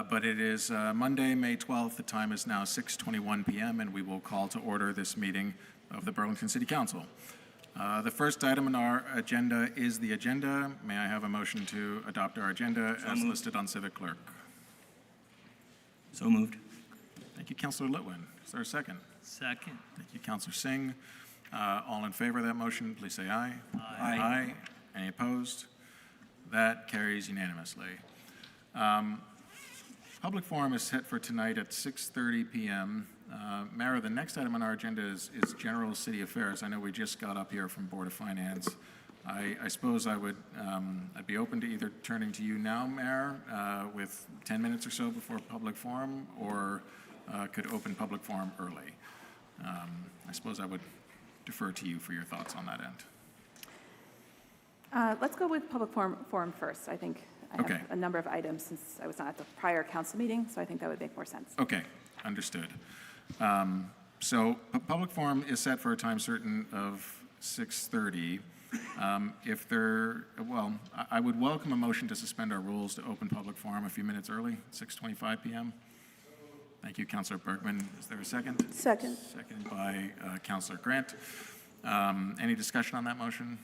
But it is Monday, May 12th. The time is now 6:21 p.m., and we will call to order this meeting of the Burlington City Council. The first item on our agenda is the agenda. May I have a motion to adopt our agenda as listed on Civic Clerk? So moved. Thank you, Councilor Litwin. Is there a second? Second. Thank you, Councilor Singh. All in favor of that motion, please say aye. Aye. Aye. Any opposed? That carries unanimously. Public forum is set for tonight at 6:30 p.m. Mara, the next item on our agenda is general city affairs. I know we just got up here from Board of Finance. I suppose I'd be open to either turning to you now, Mayor, with 10 minutes or so before public forum, or could open public forum early. I suppose I would defer to you for your thoughts on that end. Let's go with public forum first. I think I have a number of items since I was not at the prior council meeting, so I think that would make more sense. Okay, understood. So public forum is set for a time certain of 6:30. I would welcome a motion to suspend our rules to open public forum a few minutes early, 6:25 p.m. Thank you, Councilor Bergman. Is there a second? Second. Second by Councilor Grant. Any discussion on that motion?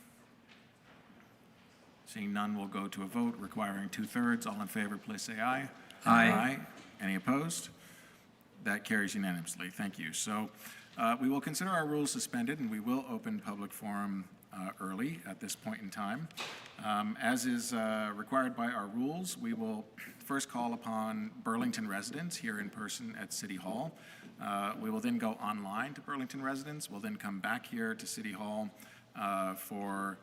Seeing none, we'll go to a vote requiring 2/3. All in favor, please say aye. Aye. Aye. Any opposed? That carries unanimously. Thank you. So we will consider our rules suspended, and we will open public forum early at this point in time. As is required by our rules, we will first call upon Burlington residents here in person at City Hall. We will then go online to Burlington residents. We'll then come back here to City Hall for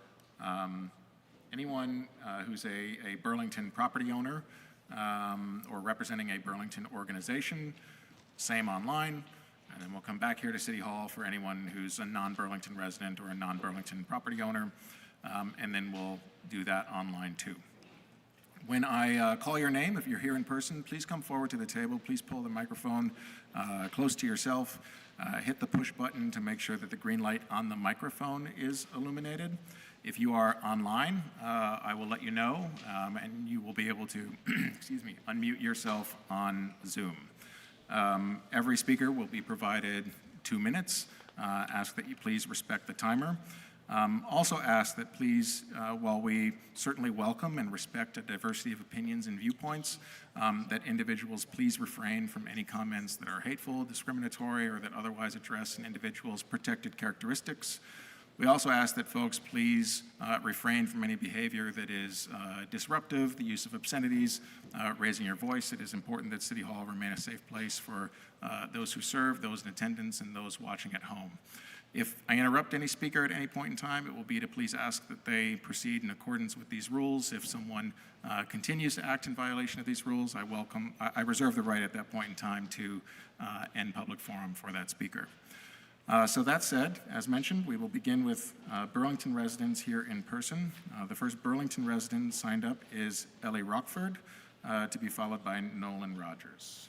anyone who's a Burlington property owner or representing a Burlington organization, same online. And then we'll come back here to City Hall for anyone who's a non-Burlington resident or a non-Burlington property owner, and then we'll do that online too. When I call your name, if you're here in person, please come forward to the table. Please pull the microphone close to yourself. Hit the push button to make sure that the green light on the microphone is illuminated. If you are online, I will let you know, and you will be able to unmute yourself on Zoom. Every speaker will be provided 2 minutes. Ask that you please respect the timer. Also ask that please, while we certainly welcome and respect a diversity of opinions and viewpoints, that individuals please refrain from any comments that are hateful, discriminatory, or that otherwise address an individual's protected characteristics. We also ask that folks please refrain from any behavior that is disruptive, the use of obscenities, raising your voice. It is important that City Hall remain a safe place for those who serve, those in attendance, and those watching at home. If I interrupt any speaker at any point in time, it will be to please ask that they proceed in accordance with these rules. If someone continues to act in violation of these rules, I reserve the right at that point in time to end public forum for that speaker. So that said, as mentioned, we will begin with Burlington residents here in person. The first Burlington resident signed up is Ellie Rockford, to be followed by Nolan Rogers.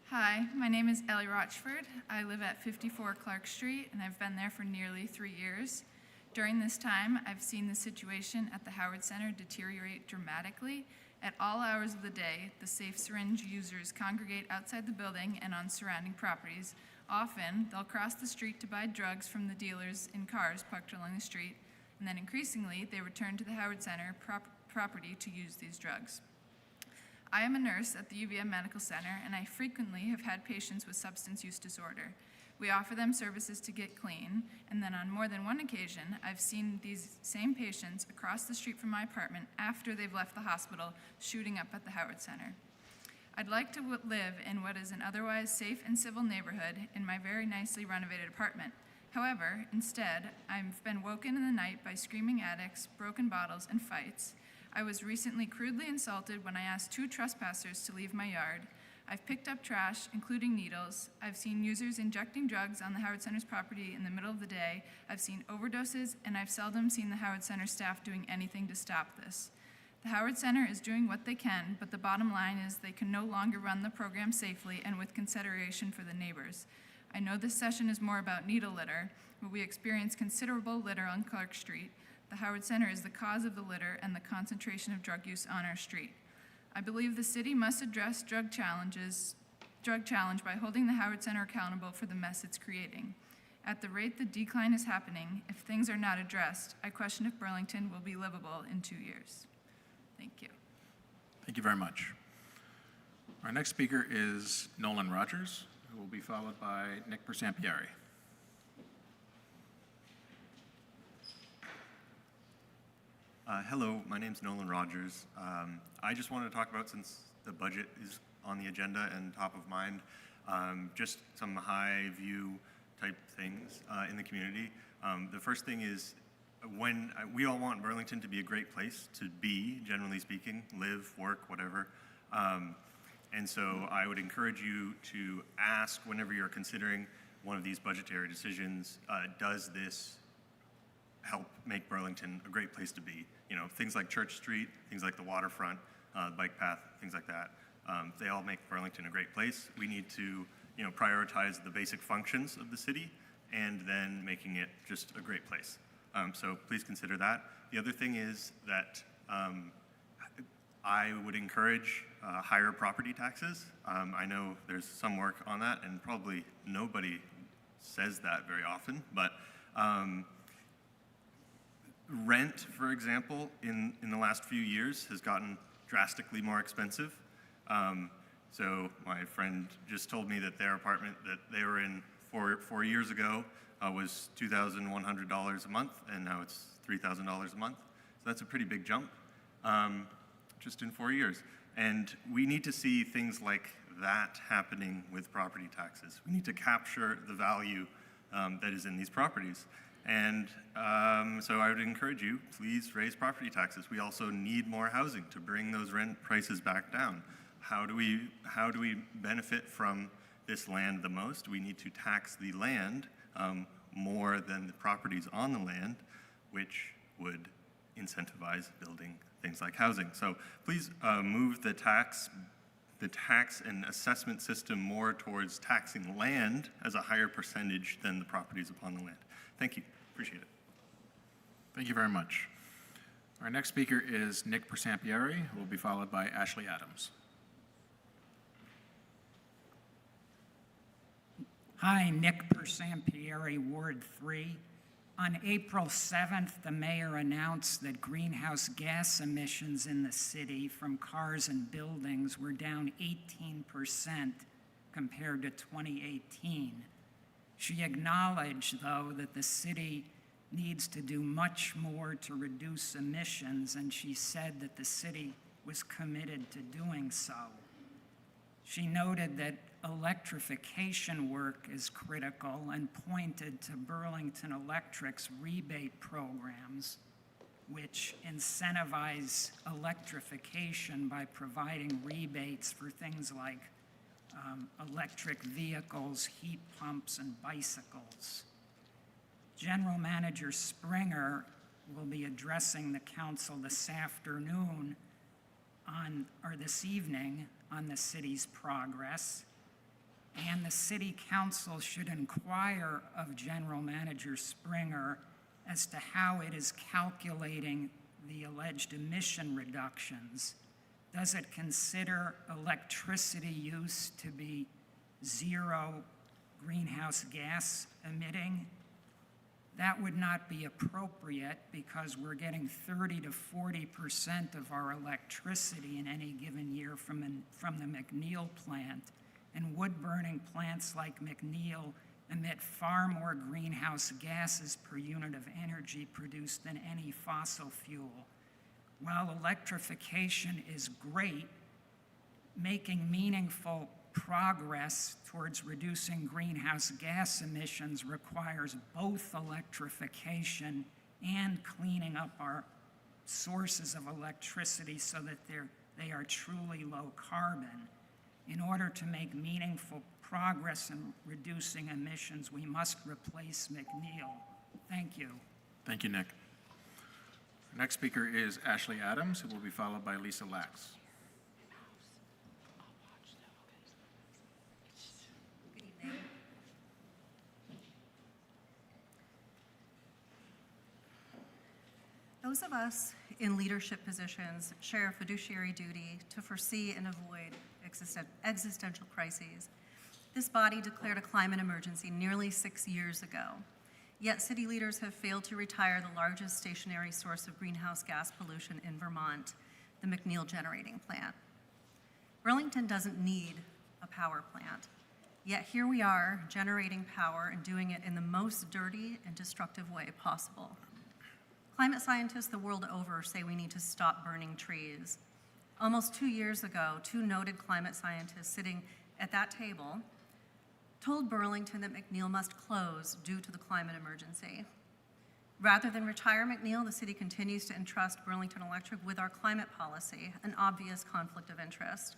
Hi, my name is Ellie Rochford. I live at 54 Clark Street, and I've been there for nearly 3 years. During this time, I've seen the situation at the Howard Center deteriorate dramatically. At all hours of the day, the safe syringe users congregate outside the building and on surrounding properties. Often, they'll cross the street to buy drugs from the dealers in cars parked along the street, and then increasingly, they return to the Howard Center property to use these drugs. I am a nurse at the UVM Medical Center, and I frequently have had patients with substance use disorder. We offer them services to get clean, and then on more than one occasion, I've seen these same patients across the street from my apartment after they've left the hospital, shooting up at the Howard Center. I'd like to live in what is an otherwise safe and civil neighborhood in my very nicely renovated apartment. However, instead, I've been woken in the night by screaming addicts, broken bottles, and fights. I was recently crudely insulted when I asked 2 trespassers to leave my yard. I've picked up trash, including needles. I've seen users injecting drugs on the Howard Center's property in the middle of the day. I've seen overdoses, and I've seldom seen the Howard Center staff doing anything to stop this. The Howard Center is doing what they can, but the bottom line is they can no longer run the program safely and with consideration for the neighbors. I know this session is more about needle litter, but we experience considerable litter on Clark Street. The Howard Center is the cause of the litter and the concentration of drug use on our street. I believe the city must address drug challenge by holding the Howard Center accountable for the mess it's creating. At the rate the decline is happening, if things are not addressed, I question if Burlington will be livable in 2 years. Thank you. Thank you very much. Our next speaker is Nolan Rogers, who will be followed by Nick Persampieri. Hello, my name's Nolan Rogers. I just wanted to talk about, since the budget is on the agenda and top of mind, just some high view type things in the community. The first thing is, when we all want Burlington to be a great place to be, generally speaking, live, work, whatever. And so I would encourage you to ask, whenever you're considering one of these budgetary decisions, does this help make Burlington a great place to be? You know, things like Church Street, things like the waterfront, bike path, things like that. They all make Burlington a great place. We need to, prioritize the basic functions of the city and then making it just a great place. So please consider that. The other thing is that I would encourage higher property taxes. I know there's some work on that, and probably nobody says that very often, but rent, for example, in the last few years has gotten drastically more expensive. So my friend just told me that their apartment that they were in 4 years ago was $2,100 a month, and now it's $3,000 a month. So that's a pretty big jump just in 4 years. And we need to see things like that happening with property taxes. We need to capture the value that is in these properties. And so I would encourage you, please raise property taxes. We also need more housing to bring those rent prices back down. How do we benefit from this land the most? We need to tax the land more than the properties on the land, which would incentivize building things like housing. So please move the tax and assessment system more towards taxing land as a higher percentage than the properties upon the land. Thank you. Appreciate it. Thank you very much. Our next speaker is Nick Persampieri, who will be followed by Ashley Adams. Hi, Nick Persampieri, Ward 3. On April 7th, the mayor announced that greenhouse gas emissions in the city from cars and buildings were down 18% compared to 2018. She acknowledged, though, that the city needs to do much more to reduce emissions, and she said that the city was committed to doing so. She noted that electrification work is critical and pointed to Burlington Electric's rebate programs, which incentivize electrification by providing rebates for things like electric vehicles, heat pumps, and bicycles. General Manager Springer will be addressing the council this afternoon this evening on the city's progress, and the city council should inquire of General Manager Springer as to how it is calculating the alleged emission reductions. Does it consider electricity use to be zero greenhouse gas emitting? That would not be appropriate because we're getting 30 to 40% of our electricity in any given year from the McNeil plant. And wood-burning plants like McNeil emit far more greenhouse gases per unit of energy produced than any fossil fuel. While electrification is great, making meaningful progress towards reducing greenhouse gas emissions requires both electrification and cleaning up our sources of electricity so that they are truly low carbon. In order to make meaningful progress in reducing emissions, we must replace McNeil. Thank you. Thank you, Nick. Next speaker is Ashley Adams, who will be followed by Lisa Lax. Those of us in leadership positions share a fiduciary duty to foresee and avoid existential crises. This body declared a climate emergency nearly 6 years ago, yet city leaders have failed to retire the largest stationary source of greenhouse gas pollution in Vermont, the McNeil generating plant. Burlington doesn't need a power plant, yet here we are generating power and doing it in the most dirty and destructive way possible. Climate scientists the world over say we need to stop burning trees. Almost 2 years ago, two noted climate scientists sitting at that table told Burlington that McNeil must close due to the climate emergency. Rather than retire McNeil, the city continues to entrust Burlington Electric with our climate policy, an obvious conflict of interest.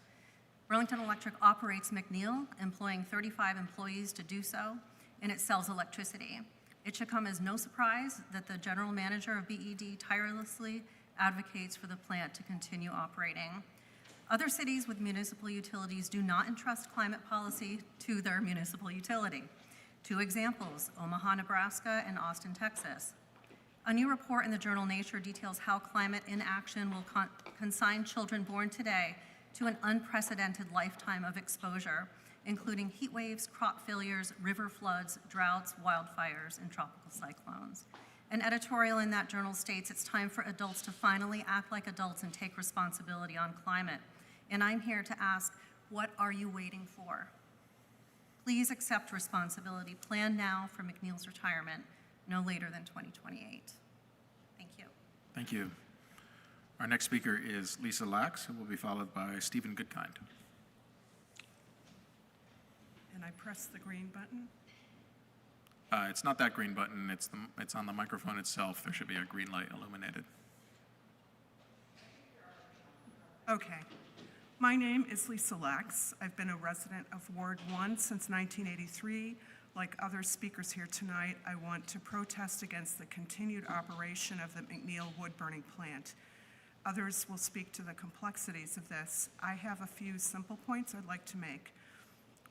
Burlington Electric operates McNeil, employing 35 employees to do so, and it sells electricity. It should come as no surprise that the general manager of BED tirelessly advocates for the plant to continue operating. Other cities with municipal utilities do not entrust climate policy to their municipal utility. Two examples, Omaha, Nebraska, and Austin, Texas. A new report in the journal Nature details how climate inaction will consign children born today to an unprecedented lifetime of exposure, including heat waves, crop failures, river floods, droughts, wildfires, and tropical cyclones. An editorial in that journal states it's time for adults to finally act like adults and take responsibility on climate. And I'm here to ask, what are you waiting for? Please accept responsibility. Plan now for McNeil's retirement, no later than 2028. Thank you. Thank you. Our next speaker is Lisa Lax, who will be followed by Stephen Goodkind. And I press the green button. It's not that green button, it's on the microphone itself. There should be a green light illuminated. Okay. My name is Lisa Lax. I've been a resident of Ward 1 since 1983. Like other speakers here tonight, I want to protest against the continued operation of the McNeil wood-burning plant. Others will speak to the complexities of this. I have a few simple points I'd like to make.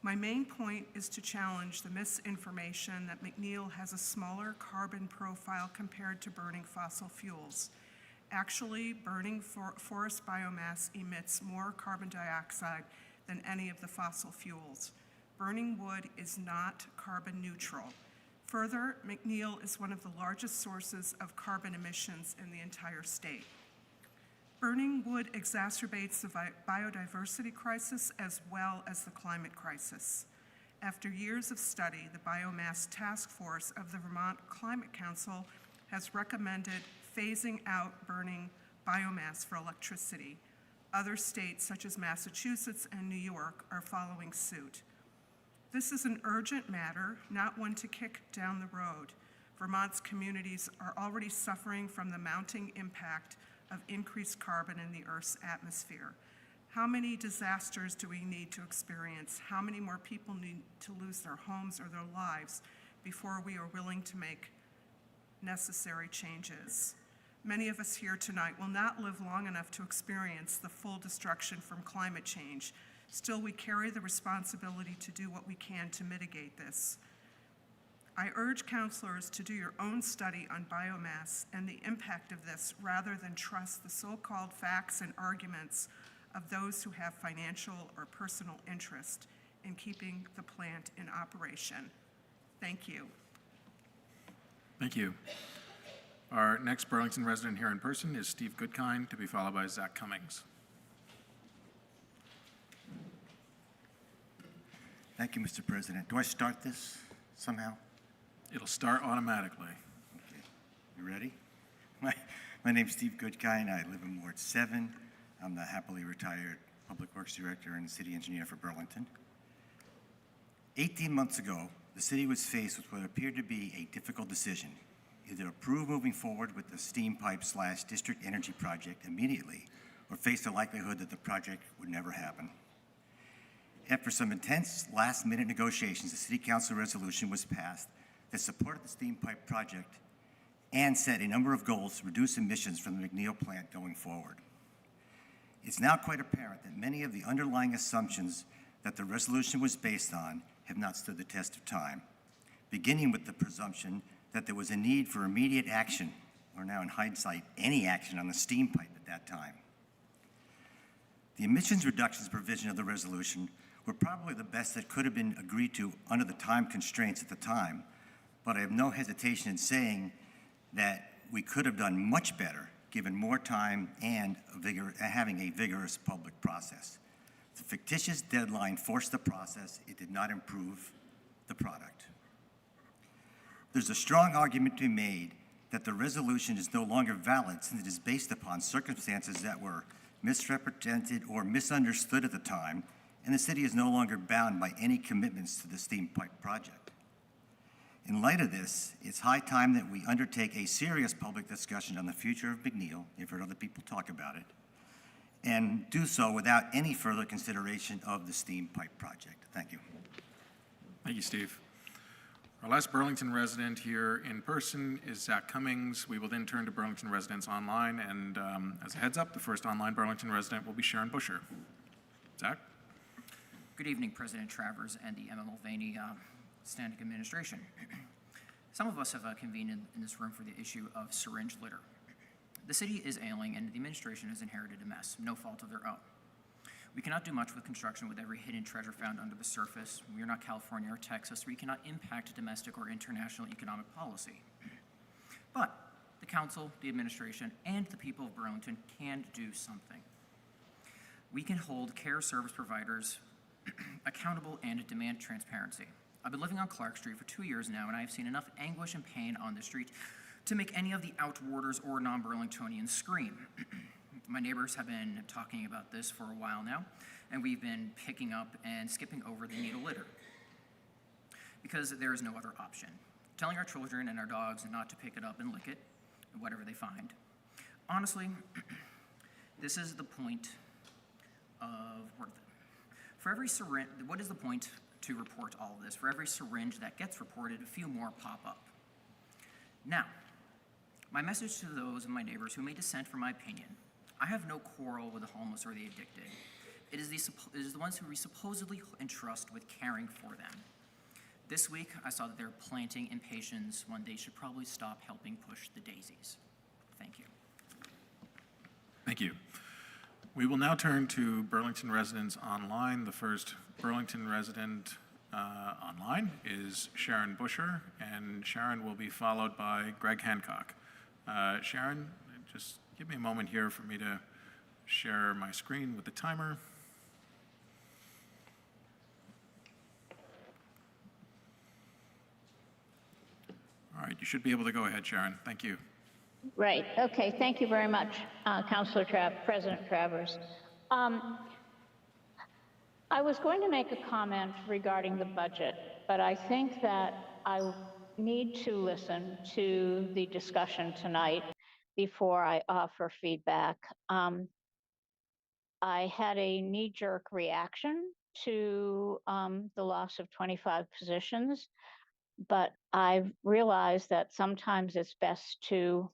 My main point is to challenge the misinformation that McNeil has a smaller carbon profile compared to burning fossil fuels. Actually, burning forest biomass emits more carbon dioxide than any of the fossil fuels. Burning wood is not carbon neutral. Further, McNeil is one of the largest sources of carbon emissions in the entire state. Burning wood exacerbates the biodiversity crisis as well as the climate crisis. After years of study, the Biomass Task Force of the Vermont Climate Council has recommended phasing out burning biomass for electricity. Other states, such as Massachusetts and New York, are following suit. This is an urgent matter, not one to kick down the road. Vermont's communities are already suffering from the mounting impact of increased carbon in the Earth's atmosphere. How many disasters do we need to experience? How many more people need to lose their homes or their lives before we are willing to make necessary changes? Many of us here tonight will not live long enough to experience the full destruction from climate change. Still, we carry the responsibility to do what we can to mitigate this. I urge counselors to do your own study on biomass and the impact of this rather than trust the so-called facts and arguments of those who have financial or personal interest in keeping the plant in operation. Thank you. Thank you. Our next Burlington resident here in person is Steve Goodkind, to be followed by Zach Cummings. Thank you, Mr. President. Do I start this somehow? It'll start automatically. Okay. You ready? My name's Steve Goodkind. I live in Ward 7. I'm the happily retired Public Works Director and City Engineer for Burlington. 18 months ago, the city was faced with what appeared to be a difficult decision: either approve moving forward with the steam pipe / district energy project immediately, or face the likelihood that the project would never happen. After some intense last-minute negotiations, the City Council resolution was passed that supported the steam pipe project and set a number of goals to reduce emissions from the McNeil plant going forward. It's now quite apparent that many of the underlying assumptions that the resolution was based on have not stood the test of time, beginning with the presumption that there was a need for immediate action, or now in hindsight, any action on the steam pipe at that time. The emissions reductions provision of the resolution were probably the best that could have been agreed to under the time constraints at the time, but I have no hesitation in saying that we could have done much better given more time and having a vigorous public process. The fictitious deadline forced the process. It did not improve the product. There's a strong argument to be made that the resolution is no longer valid since it is based upon circumstances that were misrepresented or misunderstood at the time, and the city is no longer bound by any commitments to the steam pipe project. In light of this, it's high time that we undertake a serious public discussion on the future of McNeil. You've heard other people talk about it, and do so without any further consideration of the steam pipe project. Thank you. Thank you, Steve. Our last Burlington resident here in person is Zach Cummings. We will then turn to Burlington residents online, and as a heads up, the first online Burlington resident will be Sharon Busher. Zach? Good evening, President Travers and the Emma Mulvaney Standing Administration. Some of us have convened in this room for the issue of syringe litter. The city is ailing, and the administration has inherited a mess, no fault of their own. We cannot do much with construction with every hidden treasure found under the surface. We are not California or Texas. We cannot impact domestic or international economic policy. But the council, the administration, and the people of Burlington can do something. We can hold care service providers accountable and demand transparency. I've been living on Clark Street for 2 years now, and I have seen enough anguish and pain on the street to make any of the outwarders or non-Burlingtonians scream. My neighbors have been talking about this for a while now, and we've been picking up and skipping over the needle litter because there is no other option. Telling our children and our dogs not to pick it up and lick it, whatever they find. Honestly, this is the point of for every syringe. What is the point to report all of this? For every syringe that gets reported, a few more pop up. Now, my message to those of my neighbors who may dissent from my opinion: I have no quarrel with the homeless or the addicted. It is the ones who we supposedly entrust with caring for them. This week, I saw that they're planting impatiens when they should probably stop helping push the daisies. Thank you. Thank you. We will now turn to Burlington residents online. The first Burlington resident online is Sharon Busher, and Sharon will be followed by Greg Hancock. Sharon, just give me a moment here for me to share my screen with the timer. All right, you should be able to go ahead, Sharon. Thank you. Right. Okay. Thank you very much, President Travers. I was going to make a comment regarding the budget, but I think that I need to listen to the discussion tonight before I offer feedback. I had a knee-jerk reaction to the loss of 25 positions, but I've realized that sometimes it's best to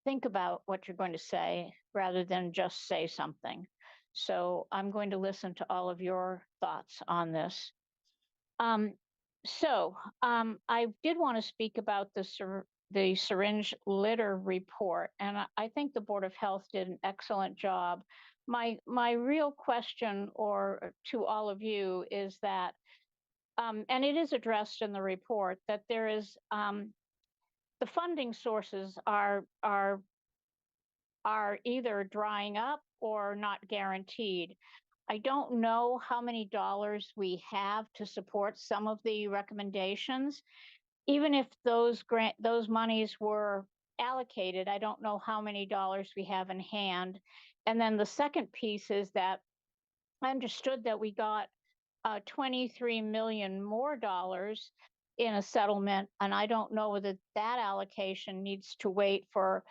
think about what you're going to say rather than just say something. So I'm going to listen to all of your thoughts on this. I did want to speak about the syringe litter report, and I think the Board of Health did an excellent job. My real question to all of you is that, and it is addressed in the report, that there is the funding sources are either drying up or not guaranteed. I don't know how many dollars we have to support some of the recommendations. Even if those monies were allocated, I don't know how many dollars we have in hand. And then the second piece is that I understood that we got $23 million more dollars in a settlement, and I don't know whether that allocation needs to wait for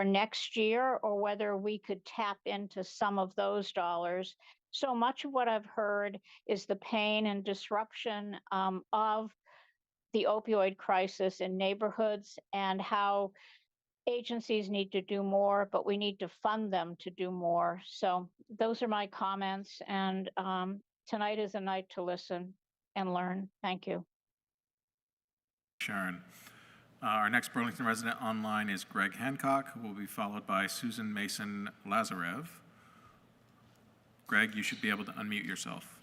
next year or whether we could tap into some of those dollars. So much of what I've heard is the pain and disruption of the opioid crisis in neighborhoods and how agencies need to do more, but we need to fund them to do more. So those are my comments. And tonight is a night to listen and learn. Thank you. Sharon. Our next Burlington resident online is Greg Hancock, who will be followed by Susan Mason Lazarev. Greg, you should be able to unmute yourself.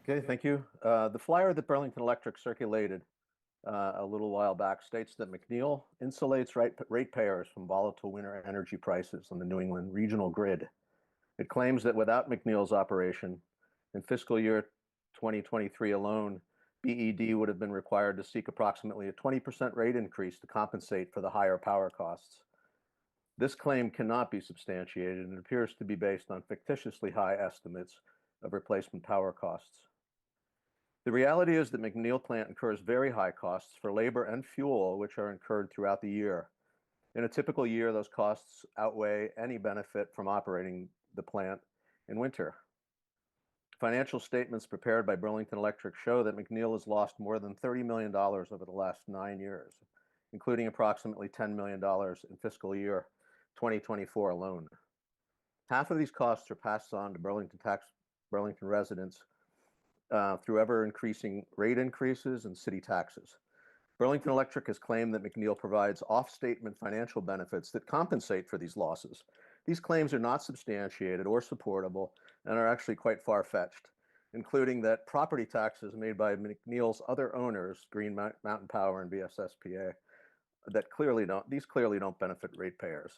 Okay, thank you. The flyer that Burlington Electric circulated a little while back states that McNeil insulates ratepayers from volatile winter energy prices on the New England regional grid. It claims that without McNeil's operation, in fiscal year 2023 alone, BED would have been required to seek approximately a 20% rate increase to compensate for the higher power costs. This claim cannot be substantiated and appears to be based on fictitiously high estimates of replacement power costs. The reality is that McNeil plant incurs very high costs for labor and fuel, which are incurred throughout the year. In a typical year, those costs outweigh any benefit from operating the plant in winter. Financial statements prepared by Burlington Electric show that McNeil has lost more than $30 million over the last 9 years, including approximately $10 million in fiscal year 2024 alone. Half of these costs are passed on to Burlington residents through ever-increasing rate increases and city taxes. Burlington Electric has claimed that McNeil provides off-statement financial benefits that compensate for these losses. These claims are not substantiated or supportable and are actually quite far-fetched, including that property taxes made by McNeil's other owners, Green Mountain Power and BSSPA, these clearly don't benefit ratepayers.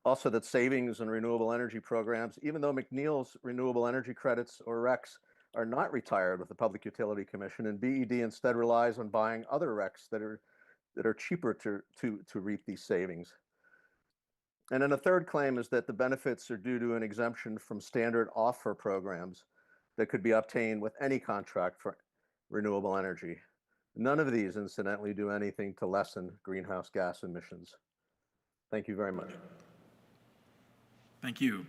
Also, that savings and renewable energy programs, even though McNeil's renewable energy credits or RECs are not retired with the Public Utility Commission, and BED instead relies on buying other RECs that are cheaper to reap these savings. And then a third claim is that the benefits are due to an exemption from standard offer programs that could be obtained with any contract for renewable energy. None of these, incidentally, do anything to lessen greenhouse gas emissions. Thank you very much. Thank you.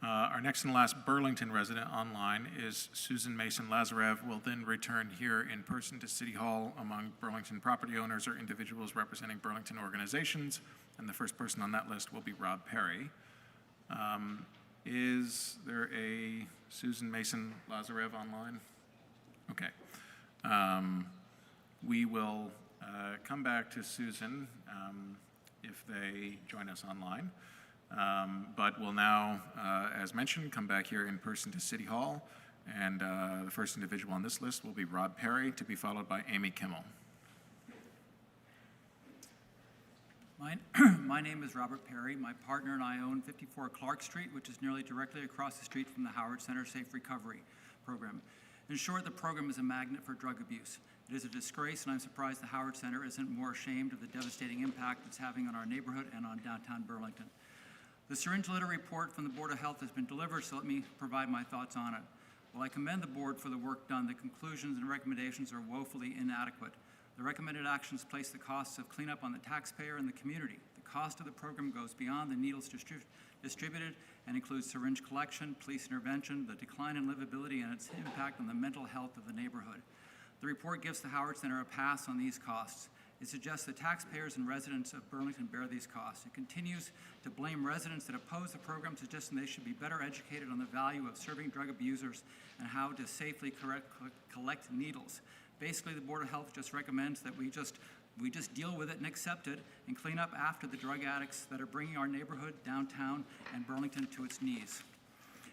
Our next and last Burlington resident online is Susan Mason Lazarev. Will then return here in person to City Hall among Burlington property owners or individuals representing Burlington organizations. And the first person on that list will be Rob Perry. Is there a Susan Mason Lazarev online? Okay. We will come back to Susan if they join us online. But we'll now, as mentioned, come back here in person to City Hall. And the first individual on this list will be Rob Perry, to be followed by Amy Kimmel. My name is Robert Perry. My partner and I own 54 Clark Street, which is nearly directly across the street from the Howard Center Safe Recovery Program. In short, the program is a magnet for drug abuse. It is a disgrace, and I'm surprised the Howard Center isn't more ashamed of the devastating impact it's having on our neighborhood and on downtown Burlington. The syringe litter report from the Board of Health has been delivered, so let me provide my thoughts on it. While I commend the board for the work done, the conclusions and recommendations are woefully inadequate. The recommended actions place the costs of cleanup on the taxpayer and the community. The cost of the program goes beyond the needles distributed and includes syringe collection, police intervention, the decline in livability, and its impact on the mental health of the neighborhood. The report gives the Howard Center a pass on these costs. It suggests that taxpayers and residents of Burlington bear these costs. It continues to blame residents that oppose the program, suggesting they should be better educated on the value of serving drug abusers and how to safely collect needles. Basically, the Board of Health just recommends that we just deal with it and accept it and clean up after the drug addicts that are bringing our neighborhood, downtown, and Burlington to its knees.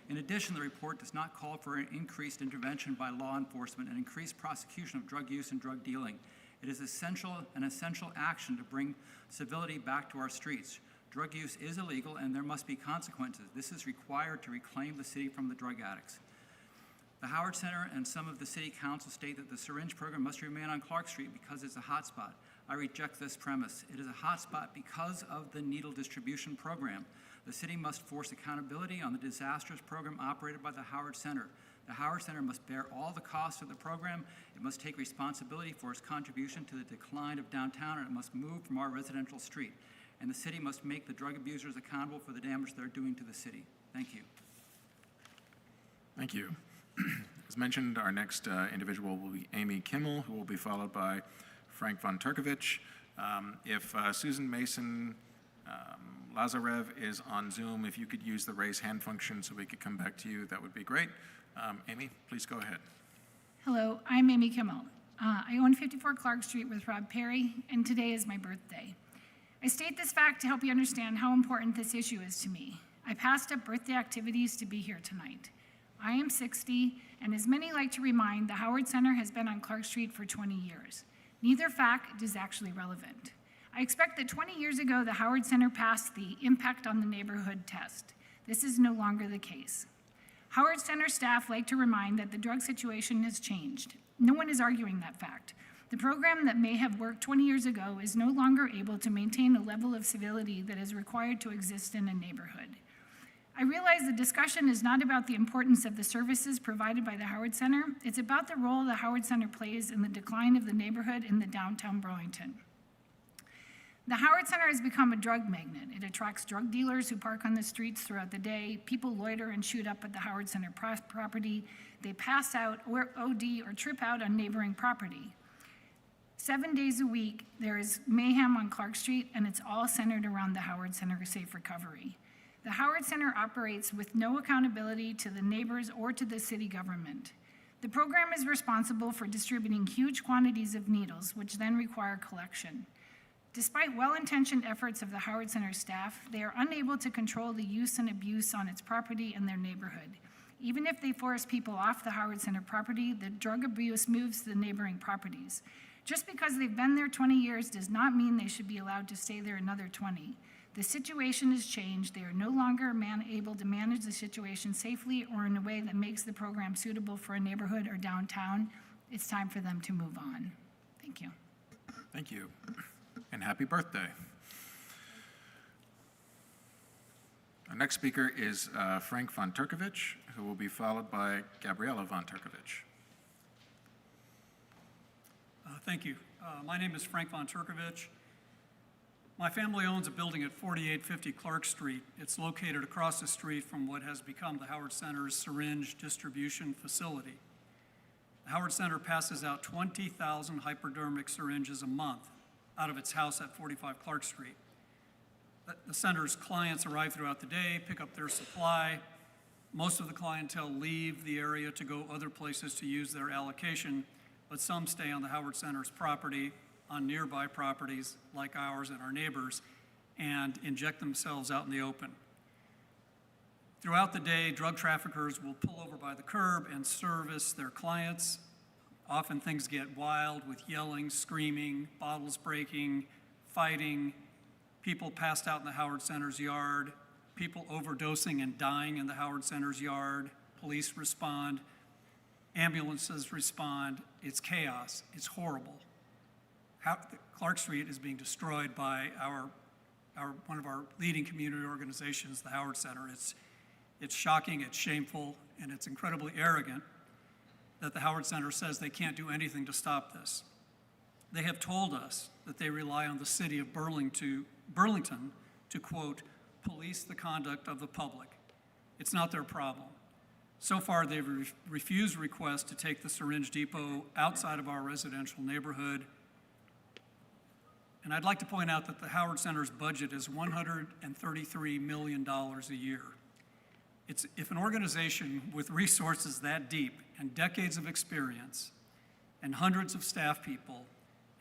In addition, the report does not call for an increased intervention by law enforcement and increased prosecution of drug use and drug dealing. It is an essential action to bring civility back to our streets. Drug use is illegal and there must be consequences. This is required to reclaim the city from the drug addicts. The Howard Center and some of the City Council state that the syringe program must remain on Clark Street because it's a hotspot. I reject this premise. It is a hotspot because of the needle distribution program. The city must force accountability on the disastrous program operated by the Howard Center. The Howard Center must bear all the costs of the program. It must take responsibility for its contribution to the decline of downtown, and it must move from our residential street. And the city must make the drug abusers accountable for the damage they're doing to the city. Thank you. Thank you. As mentioned, our next individual will be Amy Kimmel, who will be followed by Frank von Turkovich. If Susan Mason Lazarev is on Zoom, if you could use the raise hand function so we could come back to you, that would be great. Amy, please go ahead. Hello, I'm Amy Kimmel. I own 54 Clark Street with Rob Perry, and today is my birthday. I state this fact to help you understand how important this issue is to me. I passed up birthday activities to be here tonight. I am 60, and as many like to remind, the Howard Center has been on Clark Street for 20 years. Neither fact is actually relevant. I expect that 20 years ago, the Howard Center passed the impact on the neighborhood test. This is no longer the case. Howard Center staff like to remind that the drug situation has changed. No one is arguing that fact. The program that may have worked 20 years ago is no longer able to maintain a level of civility that is required to exist in a neighborhood. I realize the discussion is not about the importance of the services provided by the Howard Center. It's about the role the Howard Center plays in the decline of the neighborhood in the downtown Burlington. The Howard Center has become a drug magnet. It attracts drug dealers who park on the streets throughout the day. People loiter and shoot up at the Howard Center property. They pass out or OD or trip out on neighboring property. 7 days a week, there is mayhem on Clark Street, and it's all centered around the Howard Center Safe Recovery. The Howard Center operates with no accountability to the neighbors or to the city government. The program is responsible for distributing huge quantities of needles, which then require collection. Despite well-intentioned efforts of the Howard Center staff, they are unable to control the use and abuse on its property and their neighborhood. Even if they force people off the Howard Center property, the drug abuse moves to the neighboring properties. Just because they've been there 20 years does not mean they should be allowed to stay there another 20. The situation has changed. They are no longer able to manage the situation safely or in a way that makes the program suitable for a neighborhood or downtown. It's time for them to move on. Thank you. Thank you, and happy birthday. Our next speaker is Frank von Turkovich, who will be followed by Gabriella von Turkovich. Thank you. My name is Frank von Turkovich. My family owns a building at 4850 Clark Street. It's located across the street from what has become the Howard Center's syringe distribution facility. The Howard Center passes out 20,000 hypodermic syringes a month out of its house at 45 Clark Street. The center's clients arrive throughout the day, pick up their supply. Most of the clientele leave the area to go other places to use their allocation, but some stay on the Howard Center's property, on nearby properties like ours and our neighbors, and inject themselves out in the open. Throughout the day, drug traffickers will pull over by the curb and service their clients. Often things get wild with yelling, screaming, bottles breaking, fighting, people passed out in the Howard Center's yard, people overdosing and dying in the Howard Center's yard. Police respond, ambulances respond. It's chaos. It's horrible. Clark Street is being destroyed by one of our leading community organizations, the Howard Center. It's shocking, it's shameful, and it's incredibly arrogant that the Howard Center says they can't do anything to stop this. They have told us that they rely on the city of Burlington to, quote, police the conduct of the public. It's not their problem. So far, they've refused requests to take the syringe depot outside of our residential neighborhood. And I'd like to point out that the Howard Center's budget is $133 million a year. If an organization with resources that deep and decades of experience and hundreds of staff people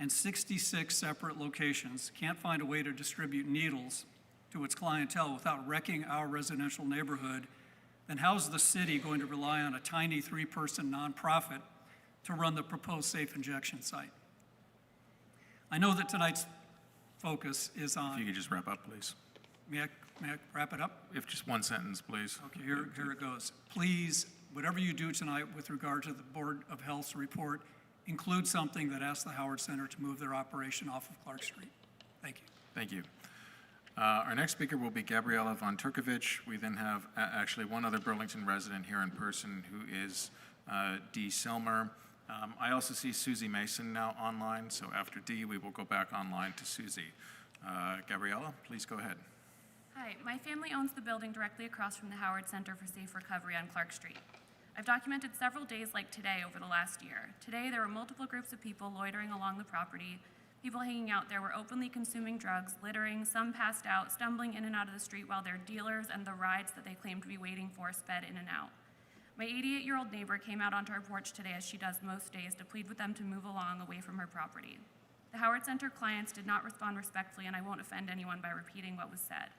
and 66 separate locations can't find a way to distribute needles to its clientele without wrecking our residential neighborhood, then how is the city going to rely on a tiny 3-person nonprofit to run the proposed safe injection site? I know that tonight's focus is on... If you could just wrap up, please. May I wrap it up? If just one sentence, please. Okay, here it goes. Please, whatever you do tonight with regard to the Board of Health's report, include something that asks the Howard Center to move their operation off of Clark Street. Thank you. Thank you. Our next speaker will be Gabriella von Turkovich. We then have actually one other Burlington resident here in person, who is Dee Selmer. I also see Susie Mason now online, so after Dee, we will go back online to Susie. Gabriella, please go ahead. Hi, my family owns the building directly across from the Howard Center for Safe Recovery on Clark Street. I've documented several days like today over the last year. Today, there were multiple groups of people loitering along the property. People hanging out there were openly consuming drugs, littering, some passed out, stumbling in and out of the street while their dealers and the rides that they claimed to be waiting for sped in and out. My 88-year-old neighbor came out onto our porch today, as she does most days, to plead with them to move along away from her property. The Howard Center clients did not respond respectfully, and I won't offend anyone by repeating what was said.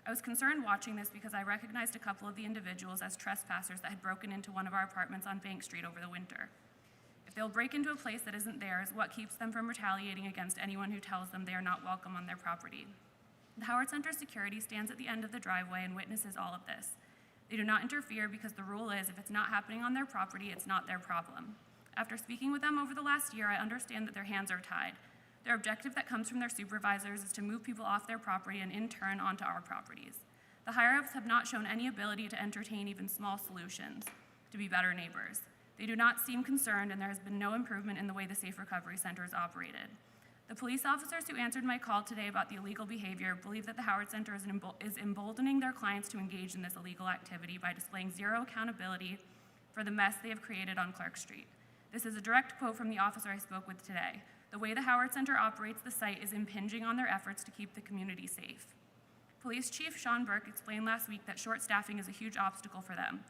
I was concerned watching this because I recognized a couple of the individuals as trespassers that had broken into one of our apartments on Bank Street over the winter. If they'll break into a place that isn't theirs, what keeps them from retaliating against anyone who tells them they are not welcome on their property? The Howard Center security stands at the end of the driveway and witnesses all of this. They do not interfere because the rule is if it's not happening on their property, it's not their problem. After speaking with them over the last year, I understand that their hands are tied. Their objective that comes from their supervisors is to move people off their property and in turn onto our properties. The higher-ups have not shown any ability to entertain even small solutions, to be better neighbors. They do not seem concerned, and there has been no improvement in the way the Safe Recovery Center is operated. The police officers who answered my call today about the illegal behavior believe that the Howard Center is emboldening their clients to engage in this illegal activity by displaying zero accountability for the mess they have created on Clark Street. This is a direct quote from the officer I spoke with today. The way the Howard Center operates the site is impinging on their efforts to keep the community safe. Police Chief Sean Burke explained last week that short staffing is a huge obstacle for them.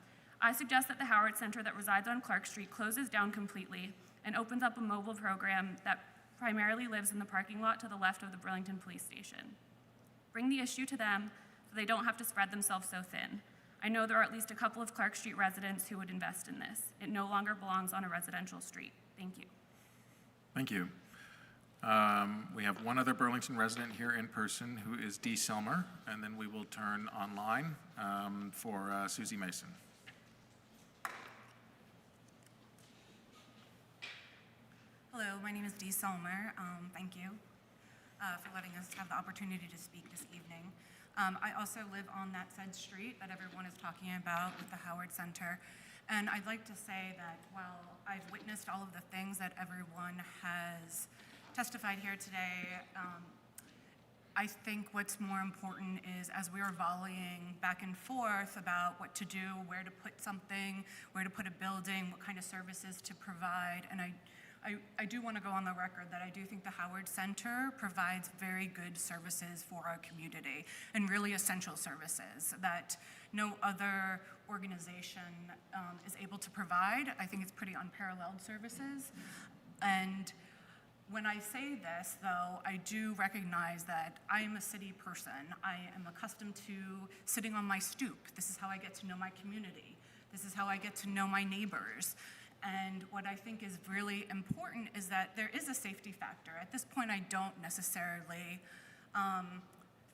I suggest that the Howard Center that resides on Clark Street closes down completely and opens up a mobile program that primarily lives in the parking lot to the left of the Burlington Police Station. Bring the issue to them so they don't have to spread themselves so thin. I know there are at least a couple of Clark Street residents who would invest in this. It no longer belongs on a residential street. Thank you. Thank you. We have one other Burlington resident here in person, who is Dee Selmer, and then we will turn online for Susie Mason. Hello, my name is Dee Selmer. Thank you for letting us have the opportunity to speak this evening. I also live on that said street that everyone is talking about with the Howard Center. And I'd like to say that while I've witnessed all of the things that everyone has testified here today, I think what's more important is as we are volleying back and forth about what to do, where to put something, where to put a building, what kind of services to provide, and I do want to go on the record that I do think the Howard Center provides very good services for our community and really essential services that no other organization is able to provide. I think it's pretty unparalleled services. And when I say this, though, I do recognize that I am a city person. I am accustomed to sitting on my stoop. This is how I get to know my community. This is how I get to know my neighbors. And what I think is really important is that there is a safety factor. At this point, I don't necessarily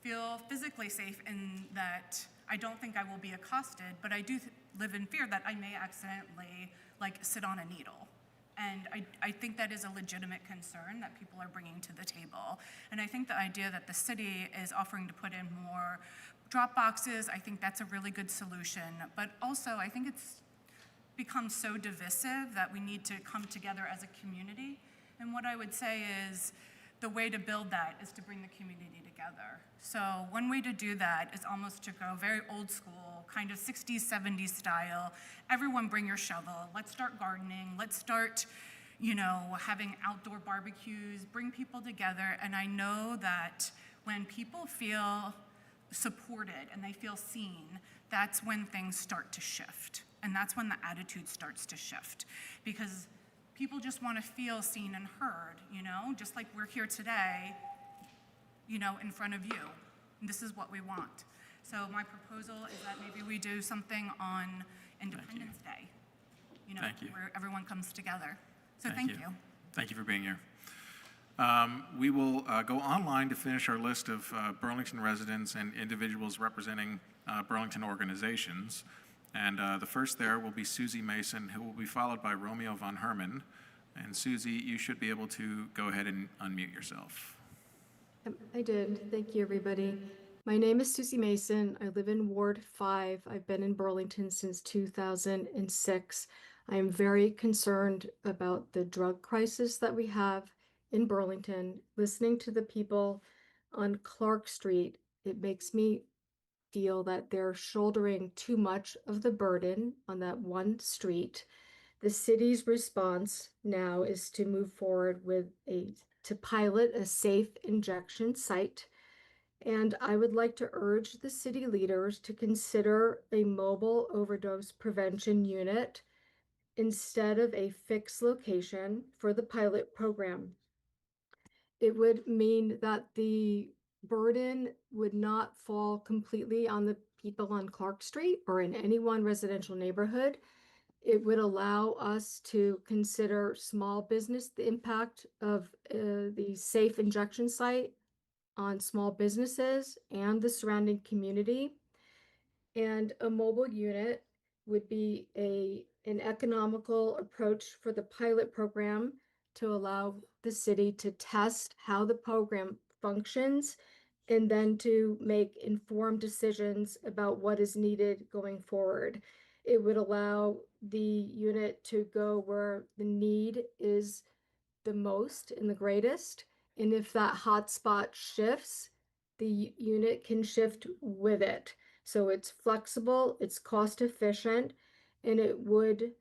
feel physically safe in that I don't think I will be accosted, but I do live in fear that I may accidentally sit on a needle. And I think that is a legitimate concern that people are bringing to the table. And I think the idea that the city is offering to put in more drop boxes, I think that's a really good solution. But also, I think it's become so divisive that we need to come together as a community. And what I would say is the way to build that is to bring the community together. So one way to do that is almost to go very old school, kind of 60s, 70s style. Everyone bring your shovel. Let's start gardening. Let's start, having outdoor barbecues, bring people together. And I know that when people feel supported and they feel seen, that's when things start to shift. And that's when the attitude starts to shift. Because people just want to feel seen and heard, just like we're here today, in front of you. And this is what we want. So my proposal is that maybe we do something on Independence Day, Thank you. where everyone comes together. So thank you. Thank you for being here. We will go online to finish our list of Burlington residents and individuals representing Burlington organizations. And the first there will be Susie Mason, who will be followed by Romeo von Herman. And Susie, you should be able to go ahead and unmute yourself. I did. Thank you, everybody. My name is Susie Mason. I live in Ward 5. I've been in Burlington since 2006. I am very concerned about the drug crisis that we have in Burlington. Listening to the people on Clark Street, it makes me feel that they're shouldering too much of the burden on that one street. The city's response now is to move forward to pilot a safe injection site. And I would like to urge the city leaders to consider a mobile overdose prevention unit instead of a fixed location for the pilot program. It would mean that the burden would not fall completely on the people on Clark Street or in any one residential neighborhood. It would allow us to consider small business, the impact of the safe injection site on small businesses and the surrounding community. And a mobile unit would be an economical approach for the pilot program to allow the city to test how the program functions and then to make informed decisions about what is needed going forward. It would allow the unit to go where the need is the most and the greatest. And if that hotspot shifts, the unit can shift with it. So it's flexible, it's cost efficient, and it would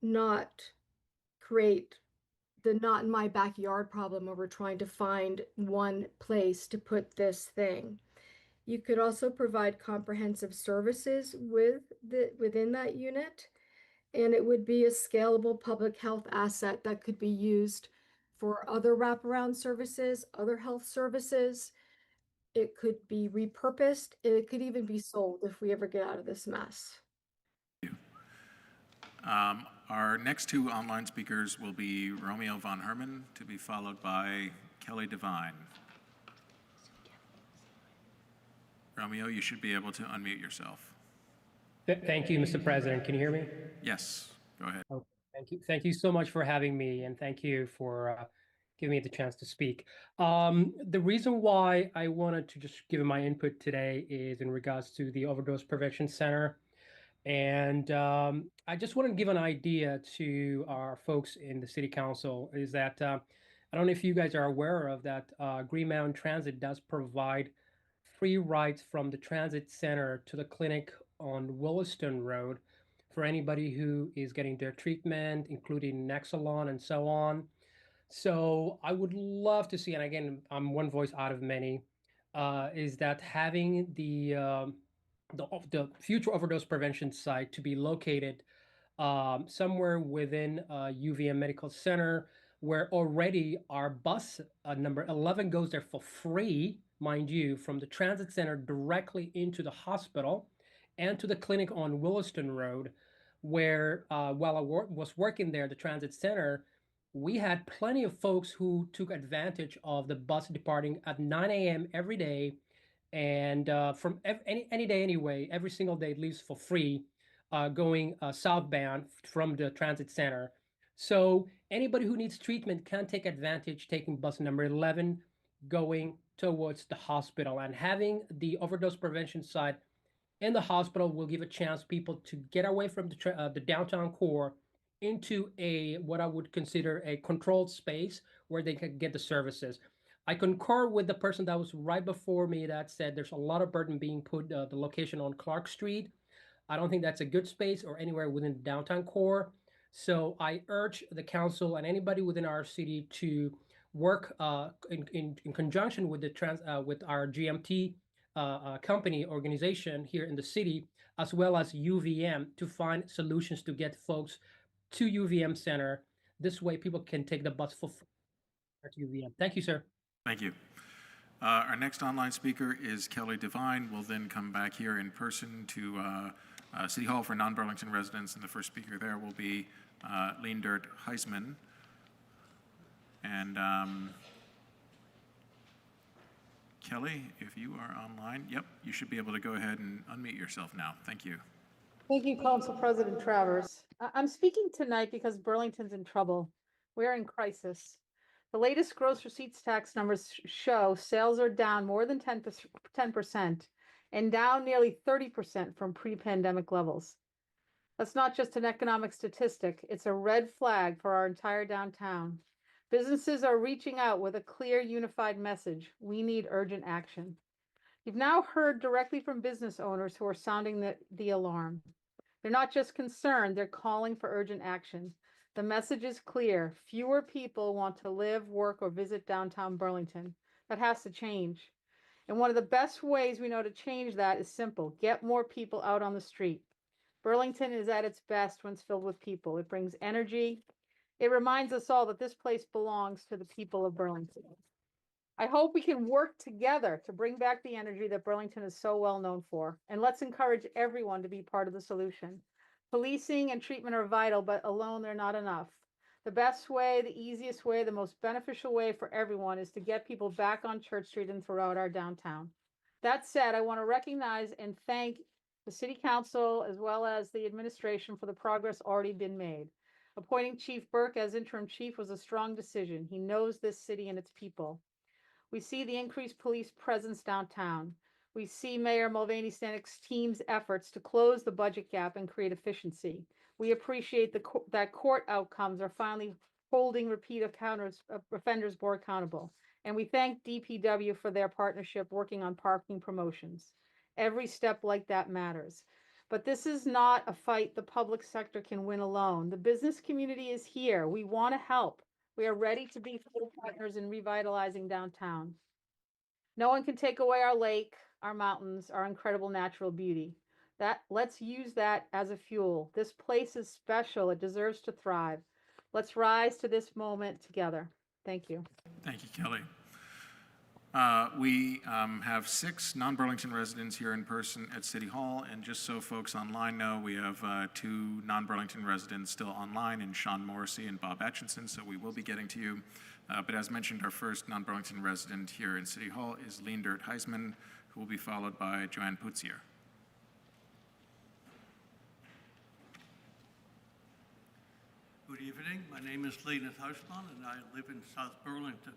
not create the not in my backyard problem where we're trying to find one place to put this thing. You could also provide comprehensive services within that unit, and it would be a scalable public health asset that could be used for other wraparound services, other health services. It could be repurposed. It could even be sold if we ever get out of this mess. Our next two online speakers will be Romeo von Herman, to be followed by Kelly Devine. Romeo, you should be able to unmute yourself. Thank you, Mr. President. Can you hear me? Yes, go ahead. Oh, thank you. Thank you so much for having me, and thank you for giving me the chance to speak. The reason why I wanted to just give my input today is in regards to the Overdose Prevention Center. And I just want to give an idea to our folks in the City Council is that I don't know if you guys are aware of that Green Mountain Transit does provide free rides from the transit center to the clinic on Williston Road for anybody who is getting their treatment, including Nexalon and so on. So I would love to see, and again, I'm one voice out of many, is that having the future overdose prevention site to be located somewhere within UVM Medical Center, where already our bus number 11 goes there for free, mind you, from the transit center directly into the hospital and to the clinic on Williston Road, where while I was working there, the transit center, we had plenty of folks who took advantage of the bus departing at 9 a.m. every day, and from any day anyway, every single day it leaves for free, going southbound from the transit center. So anybody who needs treatment can take advantage, taking bus number 11, going towards the hospital. And having the overdose prevention site in the hospital will give a chance people to get away from the downtown core into what I would consider a controlled space where they can get the services. I concur with the person that was right before me that said there's a lot of burden being put the location on Clark Street. I don't think that's a good space or anywhere within the downtown core. So I urge the council and anybody within our city to work in conjunction with with our GMT company organization here in the city, as well as UVM, to find solutions to get folks to UVM Center. This way people can take the bus for free to UVM. Thank you, sir. Thank you. Our next online speaker is Kelly Devine. We'll then come back here in person to City Hall for non-Burlington residents, and the first speaker there will be Leendert Heisman. And Kelly, if you are online, yep, you should be able to go ahead and unmute yourself now. Thank you. Thank you, Council President Travers. I'm speaking tonight because Burlington's in trouble. We're in crisis. The latest gross receipts tax numbers show sales are down more than 10% and down nearly 30% from pre-pandemic levels. That's not just an economic statistic, it's a red flag for our entire downtown. Businesses are reaching out with a clear, unified message. We need urgent action. You've now heard directly from business owners who are sounding the alarm. They're not just concerned, they're calling for urgent action. The message is clear. Fewer people want to live, work, or visit downtown Burlington. That has to change. And one of the best ways we know to change that is simple. Get more people out on the street. Burlington is at its best when it's filled with people. It brings energy. It reminds us all that this place belongs to the people of Burlington. I hope we can work together to bring back the energy that Burlington is so well known for. And let's encourage everyone to be part of the solution. Policing and treatment are vital, but alone they're not enough. The best way, the easiest way, the most beneficial way for everyone is to get people back on Church Street and throughout our downtown. That said, I want to recognize and thank the City Council as well as the administration for the progress already been made. Appointing Chief Burke as interim chief was a strong decision. He knows this city and its people. We see the increased police presence downtown. We see Mayor Mulvaney Stanik's team's efforts to close the budget gap and create efficiency. We appreciate that court outcomes are finally holding repeat offenders more accountable. And we thank DPW for their partnership working on parking promotions. Every step like that matters. But this is not a fight the public sector can win alone. The business community is here. We want to help. We are ready to be full partners in revitalizing downtown. No one can take away our lake, our mountains, our incredible natural beauty. Let's use that as a fuel. This place is special. It deserves to thrive. Let's rise to this moment together. Thank you. Thank you, Kelly. We have 6 non-Burlington residents here in person at City Hall, and just so folks online know, we have 2 non-Burlington residents still online, in Sean Morrissey and Bob Atchison, so we will be getting to you. But as mentioned, our first non-Burlington resident here in City Hall is Leendert Heisman, who will be followed by Joanne Putzier. Good evening. My name is Leendert Heisman, and I live in South Burlington.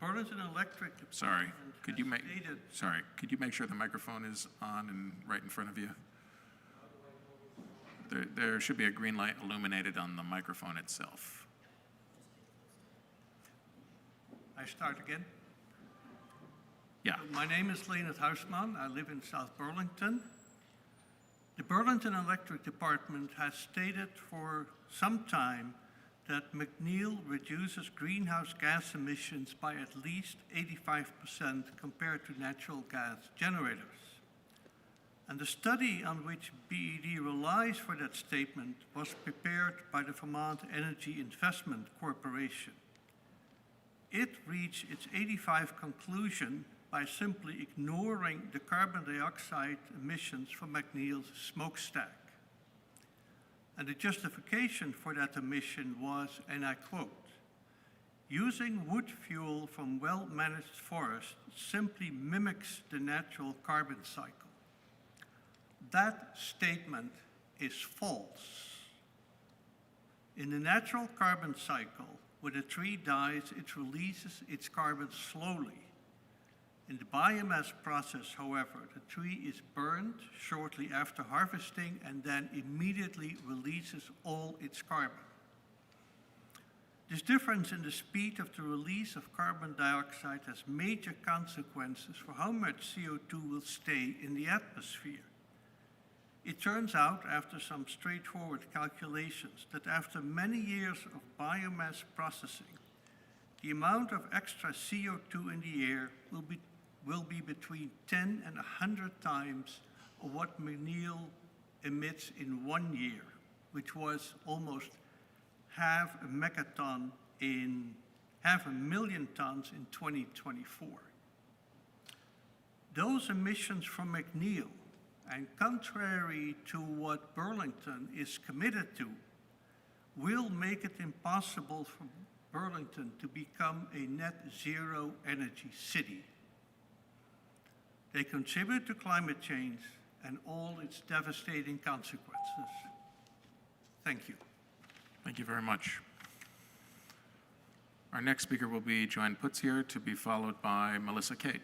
Burlington Electric. Sorry, could you make sure the microphone is on and right in front of you? There should be a green light illuminated on the microphone itself. I start again? Yeah. My name is Leendert Heisman. I live in South Burlington. The Burlington Electric Department has stated for some time that McNeil reduces greenhouse gas emissions by at least 85% compared to natural gas generators. And the study on which BED relies for that statement was prepared by the Vermont Energy Investment Corporation. It reached its 85 conclusion by simply ignoring the carbon dioxide emissions from McNeil's smokestack. And the justification for that emission was, and I quote, "Using wood fuel from well-managed forests simply mimics the natural carbon cycle." That statement is false. In the natural carbon cycle, when a tree dies, it releases its carbon slowly. In the biomass process, however, the tree is burned shortly after harvesting and then immediately releases all its carbon. This difference in the speed of the release of carbon dioxide has major consequences for how much CO2 will stay in the atmosphere. It turns out, after some straightforward calculations, that after many years of biomass processing, the amount of extra CO2 in the air will be between 10 and 100 times of what McNeil emits in 1 year, which was almost half a million tons in 2024. Those emissions from McNeil, and contrary to what Burlington is committed to, will make it impossible for Burlington to become a net zero energy city. They contribute to climate change and all its devastating consequences. Thank you. Thank you very much. Our next speaker will be Joanne Putzier, to be followed by Melissa Kate.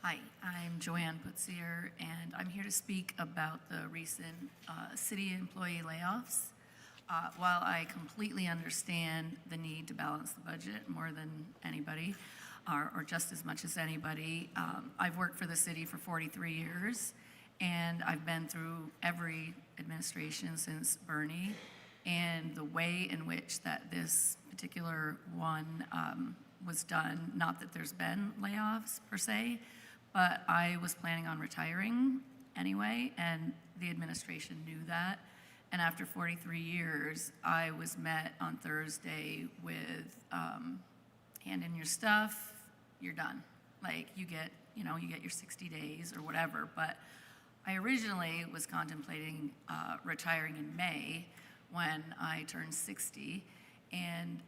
Hi, I'm Joanne Putzier, and I'm here to speak about the recent city employee layoffs. While I completely understand the need to balance the budget more than anybody, or just as much as anybody, I've worked for the city for 43 years, and I've been through every administration since Bernie, and the way in which that this particular one was done, not that there's been layoffs per se, but I was planning on retiring anyway, and the administration knew that. And after 43 years, I was met on Thursday with, hand in your stuff, you're done. Like, you get your 60 days or whatever. But I originally was contemplating retiring in May when I turned 60. And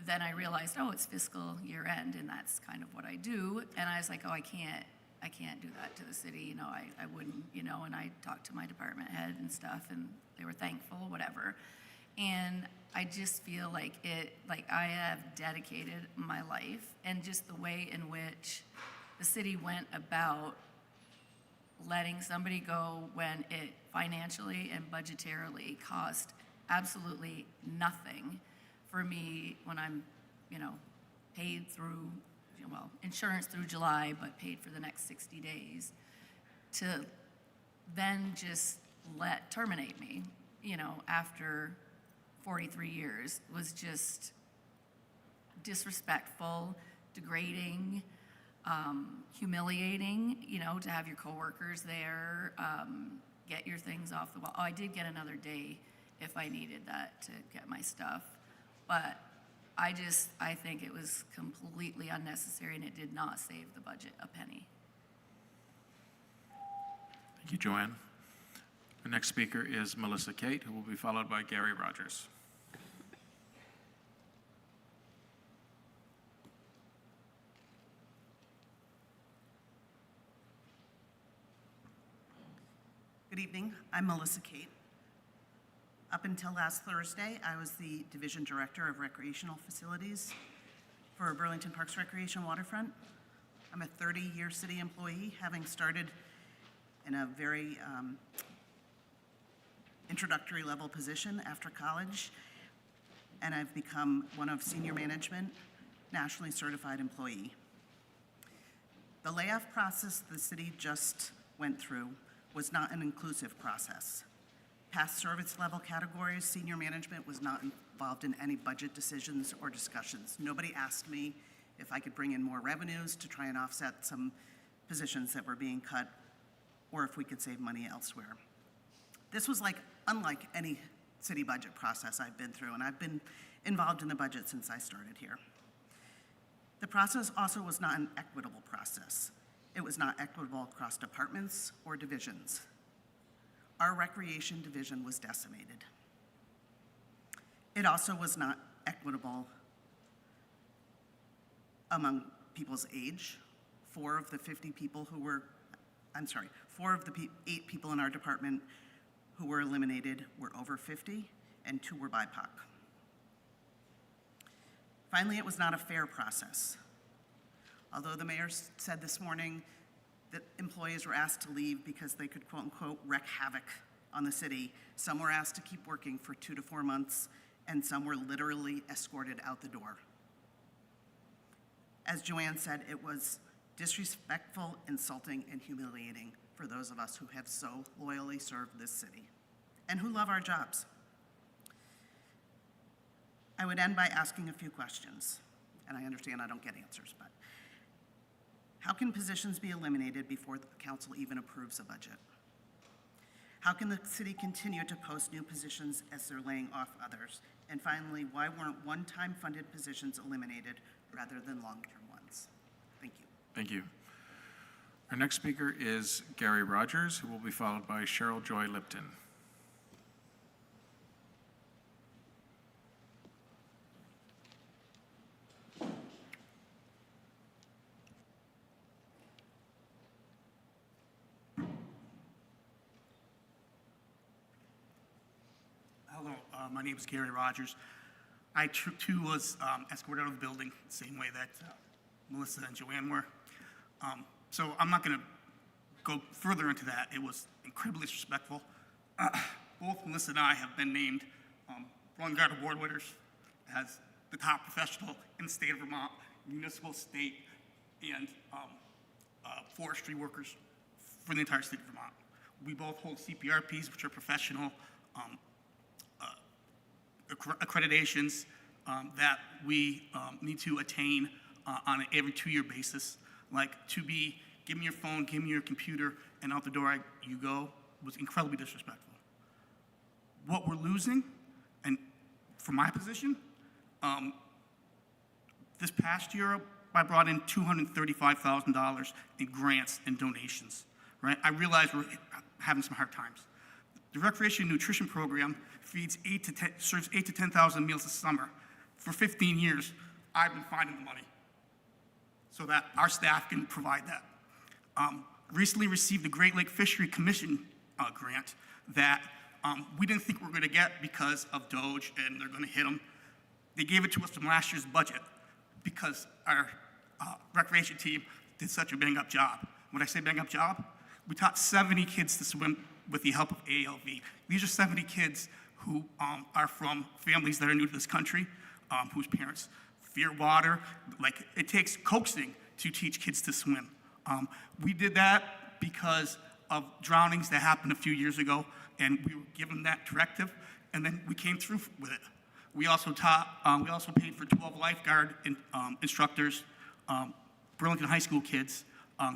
then I realized, oh, it's fiscal year end, and that's kind of what I do. And I was like, oh, I can't do that to the city. I wouldn't, and I talked to my department head and stuff, and they were thankful, whatever. And I just feel like I have dedicated my life, and just the way in which the city went about letting somebody go when it financially and budgetarily cost absolutely nothing for me when I'm, paid through, insurance through July, but paid for the next 60 days, to then just terminate me, after 43 years was just disrespectful, degrading, humiliating, to have your coworkers there, get your things off the wall. Oh, I did get another day if I needed that to get my stuff, but I think it was completely unnecessary, and it did not save the budget a penny. Thank you, Joanne. The next speaker is Melissa Kate, who will be followed by Gary Rogers. Good evening. I'm Melissa Kate. Up until last Thursday, I was the Division Director of Recreational Facilities for Burlington Parks Recreation Waterfront. I'm a 30-year city employee, having started in a very introductory level position after college, and I've become one of senior management, nationally certified employee. The layoff process the city just went through was not an inclusive process. Past service level categories, senior management was not involved in any budget decisions or discussions. Nobody asked me if I could bring in more revenues to try and offset some positions that were being cut, or if we could save money elsewhere. This was unlike any city budget process I've been through, and I've been involved in the budget since I started here. The process also was not an equitable process. It was not equitable across departments or divisions. Our recreation division was decimated. It also was not equitable among people's age. 4 of the 8 people in our department who were eliminated were over 50, and 2 were BIPOC. Finally, it was not a fair process. Although the mayor said this morning that employees were asked to leave because they could, quote unquote, wreak havoc on the city, some were asked to keep working for 2 to 4 months, and some were literally escorted out the door. As Joanne said, it was disrespectful, insulting, and humiliating for those of us who have so loyally served this city and who love our jobs. I would end by asking a few questions, and I understand I don't get answers, but how can positions be eliminated before the council even approves a budget? How can the city continue to post new positions as they're laying off others? And finally, why weren't one-time funded positions eliminated rather than long-term ones? Thank you. Thank you. Our next speaker is Gary Rogers, who will be followed by Cheryl Joy Lipton. Hello, my name is Gary Rogers. I too was escorted out of the building, the same way that Melissa and Joanne were. So I'm not going to go further into that. It was incredibly disrespectful. Both Melissa and I have been named Burlington Guard Award winners as the top professional in the state of Vermont, municipal, state, and forestry workers for the entire state of Vermont. We both hold CPRPs, which are professional accreditations that we need to attain on an every 2-year basis. Like to be, give me your phone, give me your computer, and out the door you go, was incredibly disrespectful. What we're losing, and from my position, this past year, I brought in $235,000 in grants and donations, right? I realize we're having some hard times. The Recreation and Nutrition Program serves 8 to 10,000 meals a summer. For 15 years, I've been finding the money so that our staff can provide that. Recently received the Great Lake Fishery Commission grant that we didn't think we were going to get because of Doge and they're going to hit them. They gave it to us from last year's budget because our recreation team did such a bang-up job. When I say bang-up job, we taught 70 kids to swim with the help of ALV. These are 70 kids who are from families that are new to this country, whose parents fear water. Like, it takes coaxing to teach kids to swim. We did that because of drownings that happened a few years ago, and we were given that directive, and then we came through with it. We also paid for 12 lifeguard instructors. Burlington High School kids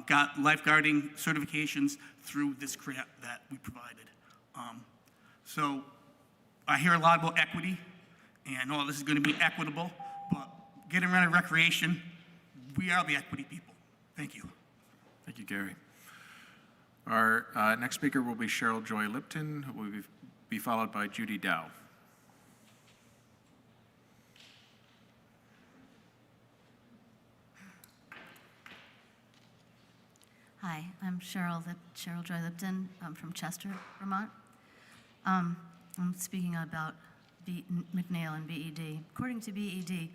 got lifeguarding certifications through this grant that we provided. So I hear a lot about equity, and this is going to be equitable, but getting around to recreation, we are the equity people. Thank you. Thank you, Gary. Our next speaker will be Cheryl Joy Lipton, who will be followed by Judy Dow. Hi, I'm Cheryl Joy Lipton. I'm from Chester, Vermont. I'm speaking about McNeil and BED. According to BED,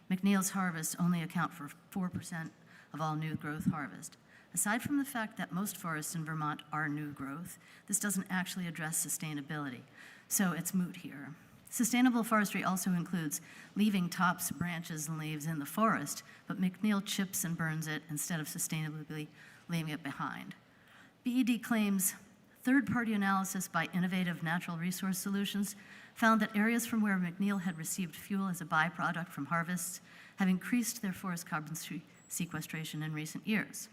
McNeil's harvests only account for 4% of all new growth harvest. Aside from the fact that most forests in Vermont are new growth, this doesn't actually address sustainability, so it's moot here. Sustainable forestry also includes leaving tops, branches, and leaves in the forest, but McNeil chips and burns it instead of sustainably leaving it behind. BED claims third-party analysis by Innovative Natural Resource Solutions found that areas from where McNeil had received fuel as a byproduct from harvests have increased their forest carbon sequestration in recent years.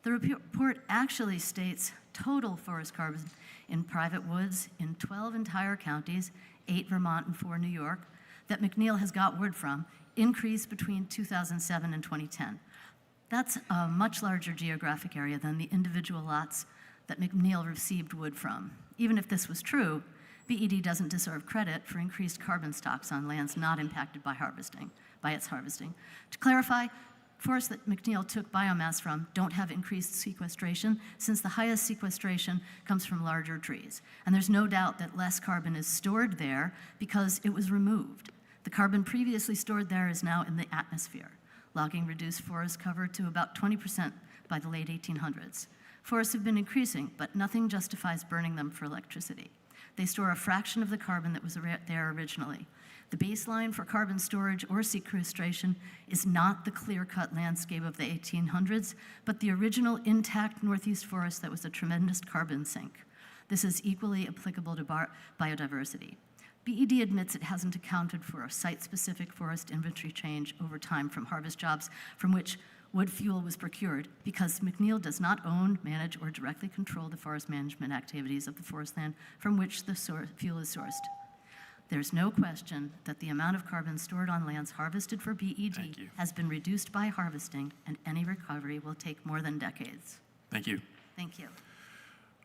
The report actually states total forest carbon in private woods in 12 entire counties, 8 Vermont and 4 New York, that McNeil has got wood from, increased between 2007 and 2010. That's a much larger geographic area than the individual lots that McNeil received wood from. Even if this was true, BED doesn't deserve credit for increased carbon stocks on lands not impacted by its harvesting. To clarify, forests that McNeil took biomass from don't have increased sequestration, since the highest sequestration comes from larger trees. And there's no doubt that less carbon is stored there because it was removed. The carbon previously stored there is now in the atmosphere. Logging reduced forest cover to about 20% by the late 1800s. Forests have been increasing, but nothing justifies burning them for electricity. They store a fraction of the carbon that was there originally. The baseline for carbon storage or sequestration is not the clear-cut landscape of the 1800s, but the original intact Northeast forest that was a tremendous carbon sink. This is equally applicable to biodiversity. BED admits it hasn't accounted for a site-specific forest inventory change over time from harvest jobs from which wood fuel was procured because McNeil does not own, manage, or directly control the forest management activities of the forest land from which the fuel is sourced. There's no question that the amount of carbon stored on lands harvested for BED has been reduced by harvesting, and any recovery will take more than decades. Thank you. Thank you.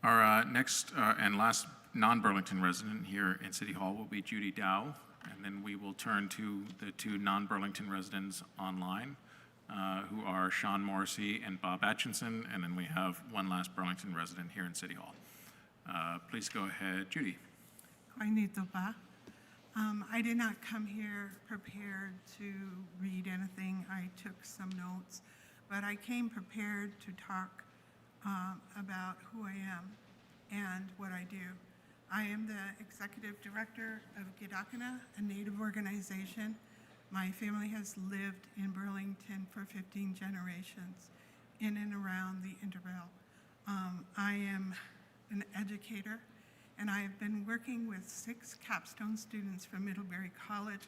Our next and last non-Burlington resident here in City Hall will be Judy Dow, and then we will turn to the 2 non-Burlington residents online, who are Sean Morrissey and Bob Atchison, and then we have one last Burlington resident here in City Hall. Please go ahead, Judy. I did not come here prepared to read anything. I took some notes. but I came prepared to talk about who I am and what I do. I am the executive director of Gidakana, a Native organization. My family has lived in Burlington for 15 generations in and around the Intervale. I am an educator, and I have been working with 6 capstone students from Middlebury College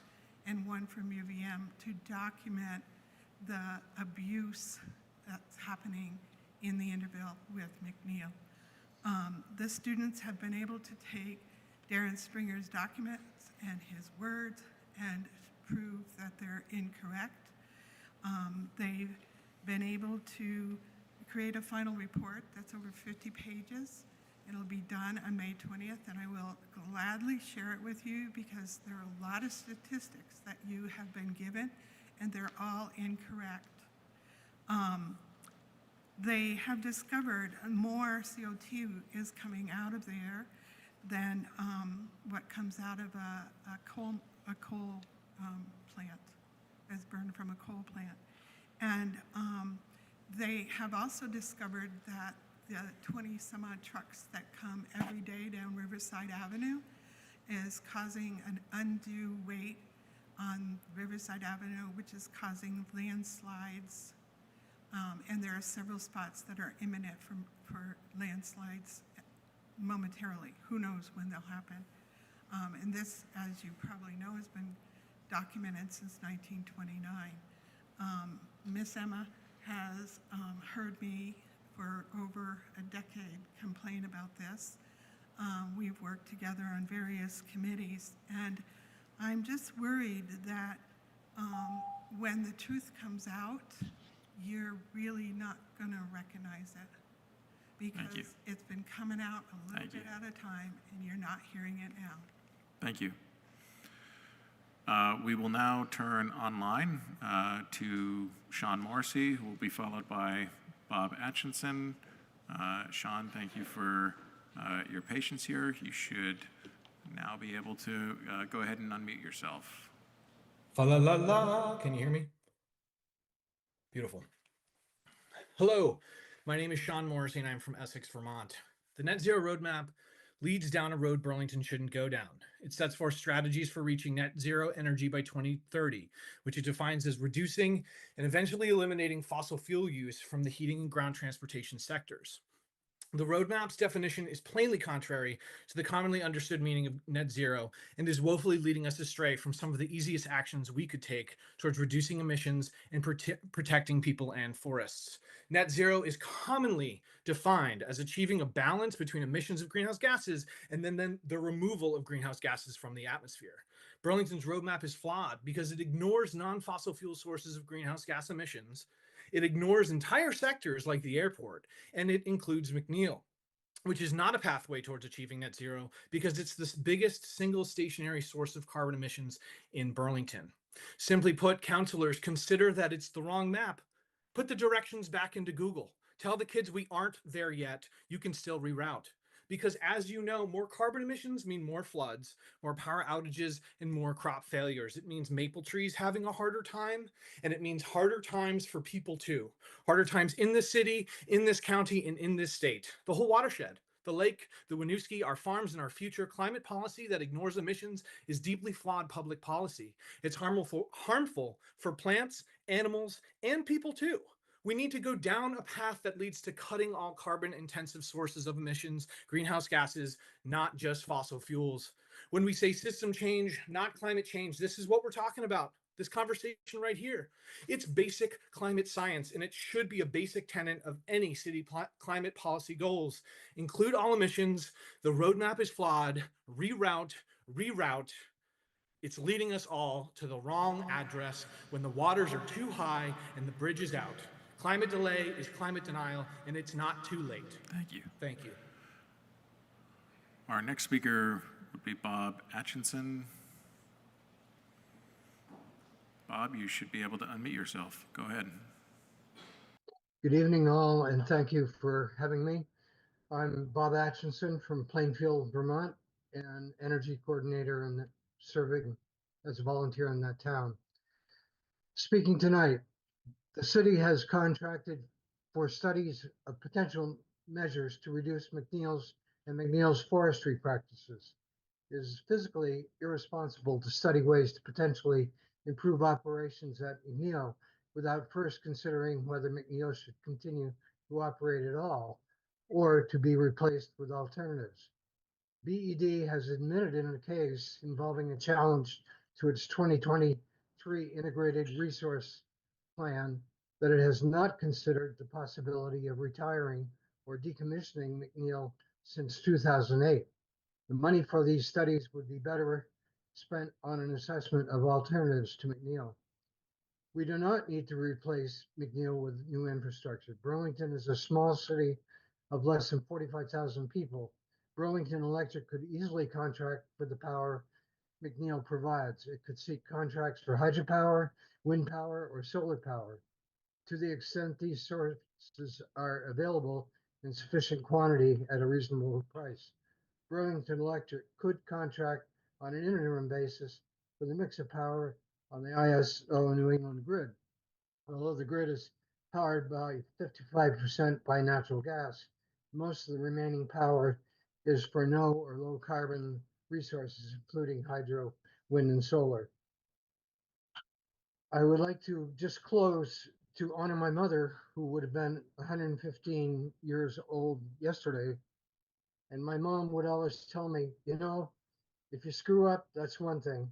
and 1 from UVM to document the abuse that's happening in the Intervale with McNeil. The students have been able to take Darren Springer's documents and his words and prove that they're incorrect. They've been able to create a final report that's over 50 pages. It'll be done on May 20th, and I will gladly share it with you because there are a lot of statistics that you have been given, and they're all incorrect. They have discovered more CO2 is coming out of there than what comes out of a coal plant, is burned from a coal plant. And they have also discovered that the 20 some odd trucks that come every day down Riverside Avenue is causing an undue weight on Riverside Avenue, which is causing landslides. And there are several spots that are imminent for landslides momentarily. Who knows when they'll happen? And this, as you probably know, has been documented since 1929. Miss Emma has heard me for over a decade complain about this. We've worked together on various committees, and I'm just worried that when the truth comes out, you're really not going to recognize it because it's been coming out a little bit at a time, and you're not hearing it now. Thank you. We will now turn online to Sean Morrissey, who will be followed by Bob Atchison. Sean, thank you for your patience here. You should now be able to go ahead and unmute yourself. Fa la la la. Can you hear me? Beautiful. Hello, my name is Sean Morrissey and I'm from Essex, Vermont. The Net Zero Roadmap leads down a road Burlington shouldn't go down. It sets forth strategies for reaching net zero energy by 2030, which it defines as reducing and eventually eliminating fossil fuel use from the heating and ground transportation sectors. The roadmap's definition is plainly contrary to the commonly understood meaning of net zero and is woefully leading us astray from some of the easiest actions we could take towards reducing emissions and protecting people and forests. Net zero is commonly defined as achieving a balance between emissions of greenhouse gases and then the removal of greenhouse gases from the atmosphere. Burlington's roadmap is flawed because it ignores non-fossil fuel sources of greenhouse gas emissions. It ignores entire sectors like the airport, and it includes McNeil, which is not a pathway towards achieving net zero because it's the biggest single stationary source of carbon emissions in Burlington. Simply put, councilors, consider that it's the wrong map. Put the directions back into Google. Tell the kids we aren't there yet. You can still reroute. Because as you know, more carbon emissions mean more floods, more power outages, and more crop failures. It means maple trees having a harder time, and it means harder times for people too. Harder times in this city, in this county, and in this state. The whole watershed, the lake, the Winooski, our farms, and our future. Climate policy that ignores emissions is deeply flawed public policy. It's harmful for plants, animals, and people too. We need to go down a path that leads to cutting all carbon-intensive sources of emissions, greenhouse gases, not just fossil fuels. When we say system change, not climate change, this is what we're talking about. This conversation right here. It's basic climate science, and it should be a basic tenet of any city climate policy goals. Include all emissions. The roadmap is flawed. Reroute. It's leading us all to the wrong address when the waters are too high and the bridge is out. Climate delay is climate denial, and it's not too late. Thank you. Thank you. Our next speaker would be Bob Atchison. Bob, you should be able to unmute yourself. Go ahead. Good evening, all, and thank you for having me. I'm Bob Atchison from Plainfield, Vermont, and energy coordinator and serving as a volunteer in that town. Speaking tonight, The city has contracted for studies of potential measures to reduce McNeil's forestry practices. It is physically irresponsible to study ways to potentially improve operations at McNeil without first considering whether McNeil should continue to operate at all or to be replaced with alternatives. BED has admitted in a case involving a challenge to its 2023 Integrated Resource Plan that it has not considered the possibility of retiring or decommissioning McNeil since 2008. The money for these studies would be better spent on an assessment of alternatives to McNeil. We do not need to replace McNeil with new infrastructure. Burlington is a small city of less than 45,000 people. Burlington Electric could easily contract for the power McNeil provides. It could seek contracts for hydropower, wind power, or solar power. To the extent these sources are available in sufficient quantity at a reasonable price, Burlington Electric could contract on an interim basis for the mix of power on the ISO New England grid. Although the grid is powered by 55% by natural gas, most of the remaining power is for no or low carbon resources, including hydro, wind, and solar. I would like to just close to honor my mother, who would have been 115 years old yesterday. And my mom would always tell me, you know, if you screw up, that's one thing.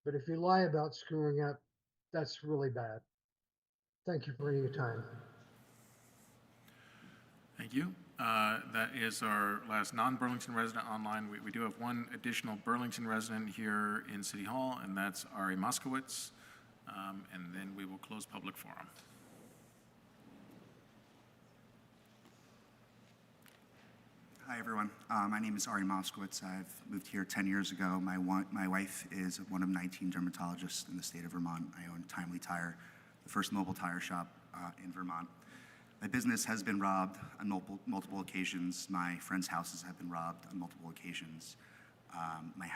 But if you lie about screwing up, that's really bad. Thank you for your time. Thank you. That is our last non-Burlington resident online. We do have one additional Burlington resident here in City Hall, and that's Ari Moskowitz. And then we will close public forum. Hi, everyone. My name is Ari Moskowitz. I've moved here 10 years ago. My wife is one of 19 dermatologists in the state of Vermont. I own Timely Tire, the first mobile tire shop in Vermont. My business has been robbed on multiple occasions. My friends' houses have been robbed on multiple occasions. My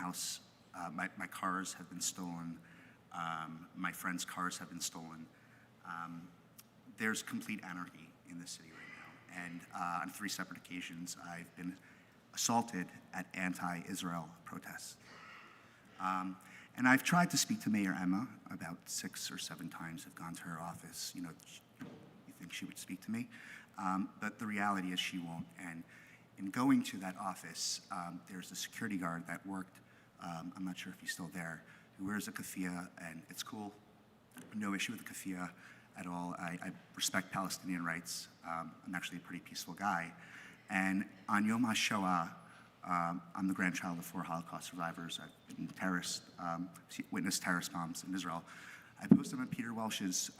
cars have been stolen. My friends' cars have been stolen. There's complete anarchy in the city right now. And on 3 separate occasions, I've been assaulted at anti-Israel protests. And I've tried to speak to Mayor Emma about 6 or 7 times. I've gone to her office. You know, you think she would speak to me? But the reality is she won't. And in going to that office, there's a security guard that worked, I'm not sure if he's still there, who wears a keffiyeh, and it's cool. No issue with the keffiyeh at all. I respect Palestinian rights. I'm actually a pretty peaceful guy. And on Yom HaShoah, I'm the grandchild of 4 Holocaust survivors. I've been witnessed terrorist bombs in Israel. I posted on Peter Welsh's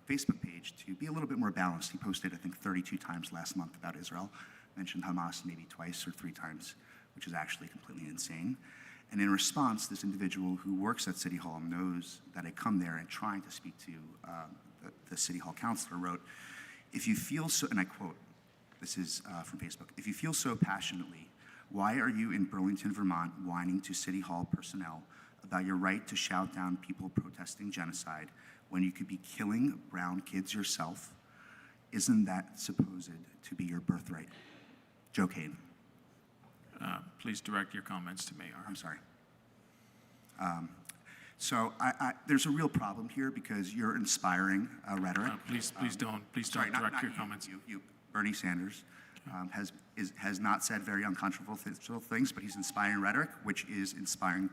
Facebook page to be a little bit more balanced. He posted, I think, 32 times last month about Israel, mentioned Hamas maybe twice or 3 times, which is actually completely insane. And in response, this individual who works at City Hall knows that I come there and trying to speak to the City Hall councilor wrote, if you feel so, and I quote, this is from Facebook, if you feel so passionately, why are you in Burlington, Vermont, whining to City Hall personnel about your right to shout down people protesting genocide when you could be killing brown kids yourself? Isn't that supposed to be your birthright? Joe Kane. Please direct your comments to Mayor. I'm sorry. So there's a real problem here because you're inspiring rhetoric. Please don't direct your comments. Bernie Sanders has not said very uncontroversial things, but he's inspiring rhetoric, which is inspiring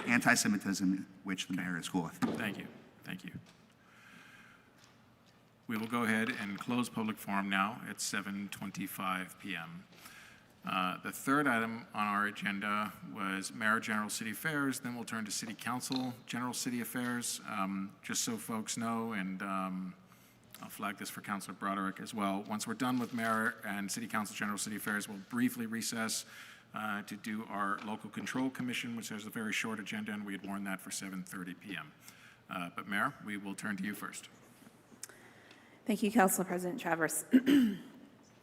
anti-Semitism, which the mayor is cool with. Thank you. Thank you. We will go ahead and close public forum now at 7:25 p.m. The third item on our agenda was Mayor General City Affairs. Then we'll turn to City Council General City Affairs. Just so folks know, and I'll flag this for Councilor Broderick as well. Once we're done with Mayor and City Council General City Affairs, we'll briefly recess to do our Local Control Commission, which has a very short agenda, and we had warned that for 7:30 p.m. But Mayor, we will turn to you first. Thank you, Council President Travers.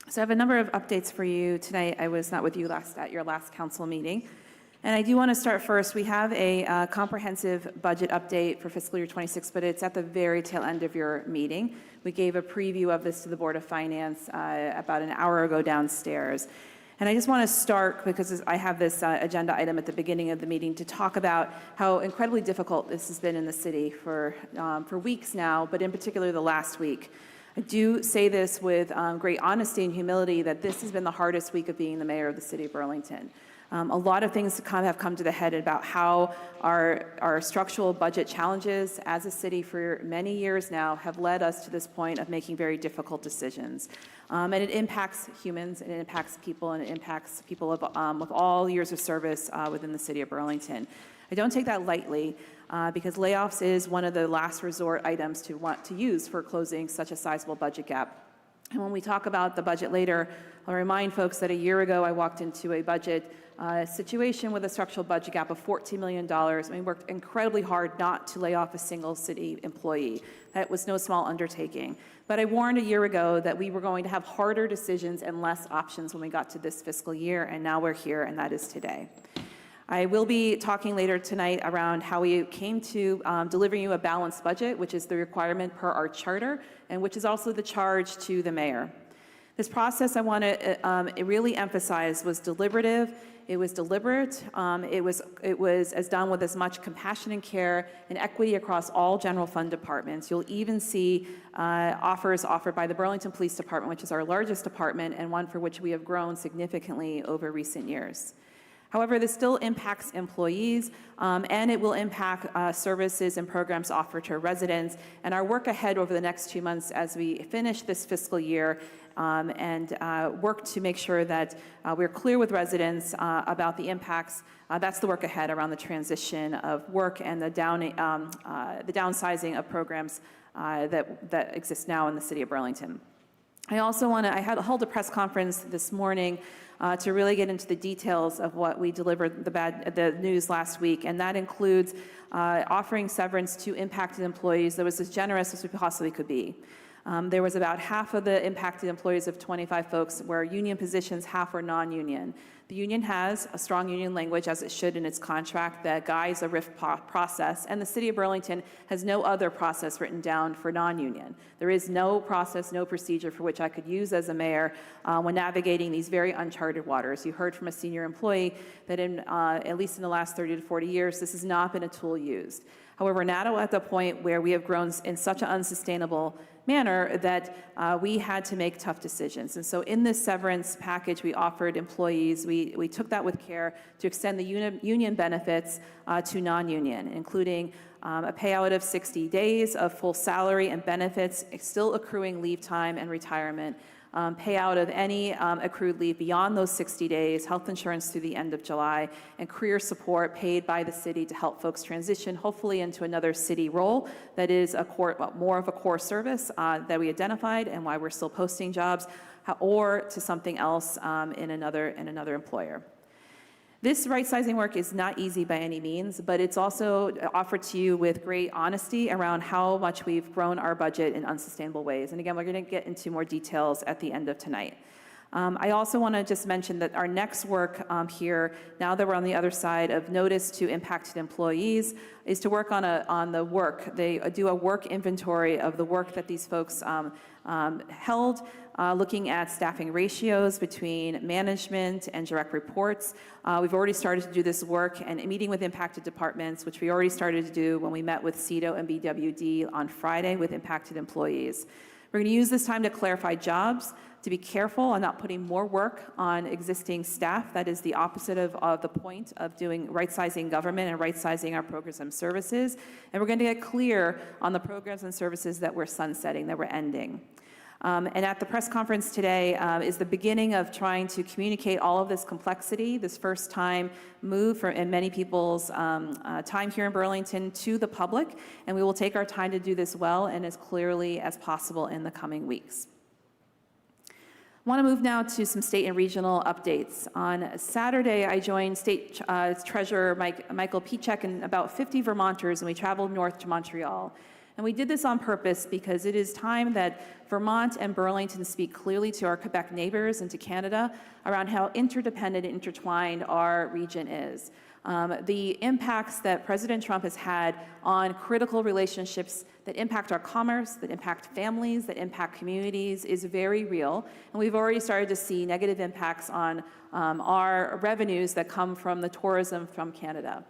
So I have a number of updates for you tonight. I was not with you at your last council meeting. And I do want to start first. We have a comprehensive budget update for fiscal year 26, but it's at the very tail end of your meeting. We gave a preview of this to the Board of Finance about an hour ago downstairs. And I just want to start, because I have this agenda item at the beginning of the meeting, to talk about how incredibly difficult this has been in the city for weeks now, but in particular the last week. I do say this with great honesty and humility that this has been the hardest week of being the mayor of the city of Burlington. A lot of things have come to the head about how our structural budget challenges as a city for many years now have led us to this point of making very difficult decisions. And it impacts humans, and it impacts people, and it impacts people of all years of service within the city of Burlington. I don't take that lightly because layoffs is one of the last resort items to want to use for closing such a sizable budget gap. And when we talk about the budget later, I'll remind folks that a year ago I walked into a budget situation with a structural budget gap of $14 million. And we worked incredibly hard not to lay off a single city employee. That was no small undertaking. But I warned a year ago that we were going to have harder decisions and less options when we got to this fiscal year, and now we're here, and that is today. I will be talking later tonight around how we came to delivering you a balanced budget, which is the requirement per our charter, and which is also the charge to the mayor. This process, I want to really emphasize, was deliberative. It was deliberate. It was as done with as much compassion and care and equity across all general fund departments. You'll even see offers offered by the Burlington Police Department, which is our largest department and one for which we have grown significantly over recent years. However, this still impacts employees, and it will impact services and programs offered to residents. And our work ahead over the next 2 months as we finish this fiscal year and work to make sure that we're clear with residents about the impacts. That's the work ahead around the transition of work and the downsizing of programs that exist now in the city of Burlington. I also want to, I held a press conference this morning to really get into the details of what we delivered, the news last week, and that includes offering severance to impacted employees that was as generous as we possibly could be. There was about half of the impacted employees of 25 folks were union positions, half were non-union. The union has a strong union language, as it should in its contract, that guides a RIF process, and the city of Burlington has no other process written down for non-union. There is no process, no procedure for which I could use as a mayor when navigating these very uncharted waters. You heard from a senior employee that at least in the last 30 to 40 years, this has not been a tool used. However, now at the point where we have grown in such an unsustainable manner that we had to make tough decisions. And so in this severance package we offered employees, we took that with care to extend the union benefits to non-union, including a payout of 60 days of full salary and benefits, still accruing leave time and retirement, payout of any accrued leave beyond those 60 days, health insurance through the end of July, and career support paid by the city to help folks transition, hopefully into another city role that is more of a core service that we identified and why we're still posting jobs, or to something else in another employer. This right-sizing work is not easy by any means, but it's also offered to you with great honesty around how much we've grown our budget in unsustainable ways. And again, we're going to get into more details at the end of tonight. I also want to just mention that our next work here, now that we're on the other side of notice to impacted employees, is to work on the work. They do a work inventory of the work that these folks held, looking at staffing ratios between management and direct reports. We've already started to do this work and meeting with impacted departments, which we already started to do when we met with CEDO and BWD on Friday with impacted employees. We're going to use this time to clarify jobs, to be careful on not putting more work on existing staff. That is the opposite of the point of doing right-sizing government and right-sizing our programs and services. And we're going to get clear on the programs and services that we're sunsetting, that we're ending. And at the press conference today is the beginning of trying to communicate all of this complexity, this first time move in many people's time here in Burlington to the public. And we will take our time to do this well and as clearly as possible in the coming weeks. I want to move now to some state and regional updates. On Saturday, I joined State Treasurer Michael Pichek and about 50 Vermonters, and we traveled north to Montreal. And we did this on purpose because it is time that Vermont and Burlington speak clearly to our Quebec neighbors and to Canada around how interdependent and intertwined our region is. The impacts that President Trump has had on critical relationships that impact our commerce, that impact families, that impact communities is very real. And we've already started to see negative impacts on our revenues that come from the tourism from Canada.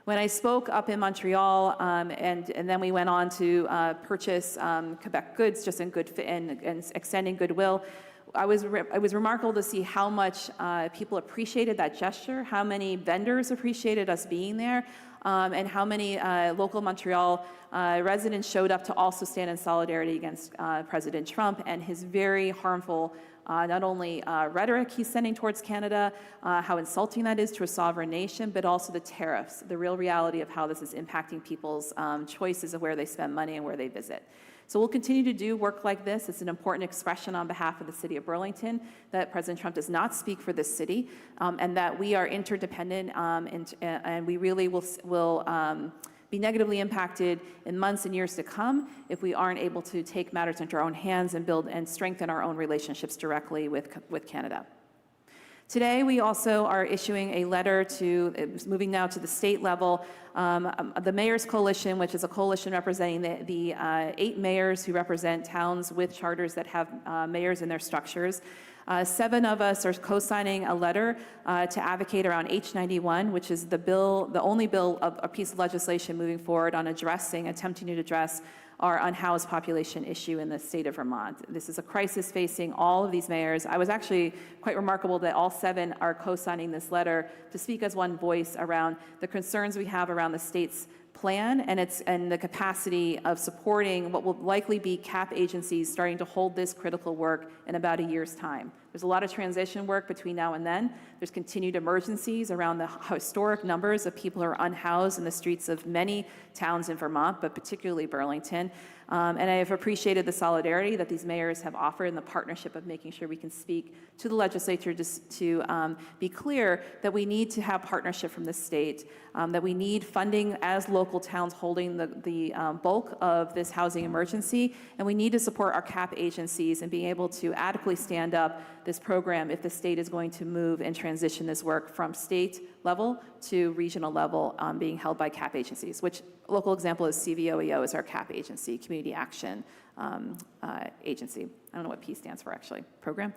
When I spoke up in Montreal, and then we went on to purchase Quebec goods just in good and extending goodwill, it was remarkable to see how much people appreciated that gesture, how many vendors appreciated us being there, and how many local Montreal residents showed up to also stand in solidarity against President Trump and his very harmful not only rhetoric he's sending towards Canada, how insulting that is to a sovereign nation, but also the tariffs, the real reality of how this is impacting people's choices of where they spend money and where they visit. So we'll continue to do work like this. It's an important expression on behalf of the city of Burlington that President Trump does not speak for this city, and that we are interdependent, and we really will be negatively impacted in months and years to come if we aren't able to take matters into our own hands and build and strengthen our own relationships directly with Canada. Today, we also are issuing a letter moving now to the state level, the Mayor's Coalition, which is a coalition representing the 8 mayors who represent towns with charters that have mayors in their structures. 7 of us are co-signing a letter to advocate around H91, which is the only bill of a piece of legislation moving forward on attempting to address our unhoused population issue in the state of Vermont. This is a crisis facing all of these mayors. I was actually quite remarkable that all 7 are co-signing this letter to speak as one voice around the concerns we have around the state's plan and the capacity of supporting what will likely be CAP agencies starting to hold this critical work in about a year's time. There's a lot of transition work between now and then. There's continued emergencies around the historic numbers of people who are unhoused in the streets of many towns in Vermont, but particularly Burlington. And I have appreciated the solidarity that these mayors have offered and the partnership of making sure we can speak to the legislature just to be clear that we need to have partnership from the state, that we need funding as local towns holding the bulk of this housing emergency, and we need to support our CAP agencies and being able to adequately stand up this program if the state is going to move and transition this work from state level to regional level being held by CAP agencies, which local example is CVOEO is our CAP agency, Community Action Agency. I don't know what P stands for actually, program.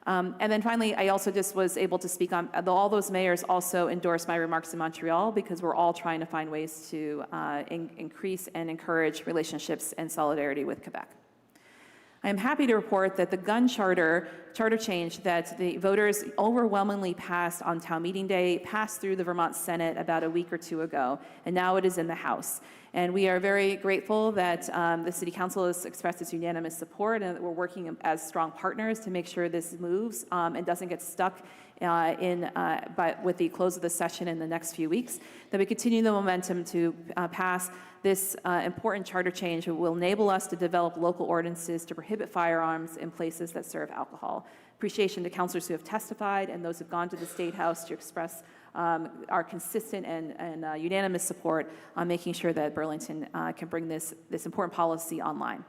And then finally, I also just was able to speak on, all those mayors also endorsed my remarks in Montreal because we're all trying to find ways to increase and encourage relationships and solidarity with Quebec. I am happy to report that the gun charter change that the voters overwhelmingly passed on town meeting day passed through the Vermont Senate about a week or 2 ago, and now it is in the House. And we are very grateful that the City Council has expressed its unanimous support and that we're working as strong partners to make sure this moves and doesn't get stuck with the close of the session in the next few weeks, that we continue the momentum to pass this important charter change will enable us to develop local ordinances to prohibit firearms in places that serve alcohol. Appreciation to councilors who have testified and those who have gone to the State House to express our consistent and unanimous support on making sure that Burlington can bring this important policy online.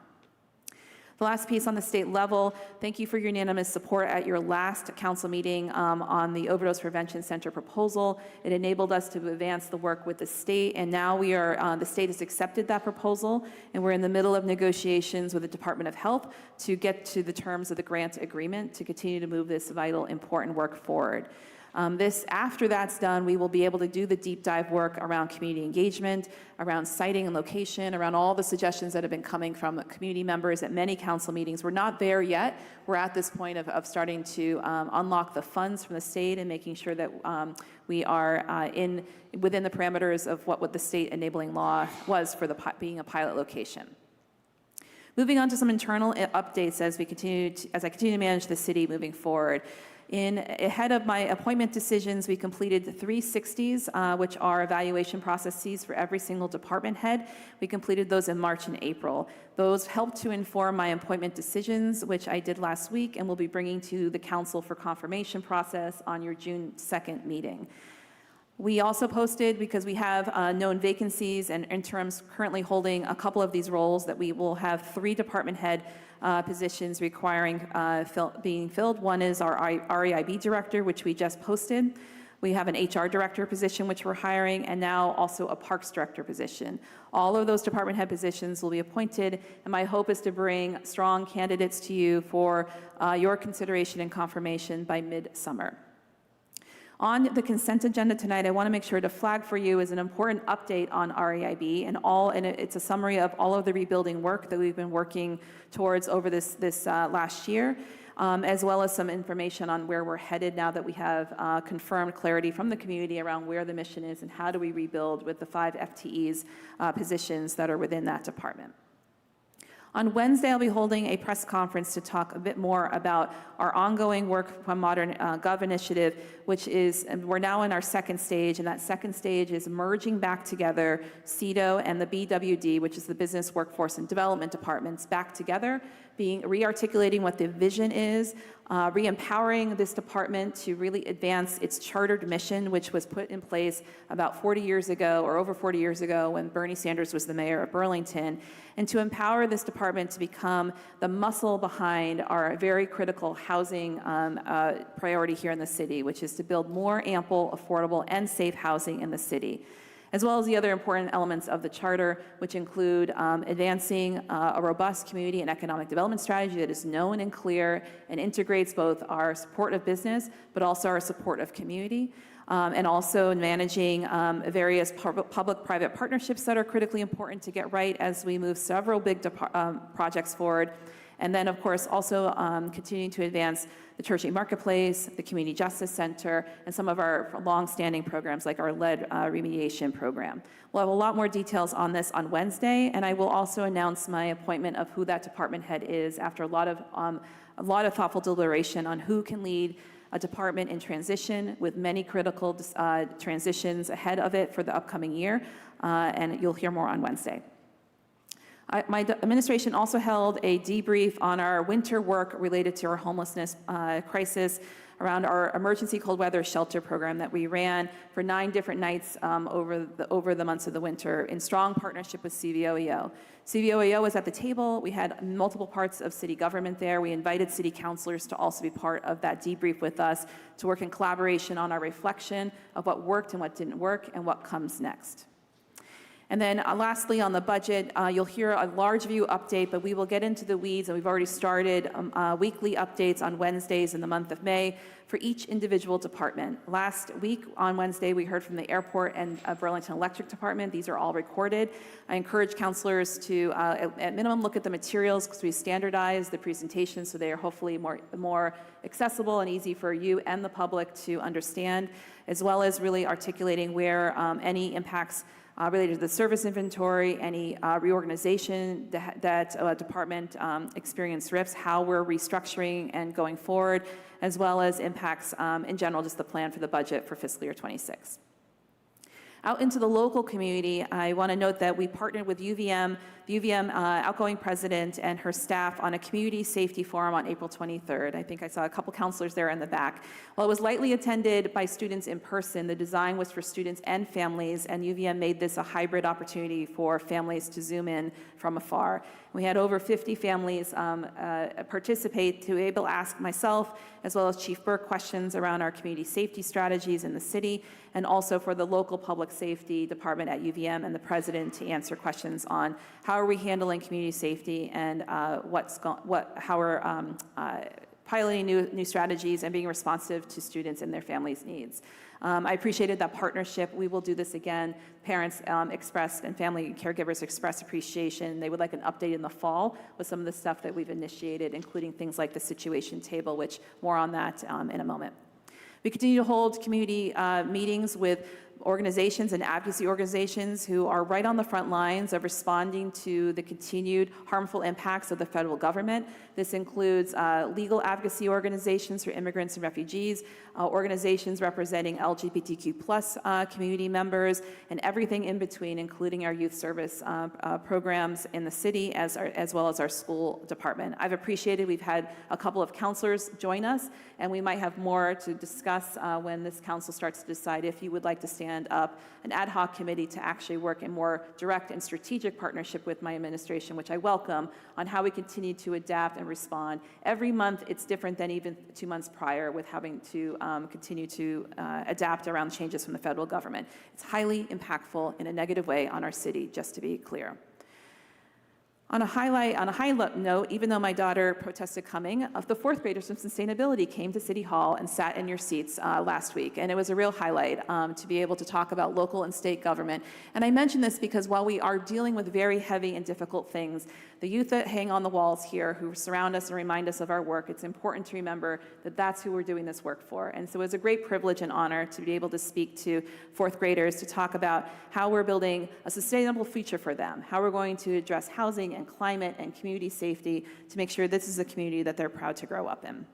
The last piece on the state level, thank you for your unanimous support at your last council meeting on the Overdose Prevention Center proposal. It enabled us to advance the work with the state, and now the state has accepted that proposal, and we're in the middle of negotiations with the Department of Health to get to the terms of the grant agreement to continue to move this vital, important work forward. After that's done, we will be able to do the deep dive work around community engagement, around siting and location, around all the suggestions that have been coming from community members at many council meetings. We're not there yet. We're at this point of starting to unlock the funds from the state and making sure that we are within the parameters of what the state enabling law was for being a pilot location. Moving on to some internal updates as I continue to manage the city moving forward. Ahead of my appointment decisions, we completed the 360s, which are evaluation processes for every single department head. We completed those in March and April. Those helped to inform my appointment decisions, which I did last week and will be bringing to the council for confirmation process on your June 2nd meeting. We also posted, because we have known vacancies and interims currently holding a couple of these roles, that we will have 3 department head positions requiring being filled. One is our REIB director, which we just posted. We have an HR director position, which we're hiring, and now also a parks director position. All of those department head positions will be appointed, and my hope is to bring strong candidates to you for your consideration and confirmation by midsummer. On the consent agenda tonight, I want to make sure to flag for you is an important update on REIB, and it's a summary of all of the rebuilding work that we've been working towards over this last year, as well as some information on where we're headed now that we have confirmed clarity from the community around where the mission is and how do we rebuild with the 5 FTEs positions that are within that department. On Wednesday, I'll be holding a press conference to talk a bit more about our ongoing work from Modern Gov initiative, which is, we're now in our second stage, and that second stage is merging back together CEDO and the BWD, which is the Business Workforce and Development Departments, back together, re-articulating what the vision is, re-empowering this department to really advance its chartered mission, which was put in place about 40 years ago, or over 40 years ago, when Bernie Sanders was the mayor of Burlington, and to empower this department to become the muscle behind our very critical housing priority here in the city, which is to build more ample, affordable, and safe housing in the city, as well as the other important elements of the charter, which include advancing a robust community and economic development strategy that is known and clear and integrates both our support of business, but also our support of community, and also managing various public-private partnerships that are critically important to get right as we move several big projects forward. And then, of course, also continuing to advance the Church Aid Marketplace, the Community Justice Center, and some of our long-standing programs like our lead remediation program. We'll have a lot more details on this on Wednesday, and I will also announce my appointment of who that department head is after a lot of thoughtful deliberation on who can lead a department in transition, with many critical transitions ahead of it for the upcoming year, and you'll hear more on Wednesday. My administration also held a debrief on our winter work related to our homelessness crisis around our emergency cold weather shelter program that we ran for 9 different nights over the months of the winter in strong partnership with CVOEO. CVOEO was at the table. We had multiple parts of city government there. We invited city councilors to also be part of that debrief with us to work in collaboration on our reflection of what worked and what didn't work and what comes next. And then lastly, on the budget, you'll hear a large view update, but we will get into the weeds, and we've already started weekly updates on Wednesdays in the month of May for each individual department. Last week on Wednesday, we heard from the airport and Burlington Electric Department. These are all recorded. I encourage counselors to, at minimum, look at the materials because we standardize the presentations so they are hopefully more accessible and easy for you and the public to understand, as well as really articulating where any impacts related to the service inventory, any reorganization that department experienced rifts, how we're restructuring and going forward, as well as impacts in general, just the plan for the budget for fiscal year 26. Out into the local community, I want to note that we partnered with UVM, the UVM outgoing president and her staff on a community safety forum on April 23rd. I think I saw a couple counselors there in the back. While it was lightly attended by students in person, the design was for students and families, and UVM made this a hybrid opportunity for families to zoom in from afar. We had over 50 families participate to be able to ask myself, as well as Chief Burke, questions around our community safety strategies in the city, and also for the local public safety department at UVM and the president to answer questions on how are we handling community safety and how we're piloting new strategies and being responsive to students and their families' needs. I appreciated that partnership. We will do this again. Parents expressed and family caregivers expressed appreciation. They would like an update in the fall with some of the stuff that we've initiated, including things like the situation table, which more on that in a moment. We continue to hold community meetings with organizations and advocacy organizations who are right on the front lines of responding to the continued harmful impacts of the federal government. This includes legal advocacy organizations for immigrants and refugees, organizations representing LGBTQ+ community members, and everything in between, including our youth service programs in the city as well as our school department. I've appreciated we've had a couple of counselors join us, and we might have more to discuss when this council starts to decide if you would like to stand stand up an ad hoc committee to actually work in more direct and strategic partnership with my administration, which I welcome, on how we continue to adapt and respond. Every month, it's different than even 2 months prior with having to continue to adapt around changes from the federal government. It's highly impactful in a negative way on our city, just to be clear. On a high note, even though my daughter protested coming, the fourth graders from sustainability came to City Hall and sat in your seats last week. And it was a real highlight to be able to talk about local and state government. And I mention this because while we are dealing with very heavy and difficult things, the youth that hang on the walls here who surround us and remind us of our work, it's important to remember that that's who we're doing this work for. And so it's a great privilege and honor to be able to speak to fourth graders to talk about how we're building a sustainable future for them, how we're going to address housing and climate and community safety to make sure this is a community that they're proud to grow up in.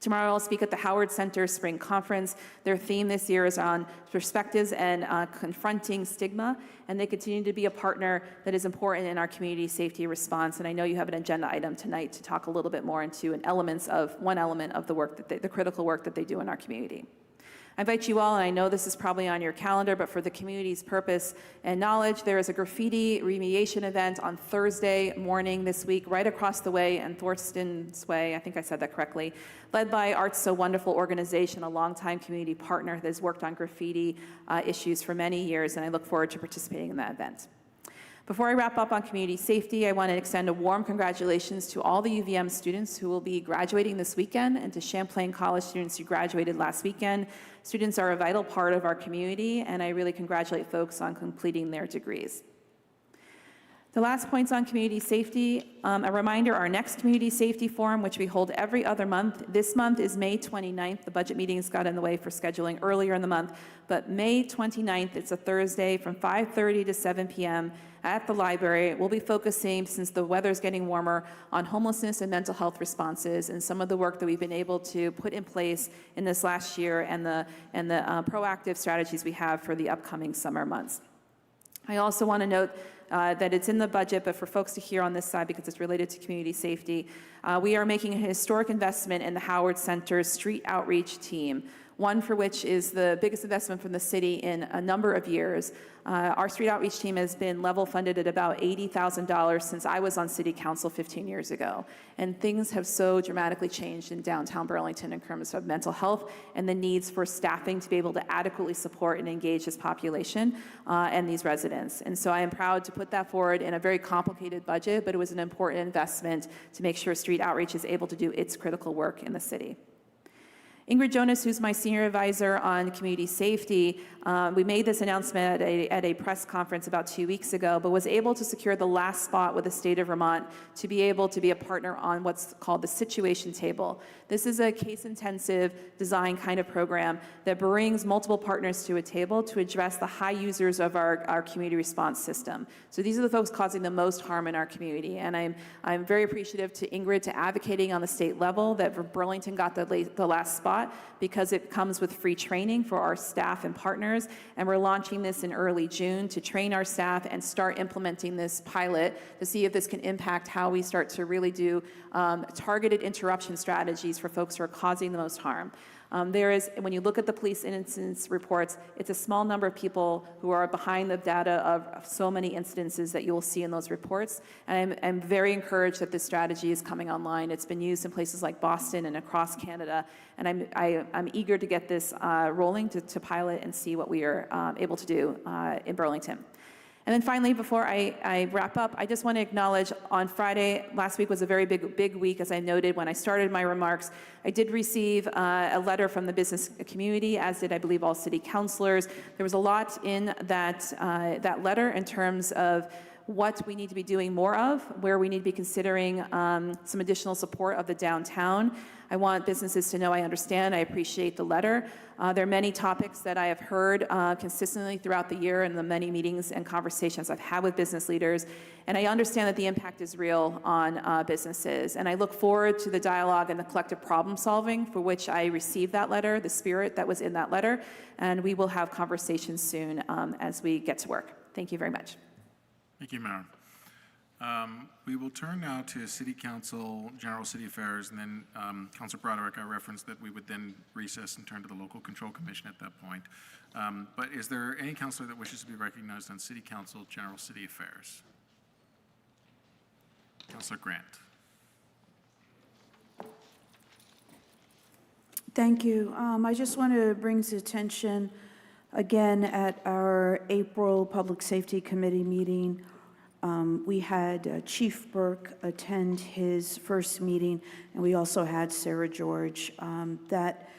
Tomorrow I'll speak at the Howard Center Spring Conference. Their theme this year is on perspectives and confronting stigma, and they continue to be a partner that is important in our community safety response. And I know you have an agenda item tonight to talk a little bit more into one element of the work the critical work that they do in our community. I invite you all, and I know this is probably on your calendar, but for the community's purpose and knowledge, there is a graffiti remediation event on Thursday morning this week, right across the way in Thorsten's Way, I think I said that correctly, led by Arts So Wonderful organization, a longtime community partner that has worked on graffiti issues for many years, and I look forward to participating in that event. Before I wrap up on community safety, I want to extend a warm congratulations to all the UVM students who will be graduating this weekend and to Champlain College students who graduated last weekend. Students are a vital part of our community, and I really congratulate folks on completing their degrees. The last points on community safety, a reminder, our next community safety forum, which we hold every other month. This month is May 29th. The budget meetings got in the way for scheduling earlier in the month, but May 29th, it's a Thursday from 5:30 to 7 p.m. at the library. We'll be focusing, since the weather's getting warmer, on homelessness and mental health responses and some of the work that we've been able to put in place in this last year and the proactive strategies we have for the upcoming summer months. I also want to note that it's in the budget, but for folks to hear on this side, because it's related to community safety, we are making a historic investment in the Howard Center's street outreach team, one for which is the biggest investment from the city in a number of years. Our street outreach team has been level funded at about $80,000 since I was on city council 15 years ago. And things have so dramatically changed in downtown Burlington in terms of mental health and the needs for staffing to be able to adequately support and engage this population and these residents. And so I am proud to put that forward in a very complicated budget, but it was an important investment to make sure street outreach is able to do its critical work in the city. Ingrid Jonas, who's my senior advisor on community safety, we made this announcement at a press conference about 2 weeks ago, but was able to secure the last spot with the state of Vermont to be able to be a partner on what's called the Situation Table. This is a case-intensive design kind of program that brings multiple partners to a table to address the high users of our community response system. So these are the folks causing the most harm in our community, and I'm very appreciative to Ingrid to advocating on the state level that Burlington got the last spot, because it comes with free training for our staff and partners, and we're launching this in early June to train our staff and start implementing this pilot to see if this can impact how we start to really do targeted interruption strategies for folks who are causing the most harm. When you look at the police incidents reports, it's a small number of people who are behind the data of so many incidences that you will see in those reports. And I'm very encouraged that this strategy is coming online. It's been used in places like Boston and across Canada. And I'm eager to get this rolling to pilot and see what we are able to do in Burlington. And then finally, before I wrap up, I just want to acknowledge on Friday, last week was a very big week, as I noted when I started my remarks. I did receive a letter from the business community, as did, I believe, all city councilors. There was a lot in that letter in terms of what we need to be doing more of, where we need to be considering some additional support of the downtown. I want businesses to know I understand, I appreciate the letter. There are many topics that I have heard consistently throughout the year in the many meetings and conversations I've had with business leaders, and I understand that the impact is real on businesses. And I look forward to the dialogue and the collective problem solving for which I received that letter, the spirit that was in that letter, and we will have conversations soon as we get to work. Thank you very much. Thank you, Mayor. We will turn now to City Council, General City Affairs, and then Councilor Broderick, I referenced that we would then recess and turn to the Local Control Commission at that point. But is there any councilor that wishes to be recognized on City Council, General City Affairs? Councilor Grant. Thank you. I just want to bring to attention, again, at our April Public Safety Committee meeting, we had Chief Burke attend his first meeting, and we also had Sarah George. That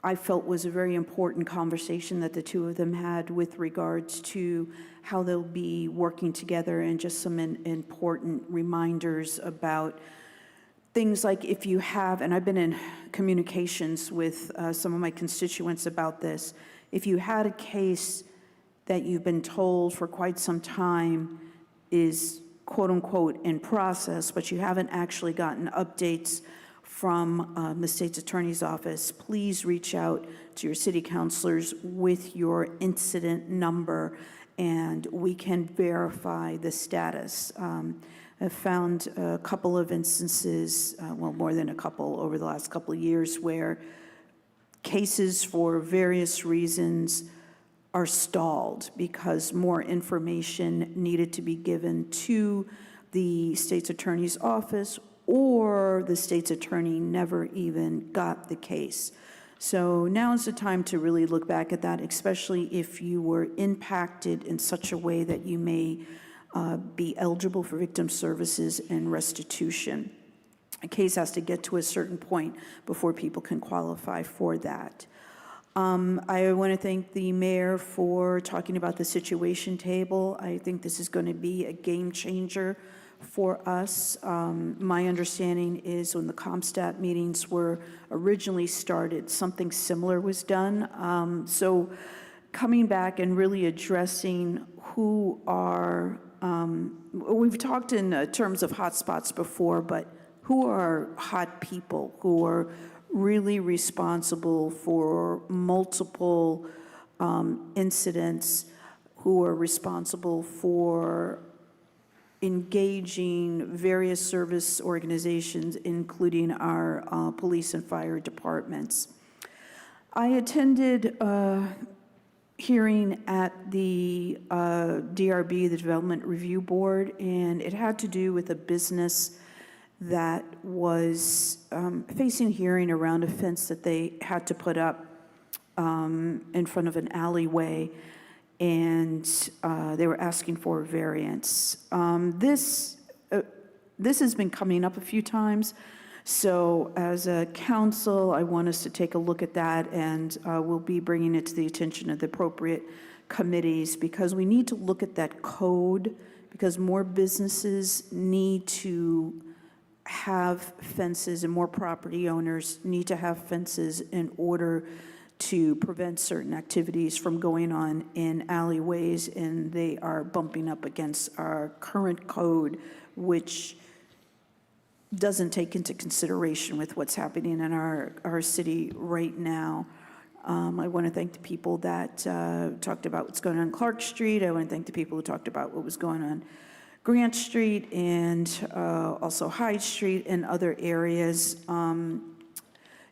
I felt was a very important conversation that the two of them had with regards to how they'll be working together, and just some important reminders about things like if you have, and I've been in communications with some of my constituents about this, if you had a case that you've been told for quite some time is quote unquote in process, but you haven't actually gotten updates from the state's attorney's office, please reach out to your city councilors with your incident number and we can verify the status. I've found a couple of instances, well, more than a couple over the last couple of years, where cases for various reasons are stalled because more information needed to be given to the state's attorney's office, or the state's attorney never even got the case. So now is the time to really look back at that, especially if you were impacted in such a way that you may be eligible for victim services and restitution. A case has to get to a certain point before people can qualify for that. I want to thank the mayor for talking about the situation table. I think this is going to be a game changer for us. My understanding is when the CompStat meetings were originally started, something similar was done. So coming back and really addressing who are, we've talked in terms of hotspots before, but who are hot people who are really responsible for multiple incidents, who are responsible for engaging various service organizations, including our police and fire departments. I attended a hearing at the DRB, the Development Review Board, and it had to do with a business that was facing a hearing around a fence that they had to put up in front of an alleyway, and they were asking for a variance. This has been coming up a few times, so as a council, I want us to take a look at that, and we'll be bringing it to the attention of the appropriate committees, because we need to look at that code, because more businesses need to have fences and more property owners need to have fences in order to prevent certain activities from going on in alleyways, and they are bumping up against our current code, which doesn't take into consideration with what's happening in our city right now. I want to thank the people that talked about what's going on Clark Street. I want to thank the people who talked about what was going on Grant Street and also Hyde Street and other areas.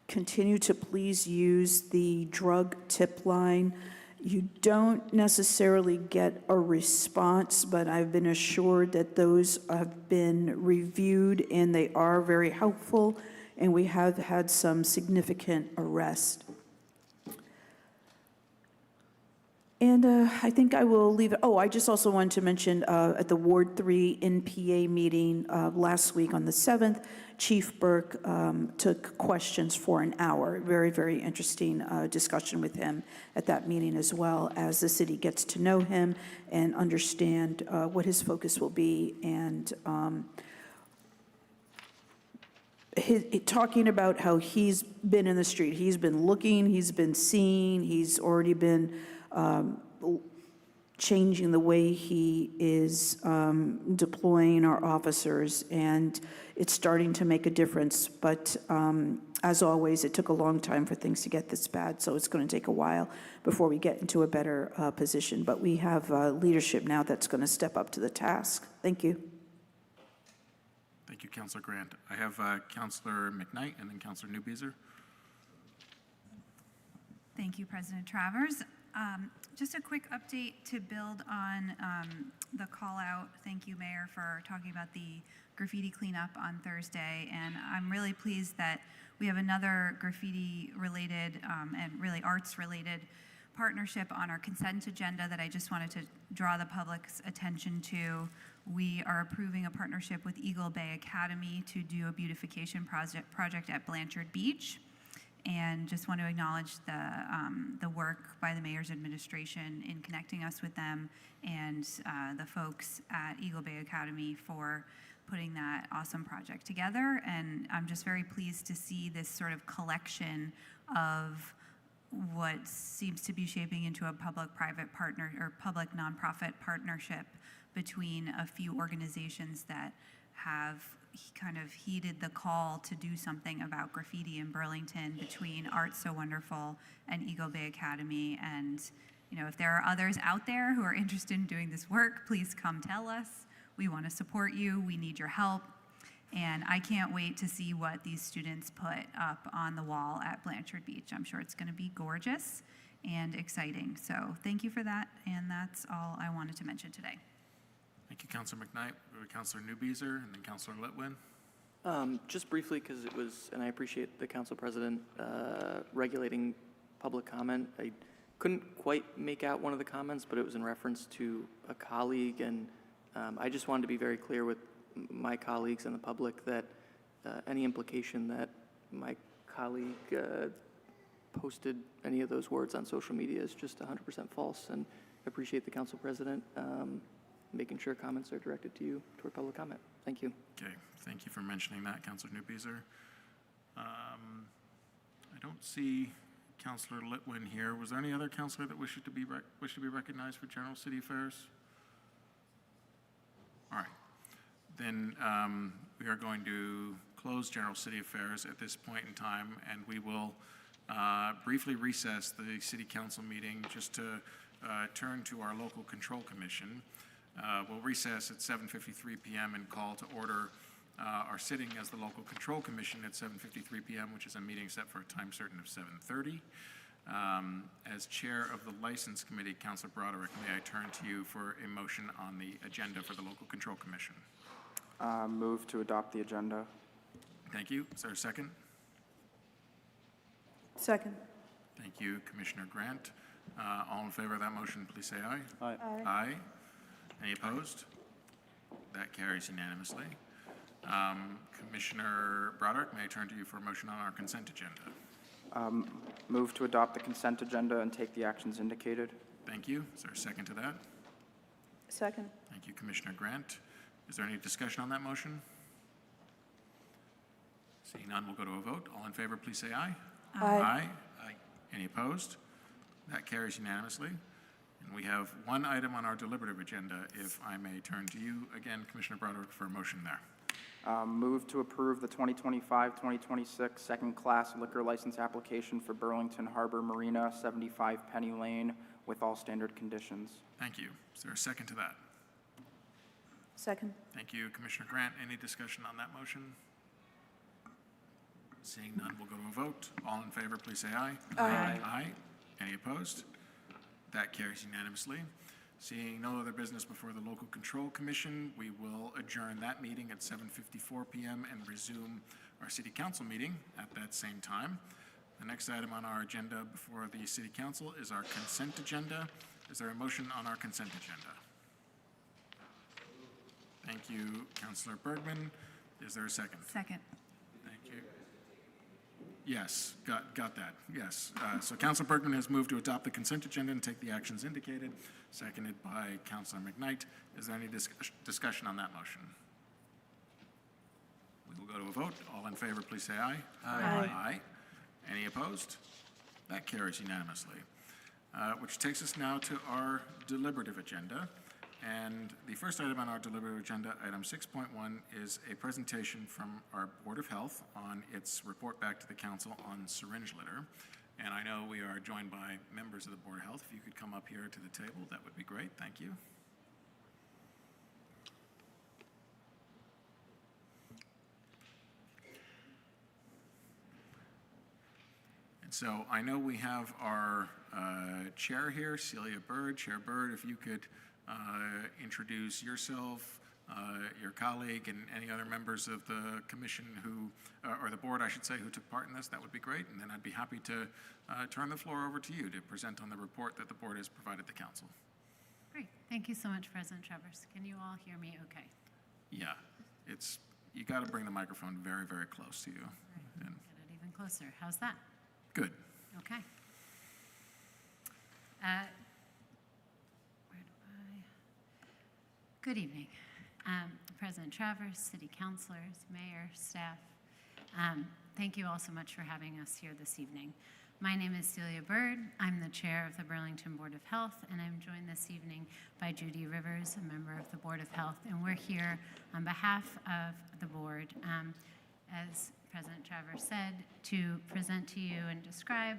Continue to please use the drug tip line. You don't necessarily get a response, but I've been assured that those have been reviewed and they are very helpful, and we have had some significant arrests. And I think I will leave it. Oh, I just also wanted to mention at the Ward 3 NPA meeting last week on the 7th, Chief Burke took questions for an hour. Very, very interesting discussion with him at that meeting, as well as the city gets to know him and understand what his focus will be. And talking about how he's been in the street. He's been looking, he's been seeing, he's already been changing the way he is deploying our officers, and it's starting to make a difference. But as always, it took a long time for things to get this bad, so it's going to take a while before we get into a better position. But we have leadership now that's going to step up to the task. Thank you. Thank you, Councilor Grant. I have Councilor McKnight and then Councilor Newbeezer. Thank you, President Travers. Just a quick update to build on the call out. Thank you, Mayor, for talking about the graffiti cleanup on Thursday. And I'm really pleased that we have another graffiti related and really arts related partnership on our consent agenda that I just wanted to draw the public's attention to. We are approving a partnership with Eagle Bay Academy to do a beautification project at Blanchard Beach. And just want to acknowledge the work by the mayor's administration in connecting us with them and the folks at Eagle Bay Academy for putting that awesome project together. And I'm just very pleased to see this sort of collection of what seems to be shaping into a public-private partner or public nonprofit partnership between a few organizations that have kind of heeded the call to do something about graffiti in Burlington, between Art So Wonderful and Eagle Bay Academy. And, you know, if there are others out there who are interested in doing this work, please come tell us. We want to support you. We need your help. And I can't wait to see what these students put up on the wall at Blanchard Beach. I'm sure it's going to be gorgeous and exciting. So thank you for that. And that's all I wanted to mention today. Thank you, Councilor McKnight. Councilor Newbeezer and then Councilor Litwin. Just briefly, because it was, and I appreciate the Council President regulating public comment. I couldn't quite make out one of the comments, but it was in reference to a colleague, and I just wanted to be very clear with my colleagues and the public that any implication that my colleague posted any of those words on social media is just 100% false, and I appreciate the Council President making sure comments are directed to you toward public comment. Thank you. Okay, thank you for mentioning that, Councilor Newbeezer. I don't see Councilor Litwin here. Was there any other councilor that wished to be recognized for general city affairs? All right, then we are going to close general city affairs at this point in time, and we will briefly recess the city council meeting just to turn to our local control commission. We'll recess at 7:53 p.m. and call to order our sitting as the local control commission at 7:53 p.m., which is a meeting set for a time certain of 7:30. As chair of the license committee, Councilor Broderick, may I turn to you for a motion on the agenda for the local control commission? Move to adopt the agenda. Thank you. Is there a second? Second. Thank you, Commissioner Grant. All in favor of that motion, please say aye. Aye. Aye. Any opposed? That carries unanimously. Commissioner Broderick, may I turn to you for a motion on our consent agenda? Move to adopt the consent agenda and take the actions indicated. Thank you. Is there a second to that? Second. Thank you, Commissioner Grant. Is there any discussion on that motion? Seeing none, we'll go to a vote. All in favor, please say aye. Aye. Aye. Any opposed? That carries unanimously. And we have one item on our deliberative agenda, if I may turn to you again, Commissioner Broderick, for a motion there. Move to approve the 2025-2026 second-class liquor license application for Burlington Harbor Marina, 75 Penny Lane, with all standard conditions. Thank you. Is there a second to that? Second. Thank you, Commissioner Grant. Any discussion on that motion? Seeing none, we'll go to a vote. All in favor, please say aye. Aye. Aye. Any opposed? That carries unanimously. Seeing no other business before the Local Control Commission, we will adjourn that meeting at 7:54 p.m. and resume our City Council meeting at that same time. The next item on our agenda before the City Council is our consent agenda. Is there a motion on our consent agenda? Thank you, Councilor Bergman. Is there a second? Second. Thank you. Yes, got that. Yes. So Councilor Bergman has moved to adopt the consent agenda and take the actions indicated, seconded by Councilor McKnight. Is there any discussion on that motion? We will go to a vote. All in favor, please say aye. Aye. Aye. Any opposed? That carries unanimously. Which takes us now to our deliberative agenda. And the first item on our deliberative agenda, item 6.1, is a presentation from our Board of Health on its report back to the Council on syringe litter. And I know we are joined by members of the Board of Health. If you could come up here to the table, that would be great. Thank you. So I know we have our chair here, Celia Bird. Chair Bird, if you could introduce yourself, your colleague, and any other members of the commission who, or the board, I should say, who took part in this, that would be great. And then I'd be happy to turn the floor over to you to present on the report that the board has provided the council. Great. Thank you so much, President Travers. Can you all hear me okay? Yeah, you got to bring the microphone very, very close to you. Right. And Get it even closer. How's that? good. Okay. Good evening. President Travers, city councilors, mayor, staff. Thank you all so much for having us here this evening. My name is Celia Bird. I'm the chair of the Burlington Board of Health, and I'm joined this evening by Judy Rivers, a member of the Board of Health, and we're here on behalf of the board, as President Travers said, to present to you and describe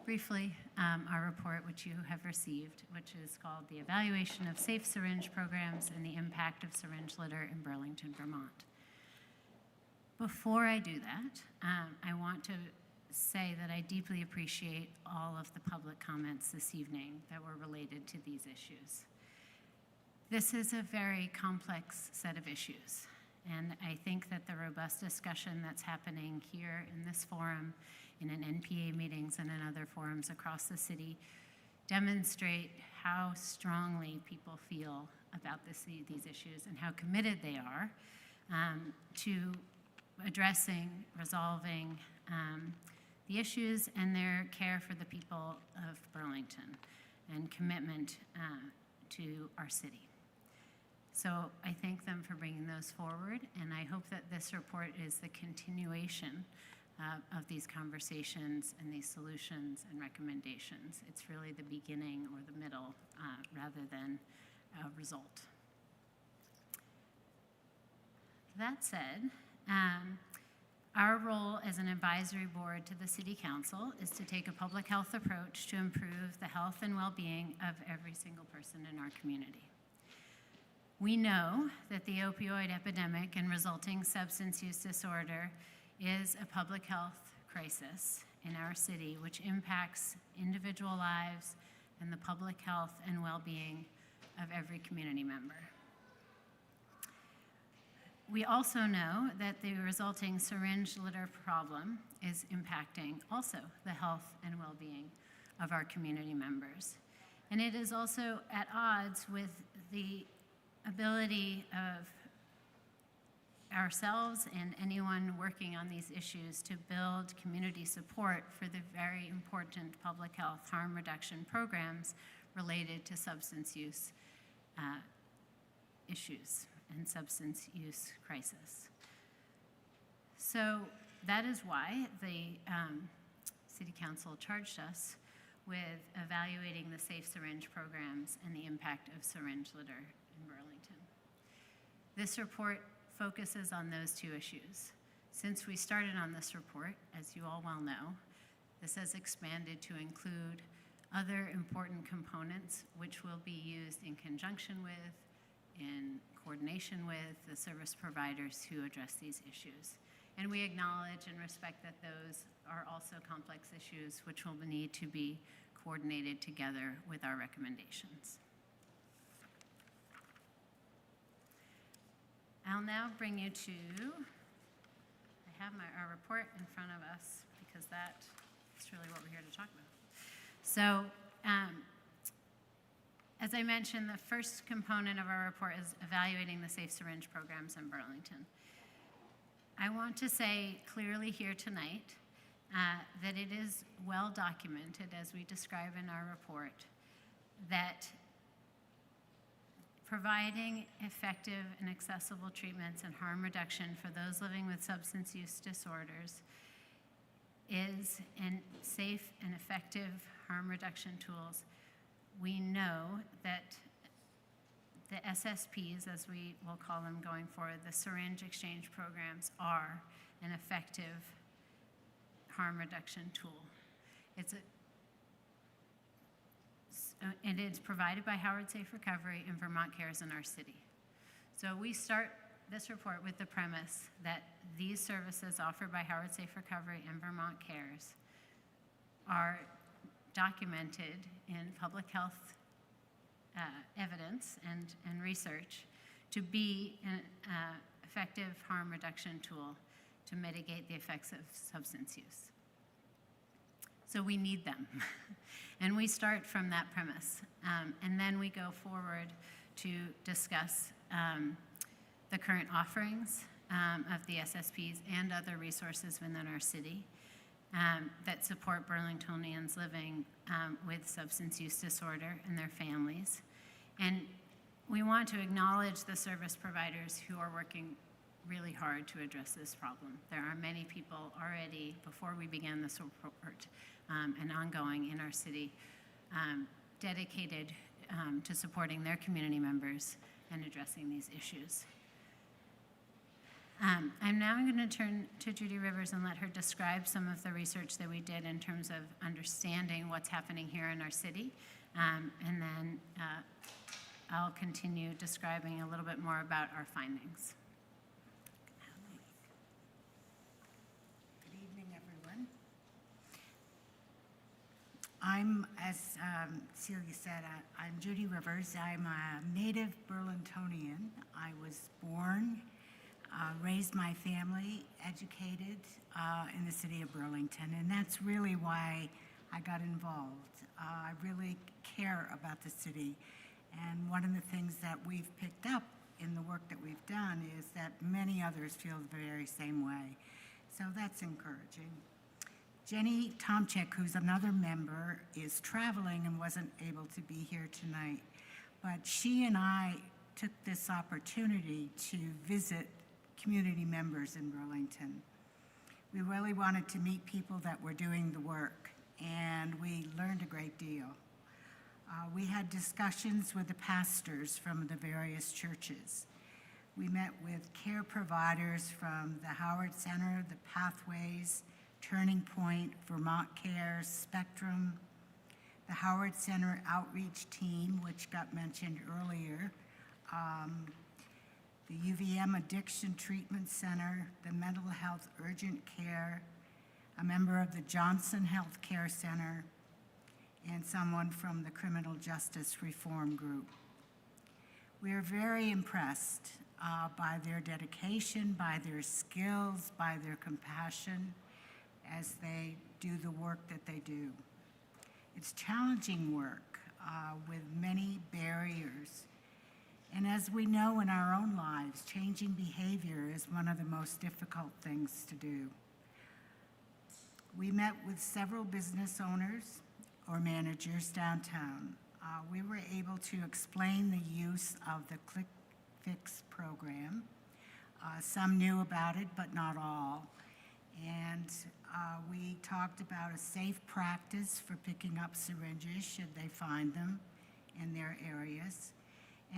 briefly our report, which you have received, which is called The Evaluation of Safe Syringe Programs and the Impact of Syringe Litter in Burlington, Vermont. Before I do that, I want to say that I deeply appreciate all of the public comments this evening that were related to these issues. This is a very complex set of issues, and I think that the robust discussion that's happening here in this forum, in an NPA meetings and in other forums across the city demonstrate how strongly people feel about these issues and how committed they are to addressing, resolving the issues and their care for the people of Burlington and commitment to our city. So I thank them for bringing those forward, and I hope that this report is the continuation of these conversations and these solutions and recommendations. It's really the beginning or the middle rather than a result. That said, our role as an advisory board to the City Council is to take a public health approach to improve the health and well-being of every single person in our community. We know that the opioid epidemic and resulting substance use disorder is a public health crisis in our city, which impacts individual lives and the public health and well-being of every community member. We also know that the resulting syringe litter problem is impacting also the health and well-being of our community members. And it is also at odds with the ability of ourselves and anyone working on these issues to build community support for the very important public health harm reduction programs related to substance use issues and substance use crisis. So that is why the City Council charged us with evaluating the safe syringe programs and the impact of syringe litter in Burlington. This report focuses on those two issues. Since we started on this report, as you all well know, this has expanded to include other important components which will be used in conjunction with, in coordination with the service providers who address these issues. And we acknowledge and respect that those are also complex issues which will need to be coordinated together with our recommendations. I'll now bring you to, I have our report in front of us because that is really what we're here to talk about. So, as I mentioned, the first component of our report is evaluating the safe syringe programs in Burlington. I want to say clearly here tonight that it is well documented, as we describe in our report, that providing effective and accessible treatments and harm reduction for those living with substance use disorders is in safe and effective harm reduction tools. We know that the SSPs, as we will call them going forward, the syringe exchange programs, are an effective harm reduction tool. And it's provided by Howard Safe Recovery and Vermont Cares in our city. So we start this report with the premise that these services offered by Howard Safe Recovery and Vermont Cares are documented in public health evidence and research to be an effective harm reduction tool to mitigate the effects of substance use. So we need them. And we start from that premise. And then we go forward to discuss the current offerings of the SSPs and other resources within our city that support Burlingtonians living with substance use disorder and their families. And we want to acknowledge the service providers who are working really hard to address this problem. There are many people already, before we began this report, and ongoing in our city, dedicated to supporting their community members and addressing these issues. I'm now going to turn to Judy Rivers and let her describe some of the research that we did in terms of understanding what's happening here in our city. And then I'll continue describing a little bit more about our findings. Good evening, everyone. I'm, as Celia said, I'm Judy Rivers. I'm a native Burlingtonian. I was born, raised my family, educated in the city of Burlington, and that's really why I got involved. I really care about the city, and one of the things that we've picked up in the work that we've done is that many others feel the very same way. So that's encouraging. Jenny Tomczyk, who's another member, is traveling and wasn't able to be here tonight, but she and I took this opportunity to visit community members in Burlington. We really wanted to meet people that were doing the work, and we learned a great deal. We had discussions with the pastors from the various churches. We met with care providers from the Howard Center, the Pathways, Turning Point, Vermont Care, Spectrum, the Howard Center Outreach Team, which got mentioned earlier, the UVM Addiction Treatment Center, the Mental Health Urgent Care, a member of the Johnson Health Care Center, and someone from the Criminal Justice Reform Group. We are very impressed by their dedication, by their skills, by their compassion as they do the work that they do. It's challenging work with many barriers. And as we know in our own lives, changing behavior is one of the most difficult things to do. We met with several business owners or managers downtown. We were able to explain the use of the Click Fix program. Some knew about it, but not all. And we talked about a safe practice for picking up syringes should they find them in their areas.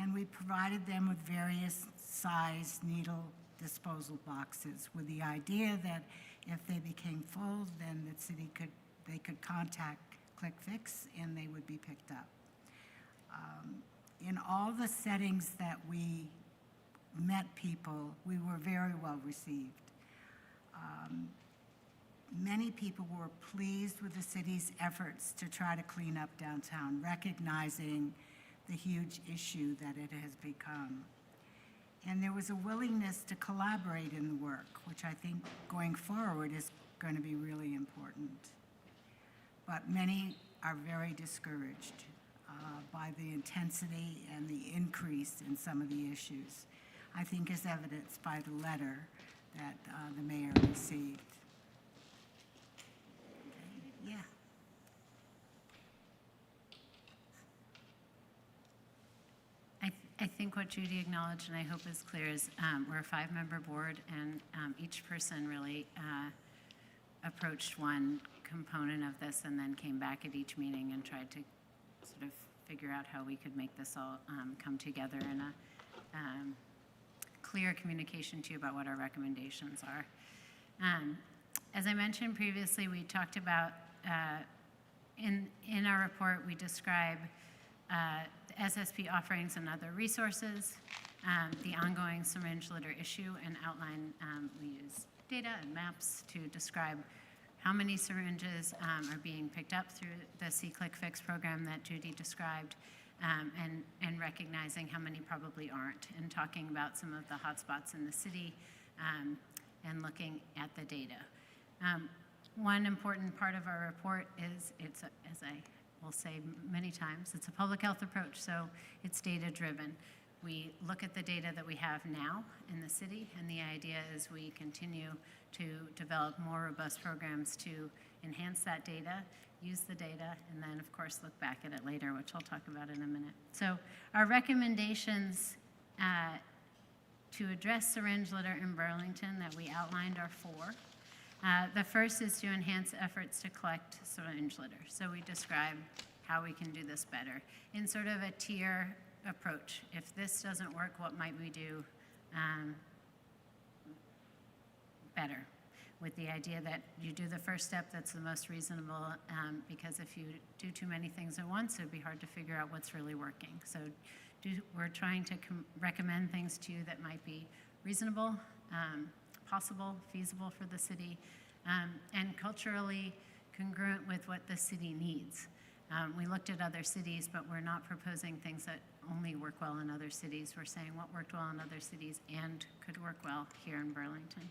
And we provided them with various size needle disposal boxes with the idea that if they became full, then the city they could contact Click Fix and they would be picked up. In all the settings that we met people, we were very well received. Many people were pleased with the city's efforts to try to clean up downtown, recognizing the huge issue that it has become. And there was a willingness to collaborate in the work, which I think going forward is going to be really important. But many are very discouraged by the intensity and the increase in some of the issues, I think is evidenced by the letter that the mayor received. Okay. Yeah. I think what Judy acknowledged, and I hope is clear, is we're a 5-member board, and each person really approached one component of this and then came back at each meeting and tried to sort of figure out how we could make this all come together in a clear communication to you about what our recommendations are. As I mentioned previously, we talked about, in our report, we describe the SSP offerings and other resources, the ongoing syringe litter issue, and outline, we use data and maps to describe how many syringes are being picked up through the C-Click Fix program that Judy described, and recognizing how many probably aren't, and talking about some of the hotspots in the city, and looking at the data. One important part of our report is, as I will say many times, it's a public health approach, so it's data-driven. We look at the data that we have now in the city, and the idea is we continue to develop more robust programs to enhance that data, use the data, and then, of course, look back at it later, which I'll talk about in a minute. So our recommendations to address syringe litter in Burlington that we outlined are 4. The first is to enhance efforts to collect syringe litter. So we describe how we can do this better in sort of a tier approach. If this doesn't work, what might we do better? With the idea that you do the first step that's the most reasonable, because if you do too many things at once, it'd be hard to figure out what's really working. So we're trying to recommend things to you that might be reasonable, possible, feasible for the city, and culturally congruent with what the city needs. We looked at other cities, but we're not proposing things that only work well in other cities. We're saying what worked well in other cities and could work well here in Burlington.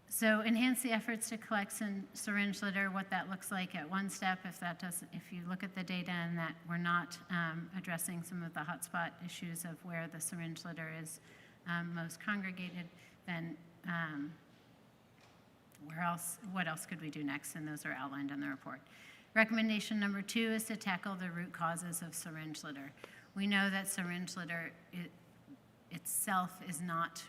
So enhance the efforts to collect syringe litter, what that looks like at one step. If you look at the data and that we're not addressing some of the hotspot issues of where the syringe litter is most congregated, then what else could we do next? And those are outlined in the report. Recommendation number 2 is to tackle the root causes of syringe litter. We know that syringe litter itself is not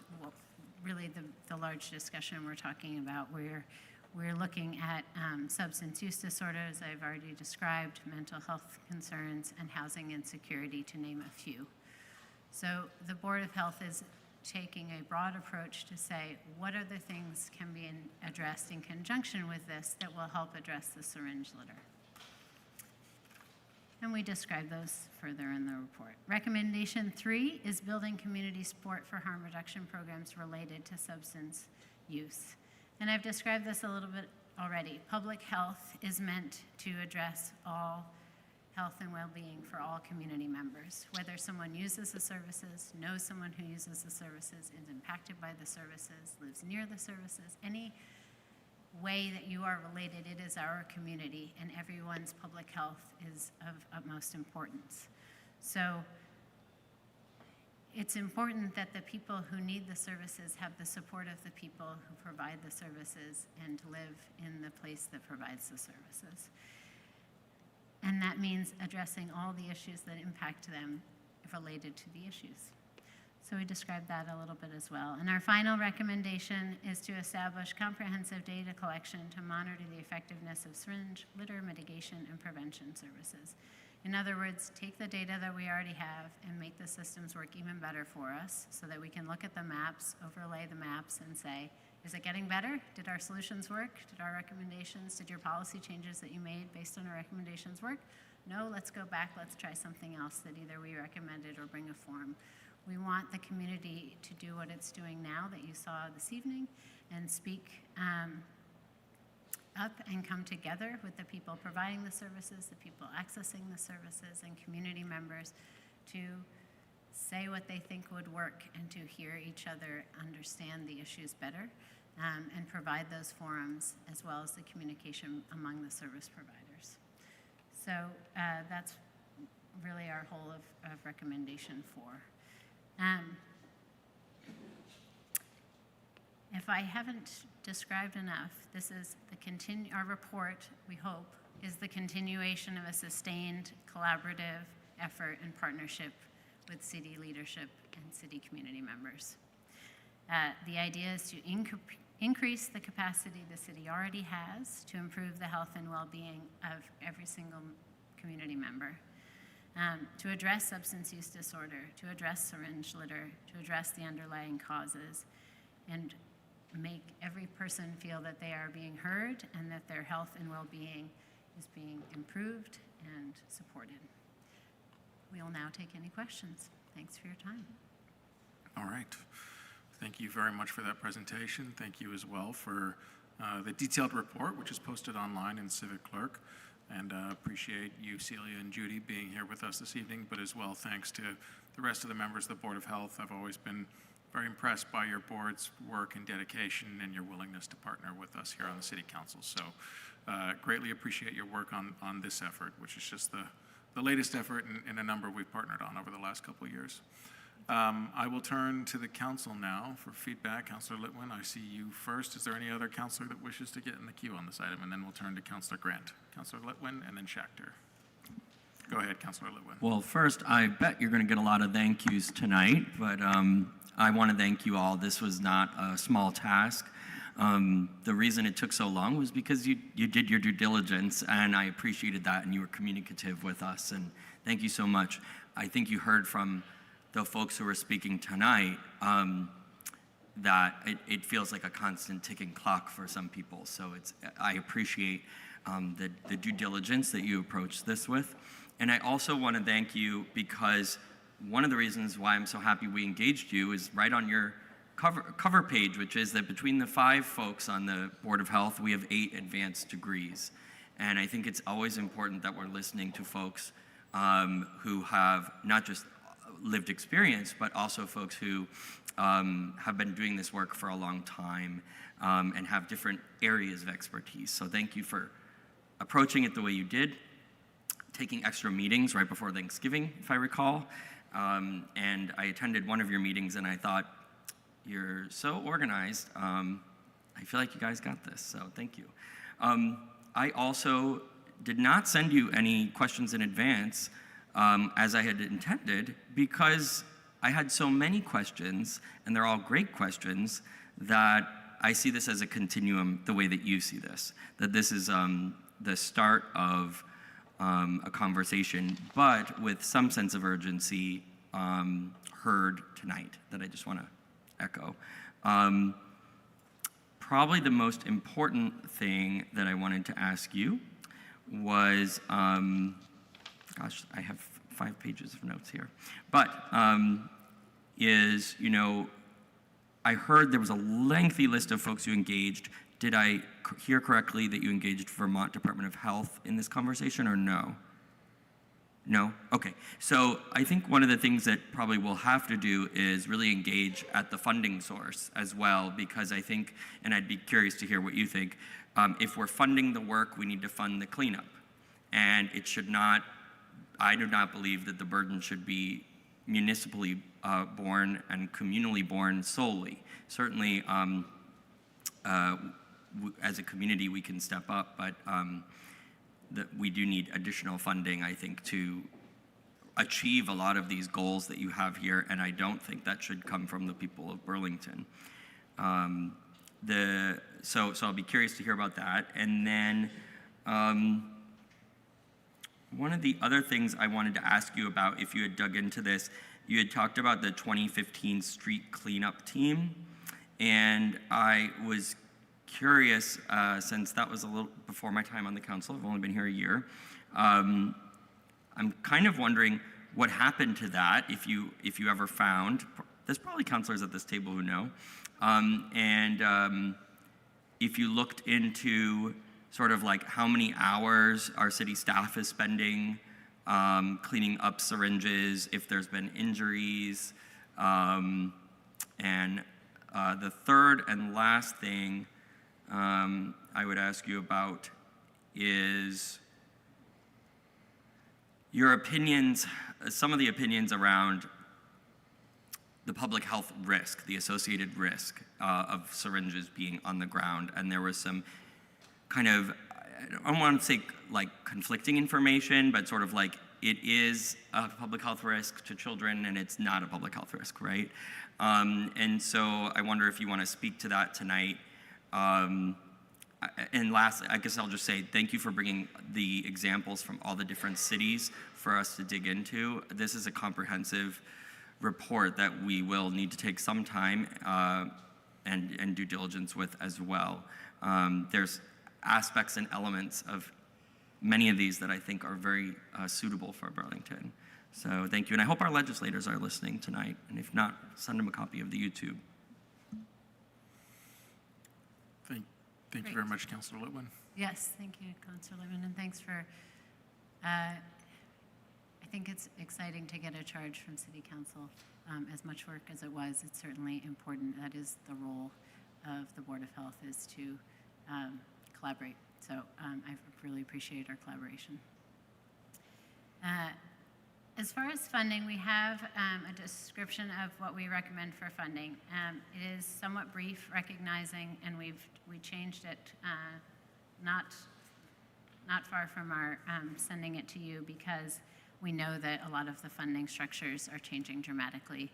really the large discussion we're talking about. We're looking at substance use disorders, I've already described, mental health concerns, and housing insecurity, to name a few. So the Board of Health is taking a broad approach to say, what other things can be addressed in conjunction with this that will help address the syringe litter? And we describe those further in the report. Recommendation 3 is building community support for harm reduction programs related to substance use. And I've described this a little bit already. Public health is meant to address all health and well-being for all community members. Whether someone uses the services, knows someone who uses the services, is impacted by the services, lives near the services, any way that you are related, it is our community, and everyone's public health is of utmost importance. So it's important that the people who need the services have the support of the people who provide the services and live in the place that provides the services. And that means addressing all the issues that impact them related to the issues. So we described that a little bit as well. And our final recommendation is to establish comprehensive data collection to monitor the effectiveness of syringe litter mitigation and prevention services. In other words, take the data that we already have and make the systems work even better for us so that we can look at the maps, overlay the maps, and say, is it getting better? Did our solutions work? Did our recommendations, did your policy changes that you made based on our recommendations work? No, let's go back, let's try something else that either we recommended or bring a form. We want the community to do what it's doing now that you saw this evening and speak up and come together with the people providing the services, the people accessing the services, and community members to say what they think would work and to hear each other understand the issues better and provide those forums as well as the communication among the service providers. So that's really our whole of recommendation 4. If I haven't described enough, this is our report, we hope, is the continuation of a sustained collaborative effort and partnership with city leadership and city community members. The idea is to increase the capacity the city already has to improve the health and well-being of every single community member. To address substance use disorder, to address syringe litter, to address the underlying causes, and make every person feel that they are being heard and that their health and well-being is being improved and supported. We will now take any questions. Thanks for your time. All right. Thank you very much for that presentation. Thank you as well for the detailed report, which is posted online in Civic Clerk. And appreciate you, Celia and Judy, being here with us this evening, but as well thanks to the rest of the members of the Board of Health. I've always been very impressed by your board's work and dedication and your willingness to partner with us here on the City Council. So greatly appreciate your work on this effort, which is just the latest effort in a number we've partnered on over the last couple of years. I will turn to the council now for feedback. Councilor Litwin, I see you first. Is there any other councilor that wishes to get in the queue on this item? And then we'll turn to Councilor Grant. Councilor Litwin and then Schachter. Go ahead, Councilor Litwin. Well, first, I bet you're going to get a lot of thank yous tonight, but I want to thank you all. This was not a small task. The reason it took so long was because you did your due diligence, and I appreciated that, and you were communicative with us, and thank you so much. I think you heard from the folks who are speaking tonight, that it feels like a constant ticking clock for some people. So I appreciate the due diligence that you approached this with. And I also want to thank you because one of the reasons why I'm so happy we engaged you is right on your cover page, which is that between the 5 folks on the Board of Health, we have 8 advanced degrees. And I think it's always important that we're listening to folks who have not just lived experience, but also folks who have been doing this work for a long time and have different areas of expertise. So thank you for approaching it the way you did, taking extra meetings right before Thanksgiving, if I recall. And I attended one of your meetings and I thought, you're so organized. I feel like you guys got this, so thank you. I also did not send you any questions in advance as I had intended, because I had so many questions, and they're all great questions, that I see this as a continuum the way that you see this, that this is the start of a conversation, but with some sense of urgency heard tonight that I just want to echo. Probably the most important thing that I wanted to ask you was, gosh, I have 5 pages of notes here, but I heard there was a lengthy list of folks you engaged. Did I hear correctly that you engaged Vermont Department of Health in this conversation, or no? No? Okay. So I think one of the things that probably we'll have to do is really engage at the funding source as well, because I think, and I'd be curious to hear what you think, if we're funding the work, we need to fund the cleanup. And it should not, I do not believe that the burden should be municipally borne and communally borne solely. Certainly, as a community, we can step up, but that we do need additional funding, I think, to achieve a lot of these goals that you have here, and I don't think that should come from the people of Burlington. So I'll be curious to hear about that. And then one of the other things I wanted to ask you about, if you had dug into this, you had talked about the 2015 street cleanup team, and I was curious, since that was a little before my time on the council, I've only been here a year, I'm kind of wondering what happened to that, if you ever found. There's probably counselors at this table who know, and if you looked into sort of like how many hours our city staff is spending cleaning up syringes, if there's been injuries, and the third and last thing I would ask you about is your opinions, some of the opinions around the public health risk, the associated risk of syringes being on the ground. And there was some kind of, I don't want to say like conflicting information, but sort of like it is a public health risk to children and it's not a public health risk, right? And so I wonder if you want to speak to that tonight. And lastly, I guess I'll just say thank you for bringing the examples from all the different cities for us to dig into. This is a comprehensive report that we will need to take some time and due diligence with as well. There's aspects and elements of many of these that I think are very suitable for Burlington. So thank you, and I hope our legislators are listening tonight, and if not, send them a copy of the YouTube. Thank you very much, Councilor Litwin. Yes, thank you, Councilor Lehman, and thanks for, I think it's exciting to get a charge from City Council. As much work as it was, it's certainly important. That is the role of the Board of Health, is to collaborate. So I really appreciate our collaboration. As far as funding, we have a description of what we recommend for funding. It is somewhat brief, recognizing, and we changed it not far from our sending it to you, because we know that a lot of the funding structures are changing dramatically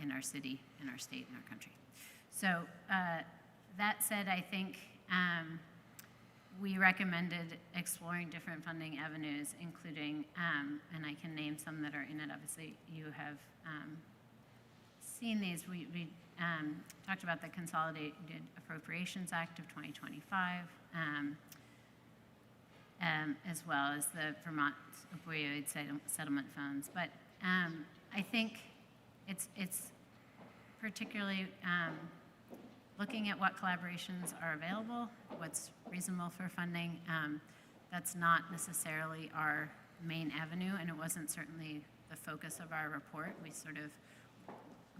in our city, in our state, in our country. So that said, I think we recommended exploring different funding avenues, including, and I can name some that are in it. Obviously, you have seen these. We talked about the Consolidated Appropriations Act of 2025, as well as the Vermont opioid settlement funds. But I think it's particularly looking at what collaborations are available, what's reasonable for funding. That's not necessarily our main avenue, and it wasn't certainly the focus of our report.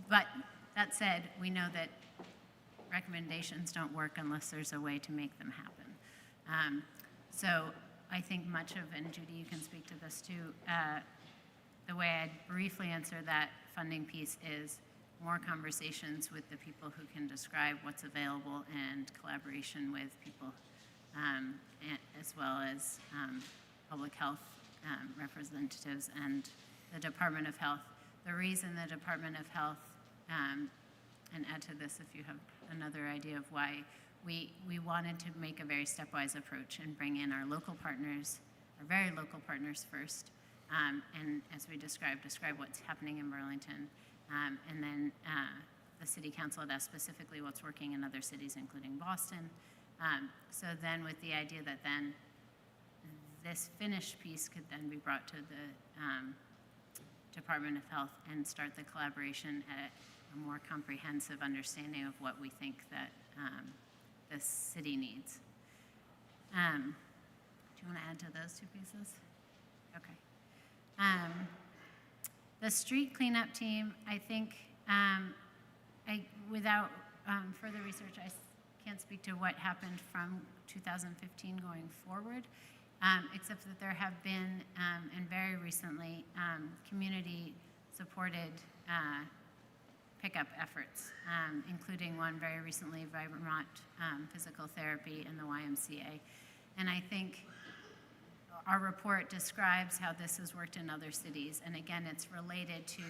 But that said, we know that recommendations don't work unless there's a way to make them happen. So I think much of, and Judy, you can speak to this too, the way I'd briefly answer that funding piece is more conversations with the people who can describe what's available, and collaboration with people, as well as public health representatives and the Department of Health. The reason the Department of Health, and add to this if you have another idea of why, we wanted to make a very stepwise approach and bring in our local partners, our very local partners first, and as we describe what's happening in Burlington. And then the City Council had asked specifically what's working in other cities, including Boston. So then with the idea that then this finished piece could then be brought to the Department of Health and start the collaboration at a more comprehensive understanding of what we think that the city needs. Do you want to add to those two pieces? Okay. The street cleanup team, I think, without further research, I can't speak to what happened from 2015 going forward, except that there have been, and very recently, community-supported pickup efforts, including one very recently by Vermont Physical Therapy and the YMCA. And I think our report describes how this has worked in other cities, and again, it's related to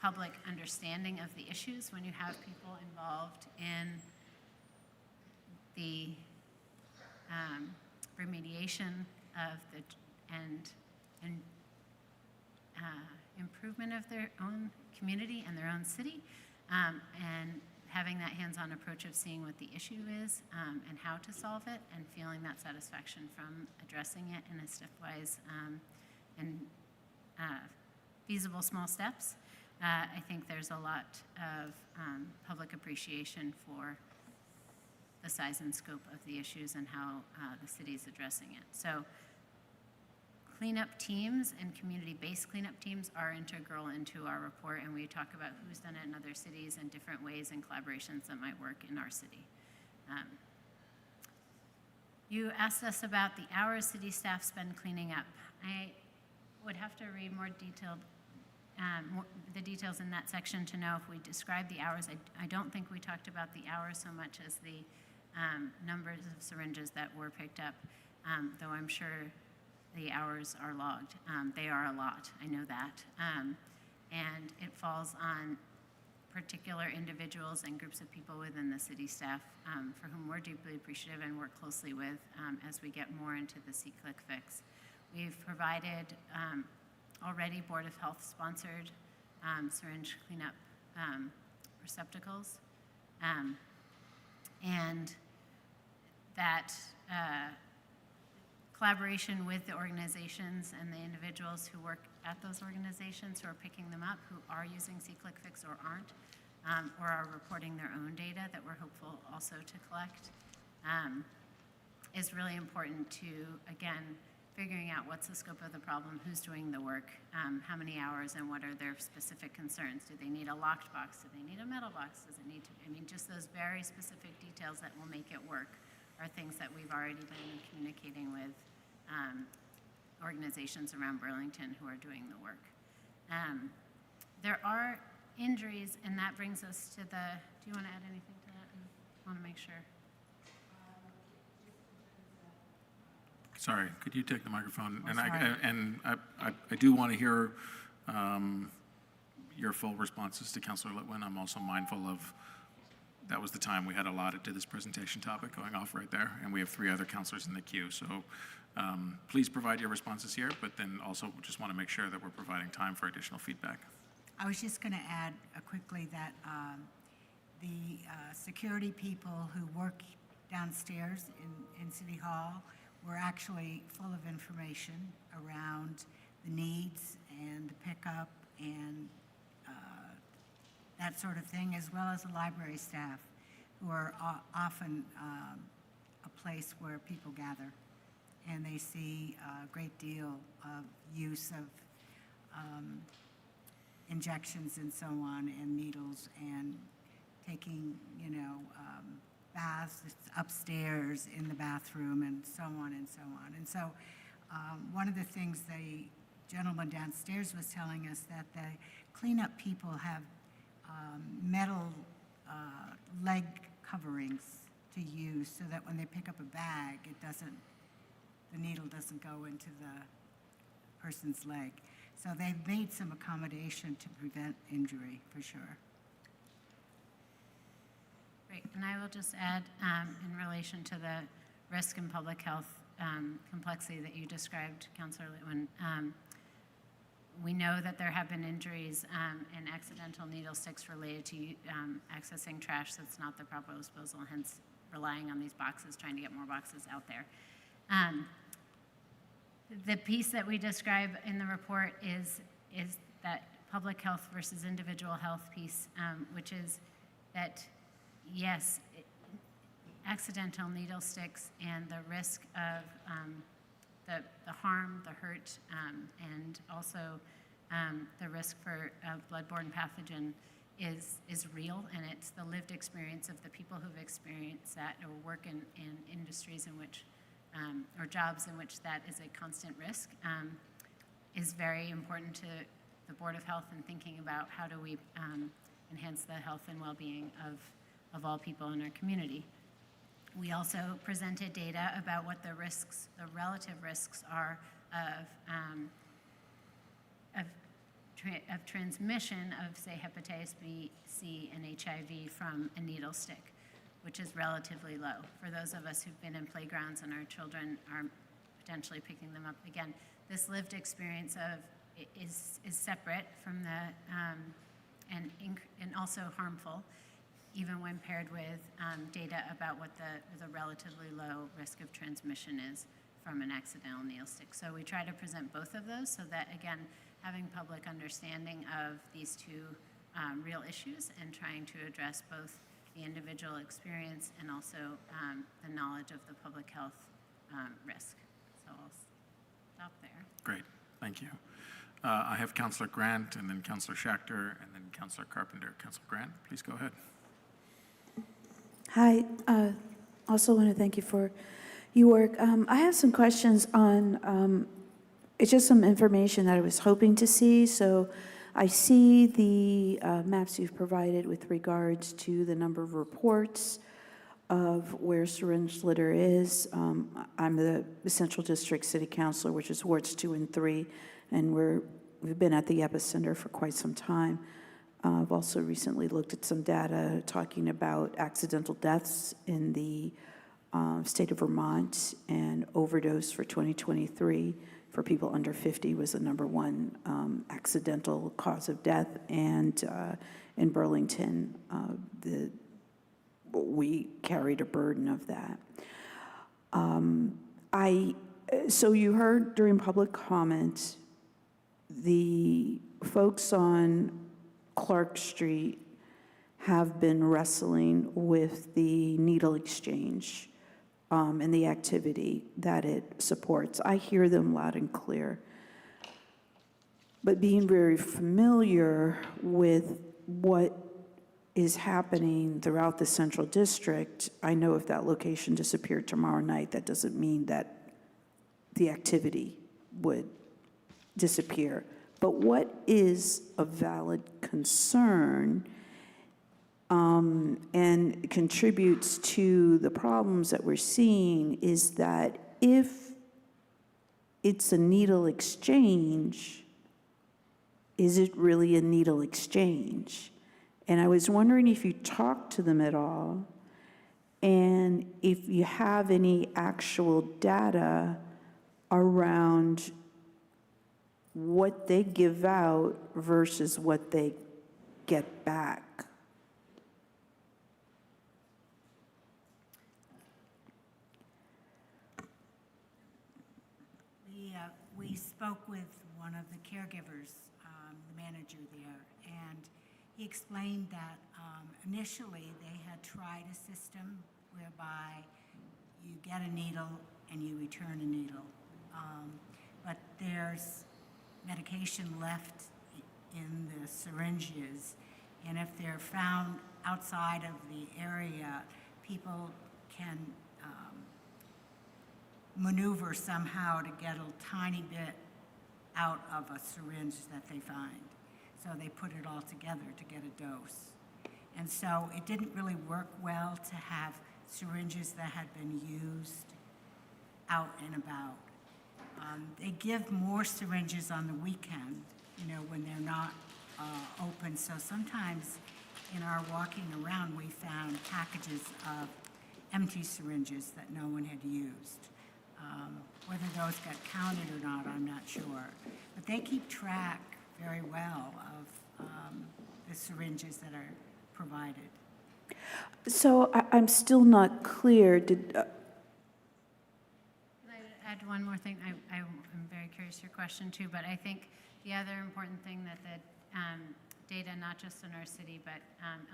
public understanding of the issues. When you have people involved in the remediation of the and improvement of their own community and their own city, and having that hands-on approach of seeing what the issue is and how to solve it, and feeling that satisfaction from addressing it in a stepwise and feasible small steps. I think there's a lot of public appreciation for the size and scope of the issues and how the city is addressing it. So cleanup teams and community-based cleanup teams are integral into our report, and we talk about who's done it in other cities and different ways and collaborations that might work in our city. You asked us about the hours city staff spend cleaning up. I would have to read more detailed, the details in that section to know if we described the hours. I don't think we talked about the hours so much as the numbers of syringes that were picked up, though I'm sure the hours are logged. They are a lot, I know that. And it falls on particular individuals and groups of people within the city staff for whom we're deeply appreciative and work closely with as we get more into the C-Click fix. We've provided already Board of Health sponsored syringe cleanup receptacles, and that collaboration with the organizations and the individuals who work at those organizations who are picking them up, who are using C-Click Fix or aren't, or are reporting their own data that we're hopeful also to collect, is really important to, again, figuring out what's the scope of the problem, who's doing the work, how many hours, and what are their specific concerns. Do they need a locked box? Do they need a metal box? Does it need to, I mean, just those very specific details that will make it work are things that we've already been communicating with organizations around Burlington who are doing the work. There are injuries, and that brings us to the, do you want to add anything to that? I want to make sure. Sorry, could you take the microphone? Oh, And sorry. I do want to hear your full responses to Councilor Litwin. I'm also mindful of, that was the time we had allotted to this presentation topic going off right there, and we have 3 other councilors in the queue. So please provide your responses here, but then also just want to make sure that we're providing time for additional feedback. I was just going to add quickly that the security people who work downstairs in City Hall were actually full of information around the needs and the pickup and that sort of thing, as well as the library staff, who are often a place where people gather. And they see a great deal of use of injections and so on, and needles, and taking, baths upstairs in the bathroom, and so on and so on. And so one of the things the gentleman downstairs was telling us, that the cleanup people have metal leg coverings to use, so that when they pick up a bag, the needle doesn't go into the person's leg. So they've made some accommodation to prevent injury, for sure. Great, and I will just add, in relation to the risk and public health complexity that you described, Councilor Litwin, we know that there have been injuries and accidental needle sticks related to accessing trash that's not the proper disposal, hence relying on these boxes, trying to get more boxes out there. The piece that we describe in the report is that public health versus individual health piece, which is that, yes, accidental needle sticks and the risk of the harm, the hurt, and also the risk for bloodborne pathogen is real, and it's the lived experience of the people who've experienced that or work in industries in which, or jobs in which that is a constant risk, is very important to the Board of Health in thinking about how do we enhance the health and well-being of all people in our community. We also presented data about what the risks, the relative risks are of transmission of, say, hepatitis B, C, and HIV from a needle stick, which is relatively low. For those of us who've been in playgrounds and our children are potentially picking them up, again, this lived experience is separate from the, and also harmful, even when paired with data about what the relatively low risk of transmission is from an accidental needle stick. So we try to present both of those so that, again, having public understanding of these 2 real issues and trying to address both the individual experience and also the knowledge of the public health risk. So I'll stop there. Great, thank you. I have Councilor Grant, and then Councilor Schachter, and then Councilor Carpenter. Councilor Grant, please go ahead. Hi, also want to thank you for your work. I have some questions on, it's just some information that I was hoping to see. So I see the maps you've provided with regards to the number of reports of where syringe litter is. I'm the Central District City Councilor, which is Wards 2 and 3, and we've been at the epicenter for quite some time. I've also recently looked at some data talking about accidental deaths in the state of Vermont, and overdose for 2023 for people under 50 was the #1 accidental cause of death. And in Burlington, we carried a burden of that. So you heard during public comment, the folks on Clark Street have been wrestling with the needle exchange and the activity that it supports. I hear them loud and clear. But being very familiar with what is happening throughout the Central District, I know if that location disappeared tomorrow night, that doesn't mean that the activity would disappear. But what is a valid concern and contributes to the problems that we're seeing is that if it's a needle exchange, is it really a needle exchange? And I was wondering if you talked to them at all, and if you have any actual data around what they give out versus what they get back. We spoke with one of the caregivers, the manager there, and he explained that initially they had tried a system whereby you get a needle and you return a needle. But there's medication left in the syringes, and if they're found outside of the area, people can maneuver somehow to get a tiny bit out of a syringe that they find. So they put it all together to get a dose. And so it didn't really work well to have syringes that had been used out and about. They give more syringes on the weekend, you know, when they're not open. So sometimes in our walking around, we found packages of empty syringes that no one had used. Whether those got counted or not, I'm not sure. But they keep track very well of the syringes that are provided. So I'm still not clear. Can I add one more thing? I'm very curious your question too, but I think the other important thing that the data, not just in our city, but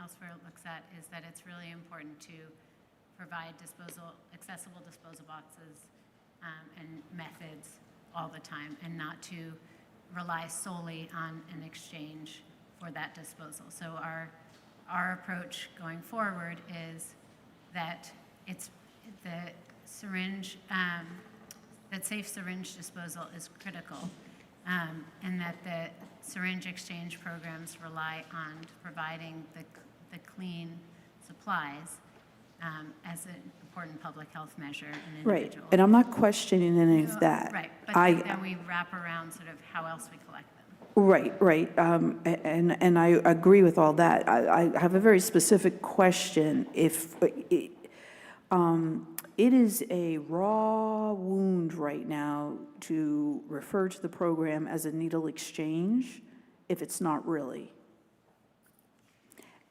elsewhere looks at is that it's really important to provide accessible disposal boxes and methods all the time, and not to rely solely on an exchange for that disposal. So our approach going forward is that it's the syringe, that safe syringe disposal is critical, and that the syringe exchange programs rely on providing the clean supplies as an important public health measure in Right, individuals. and I'm not questioning any of that. Right, but then we wrap around sort of how else we collect them. Right. And I agree with all that. I have a very specific question. If it is a raw wound right now to refer to the program as a needle exchange, if it's not really.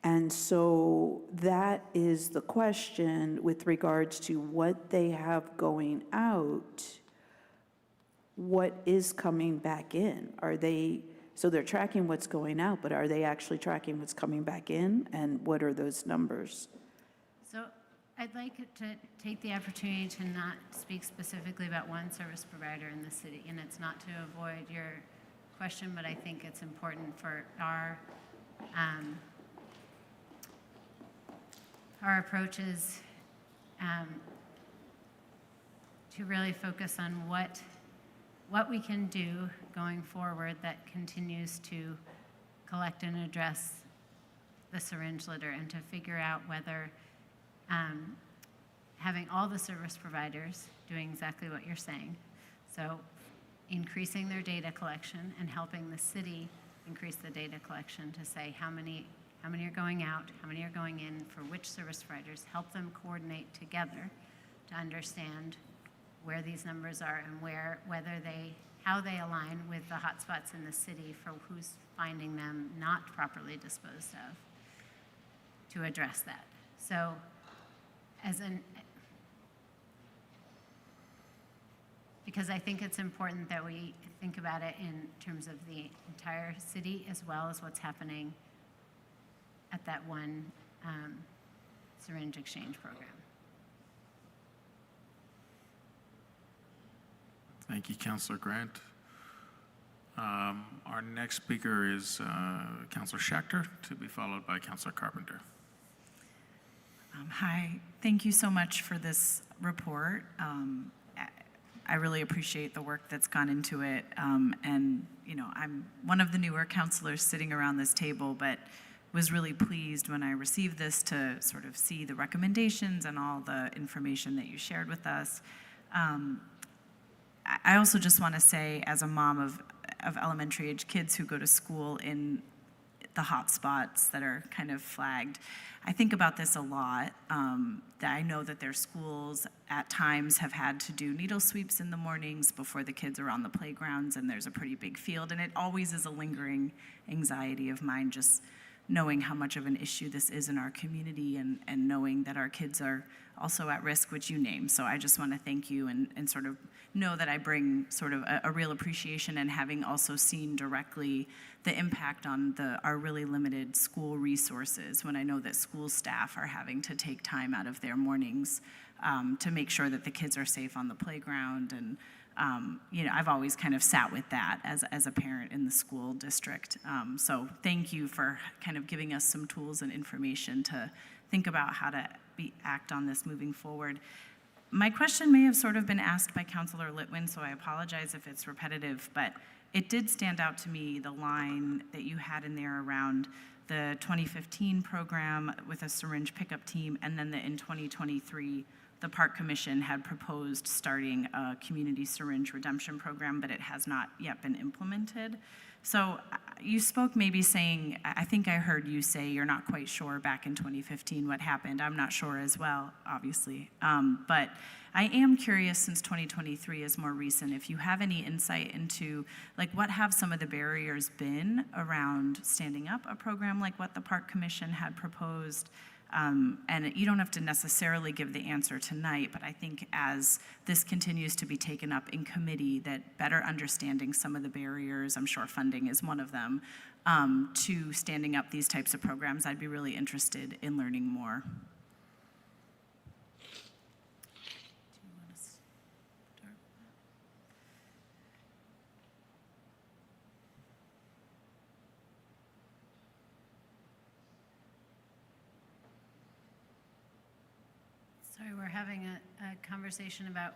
And so that is the question with regards to what they have going out. What is coming back in? So they're tracking what's going out, but are they actually tracking what's coming back in? And what are those numbers? So I'd like to take the opportunity to not speak specifically about one service provider in the city, and it's not to avoid your question, but I think it's important for our approaches to really focus on what we can do going forward that continues to collect and address the syringe litter, and to figure out whether having all the service providers doing exactly what you're saying, so increasing their data collection and helping the city increase the data collection to say how many are going out, how many are going in, for which service providers, help them coordinate together to understand where these numbers are and how they align with the hotspots in the city for who's finding them not properly disposed of, to address that. So because I think it's important that we think about it in terms of the entire city as well as what's happening at that one syringe exchange program. Thank you, Councilor Grant. Our next speaker is Councilor Schechter, to be followed by Councilor Carpenter. Hi, thank you so much for this report. I really appreciate the work that's gone into it. And, you know, I'm one of the newer counselors sitting around this table, but was really pleased when I received this to sort of see the recommendations and all the information that you shared with us. I also just want to say, as a mom of elementary age kids who go to school in the hot spots that are kind of flagged, I think about this a lot. That I know that their schools at times have had to do needle sweeps in the mornings before the kids are on the playgrounds, and there's a pretty big field, and it always is a lingering anxiety of mine, just knowing how much of an issue this is in our community, and knowing that our kids are also at risk, which you name. So I just want to thank you and sort of know that I bring sort of a real appreciation, and having also seen directly the impact on our really limited school resources, when I know that school staff are having to take time out of their mornings to make sure that the kids are safe on the playground. And you know, I've always kind of sat with that as a parent in the school district. So thank you for kind of giving us some tools and information to think about how to act on this moving forward. My question may have sort of been asked by Councilor Litwin, so I apologize if it's repetitive, but it did stand out to me, the line that you had in there around the 2015 program with a syringe pickup team, and then in 2023, the Park Commission had proposed starting a community syringe redemption program, but it has not yet been implemented. So you spoke maybe saying, I think I heard you say you're not quite sure back in 2015 what happened. I'm not sure as well, obviously. But I am curious, since 2023 is more recent, if you have any insight into like what have some of the barriers been around standing up a program like what the Park Commission had proposed. And you don't have to necessarily give the answer tonight, but I think as this continues to be taken up in committee, that better understanding some of the barriers, I'm sure funding is one of them, to standing up these types of programs, I'd be really interested in learning more. Sorry, we're having a conversation about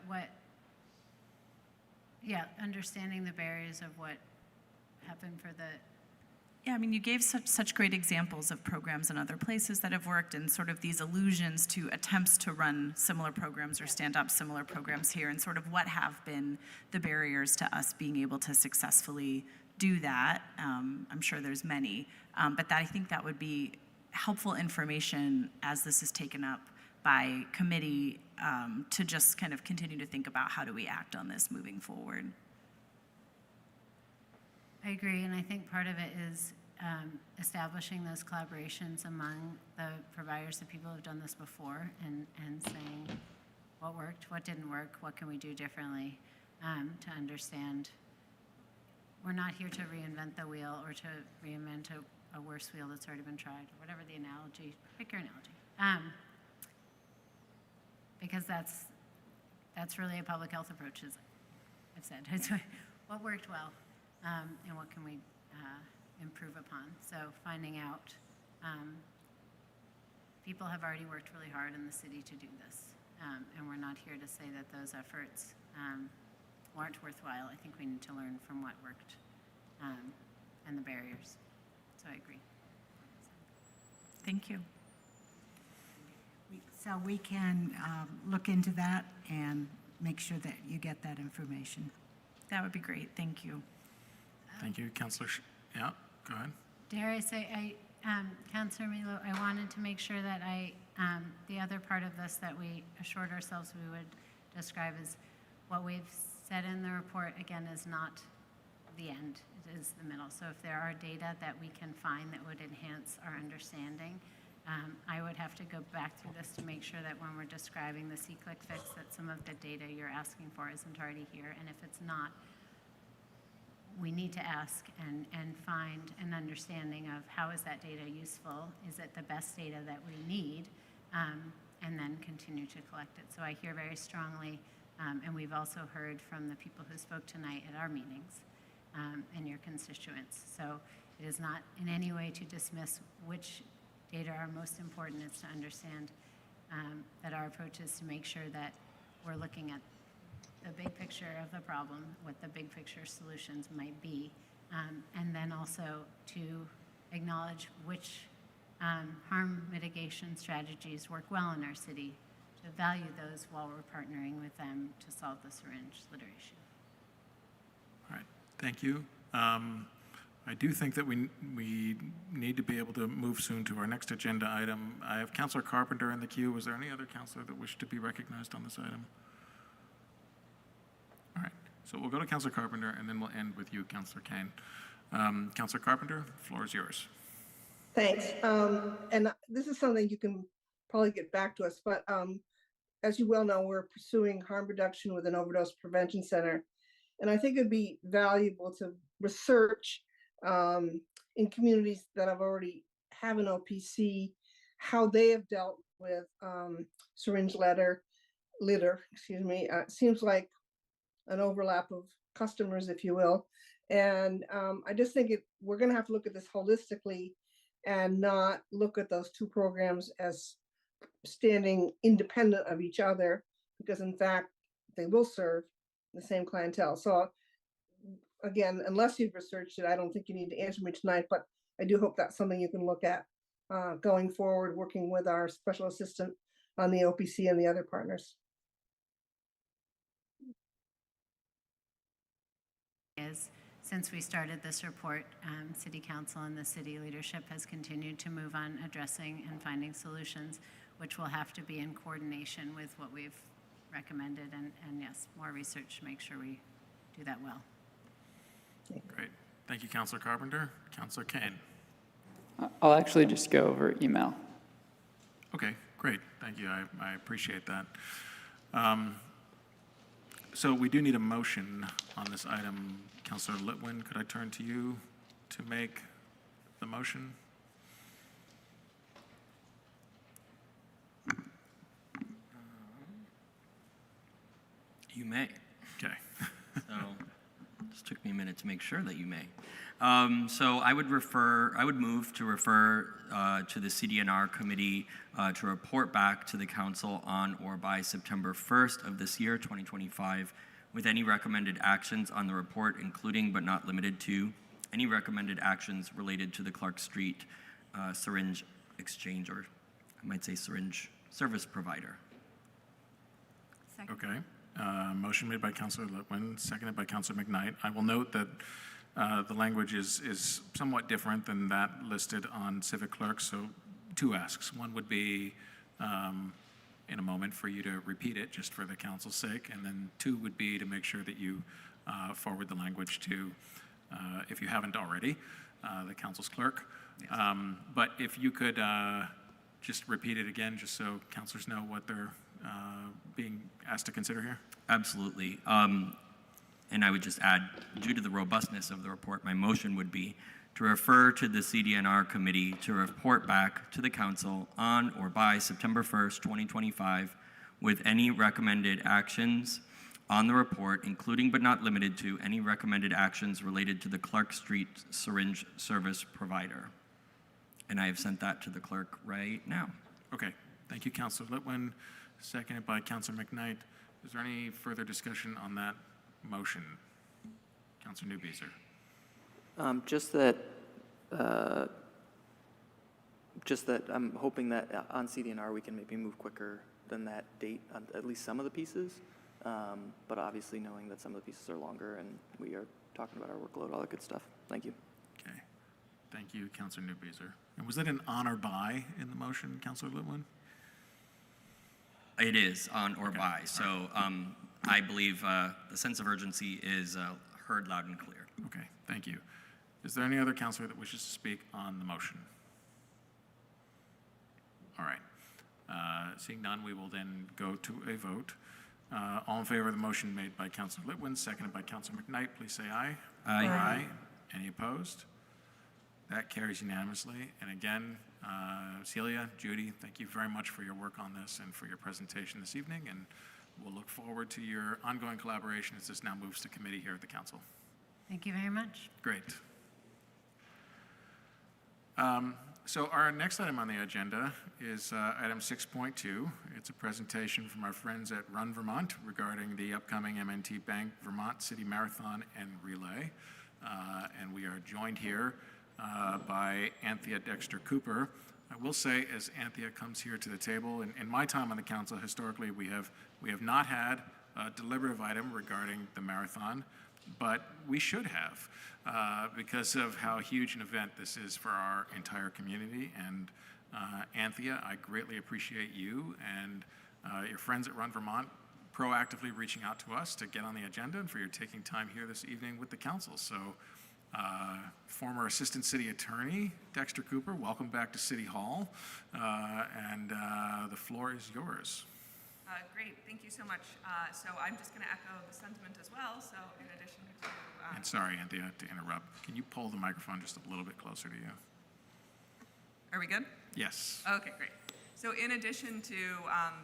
understanding the barriers of what happened for the... Yeah, I mean, you gave such great examples of programs in other places that have worked, and sort of these allusions to attempts to run similar programs or stand up similar programs here, and sort of what have been the barriers to us being able to successfully do that. I'm sure there's many, but I think that would be helpful information as this is taken up by committee, to just kind of continue to think about how do we act on this moving forward. I agree, and I think part of it is establishing those collaborations among the providers, the people who have done this before, and saying what worked, what didn't work, what can we do differently, to understand we're not here to reinvent the wheel or to reinvent a worse wheel that's already been tried, or whatever the analogy, pick your analogy. Because that's really a public health approach, as I've said. It's what worked well, and what can we improve upon. So finding out, people have already worked really hard in the city to do this, and we're not here to say that those efforts weren't worthwhile. I think we need to learn from what worked and the barriers. So I agree. Thank you. So we can look into that and make sure that you get that information. That would be great. Thank you. Thank you, Councilor. Yeah, go ahead. Dare I say, Councilor Milo, I wanted to make sure that the other part of this that we assured ourselves we would describe is what we've said in the report, again, is not the end, it is the middle. So if there are data that we can find that would enhance our understanding, I would have to go back through this to make sure that when we're describing the C-click fix, that some of the data you're asking for isn't already here. And if it's not, we need to ask and find an understanding of how is that data useful? Is it the best data that we need? And then continue to collect it. So I hear very strongly, and we've also heard from the people who spoke tonight at our meetings and your constituents. So it is not in any way to dismiss which data are most important. It's to understand that our approach is to make sure that we're looking at the big picture of the problem, what the big picture solutions might be, and then also to acknowledge which harm mitigation strategies work well in our city, to value those while we're partnering with them to solve the syringe litter issue. All right, thank you. I do think that we need to be able to move soon to our next agenda item. I have Councilor Carpenter in the queue. Was there any other councilor that wished to be recognized on this item? All right, so we'll go to Councilor Carpenter, and then we'll end with you, Councilor Kane. Councilor Carpenter, the floor is yours. Thanks. And this is something you can probably get back to us, but as you well know, we're pursuing harm reduction with an overdose prevention center. And I think it'd be valuable to research in communities that have already have an OPC, how they have dealt with syringe litter, excuse me. It seems like an overlap of customers, if you will. And I just think we're gonna have to look at this holistically and not look at those two programs as standing independent of each other, because in fact, they will serve the same clientele. So again, unless you've researched it, I don't think you need to answer me tonight, but I do hope that's something you can look at going forward, working with our special assistant on the OPC and the other partners. Since we started this report, City Council and the city leadership has continued to move on addressing and finding solutions, which will have to be in coordination with what we've recommended, and yes, more research to make sure we do that well. Great. Thank you, Councilor Carpenter. Councilor Kane. I'll actually just go over email. Okay, great. Thank you. I appreciate that. So we do need a motion on this item. Councilor Litwin, could I turn to you to make the motion? You may. Okay. So just took me a minute to make sure that you may. So I would move to refer to the CDNR committee to report back to the council on or by September 1st of this year, 2025, with any recommended actions on the report, including but not limited to any recommended actions related to the Clark Street syringe exchange, or I might say syringe service provider. Second. Okay. Motion made by Councilor Litwin, seconded by Councilor McKnight. I will note that the language is somewhat different than that listed on Civic Clerk, so two asks. One would be in a moment for you to repeat it just for the council's sake, and then two would be to make sure that you forward the language to, if you haven't already, the council's clerk. Yes. But if you could just repeat it again, just so councilors know what they're being asked to consider here. Absolutely. And I would just add, due to the robustness of the report, my motion would be to refer to the CDNR committee to report back to the council on or by September 1st, 2025, with any recommended actions on the report, including but not limited to any recommended actions related to the Clark Street syringe service provider. And I have sent that to the clerk right now. Okay. Thank you, Councilor Litwin. Seconded by Councilor McKnight. Is there any further discussion on that motion? Councilor Newbeeser. Just that I'm hoping that on CDNR we can maybe move quicker than that date on at least some of the pieces, but obviously knowing that some of the pieces are longer and we are talking about our workload, all that good stuff. Thank you. Okay. Thank you, Councilor Newbeeser. And was that an on or by in the motion, Councilor Litwin? It is on or by. So I believe the sense of urgency is heard loud and clear. Okay, thank you. Is there any other councilor that wishes to speak on the motion? All right. Seeing none, we will then go to a vote. All in favor of the motion made by Councilor Litwin, seconded by Councilor McKnight, please say aye. Aye. Any opposed? That carries unanimously. And again, Celia, Judy, thank you very much for your work on this and for your presentation this evening. And we'll look forward to your ongoing collaboration as this now moves to committee here at the council. Thank you very much. Great. So our next item on the agenda is item 6.2. It's a presentation from our friends at Run Vermont regarding the upcoming M&T Bank Vermont City Marathon and Relay. And we are joined here by Anthea Dexter Cooper. I will say, as Anthea comes here to the table, in my time on the council, historically, we have not had a deliberative item regarding the marathon, but we should have because of how huge an event this is for our entire community. And Anthea, I greatly appreciate you and your friends at Run Vermont proactively reaching out to us to get on the agenda and for your taking time here this evening with the council. So former Assistant City Attorney Dexter Cooper, welcome back to City Hall, and the floor is yours. Great, thank you so much. So I'm just going to echo the sentiment as well. So in addition to... And sorry, Anthea, to interrupt. Can you pull the microphone just a little bit closer to you? Are we good? Yes. Okay, great. So in addition to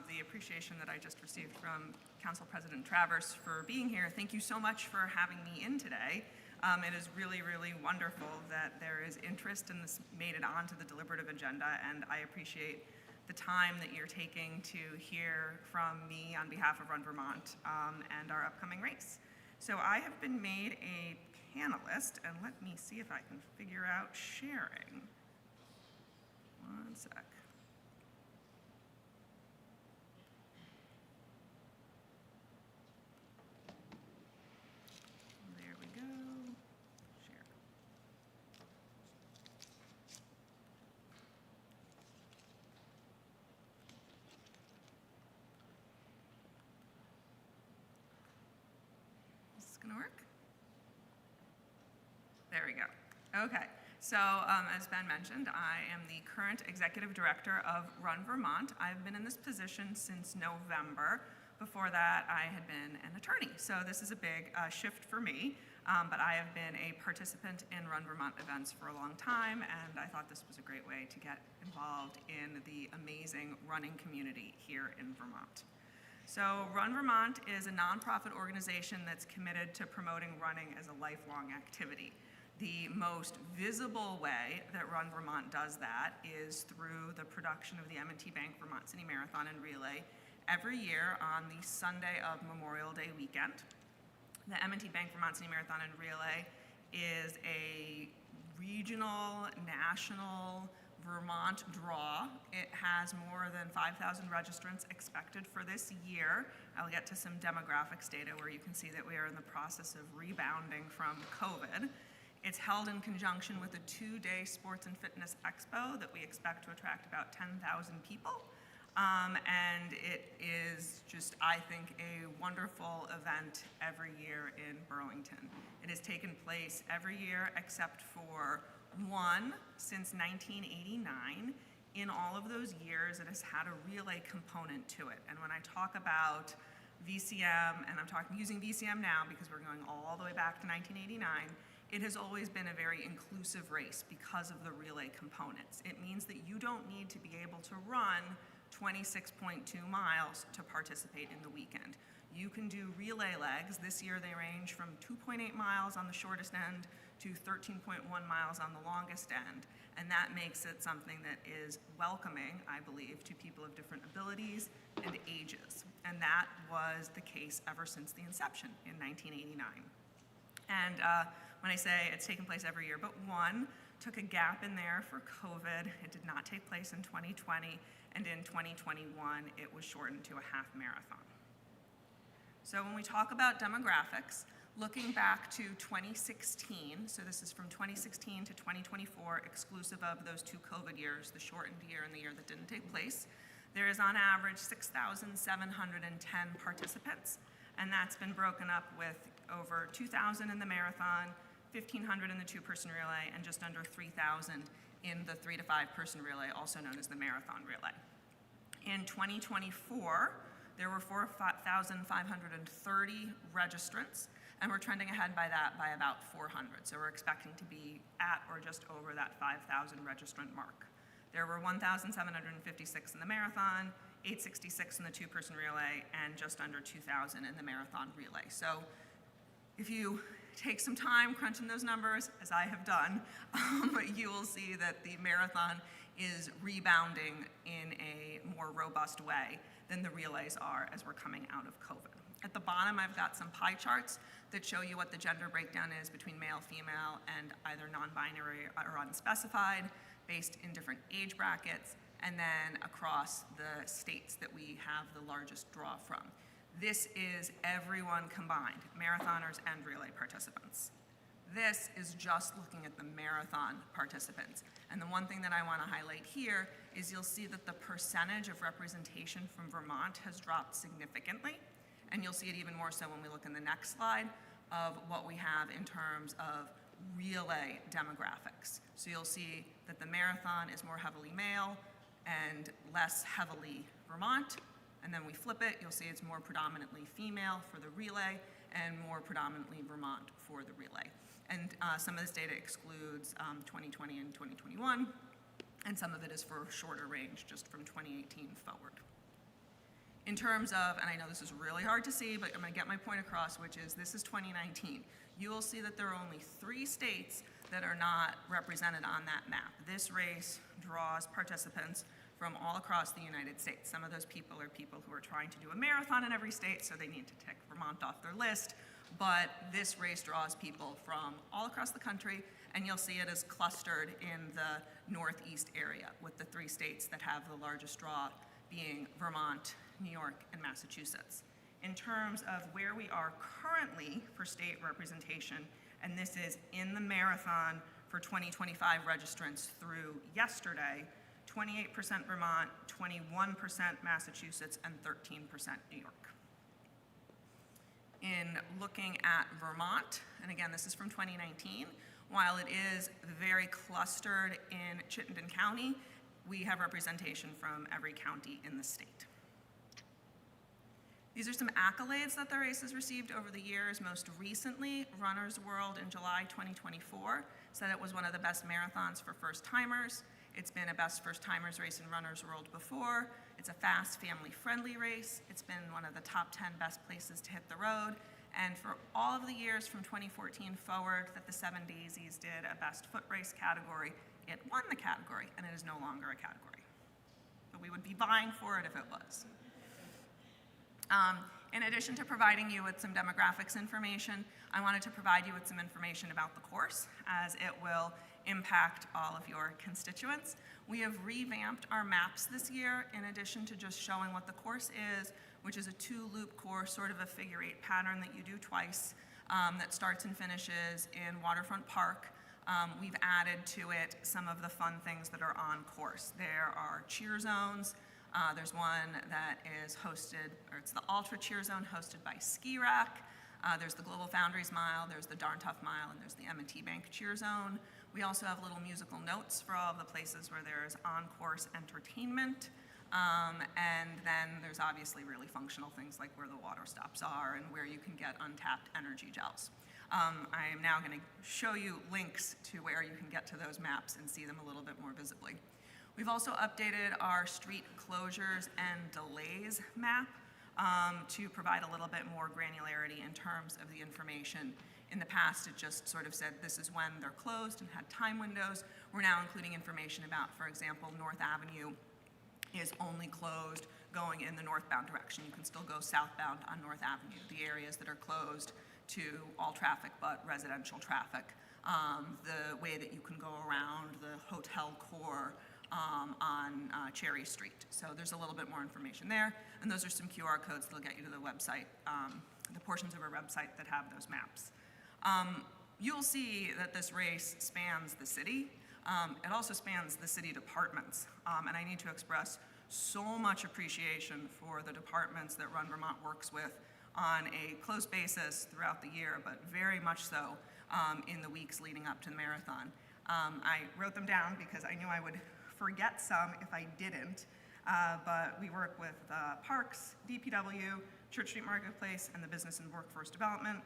the appreciation that I just received from Council President Travers for being here, thank you so much for having me in today. It is really, really wonderful that there is interest and this made it onto the deliberative agenda, and I appreciate the time that you're taking to hear from me on behalf of Run Vermont and our upcoming race. So I have been made a panelist, and let me see if I can figure out sharing. One sec. There we go. Share. Is this going to work? There we go. Okay. So, as Ben mentioned, I am the current executive director of Run Vermont. I've been in this position since November. Before that, I had been an attorney. So this is a big shift for me, but I have been a participant in Run Vermont events for a long time, and I thought this was a great way to get involved in the amazing running community here in Vermont. So Run Vermont is a nonprofit organization that's committed to promoting running as a lifelong activity. The most visible way that Run Vermont does that is through the production of the M&T Bank Vermont City Marathon and Relay every year on the Sunday of Memorial Day weekend. The M&T Bank Vermont City Marathon and Relay is a regional, national Vermont draw. It has more than 5,000 registrants expected for this year. I'll get to some demographics data where you can see that we are in the process of rebounding from COVID. It's held in conjunction with a 2-day sports and fitness expo that we expect to attract about 10,000 people. And it is just, I think, a wonderful event every year in Burlington. It has taken place every year except for one since 1989. In all of those years, it has had a relay component to it. And when I talk about VCM, and I'm using VCM now because we're going all the way back to 1989, it has always been a very inclusive race because of the relay components. It means that you don't need to be able to run 26.2 miles to participate in the weekend. You can do relay legs. This year they range from 2.8 miles on the shortest end to 13.1 miles on the longest end. And that makes it something that is welcoming, I believe, to people of different abilities and ages. And that was the case ever since the inception in 1989. And when I say it's taken place every year, but one took a gap in there for COVID. It did not take place in 2020, and in 2021, it was shortened to a half marathon. So when we talk about demographics, looking back to 2016, so this is from 2016 to 2024, exclusive of those 2 COVID years, the shortened year and the year that didn't take place, there is on average 6,710 participants, and that's been broken up with over 2,000 in the marathon, 1,500 in the 2-person relay, and just under 3,000 in the 3 to 5-person relay, also known as the marathon relay. In 2024, there were 4,530 registrants, and we're trending ahead by about 400. So we're expecting to be at or just over that 5,000 registrant mark. There were 1,756 in the marathon, 866 in the two-person relay, and just under 2,000 in the marathon relay. So if you take some time crunching those numbers, as I have done, you will see that the marathon is rebounding in a more robust way than the relays are as we're coming out of COVID. At the bottom, I've got some pie charts that show you what the gender breakdown is between male, female, and either non-binary or unspecified, based in different age brackets, and then across the states that we have the largest draw from. This is everyone combined, marathoners and relay participants. This is just looking at the marathon participants. And the one thing that I want to highlight here is you'll see that the percentage of representation from Vermont has dropped significantly. And you'll see it even more so when we look in the next slide of what we have in terms of relay demographics. So you'll see that the marathon is more heavily male and less heavily Vermont. And then we flip it, you'll see it's more predominantly female for the relay and more predominantly Vermont for the relay. And some of this data excludes 2020 and 2021, and some of it is for shorter range, just from 2018 forward. In terms of, and I know this is really hard to see, but I'm gonna get my point across, which is this is 2019. You will see that there are only 3 states that are not represented on that map. This race draws participants from all across the United States. Some of those people are people who are trying to do a marathon in every state, so they need to tick Vermont off their list. But this race draws people from all across the country, and you'll see it is clustered in the Northeast area, with the 3 states that have the largest draw being Vermont, New York, and Massachusetts. In terms of where we are currently for state representation, and this is in the marathon for 2025 registrants through yesterday, 28% Vermont, 21% Massachusetts, and 13% New York. In looking at Vermont, and again, this is from 2019, while it is very clustered in Chittenden County, we have representation from every county in the state. These are some accolades that the race has received over the years. Most recently, Runner's World in July 2024 said it was one of the best marathons for first-timers. It's been a best first-timers race in Runner's World before. It's a fast, family-friendly race. It's been one of the top 10 best places to hit the road. And for all of the years from 2014 forward that the 7 Daisies did a best foot race category, it won the category, and it is no longer a category. But we would be vying for it if it was. In addition to providing you with some demographics information, I wanted to provide you with some information about the course, as it will impact all of your constituents. We have revamped our maps this year in addition to just showing what the course is, which is a 2-loop course, sort of a figure-8 pattern that you do twice, that starts and finishes in Waterfront Park. We've added to it some of the fun things that are on course. There are cheer zones. There's one that is hosted, or it's the Ultra Cheer Zone hosted by Ski Rack. There's the Global Foundries Mile, there's the Darn Tough Mile, and there's the M&T Bank Cheer Zone. We also have little musical notes for all of the places where there's on-course entertainment. And then there's obviously really functional things like where the water stops are and where you can get untapped energy gels. I am now going to show you links to where you can get to those maps and see them a little bit more visibly. We've also updated our street closures and delays map to provide a little bit more granularity in terms of the information. In the past, it just sort of said this is when they're closed and had time windows. We're now including information about, for example, North Avenue is only closed going in the northbound direction. You can still go southbound on North Avenue. The areas that are closed to all traffic but residential traffic. The way that you can go around the hotel core on Cherry Street. So there's a little bit more information there. And those are some QR codes that'll get you to the website, the portions of our website that have those maps. You'll see that this race spans the city. It also spans the city departments. And I need to express so much appreciation for the departments that Run Vermont works with on a close basis throughout the year, but very much so in the weeks leading up to the marathon. I wrote them down because I knew I would forget some if I didn't, but we work with Parks, DPW, Church Street Marketplace, and the Business and Workforce Development.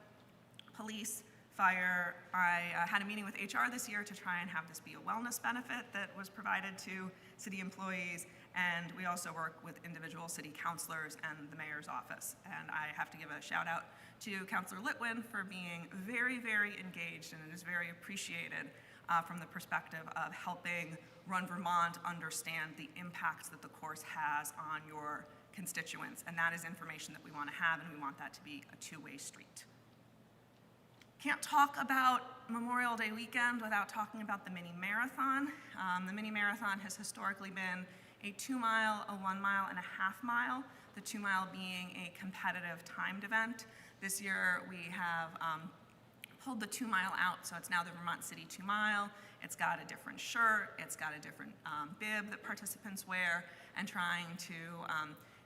police, fire. I had a meeting with HR this year to try and have this be a wellness benefit that was provided to city employees. And we also work with individual city councilors and the mayor's office. And I have to give a shout out to Councilor Litwin for being very, very engaged, and it is very appreciated from the perspective of helping Run Vermont understand the impacts that the course has on your constituents. And that is information that we want to have, and we want that to be a two-way street. Can't talk about Memorial Day weekend without talking about the mini marathon. The mini marathon has historically been a 2 mile, a 1 mile, and a half mile, the 2 mile being a competitive timed event. This year we have pulled the 2 mile out, so it's now the Vermont City 2 mile. It's got a different shirt, it's got a different bib that participants wear, and trying to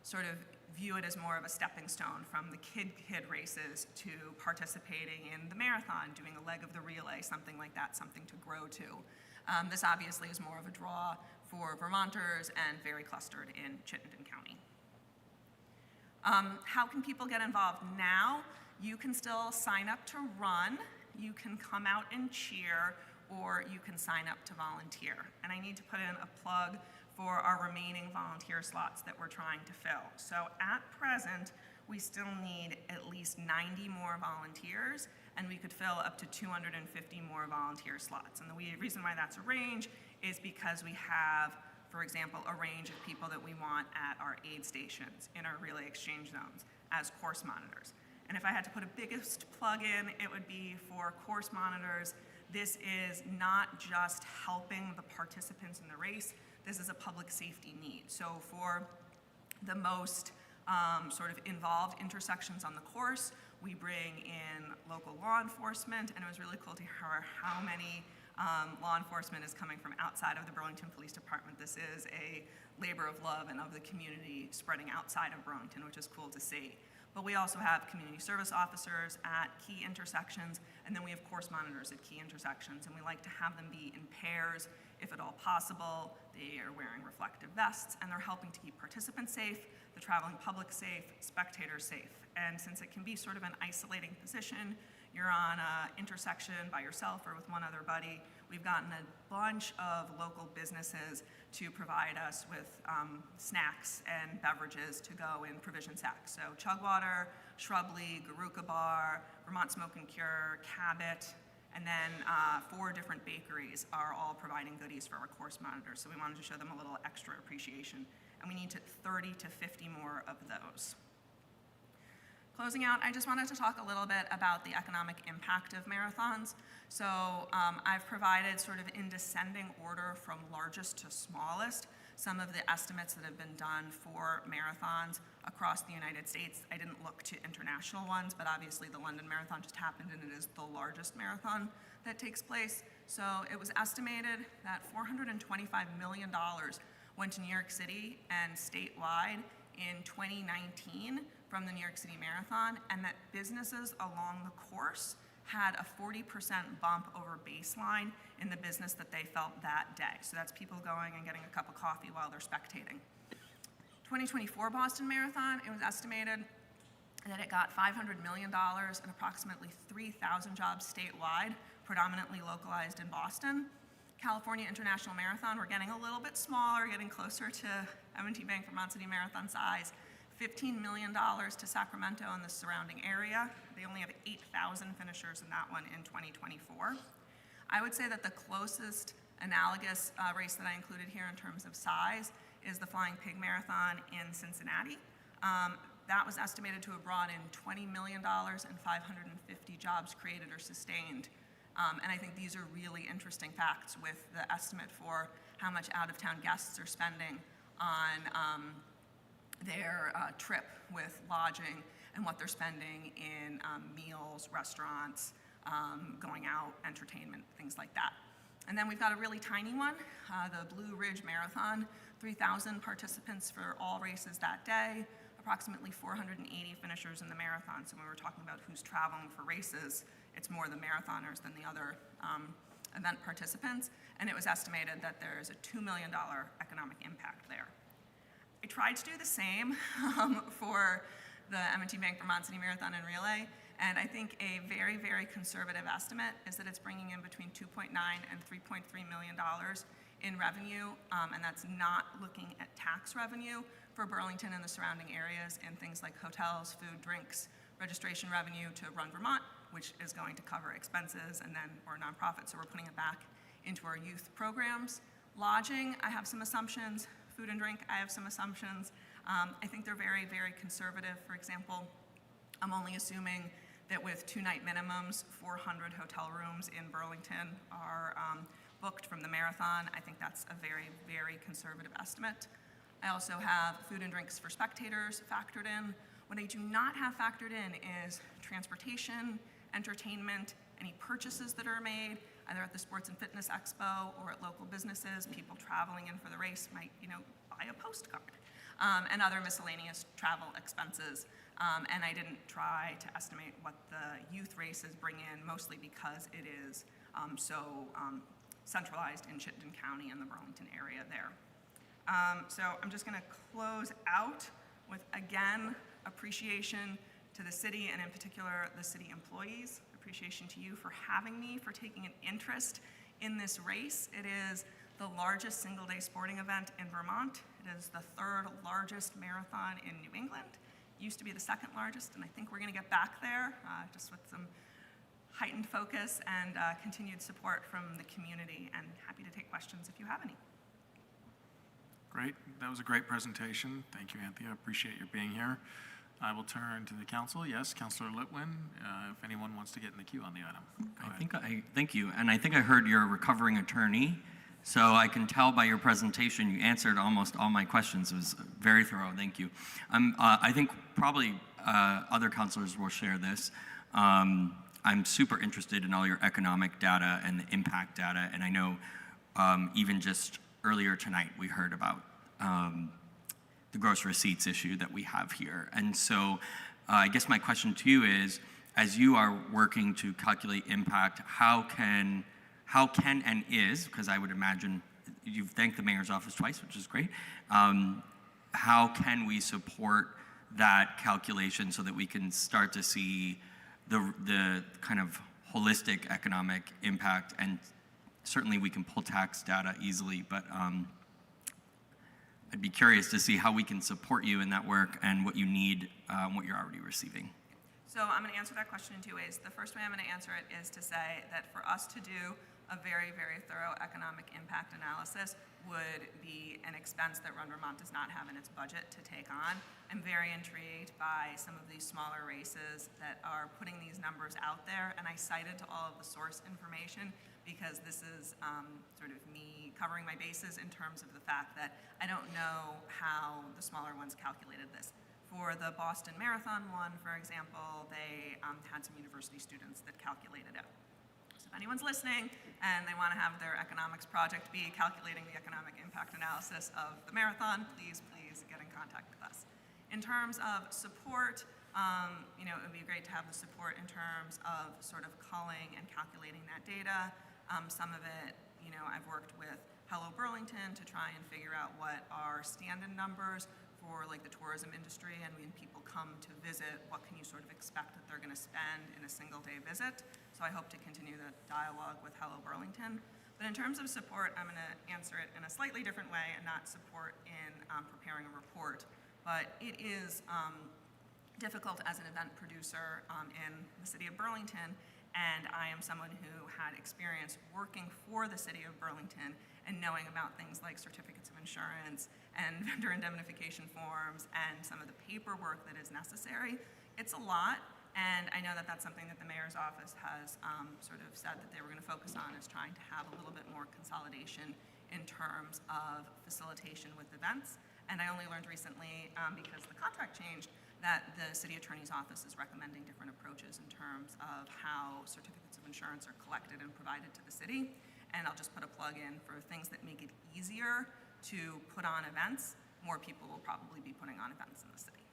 sort of view it as more of a stepping stone from the kid races to participating in the marathon, doing a leg of the relay, something like that, something to grow to. This obviously is more of a draw for Vermonters and very clustered in Chittenden County. How can people get involved now? You can still sign up to run, you can come out and cheer, or you can sign up to volunteer. And I need to put in a plug for our remaining volunteer slots that we're trying to fill. So at present, we still need at least 90 more volunteers, and we could fill up to 250 more volunteer slots. And the reason why that's a range is because we have, for example, a range of people that we want at our aid stations, in our relay exchange zones, as course monitors. And if I had to put a biggest plug in, it would be for course monitors. This is not just helping the participants in the race, this is a public safety need. So for the most sort of involved intersections on the course, we bring in local law enforcement, and it was really cool to hear how many law enforcement is coming from outside of the Burlington Police Department. This is a labor of love and of the community spreading outside of Burlington, which is cool to see. But we also have community service officers at key intersections, and then we have course monitors at key intersections, and we like to have them be in pairs if at all possible. They are wearing reflective vests, and they're helping to keep participants safe, the traveling public safe, spectators safe. And since it can be sort of an isolating position, you're on an intersection by yourself or with one other buddy, we've gotten a bunch of local businesses to provide us with snacks and beverages to go in provision sacks. So Chugwater, Shrubly, Garuka Bar, Vermont Smoke and Cure, Cabot, and then 4 different bakeries are all providing goodies for our course monitors. So we wanted to show them a little extra appreciation. And we need 30 to 50 more of those. Closing out, I just wanted to talk a little bit about the economic impact of marathons. So I've provided sort of in descending order from largest to smallest some of the estimates that have been done for marathons across the United States. I didn't look to international ones, but obviously the London Marathon just happened, and it is the largest marathon that takes place. So it was estimated that $425 million went to New York City and statewide in 2019 from the New York City Marathon, and that businesses along the course had a 40% bump over baseline in the business that they felt that day. So that's people going and getting a cup of coffee while they're spectating. 2024 Boston Marathon, it was estimated that it got $500 million and approximately 3,000 jobs statewide, predominantly localized in Boston. California International Marathon, we're getting a little bit smaller, getting closer to M&T Bank Vermont City Marathon size. $15 million to Sacramento and the surrounding area. They only have 8,000 finishers in that one in 2024. I would say that the closest analogous race that I included here in terms of size is the Flying Pig Marathon in Cincinnati. That was estimated to have brought in $20 million and 550 jobs created or sustained. And I think these are really interesting facts with the estimate for how much out-of-town guests are spending on their trip with lodging and what they're spending in meals, restaurants, going out, entertainment, things like that. And then we've got a really tiny one, the Blue Ridge Marathon, 3,000 participants for all races that day, approximately 480 finishers in the marathon. So when we're talking about who's traveling for races, it's more the marathoners than the other event participants. And it was estimated that there's a $2 million economic impact there. I tried to do the same for the M&T Bank Vermont City Marathon and Relay, And I think a very, very conservative estimate is that it's bringing in between $2.9 and $3.3 million in revenue, and that's not looking at tax revenue for Burlington and the surrounding areas in things like hotels, food, drinks, registration revenue to Run Vermont, which is going to cover expenses, and then we're a nonprofit, so we're putting it back into our youth programs. Lodging, I have some assumptions. Food and drink, I have some assumptions. I think they're very, very conservative. For example, I'm only assuming that with 2-night minimums, 400 hotel rooms in Burlington are booked from the marathon. I think that's a very, very conservative estimate. I also have food and drinks for spectators factored in. What I do not have factored in is transportation, entertainment, any purchases that are made, either at the Sports and Fitness Expo or at local businesses. People traveling in for the race might, buy a postcard, and other miscellaneous travel expenses. And I didn't try to estimate what the youth races bring in, mostly because it is so centralized in Chittenden County and the Burlington area there. So I'm just gonna close out with, again, appreciation to the city, and in particular, the city employees. Appreciation to you for having me, for taking an interest in this race. It is the largest single-day sporting event in Vermont. It is the 3rd largest marathon in New England. Used to be the 2nd largest, and I think we're gonna get back there, just with some heightened focus and continued support from the community, and happy to take questions if you have any. Great. That was a great presentation. Thank you, Anthea. I appreciate your being here. I will turn to the council. Yes, Councilor Litwin, if anyone wants to get in the queue on the item. Go ahead. Thank you. And I think I heard you're a recovering attorney. So I can tell by your presentation, you answered almost all my questions. It was very thorough. Thank you. I think probably other councilors will share this. I'm super interested in all your economic data and the impact data. And I know even just earlier tonight, we heard about the gross receipts issue that we have here. And so I guess my question to you is, as you are working to calculate impact, how can and is, because I would imagine you've thanked the mayor's office twice, which is great, how can we support that calculation so that we can start to see the kind of holistic economic impact? And certainly we can pull tax data easily, but I'd be curious to see how we can support you in that work and what you need, what you're already receiving. So I'm going to answer that question in 2 ways. The first way I'm going to answer it is to say that for us to do a very, very thorough economic impact analysis would be an expense that Run Vermont does not have in its budget to take on. I'm very intrigued by some of these smaller races that are putting these numbers out there, and I cited to all of the source information because this is sort of me covering my bases in terms of the fact that I don't know how the smaller ones calculated this. For the Boston Marathon one, for example, they had some university students that calculated it. So if anyone's listening and they want to have their economics project be calculating the economic impact analysis of the marathon, please get in contact with us. In terms of support, it would be great to have the support in terms of sort of culling and calculating that data. Some of it, I've worked with Hello Burlington to try and figure out what are stand-in numbers for like the tourism industry, and when people come to visit, what can you sort of expect that they're going to spend in a single day visit? So I hope to continue the dialogue with Hello Burlington. But in terms of support, I'm going to answer it in a slightly different way and not support in preparing a report. But it is difficult as an event producer in the city of Burlington, and I am someone who had experience working for the city of Burlington and knowing about things like certificates of insurance and vendor indemnification forms and some of the paperwork that is necessary. It's a lot, and I know that that's something that the mayor's office has sort of said that they were going to focus on, is trying to have a little bit more consolidation in terms of facilitation with events. And I only learned recently, because the contract changed, that the city attorney's office is recommending different approaches in terms of how certificates of insurance are collected and provided to the city. And I'll just put a plug in for things that make it easier to put on events. More people will probably be putting on events in the city.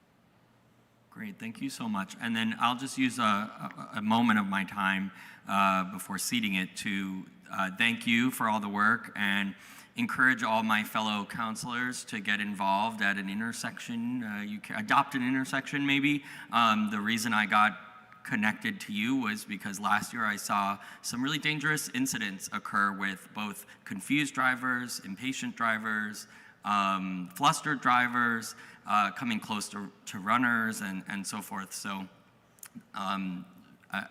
Great, thank you so much. And then I'll just use a moment of my time before ceding it to thank you for all the work and encourage all my fellow counselors to get involved at an intersection. You can adopt an intersection maybe. The reason I got connected to you was because last year I saw some really dangerous incidents occur with both confused drivers, impatient drivers, flustered drivers, coming close to runners and so forth. So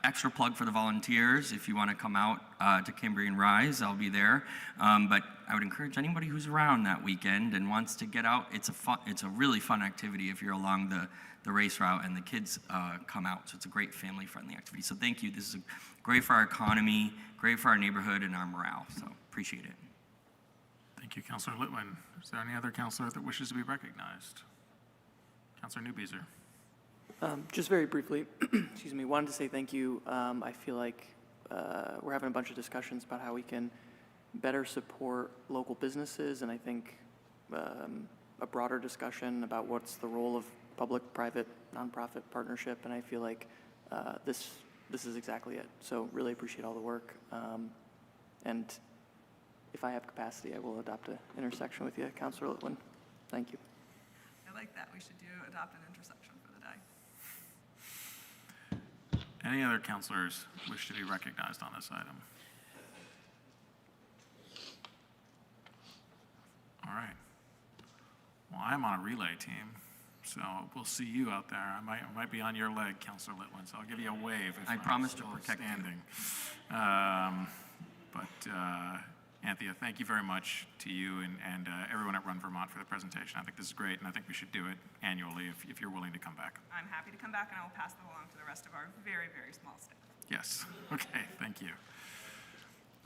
extra plug for the volunteers. If you want to come out to Cambrian Rise, I'll be there. But I would encourage anybody who's around that weekend and wants to get out. It's a really fun activity if you're along the race route and the kids come out. So it's a great family-friendly activity. So thank you. This is great for our economy, great for our neighborhood and our morale. So appreciate it. Thank you, Councilor Litwin. Is there any other councilor that wishes to be recognized? Councilor Newbeezer. Just very briefly, excuse me, wanted to say thank you. I feel like we're having a bunch of discussions about how we can better support local businesses, and I think a broader discussion about what's the role of public-private nonprofit partnership, and I feel like this is exactly it. So really appreciate all the work, and if I have capacity, I will adopt an intersection with you, Councilor Litwin. Thank you. I like that. We should adopt an intersection for the day. Any other councilors wish to be recognized on this item? All right. Well, I'm on a relay team, so we'll see you out there. I might be on your leg, Councilor Litwin, so I'll give you a wave if I I'm promise to still protect you. standing. Anthea, thank you very much to you and everyone at Run Vermont for the presentation. I think this is great, and I think we should do it annually if you're willing to come back. I'm happy to come back, and I will pass that along to the rest of our very, very small staff. Yes. Okay, thank you.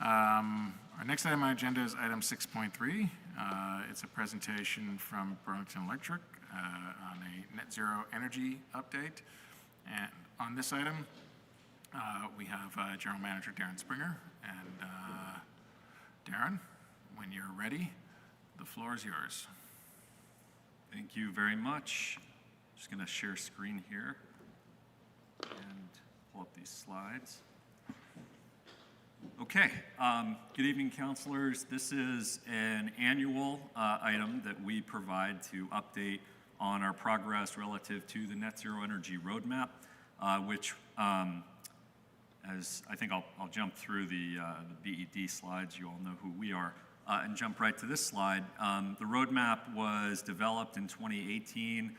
Our next item on the agenda is item 6.3. It's a presentation from Burlington Electric on a net zero energy update. And on this item, we have General Manager Darren Springer. And Darren, when you're ready, the floor is yours. Thank you very much. Just going to share screen here and pull up these slides. Okay, good evening, councilors. This is an annual item that we provide to update on our progress relative to the Net Zero Energy Roadmap, which, as I think I'll jump through the BED slides, you all know who we are, and jump right to this slide. The roadmap was developed in 2018,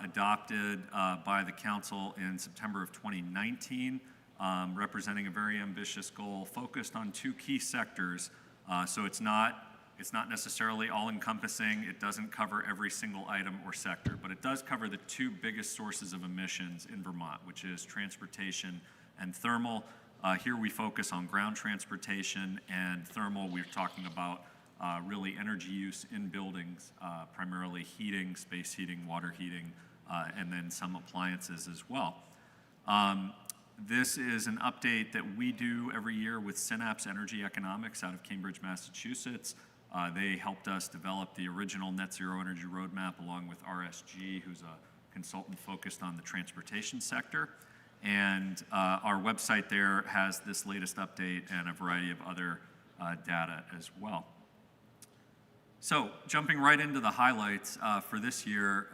adopted by the council in September of 2019, representing a very ambitious goal focused on two key sectors. So it's not necessarily all-encompassing. It doesn't cover every single item or sector, but it does cover the two biggest sources of emissions in Vermont, which is transportation and thermal. Here we focus on ground transportation, and thermal we're talking about really energy use in buildings, primarily heating, space heating, water heating, and then some appliances as well. This is an update that we do every year with Synapse Energy Economics out of Cambridge, Massachusetts. They helped us develop the original Net Zero Energy Roadmap along with RSG, who's a consultant focused on the transportation sector. And our website there has this latest update and a variety of other data as well. So jumping right into the highlights for this year,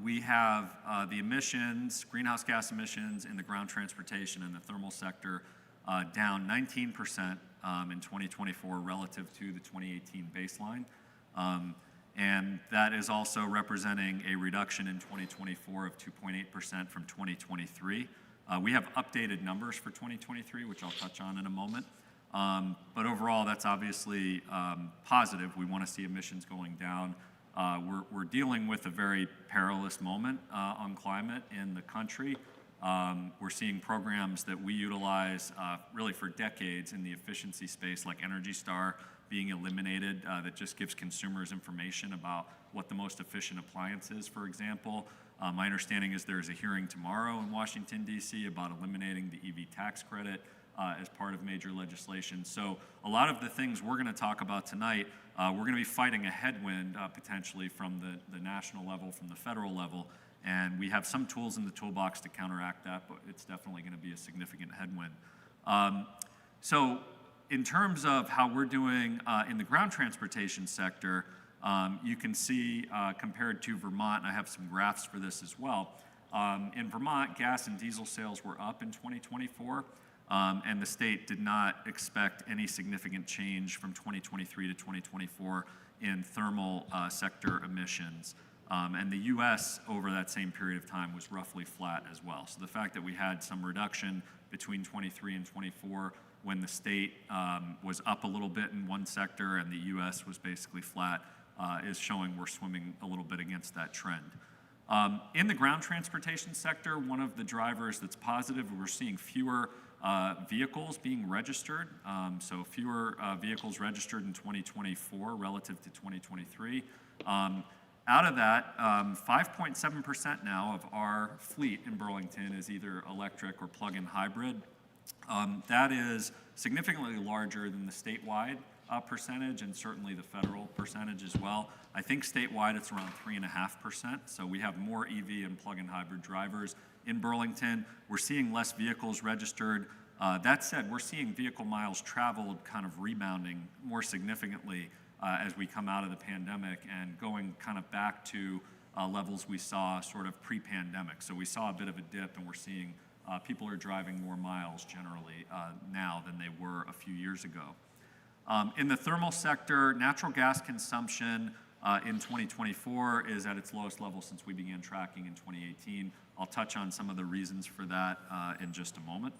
we have the emissions, greenhouse gas emissions in the ground transportation and the thermal sector down 19% in 2024 relative to the 2018 baseline. And that is also representing a reduction in 2024 of 2.8% from 2023. We have updated numbers for 2023, which I'll touch on in a moment. But overall, that's obviously positive. We want to see emissions going down. We're dealing with a very perilous moment on climate in the country. We're seeing programs that we utilize really for decades in the efficiency space, like Energy Star, being eliminated. That just gives consumers information about what the most efficient appliance is, for example. My understanding is there's a hearing tomorrow in Washington, D.C. about eliminating the EV tax credit as part of major legislation. So a lot of the things we're going to talk about tonight, we're going to be fighting a headwind potentially from the national level, from the federal level, and we have some tools in the toolbox to counteract that, but it's definitely going to be a significant headwind. So in terms of how we're doing in the ground transportation sector, you can see compared to Vermont, and I have some graphs for this as well, In Vermont, gas and diesel sales were up in 2024, and the state did not expect any significant change from 2023 to 2024 in thermal sector emissions. And the U.S. over that same period of time was roughly flat as well. So the fact that we had some reduction between 23 and 24 when the state was up a little bit in one sector and the U.S. was basically flat is showing we're swimming a little bit against that trend. In the ground transportation sector, one of the drivers that's positive, we're seeing fewer vehicles being registered. So fewer vehicles registered in 2024 relative to 2023. Out of that, 5.7% now of our fleet in Burlington is either electric or plug-in hybrid. That is significantly larger than the statewide percentage and certainly the federal percentage as well. I think statewide it's around 3.5%. So we have more EV and plug-in hybrid drivers in Burlington. We're seeing less vehicles registered. That said, we're seeing vehicle miles traveled kind of rebounding more significantly as we come out of the pandemic and going kind of back to levels we saw sort of pre-pandemic. So we saw a bit of a dip, and we're seeing people are driving more miles generally now than they were a few years ago. In the thermal sector, natural gas consumption in 2024 is at its lowest level since we began tracking in 2018. I'll touch on some of the reasons for that in just a moment.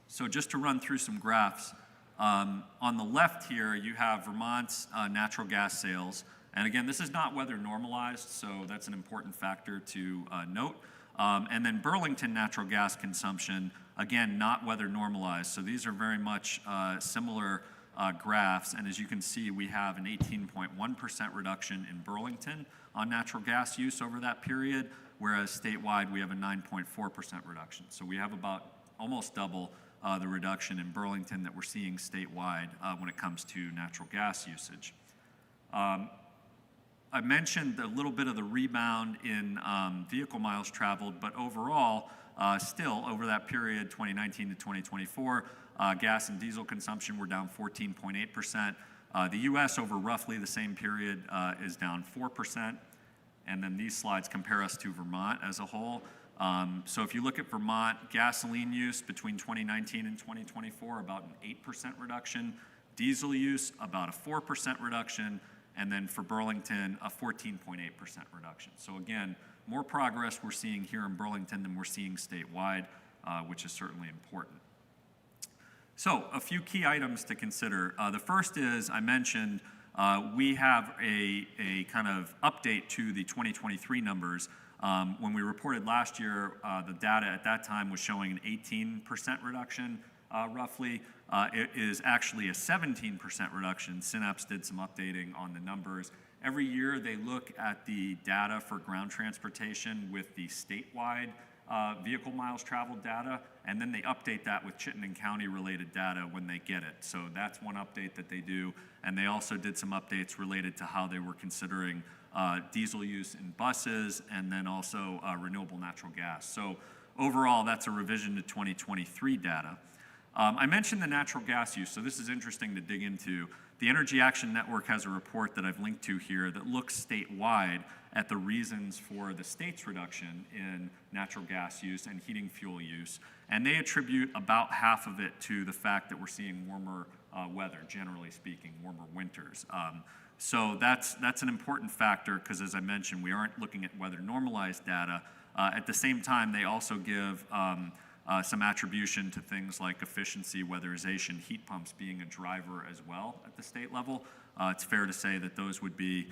So just to run through some graphs, on the left here, you have Vermont's natural gas sales. And again, this is not weather normalized, so that's an important factor to note. And then Burlington natural gas consumption, again, not weather normalized. So these are very much similar graphs. And as you can see, we have an 18.1% reduction in Burlington on natural gas use over that period, whereas statewide we have a 9.4% reduction. So we have about almost double the reduction in Burlington that we're seeing statewide when it comes to natural gas usage. I mentioned a little bit of the rebound in vehicle miles traveled, but overall, still over that period, 2019 to 2024, gas and diesel consumption were down 14.8%. The U.S. over roughly the same period is down 4%. And then these slides compare us to Vermont as a whole. So if you look at Vermont, gasoline use between 2019 and 2024, about an 8% reduction. Diesel use, about a 4% reduction. And then for Burlington, a 14.8% reduction. So again, more progress we're seeing here in Burlington than we're seeing statewide, which is certainly important. So a few key items to consider. The first is, I mentioned, we have a kind of update to the 2023 numbers. When we reported last year, the data at that time was showing an 18% reduction, roughly. It is actually a 17% reduction. Synapse did some updating on the numbers. Every year they look at the data for ground transportation with the statewide vehicle miles traveled data, and then they update that with Chittenden County related data when they get it. So that's one update that they do. And they also did some updates related to how they were considering diesel use in buses and then also renewable natural gas. So overall, that's a revision to 2023 data. I mentioned the natural gas use, so this is interesting to dig into. The Energy Action Network has a report that I've linked to here that looks statewide at the reasons for the state's reduction in natural gas use and heating fuel use. And they attribute about half of it to the fact that we're seeing warmer weather, generally speaking, warmer winters. So that's an important factor because, as I mentioned, we aren't looking at weather normalized data. At the same time, they also give some attribution to things like efficiency, weatherization, heat pumps being a driver as well at the state level. It's fair to say that those would be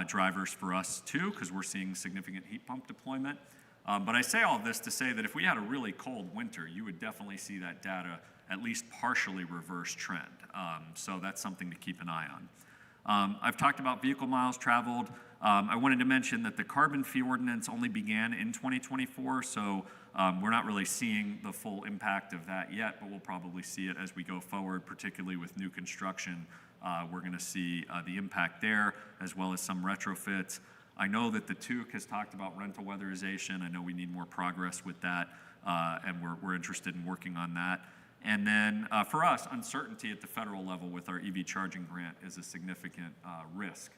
drivers for us too, because we're seeing significant heat pump deployment. But I say all this to say that if we had a really cold winter, you would definitely see that data at least partially reverse trend. So that's something to keep an eye on. I've talked about vehicle miles traveled. I wanted to mention that the carbon fee ordinance only began in 2024, so we're not really seeing the full impact of that yet, but we'll probably see it as we go forward, particularly with new construction. We're going to see the impact there, as well as some retrofits. I know that the TUC has talked about rental weatherization. I know we need more progress with that, and we're interested in working on that. And then for us, uncertainty at the federal level with our EV charging grant is a significant risk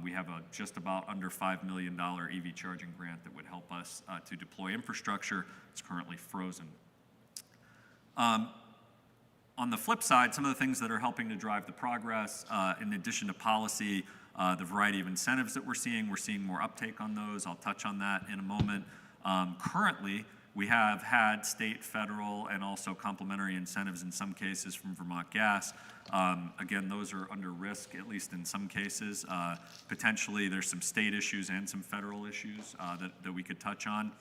We have a just about under $5 million EV charging grant that would help us to deploy infrastructure. It's currently frozen. On the flip side, some of the things that are helping to drive the progress, in addition to policy, the variety of incentives that we're seeing more uptake on those. I'll touch on that in a moment. Currently, we have had state, federal, and also complementary incentives in some cases from Vermont Gas. Again, those are under risk, at least in some cases. Potentially, there's some state issues and some federal issues that we could touch on.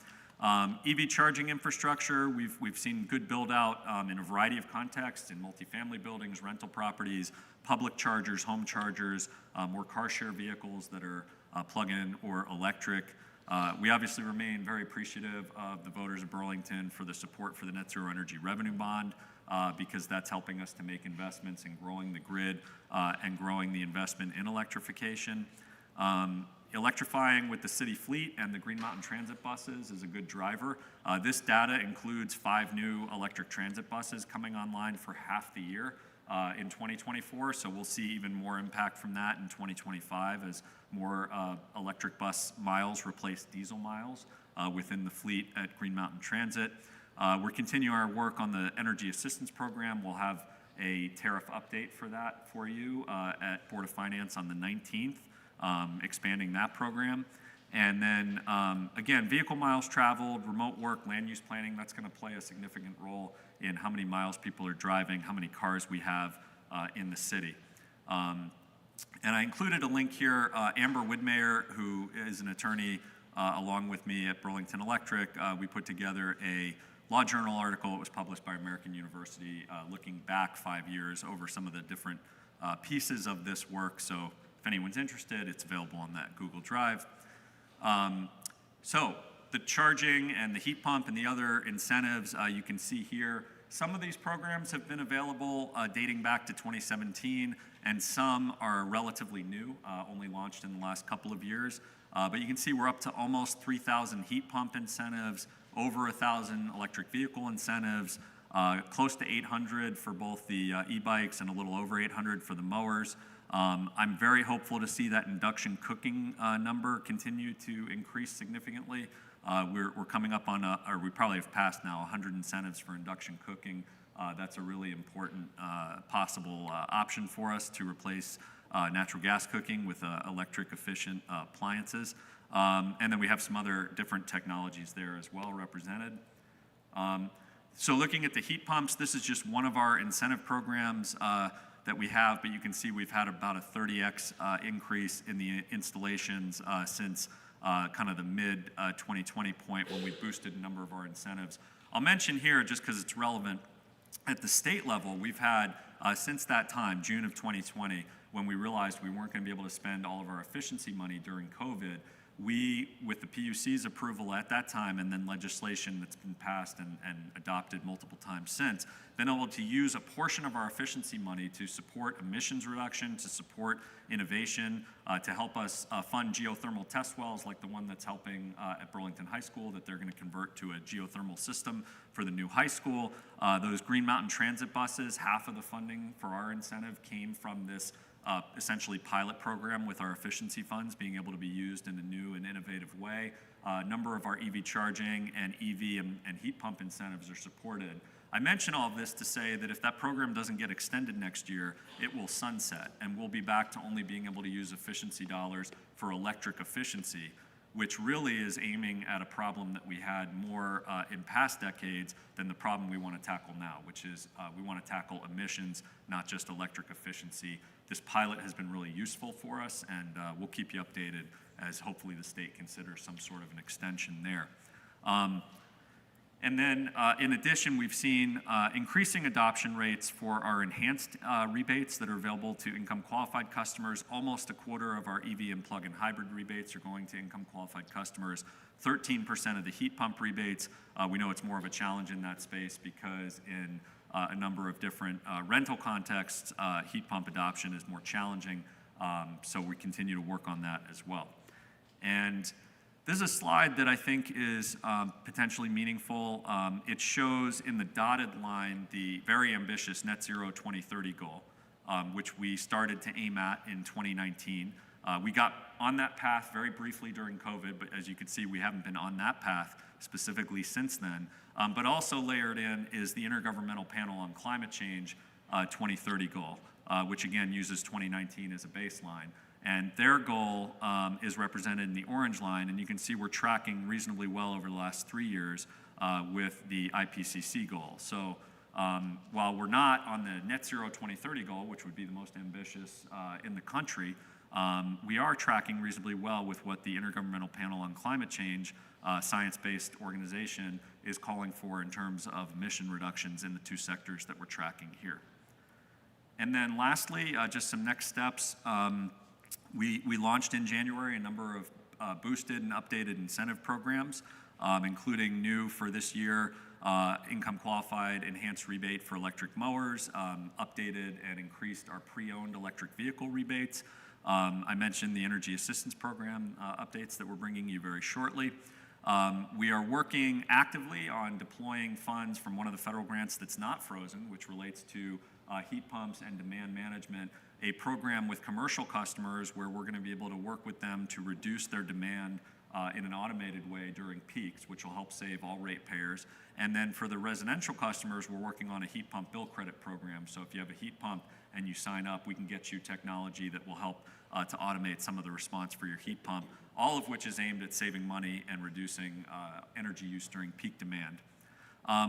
EV charging infrastructure, we've seen good build out in a variety of contexts, in multifamily buildings, rental properties, public chargers, home chargers, more car share vehicles that are plug-in or electric. We obviously remain very appreciative of the voters of Burlington for the support for the Net Zero Energy Revenue Bond, because that's helping us to make investments in growing the grid and growing the investment in electrification. Electrifying with the city fleet and the Green Mountain Transit buses is a good driver. This data includes 5 new electric transit buses coming online for half the year in 2024, so we'll see even more impact from that in 2025 as more electric bus miles replace diesel miles within the fleet at Green Mountain Transit. We're continuing our work on the Energy Assistance Program. We'll have a tariff update for that for you at Board of Finance on the 19th. Expanding that program. And then, again, vehicle miles traveled, remote work, land use planning, that's going to play a significant role in how many miles people are driving, how many cars we have in the city. And I included a link here. Amber Widmeyer, who is an attorney along with me at Burlington Electric, we put together a Law Journal article. It was published by American University looking back 5 years over some of the different pieces of this work. So if anyone's interested, it's available on that Google Drive. So the charging and the heat pump and the other incentives you can see here. Some of these programs have been available dating back to 2017, and some are relatively new, only launched in the last couple of years. But you can see we're up to almost 3,000 heat pump incentives, over 1,000 electric vehicle incentives, close to 800 for both the e-bikes and a little over 800 for the mowers. I'm very hopeful to see that induction cooking number continue to increase significantly. We're coming up on, or we probably have passed now 100 incentives for induction cooking. That's a really important possible option for us to replace natural gas cooking with electric efficient appliances. And then we have some other different technologies there as well represented. So looking at the heat pumps, this is just one of our incentive programs that we have, but you can see we've had about a 30x increase in the installations since kind of the mid-2020 point when we boosted a number of our incentives. I'll mention here, just because it's relevant, at the state level, we've had, since that time, June of 2020, when we realized we weren't going to be able to spend all of our efficiency money during COVID, we, with the PUC's approval at that time and then legislation that's been passed and adopted multiple times since, been able to use a portion of our efficiency money to support emissions reduction, to support innovation, to help us fund geothermal test wells like the one that's helping at Burlington High School that they're going to convert to a geothermal system for the new high school. Those Green Mountain Transit buses, half of the funding for our incentive came from this essentially pilot program with our efficiency funds being able to be used in a new and innovative way. A number of our EV charging and EV and heat pump incentives are supported. I mention all of this to say that if that program doesn't get extended next year, it will sunset, and we'll be back to only being able to use efficiency dollars for electric efficiency, which really is aiming at a problem that we had more in past decades than the problem we want to tackle now, which is we want to tackle emissions, not just electric efficiency. This pilot has been really useful for us, and we'll keep you updated as hopefully the state considers some sort of an extension there. And then in addition, we've seen increasing adoption rates for our enhanced rebates that are available to income qualified customers. Almost a quarter of our EV and plug-in hybrid rebates are going to income qualified customers. 13% of the heat pump rebates. We know it's more of a challenge in that space because in a number of different rental contexts, heat pump adoption is more challenging. So we continue to work on that as well. And this is a slide that I think is potentially meaningful. It shows in the dotted line the very ambitious Net Zero 2030 goal, which we started to aim at in 2019. We got on that path very briefly during COVID, but as you can see, we haven't been on that path specifically since then. But also layered in is the Intergovernmental Panel on Climate Change 2030 goal, which again uses 2019 as a baseline. And their goal is represented in the orange line, and you can see we're tracking reasonably well over the last 3 years with the IPCC goal. So while we're not on the net zero 2030 goal, which would be the most ambitious in the country, we are tracking reasonably well with what the Intergovernmental Panel on Climate Change, science-based organization, is calling for in terms of emission reductions in the 2 sectors that we're tracking here. And then lastly, just some next steps. We launched in January a number of boosted and updated incentive programs, including new for this year, income qualified enhanced rebate for electric mowers, updated and increased our pre-owned electric vehicle rebates. I mentioned the Energy Assistance Program updates that we're bringing you very shortly. We are working actively on deploying funds from one of the federal grants that's not frozen, which relates to heat pumps and demand management, a program with commercial customers where we're going to be able to work with them to reduce their demand in an automated way during peaks, which will help save all ratepayers. And then for the residential customers, we're working on a heat pump bill credit program. So if you have a heat pump and you sign up, we can get you technology that will help to automate some of the response for your heat pump, all of which is aimed at saving money and reducing energy use during peak demand.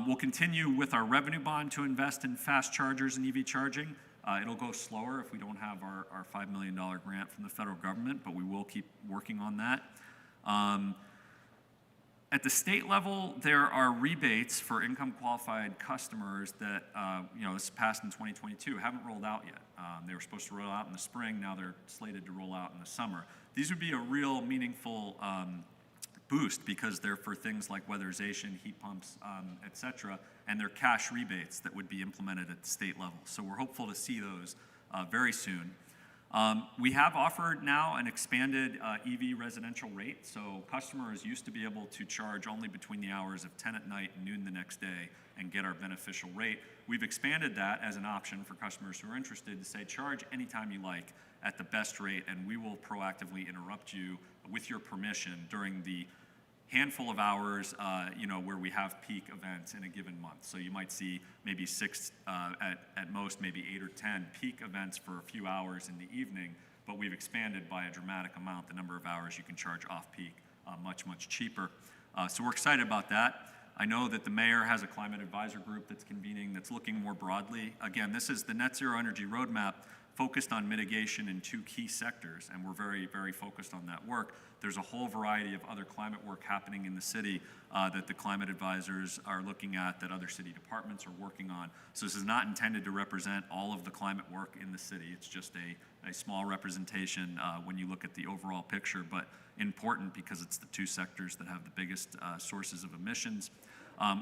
We'll continue with our revenue bond to invest in fast chargers and EV charging. It'll go slower if we don't have our $5 million grant from the federal government, but we will keep working on that. At the state level, there are rebates for income qualified customers that, this passed in 2022, haven't rolled out yet. They were supposed to roll out in the spring, now they're slated to roll out in the summer. These would be a real meaningful boost because they're for things like weatherization, heat pumps, et cetera, and they're cash rebates that would be implemented at the state level. So we're hopeful to see those very soon. We have offered now an expanded EV residential rate, so customers used to be able to charge only between the hours of 10 at night and noon the next day and get our beneficial rate. We've expanded that as an option for customers who are interested to say charge anytime you like at the best rate, and we will proactively interrupt you with your permission during the handful of hours where we have peak events in a given month. So you might see maybe 6, at most maybe 8 or 10 peak events for a few hours in the evening, but we've expanded by a dramatic amount the number of hours you can charge off-peak much, much cheaper. So we're excited about that. I know that the mayor has a climate advisor group that's convening that's looking more broadly. Again, this is the Net Zero Energy Roadmap focused on mitigation in 2 key sectors, and we're very, very focused on that work. There's a whole variety of other climate work happening in the city that the climate advisors are looking at, that other city departments are working on. So this is not intended to represent all of the climate work in the city. It's just a small representation when you look at the overall picture, but important because it's the 2 sectors that have the biggest sources of emissions.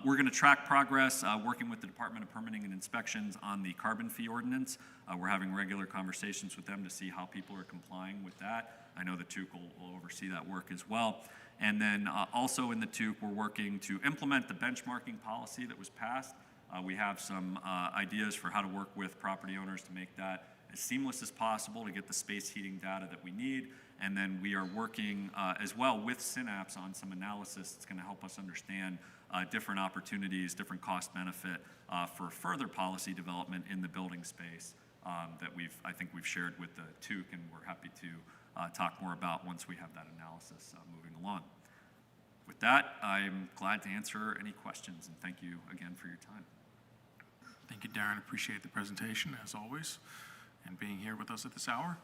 We're going to track progress working with the Department of Permitting and Inspections on the carbon fee ordinance. We're having regular conversations with them to see how people are complying with that. I know the TUC will oversee that work as well. And then also in the TUC, we're working to implement the benchmarking policy that was passed. We have some ideas for how to work with property owners to make that as seamless as possible to get the space heating data that we need. And then we are working as well with Synapse on some analysis that's going to help us understand different opportunities, different cost benefit for further policy development in the building space that I think we've shared with the TUC, and we're happy to talk more about once we have that analysis moving along. With that, I'm glad to answer any questions, and thank you again for your time. Thank you, Darren. Appreciate the presentation, as always, and being here with us at this hour.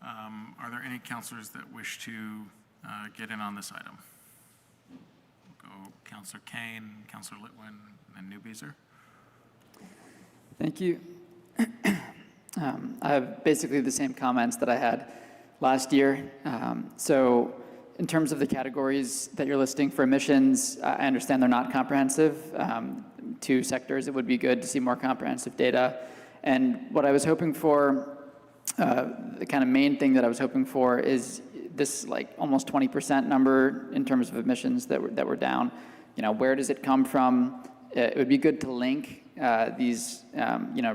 Are there any councilors that wish to get in on this item? We'll go Councilor Kane, Councilor Litwin, and Newbeezer. Thank you. I have basically the same comments that I had last year. So in terms of the categories that you're listing for emissions, I understand they're not comprehensive. 2 sectors, it would be good to see more comprehensive data. And what I was hoping for, the kind of main thing that I was hoping for is this like almost 20% number in terms of emissions that were down. Where does it come from? It would be good to link these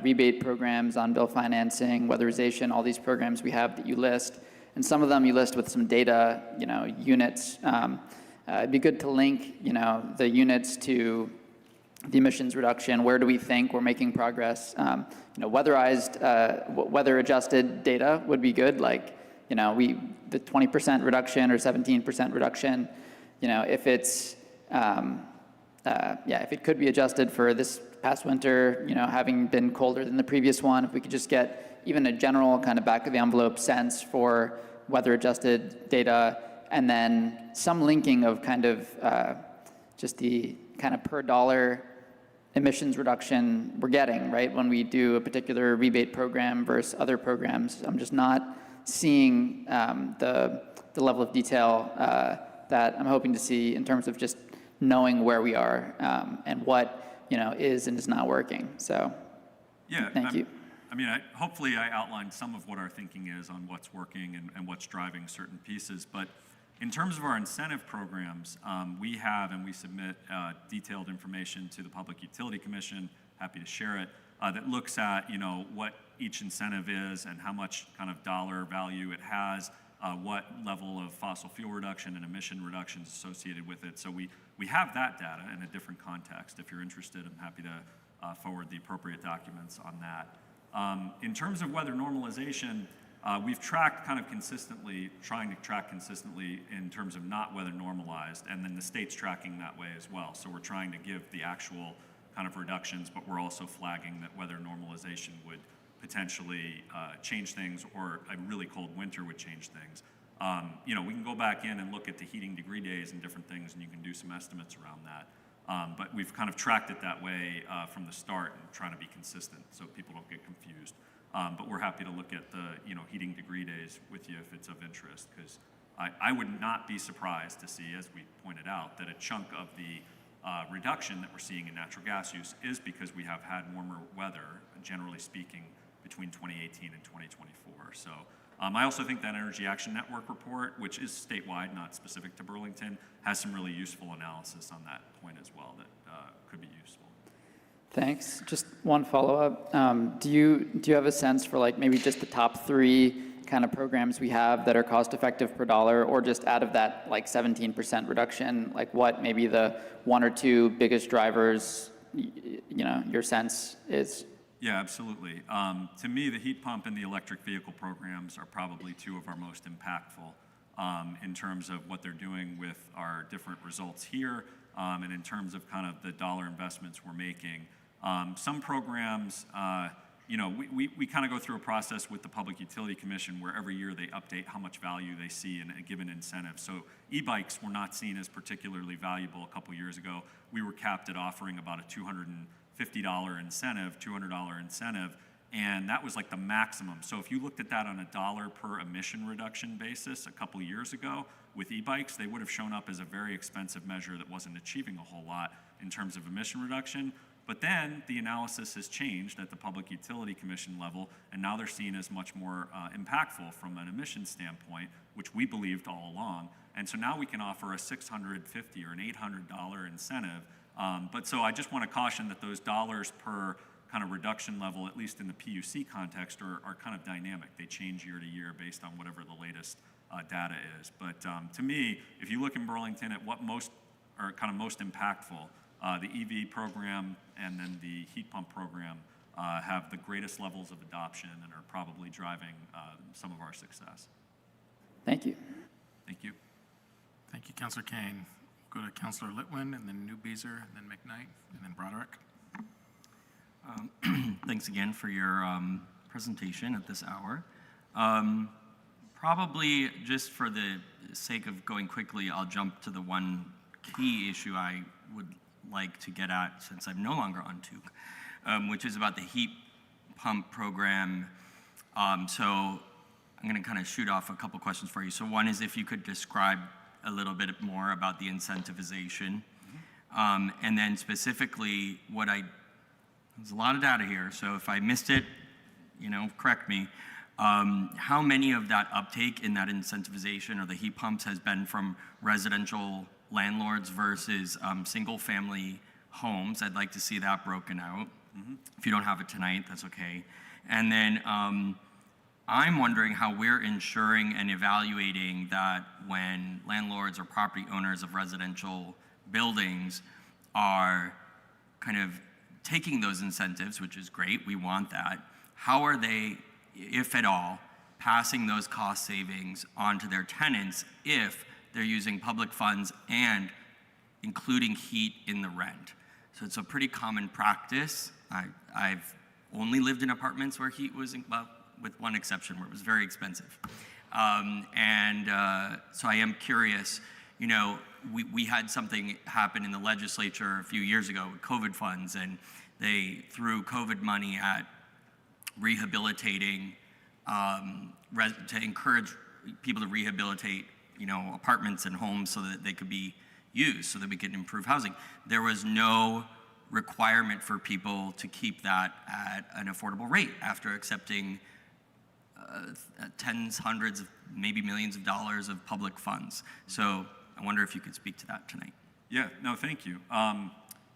rebate programs on bill financing, weatherization, all these programs we have that you list, And some of them you list with some data, units. It'd be good to link, the units to the emissions reduction. Where do we think we're making progress? Weatherized, weather-adjusted data would be good. Like, the 20% reduction or 17% reduction. If it's, if it could be adjusted for this past winter, having been colder than the previous one, if we could just get even a general kind of back-of-the-envelope sense for weather-adjusted data, and then some linking of kind of just the kind of per dollar emissions reduction we're getting, right? When we do a particular rebate program versus other programs, I'm just not seeing the level of detail that I'm hoping to see in terms of just knowing where we are and what is and is not working. So, yeah, thank you. I mean, hopefully I outlined some of what our thinking is on what's working and what's driving certain pieces. But in terms of our incentive programs, we have and we submit detailed information to the Public Utility Commission, happy to share it, that looks at, what each incentive is and how much kind of dollar value it has, what level of fossil fuel reduction and emission reductions associated with it. So we have that data in a different context. If you're interested, I'm happy to forward the appropriate documents on that. In terms of weather normalization, we've tracked kind of consistently, trying to track consistently in terms of not weather normalized, and then the state's tracking that way as well. So we're trying to give the actual kind of reductions, but we're also flagging that weather normalization would potentially change things, or a really cold winter would change things. We can go back in and look at the heating degree days and different things, and you can do some estimates around that. But we've kind of tracked it that way from the start and trying to be consistent so people don't get confused. But we're happy to look at the heating degree days with you if it's of interest, because I would not be surprised to see, as we pointed out, that a chunk of the reduction that we're seeing in natural gas use is because we have had warmer weather, generally speaking, between 2018 and 2024. So I also think that Energy Action Network report, which is statewide, not specific to Burlington, has some really useful analysis on that point as well that could be useful. Thanks. Just one follow-up. Do you have a sense for like maybe just the top 3 kind of programs we have that are cost-effective per dollar, or just out of that like 17% reduction, like what maybe the 1 or 2 biggest drivers, your sense is? Yeah, absolutely. To me, the heat pump and the electric vehicle programs are probably 2 of our most impactful in terms of what they're doing with our different results here, and in terms of kind of the dollar investments we're making. Some programs, we kind of go through a process with the Public Utility Commission where every year they update how much value they see in a given incentive. So e-bikes were not seen as particularly valuable a couple years ago. We were capped at offering about a $250 incentive, $200 incentive, and that was like the maximum. So if you looked at that on a dollar per emission reduction basis a couple years ago with e-bikes, they would have shown up as a very expensive measure that wasn't achieving a whole lot in terms of emission reduction. But then the analysis has changed at the Public Utility Commission level, and now they're seen as much more impactful from an emissions standpoint, which we believed all along. And so now we can offer a $650 or an $800 incentive. But so I just want to caution that those dollars per kind of reduction level, at least in the PUC context, are kind of dynamic. They change year to year based on whatever the latest data is. But to me, if you look in Burlington at what most are kind of most impactful, the EV program and then the heat pump program have the greatest levels of adoption and are probably driving some of our success. Thank you. Thank you. Thank you, Councilor Kane. We'll go to Councilor Litwin, and then Newbeezer, and then McKnight, and then Broderick. Thanks again for your presentation at this hour. Probably just for the sake of going quickly, I'll jump to the one key issue I would like to get at since I'm no longer on TUC, which is about the heat pump program. So I'm going to kind of shoot off a couple questions for you. So one is if you could describe a little bit more about the incentivization. And then specifically there's a lot of data here, so if I missed it, correct me. How many of that uptake in that incentivization or the heat pumps has been from residential landlords versus single-family homes? I'd like to see that broken out. If you don't have it tonight, that's okay. And then I'm wondering how we're ensuring and evaluating that when landlords or property owners of residential buildings are kind of taking those incentives, which is great, we want that. How are they, if at all, passing those cost savings onto their tenants if they're using public funds and including heat in the rent? So it's a pretty common practice. I've only lived in apartments where heat was, well, with one exception where it was very expensive. So I am curious, you know, we had something happen in the legislature a few years ago with COVID funds, and they threw COVID money at rehabilitating, to encourage people to rehabilitate, you know, apartments and homes so that they could be used, so that we could improve housing. There was no requirement for people to keep that at an affordable rate after accepting tens, hundreds, of maybe millions of dollars of public funds. So I wonder if you could speak to that tonight. Yeah, no, thank you.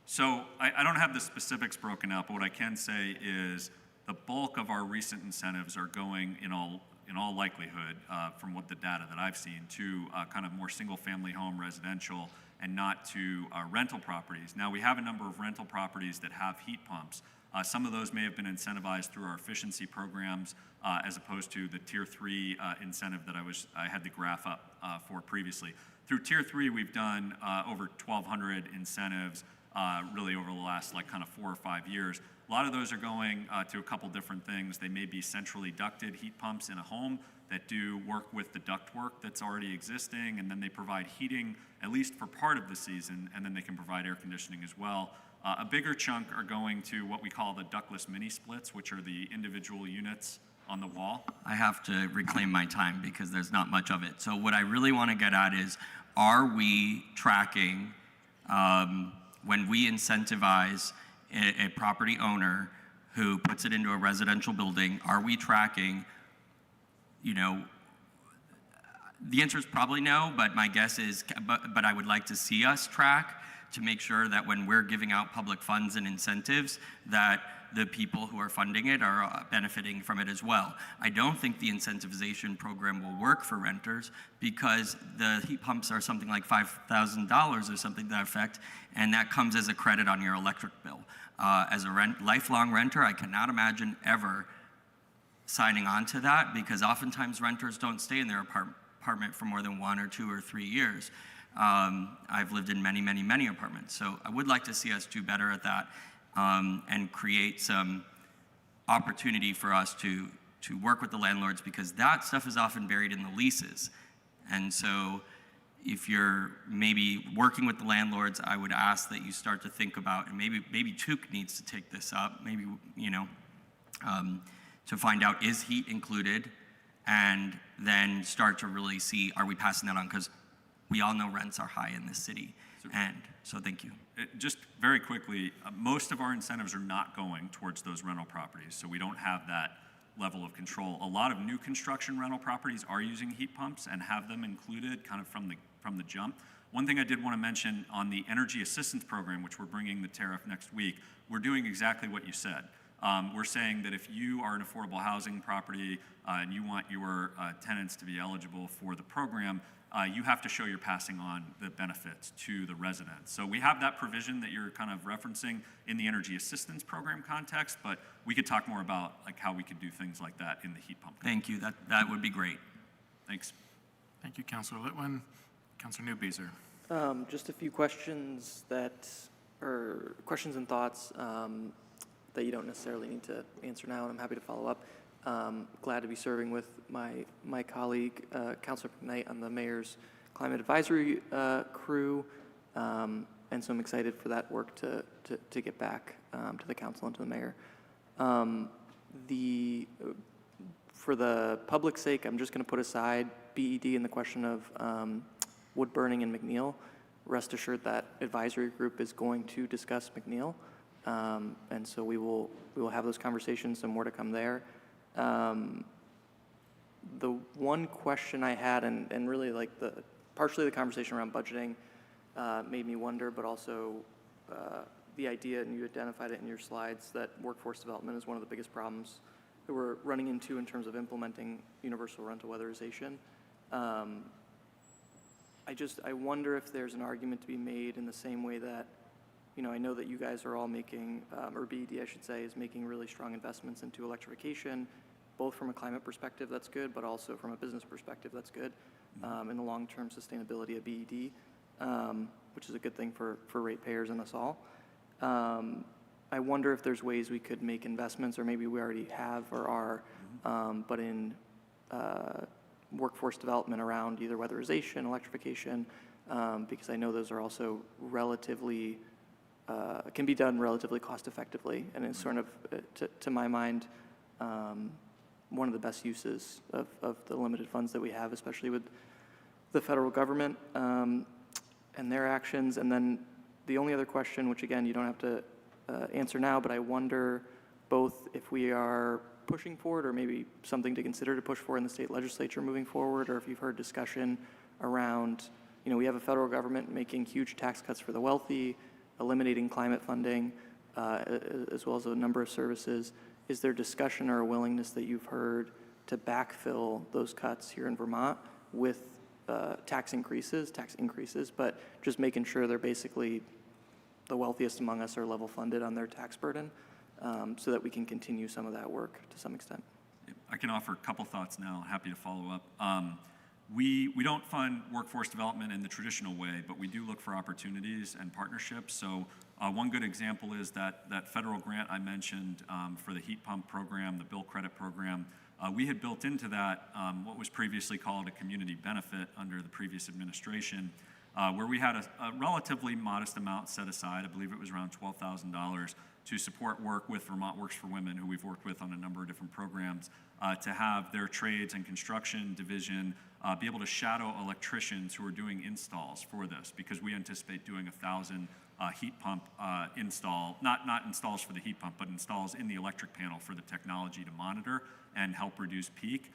So I don't have the specifics broken out, but what I can say is the bulk of our recent incentives are going in all likelihood, from what the data that I've seen, to kind of more single-family home residential and not to rental properties. Now, we have a number of rental properties that have heat pumps. Some of those may have been incentivized through our efficiency programs, as opposed to the Tier 3 incentive that I had the graph up for previously. Through Tier 3, we've done over 1,200 incentives really over the last kind of 4 or 5 years. A lot of those are going to a couple different things. They may be centrally ducted heat pumps in a home that do work with the ductwork that's already existing, and then they provide heating at least for part of the season, and then they can provide air conditioning as well. A bigger chunk are going to what we call the ductless mini splits, which are the individual units on the wall. I have to reclaim my time because there's not much of it. So what I really want to get at is, are we tracking when we incentivize a property owner who puts it into a residential building, are we tracking, you know, the answer is probably no, but my guess is, but I would like to see us track to make sure that when we're giving out public funds and incentives, that the people who are funding it are benefiting from it as well. I don't think the incentivization program will work for renters because the heat pumps are something like $5,000 or something to that effect, and that comes as a credit on your electric bill. As a lifelong renter, I cannot imagine ever signing on to that because oftentimes renters don't stay in their apartment for more than 1 or 2 or 3 years. I've lived in many, many, many apartments, so I would like to see us do better at that. And create some opportunity for us to work with the landlords, because that stuff is often buried in the leases. And so if you're maybe working with the landlords, I would ask that you start to think about, and maybe Tuke needs to take this up, maybe, you know, to find out, is heat included? And then start to really see, are we passing that on? Because we all know rents are high in this city. And so thank you. Just very quickly, most of our incentives are not going towards those rental properties, so we don't have that level of control. A lot of new construction rental properties are using heat pumps and have them included kind of from the jump. One thing I did want to mention on the energy assistance program, which we're bringing the tariff next week, we're doing exactly what you said. We're saying that if you are an affordable housing property and you want your tenants to be eligible for the program, you have to show you're passing on the benefits to the residents. So we have that provision that you're kind of referencing in the energy assistance program context, but we could talk more about how we could do things like that in the heat pump context. Thank you. That would be great. Thanks. Thank you, Councilor Litwin. Councilor Newbeezer. Just a few questions questions and thoughts that you don't necessarily need to answer now, and I'm happy to follow up. Glad to be serving with my colleague, Councilor McKnight, on the Mayor's Climate Advisory crew, and so I'm excited for that work to get back to the council and to the mayor. For the public's sake, I'm just going to put aside BED and the question of wood burning in McNeil. Rest assured that advisory group is going to discuss McNeil, and so we will have those conversations, and more to come there. The one question I had, and really partially the conversation around budgeting made me wonder, but also the idea, and you identified it in your slides, that workforce development is one of the biggest problems that we're running into in terms of implementing universal rental weatherization. I wonder if there's an argument to be made in the same way that, I know that you guys are all making, or BED I should say, is making really strong investments into electrification, both from a climate perspective, that's good, but also from a business perspective, that's good, in the long-term sustainability of BED, which is a good thing for ratepayers and us all. I wonder if there's ways we could make investments, or maybe we already have or are, but in workforce development around either weatherization, electrification, because I know those are also relatively, can be done relatively cost effectively, and it's sort of, to my mind, one of the best uses of the limited funds that we have, especially with the federal government and their actions. And then the only other question, which again, you don't have to answer now, but I wonder both if we are pushing forward, or maybe something to consider to push for in the state legislature moving forward, or if you've heard discussion around, we have a federal government making huge tax cuts for the wealthy, eliminating climate funding, as well as a number of services. Is there discussion or a willingness that you've heard to backfill those cuts here in Vermont with tax increases, but just making sure they're basically the wealthiest among us are level funded on their tax burden, so that we can continue some of that work to some extent? I can offer a couple thoughts now. Happy to follow up. We don't fund workforce development in the traditional way, but we do look for opportunities and partnerships. So one good example is that federal grant I mentioned for the heat pump program, the bill credit program. We had built into that what was previously called a community benefit under the previous administration, where we had a relatively modest amount set aside. I believe it was around $12,000 to support work with Vermont Works for Women, who we've worked with on a number of different programs, to have their trades and construction division be able to shadow electricians who are doing installs for this, because we anticipate doing 1,000 heat pump install, not installs for the heat pump, but installs in the electric panel for the technology to monitor and help reduce peak.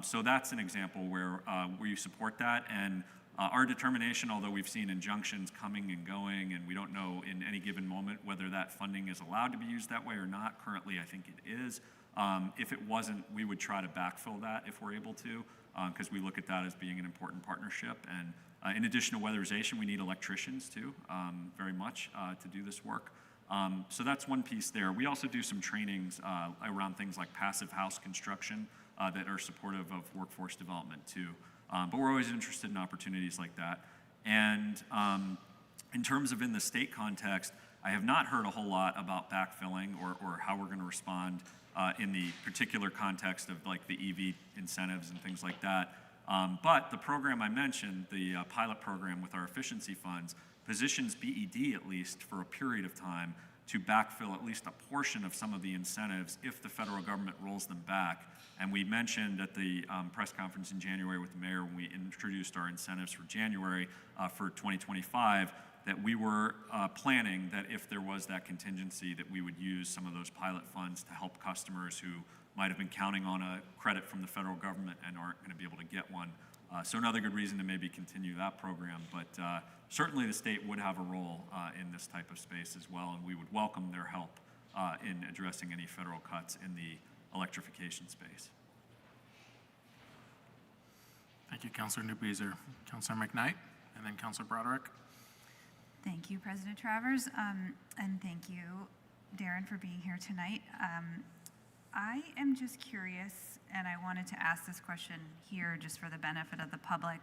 So that's an example where we support that. And our determination, although we've seen injunctions coming and going, and we don't know in any given moment whether that funding is allowed to be used that way or not. Currently, I think it is. If it wasn't, we would try to backfill that if we're able to, because we look at that as being an important partnership. And in addition to weatherization, we need electricians too, very much, to do this work. So that's one piece there. We also do some trainings around things like passive house construction that are supportive of workforce development too. But we're always interested in opportunities like that. And in terms of in the state context, I have not heard a whole lot about backfilling or how we're going to respond in the particular context of like the EV incentives and things like that. But the program I mentioned, the pilot program with our efficiency funds, positions BED at least for a period of time to backfill at least a portion of some of the incentives if the federal government rolls them back. And we mentioned at the press conference in January with the mayor when we introduced our incentives for January for 2025, that we were planning that if there was that contingency, that we would use some of those pilot funds to help customers who might have been counting on a credit from the federal government and aren't going to be able to get one. So another good reason to maybe continue that program, but certainly the state would have a role in this type of space as well, and we would welcome their help in addressing any federal cuts in the electrification space. Thank you, Councilor Newbeezer. Councilor McKnight, and then Councilor Broderick. Thank you, President Travers, and thank you, Darren, for being here tonight. I am just curious, and I wanted to ask this question here just for the benefit of the public.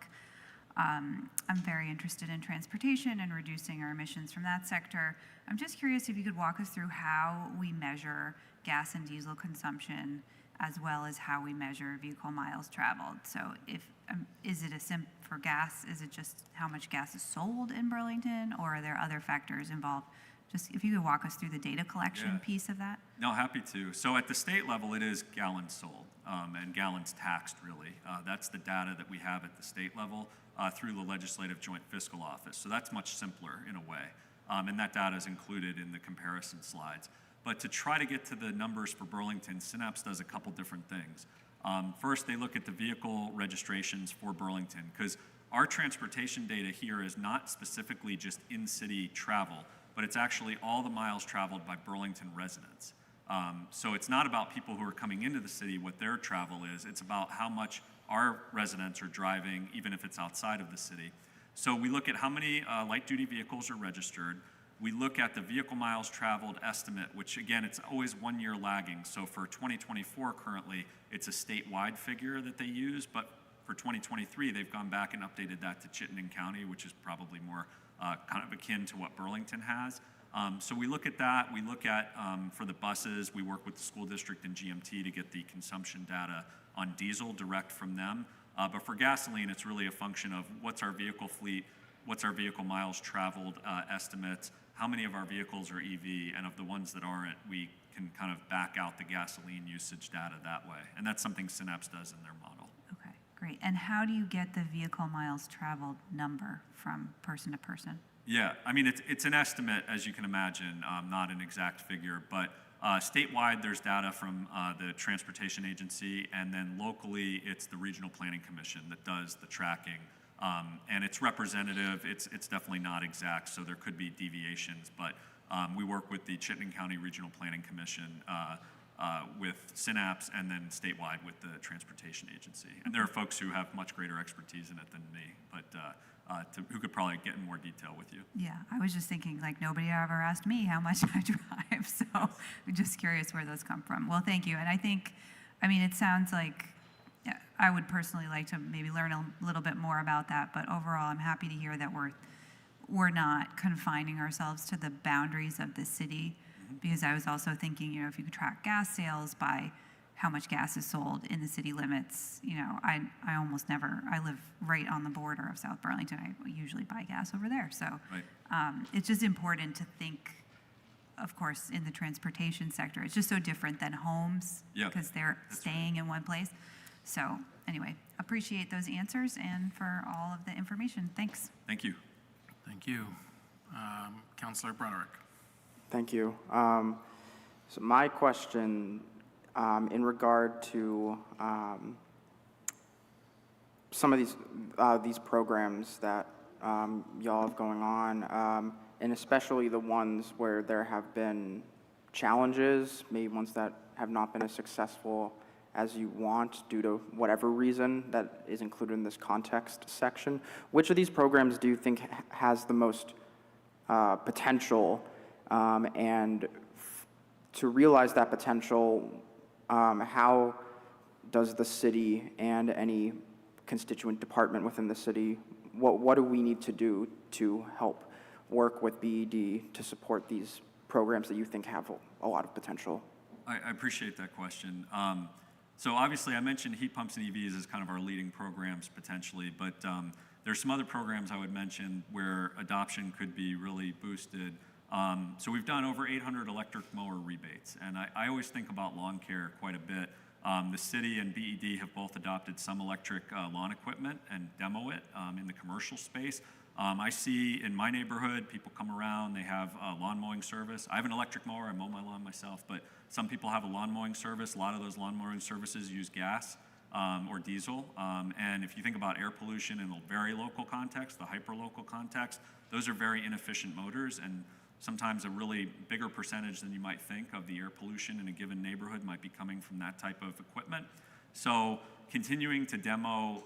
I'm very interested in transportation and reducing our emissions from that sector. I'm just curious if you could walk us through how we measure gas and diesel consumption, as well as how we measure vehicle miles traveled. So if is it for gas, is it just how much gas is sold in Burlington, or are there other factors involved? Just if you could walk us through the data collection piece of that. No, happy to. So at the state level, it is gallons sold and gallons taxed, really. That's the data that we have at the state level through the Legislative Joint Fiscal Office. So that's much simpler in a way. And that data is included in the comparison slides. But to try to get to the numbers for Burlington, Synapse does a couple different things. First, they look at the vehicle registrations for Burlington, because our transportation data here is not specifically just in-city travel, but it's actually all the miles traveled by Burlington residents. So it's not about people who are coming into the city, what their travel is. It's about how much our residents are driving, even if it's outside of the city. So we look at how many light-duty vehicles are registered. We look at the vehicle miles traveled estimate, which again, it's always 1 year lagging. So for 2024 currently, it's a statewide figure that they use, but for 2023, they've gone back and updated that to Chittenden County, which is probably more kind of akin to what Burlington has. So we look at that. We look at, for the buses, we work with the school district and GMT to get the consumption data on diesel direct from them. But for gasoline, it's really a function of what's our vehicle fleet, what's our vehicle miles traveled estimates, how many of our vehicles are EV, and of the ones that aren't, we can kind of back out the gasoline usage data that way. And that's something Synapse does in their model. Okay, great. And how do you get the vehicle miles traveled number from person to person? Yeah, I mean, it's an estimate, as you can imagine, not an exact figure, but statewide, there's data from the Transportation Agency, and then locally, it's the Regional Planning Commission that does the tracking. And it's representative, it's definitely not exact, so there could be deviations, but we work with the Chittenden County Regional Planning Commission with Synapse, and then statewide with the Transportation Agency. And there are folks who have much greater expertise in it than me, but who could probably get in more detail with you. Yeah, I was just thinking, like, nobody ever asked me how much I drive, so I'm just curious where those come from. Well, thank you. And I think, I mean, it sounds like I would personally like to maybe learn a little bit more about that, but overall, I'm happy to hear that we're not confining ourselves to the boundaries of the city, because I was also thinking, you know, if you could track gas sales by how much gas is sold in the city limits, you know, I almost never, I live right on the border of South Burlington. I usually buy gas over there. So it's just important to think, of course, in the transportation sector, it's just so different than homes because they're staying in one place. So anyway, appreciate those answers and for all of the information. Thanks. Thank you. Thank you. Councilor Broderick. Thank you. So my question in regard to some of these programs that y'all have going on, and especially the ones where there have been challenges, maybe ones that have not been as successful as you want due to whatever reason that is included in this context section. Which of these programs do you think has the most potential, and to realize that potential, how does the city and any constituent department within the city, what do we need to do to help work with BED to support these programs that you think have a lot of potential? I appreciate that question. So obviously I mentioned heat pumps and EVs as kind of our leading programs potentially, but there's some other programs I would mention where adoption could be really boosted. So we've done over 800 electric mower rebates, and I always think about lawn care quite a bit. The city and BED have both adopted some electric lawn equipment and demo it in the commercial space. I see in my neighborhood, people come around, they have a lawn mowing service. I have an electric mower, I mow my lawn myself, but some people have a lawn mowing service. A lot of those lawn mowing services use gas or diesel. And if you think about air pollution in a very local context, the hyper-local context, those are very inefficient motors, and sometimes a really bigger percentage than you might think of the air pollution in a given neighborhood might be coming from that type of equipment. So continuing to demo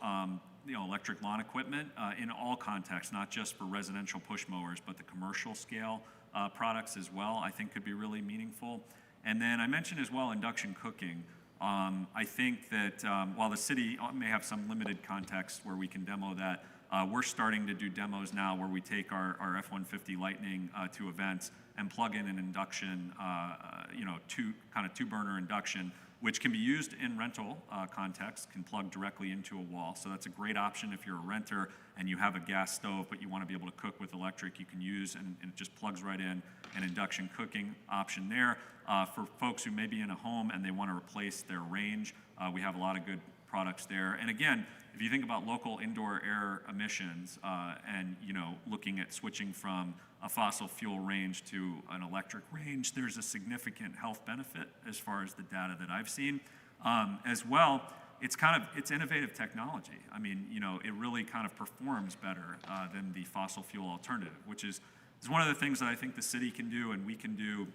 electric lawn equipment in all contexts, not just for residential push mowers, but the commercial scale products as well, I think could be really meaningful. And then I mentioned as well induction cooking. I think that while the city may have some limited context where we can demo that, we're starting to do demos now where we take our F-150 Lightning to events and plug in an induction, two burner induction, which can be used in rental context, can plug directly into a wall. So that's a great option if you're a renter and you have a gas stove, but you want to be able to cook with electric, you can use, and it just plugs right in, an induction cooking option there. For folks who may be in a home and they want to replace their range, we have a lot of good products there. And again, if you think about local indoor air emissions and looking at switching from a fossil fuel range to an electric range, there's a significant health benefit as far as the data that I've seen. As well, it's innovative technology. I mean, it really kind of performs better than the fossil fuel alternative, which is one of the things that I think the city can do and we can do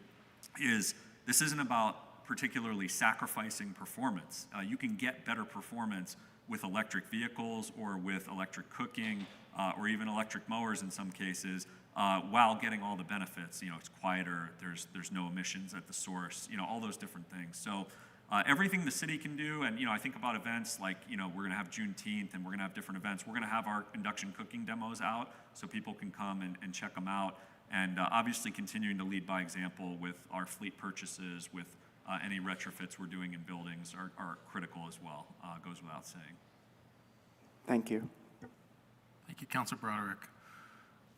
is This isn't about particularly sacrificing performance. You can get better performance with electric vehicles or with electric cooking or even electric mowers in some cases while getting all the benefits. You know, it's quieter, there's no emissions at the source, you know, all those different things. So everything the city can do, and you know, I think about events like, you know, we're gonna have Juneteenth and we're gonna have different events. We're gonna have our induction cooking demos out so people can come and check them out. And obviously continuing to lead by example with our fleet purchases, with any retrofits we're doing in buildings are critical as well, goes without saying. Thank you. Thank you, Councilor Broderick.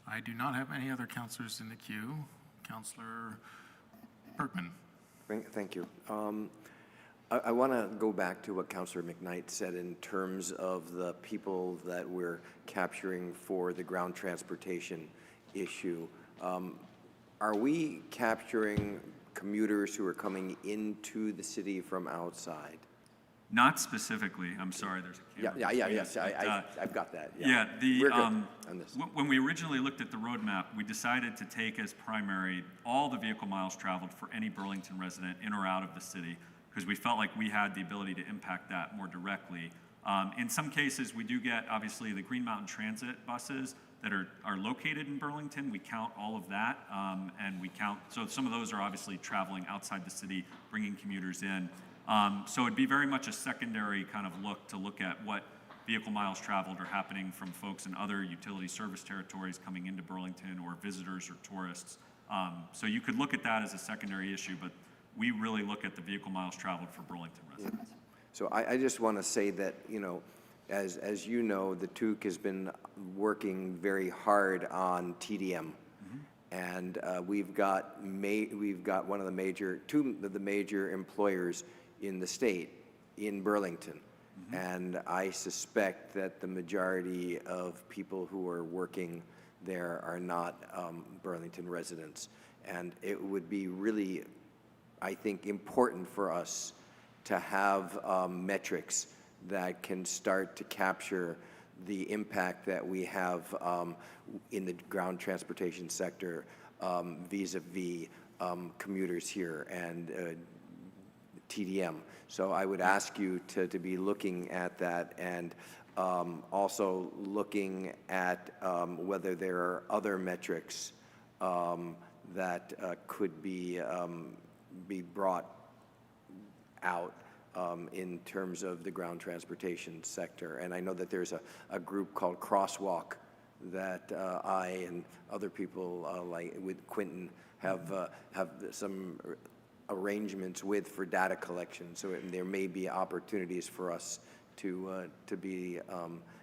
I do not have any other councilors in the queue. Councilor Bergman. Thank you. I want to go back to what Councilor McKnight said in terms of the people that we're capturing for the ground transportation issue. Are we capturing commuters who are coming into the city from outside? Not specifically. I'm sorry, there's a camera. Yes, I've got that. Yeah, We're good on this. When we originally looked at the roadmap, we decided to take as primary all the vehicle miles traveled for any Burlington resident in or out of the city, because we felt like we had the ability to impact that more directly. In some cases, we do get, obviously, the Green Mountain Transit buses that are located in Burlington. We count all of that, and we count, so some of those are obviously traveling outside the city, bringing commuters in. So it'd be very much a secondary kind of look at what vehicle miles traveled are happening from folks in other utility service territories coming into Burlington or visitors or tourists. So you could look at that as a secondary issue, but we really look at the vehicle miles traveled for Burlington residents. So I just want to say that, you know, as you know, the TUC has been working very hard on TDM. And we've got one of the major, two of the major employers in the state in Burlington. And I suspect that the majority of people who are working there are not Burlington residents. And it would be really, I think, important for us to have metrics that can start to capture the impact that we have in the ground transportation sector vis-a-vis commuters here and TDM. So I would ask you to be looking at that and also looking at whether there are other metrics that could be brought out in terms of the ground transportation sector. And I know that there's a group called Crosswalk that I and other people like with Quentin have some arrangements with for data collection. So there may be opportunities for us to be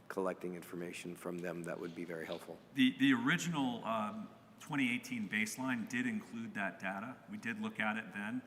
collecting information from them that would be very helpful. The original 2018 baseline did include that data. We did look at it then.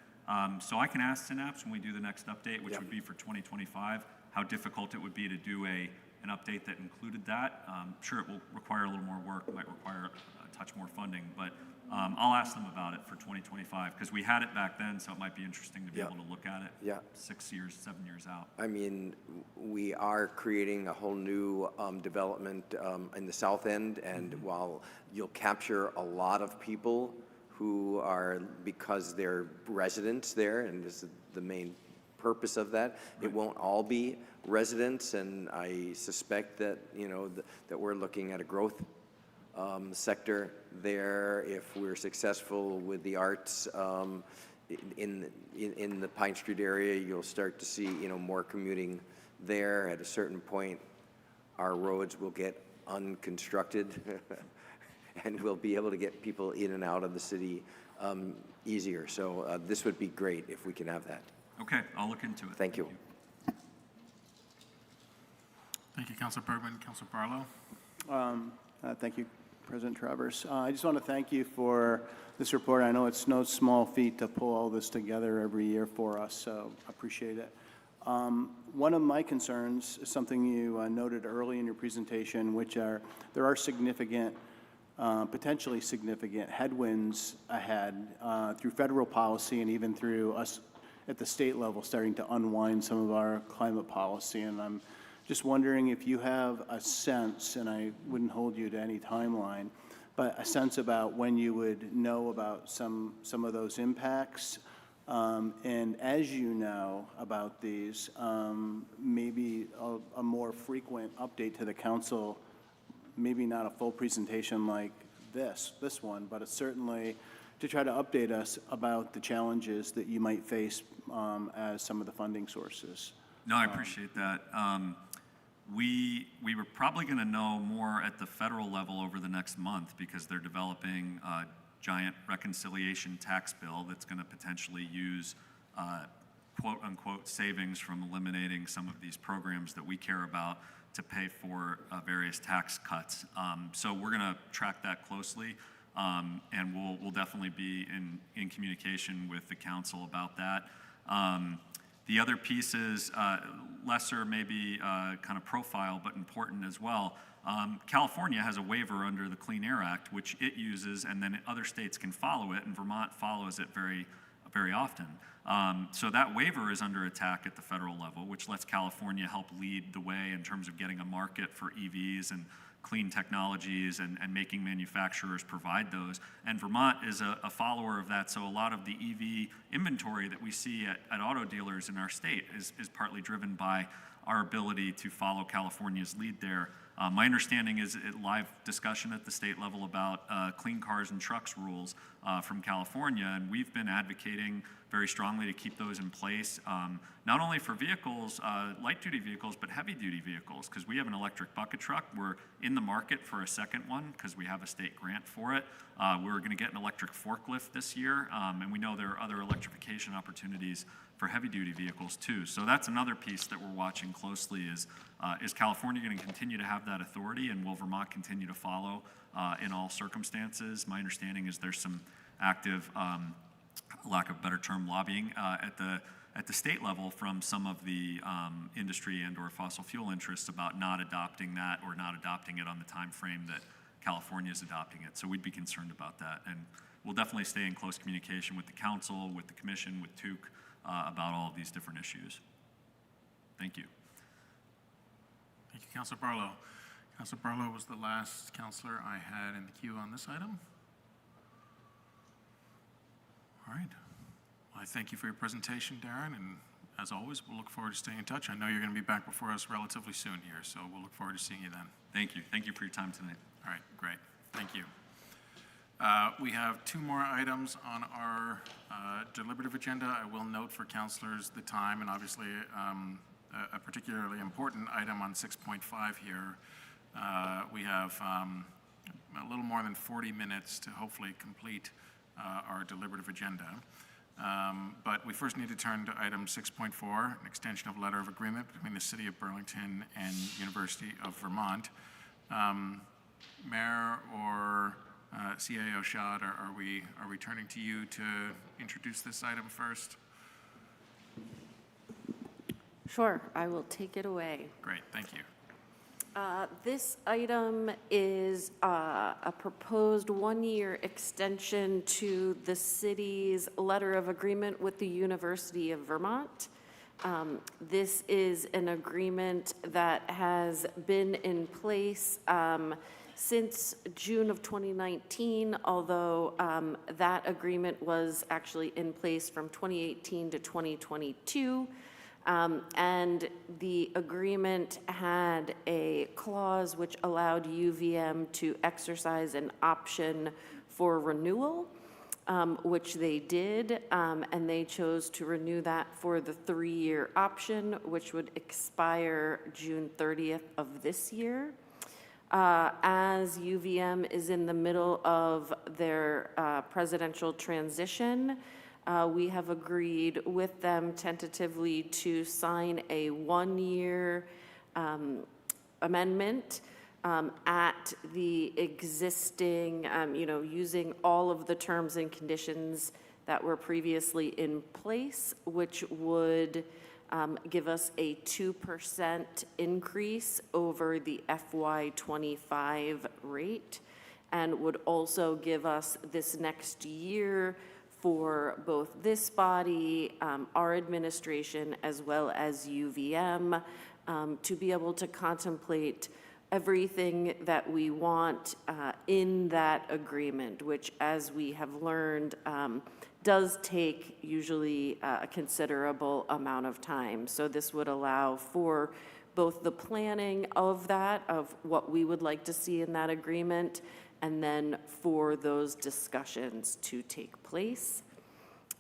So I can ask Synapse when we do the next update, which would be for 2025, how difficult it would be to do an update that included that. Sure, it will require a little more work, might require a touch more funding, but I'll ask them about it for 2025, because we had it back then, so it might be interesting to be able to look at it 6 years, 7 years out. I mean, we are creating a whole new development in the south end, and while you'll capture a lot of people who are, because they're residents there, and this is the main purpose of that, it won't all be residents, and I suspect that, you know, that we're looking at a growth sector there. If we're successful with the arts in the Pine Street area, you'll start to see, you know, more commuting there. At a certain point, our roads will get unconstructed and we'll be able to get people in and out of the city easier. So this would be great if we can have that. Okay, I'll look into it. Thank you. Thank you, Councilor Bergman. Councilor Barlow. Thank you, President Travers. I just want to thank you for this report. I know it's no small feat to pull all this together every year for us, so I appreciate it. One of my concerns is something you noted early in your presentation, which are there are significant, potentially significant headwinds ahead through federal policy and even through us at the state level starting to unwind some of our climate policy. And I'm just wondering if you have a sense, and I wouldn't hold you to any timeline, but a sense about when you would know about some of those impacts, And as you know about these, maybe a more frequent update to the council, maybe not a full presentation like this one, but it's certainly to try to update us about the challenges that you might face as some of the funding sources. No, I appreciate that. We were probably going to know more at the federal level over the next month because they're developing a giant reconciliation tax bill that's going to potentially use quote unquote savings from eliminating some of these programs that we care about to pay for various tax cuts. So we're going to track that closely, and we'll definitely be in communication with the council about that. The other pieces, lesser maybe kind of profile, but important as well. California has a waiver under the Clean Air Act, which it uses, and then other states can follow it, and Vermont follows it very often. So that waiver is under attack at the federal level, which lets California help lead the way in terms of getting a market for EVs and clean technologies and making manufacturers provide those. And Vermont is a follower of that, so a lot of the EV inventory that we see at auto dealers in our state is partly driven by our ability to follow California's lead there. My understanding is a live discussion at the state level about clean cars and trucks rules from California, and we've been advocating very strongly to keep those in place, not only for vehicles, light-duty vehicles, but heavy-duty vehicles, because we have an electric bucket truck. We're in the market for a second one because we have a state grant for it. We're going to get an electric forklift this year, and we know there are other electrification opportunities for heavy-duty vehicles too. So that's another piece that we're watching closely is California going to continue to have that authority, and will Vermont continue to follow in all circumstances? My understanding is there's some active, lack of a better term, lobbying at the state level from some of the industry and or fossil fuel interests about not adopting that or not adopting it on the time frame that California is adopting it. So we'd be concerned about that. And we'll definitely stay in close communication with the council, with the commission, with TUC about all of these different issues. Thank you. Thank you, Councilor Barlow. Councilor Barlow was the last councilor I had in the queue on this item. All right. Well, I thank you for your presentation, Darren, and as always, we'll look forward to staying in touch. I know you're going to be back before us relatively soon here, so we'll look forward to seeing you then. Thank you. Thank you for your time tonight. All right, great. Thank you. We have two more items on our deliberative agenda. I will note for councilors the time, and obviously a particularly important item on 6.5 here. We have a little more than 40 minutes to hopefully complete our deliberative agenda. But we first need to turn to item 6.4, an extension of letter of agreement between the City of Burlington and University of Vermont. Mayor or CAO Schad, are we turning to you to introduce this item first? Sure, I will take it away. Great, thank you. This item is a proposed one-year extension to the city's letter of agreement with the University of Vermont. This is an agreement that has been in place since June of 2019, although that agreement was actually in place from 2018 to 2022. And the agreement had a clause which allowed UVM to exercise an option for renewal, which they did, and they chose to renew that for the 3-year option, which would expire June 30th of this year. As UVM is in the middle of their presidential transition, we have agreed with them tentatively to sign a 1-year amendment at the existing, using all of the terms and conditions that were previously in place, which would give us a 2% increase over the FY25 rate, and would also give us this next year for both this body, our administration, as well as UVM, to be able to contemplate everything that we want in that agreement, which, as we have learned, does take usually a considerable amount of time. So this would allow for both the planning of that, of what we would like to see in that agreement, and then for those discussions to take place.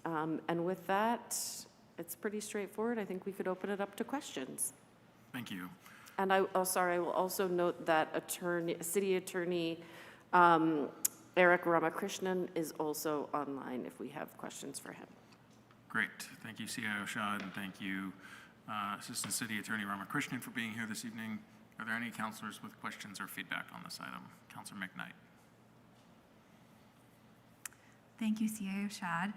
And with that, it's pretty straightforward. I think we could open it up to questions. Thank you. And I will also note that City Attorney Eric Ramakrishnan is also online if we have questions for him. Great. Thank you, CIO Shad, and thank you, Assistant City Attorney Ramakrishnan, for being here this evening. Are there any councilors with questions or feedback on this item? Councilor McKnight. Thank you, CIO Shad.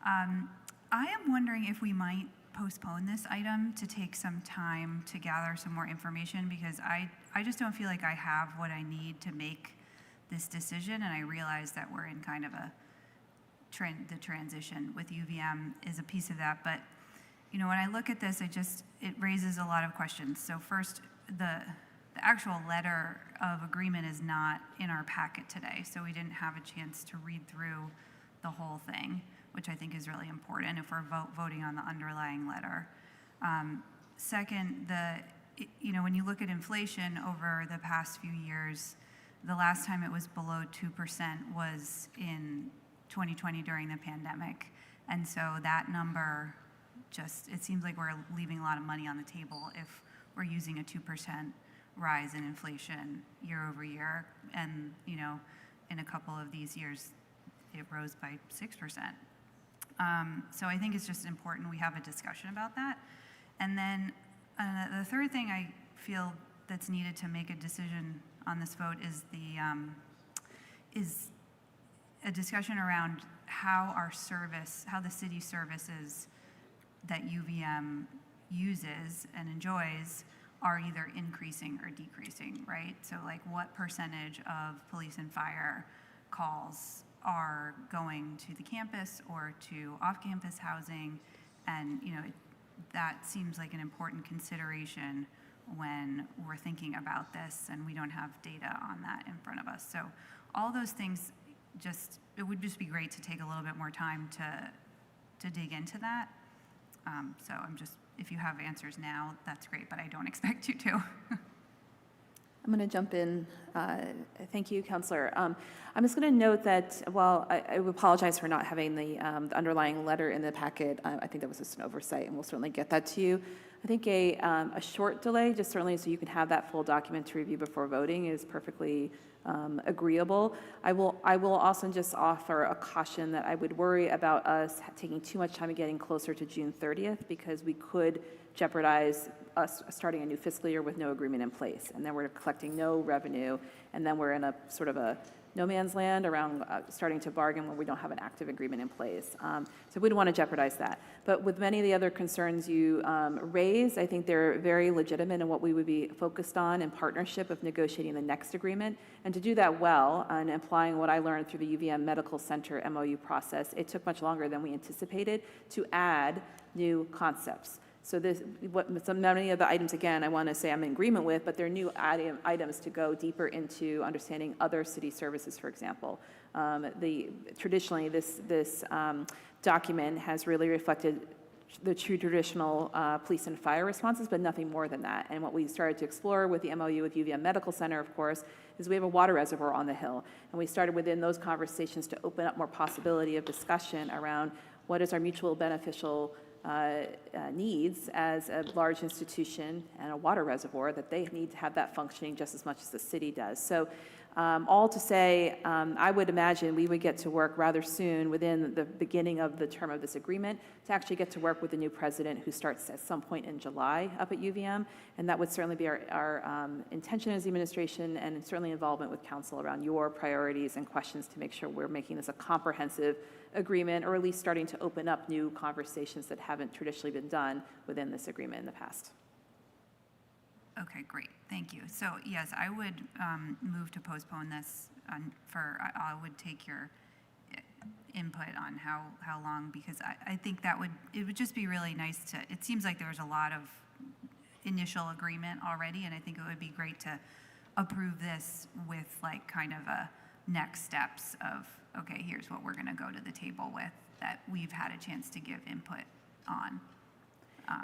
I am wondering if we might postpone this item to take some time to gather some more information, because I just don't feel like I have what I need to make this decision, and I realize that we're in kind of the transition with UVM is a piece of that. But you know, when I look at this, it raises a lot of questions. So first, the actual letter of agreement is not in our packet today, so we didn't have a chance to read through the whole thing, which I think is really important if we're voting on the underlying letter. Second, when you look at inflation over the past few years, the last time it was below 2% was in 2020 during the pandemic. And so that number it seems like we're leaving a lot of money on the table if we're using a 2% rise in inflation year over year. And, in a couple of these years, it rose by 6%. So I think it's just important we have a discussion about that. And then the third thing I feel that's needed to make a decision on this vote is is a discussion around how the city services that UVM uses and enjoys are either increasing or decreasing, right? So like what percentage of police and fire calls are going to the campus or to off-campus housing, and that seems like an important consideration when we're thinking about this, and we don't have data on that in front of us. So all those things, it would just be great to take a little bit more time to dig into that. So if you have answers now, that's great, but I don't expect you to. I'm going to jump in. Thank you, Councilor. I'm just going to note that while I apologize for not having the underlying letter in the packet, I think that was just an oversight, and we'll certainly get that to you. I think a short delay, just certainly so you can have that full document to review before voting, is perfectly agreeable. I will also just offer a caution that I would worry about us taking too much time and getting closer to June 30th, because we could jeopardize us starting a new fiscal year with no agreement in place, and then we're collecting no revenue, and then we're in a sort of a no man's land around starting to bargain when we don't have an active agreement in place. So we don't want to jeopardize that. But with many of the other concerns you raised, I think they're very legitimate in what we would be focused on in partnership of negotiating the next agreement. And to do that well, and applying what I learned through the UVM Medical Center MOU process, it took much longer than we anticipated to add new concepts. So many of the items, again, I want to say I'm in agreement with, but they're new items to go deeper into understanding other city services, for example. Traditionally, this document has really reflected the true traditional police and fire responses, but nothing more than that. And what we started to explore with the MOU with UVM Medical Center, of course, is we have a water reservoir on the Hill. And we started within those conversations to open up more possibility of discussion around what is our mutual beneficial needs as a large institution and a water reservoir, that they need to have that functioning just as much as the city does. So all to say, I would imagine we would get to work rather soon within the beginning of the term of this agreement to actually get to work with the new president, who starts at some point in July up at UVM. And that would certainly be our intention as the administration, and certainly involvement with council around your priorities and questions to make sure we're making this a comprehensive agreement, or at least starting to open up new conversations that haven't traditionally been done within this agreement in the past. Okay, great, thank you. So yes, I would move to postpone this I would take your input on how long, because I think it would just be really nice it seems like there's a lot of initial agreement already, and I think it would be great to approve this with like kind of a next steps of, okay, here's what we're going to go to the table with that we've had a chance to give input on.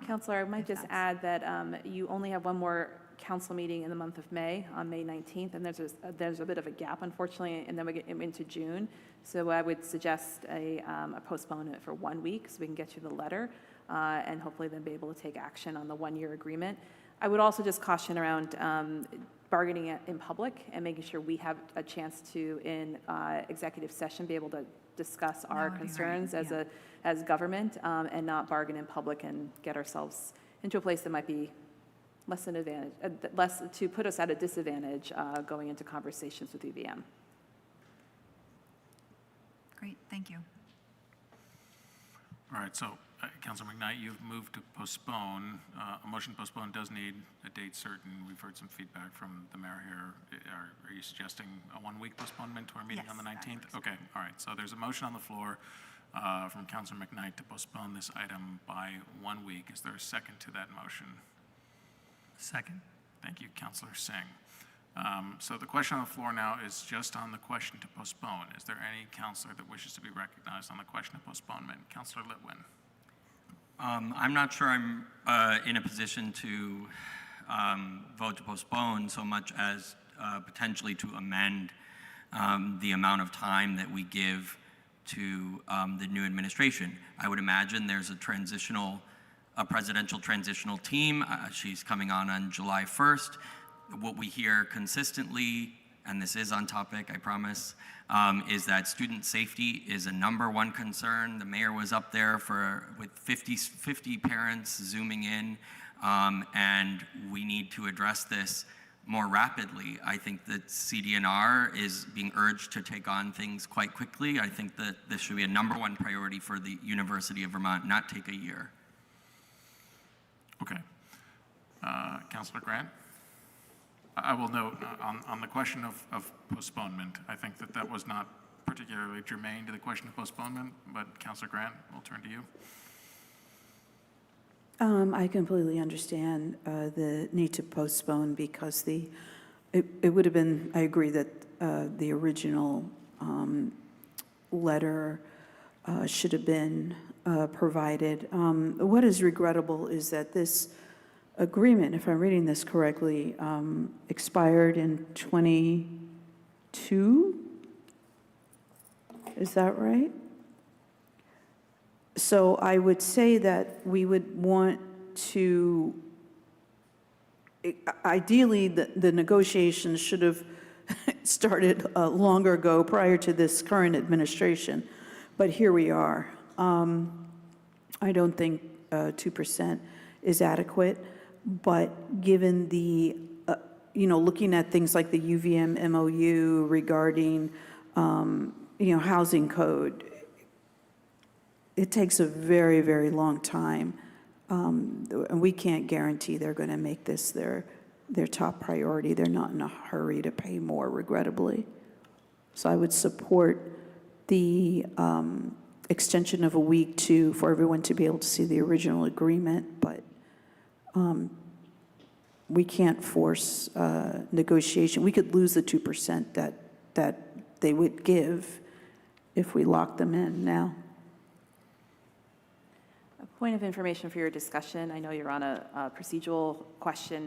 Counselor, I might just add that you only have one more council meeting in the month of May, on May 19th, and there's a bit of a gap, unfortunately, and then we get into June. So I would suggest a postponement for 1 week so we can get you the letter and hopefully then be able to take action on the one-year agreement. I would also just caution around bargaining it in public and making sure we have a chance to, in executive session, be able to discuss our concerns as government and not bargain in public and get ourselves into a place that might be less an advantage, less to put us at a disadvantage going into conversations with UVM. Great, thank you. All right, so Councilor McKnight, you've moved to postpone. A motion to postpone does need a date certain. We've heard some feedback from the mayor here. Are you suggesting a 1 week postponement to our meeting on the 19th? Okay, all right. So there's a motion on the floor from Councilor McKnight to postpone this item by 1 week. Is there a second to that motion? Second. Thank you, Councilor Singh. So the question on the floor now is just on the question to postpone. Is there any councilor that wishes to be recognized on the question of postponement? Councilor Litwin. I'm not sure I'm in a position to vote to postpone so much as potentially to amend the amount of time that we give to the new administration. I would imagine there's a presidential transitional team. She's coming on July 1st. What we hear consistently, and this is on topic, I promise, is that student safety is a #1 concern. The mayor was up there with 50 parents zooming in, and we need to address this more rapidly. I think that CDNR is being urged to take on things quite quickly. I think that this should be a #1 priority for the University of Vermont, not take a year. Okay. Councilor Grant? I will note on the question of postponement, I think that was not particularly germane to the question of postponement, but Councilor Grant, we'll turn to you. I completely understand the need to postpone because it would have been, I agree that the original letter should have been provided. What is regrettable is that this agreement, if I'm reading this correctly, expired in 22? Is that right? So I would say that we would want to, ideally, the negotiations should have started longer ago prior to this current administration, but here we are. I don't think 2% is adequate. But given the, looking at things like the UVM MOU regarding, housing code, it takes a very, very long time. And we can't guarantee they're going to make this their top priority. They're not in a hurry to pay more, regrettably. So I would support the extension of a week for everyone to be able to see the original agreement, but we can't force negotiation. We could lose the 2% that they would give if we lock them in now. A point of information for your discussion. I know you're on a procedural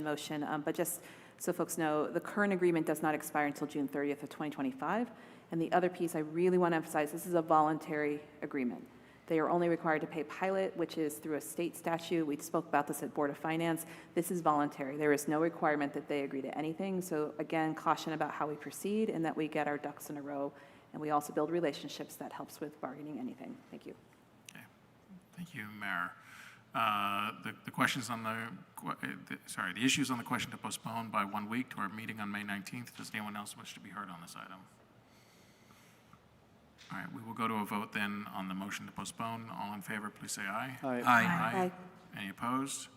motion, but just so folks know, the current agreement does not expire until June 30th of 2025. And the other piece I really want to emphasize, this is a voluntary agreement. They are only required to pay pilot, which is through a state statute. We spoke about this at Board of Finance. This is voluntary. There is no requirement that they agree to anything. So again, caution about how we proceed and that we get our ducks in a row. And we also build relationships that helps with bargaining anything. Thank you. Okay. Thank you, Mayor. The questions on the issues on the question to postpone by 1 week to our meeting on May 19th. Does anyone else wish to be heard on this item? All right, we will go to a vote then on the motion to postpone. All in favor, please say aye. Aye. Aye. Any opposed?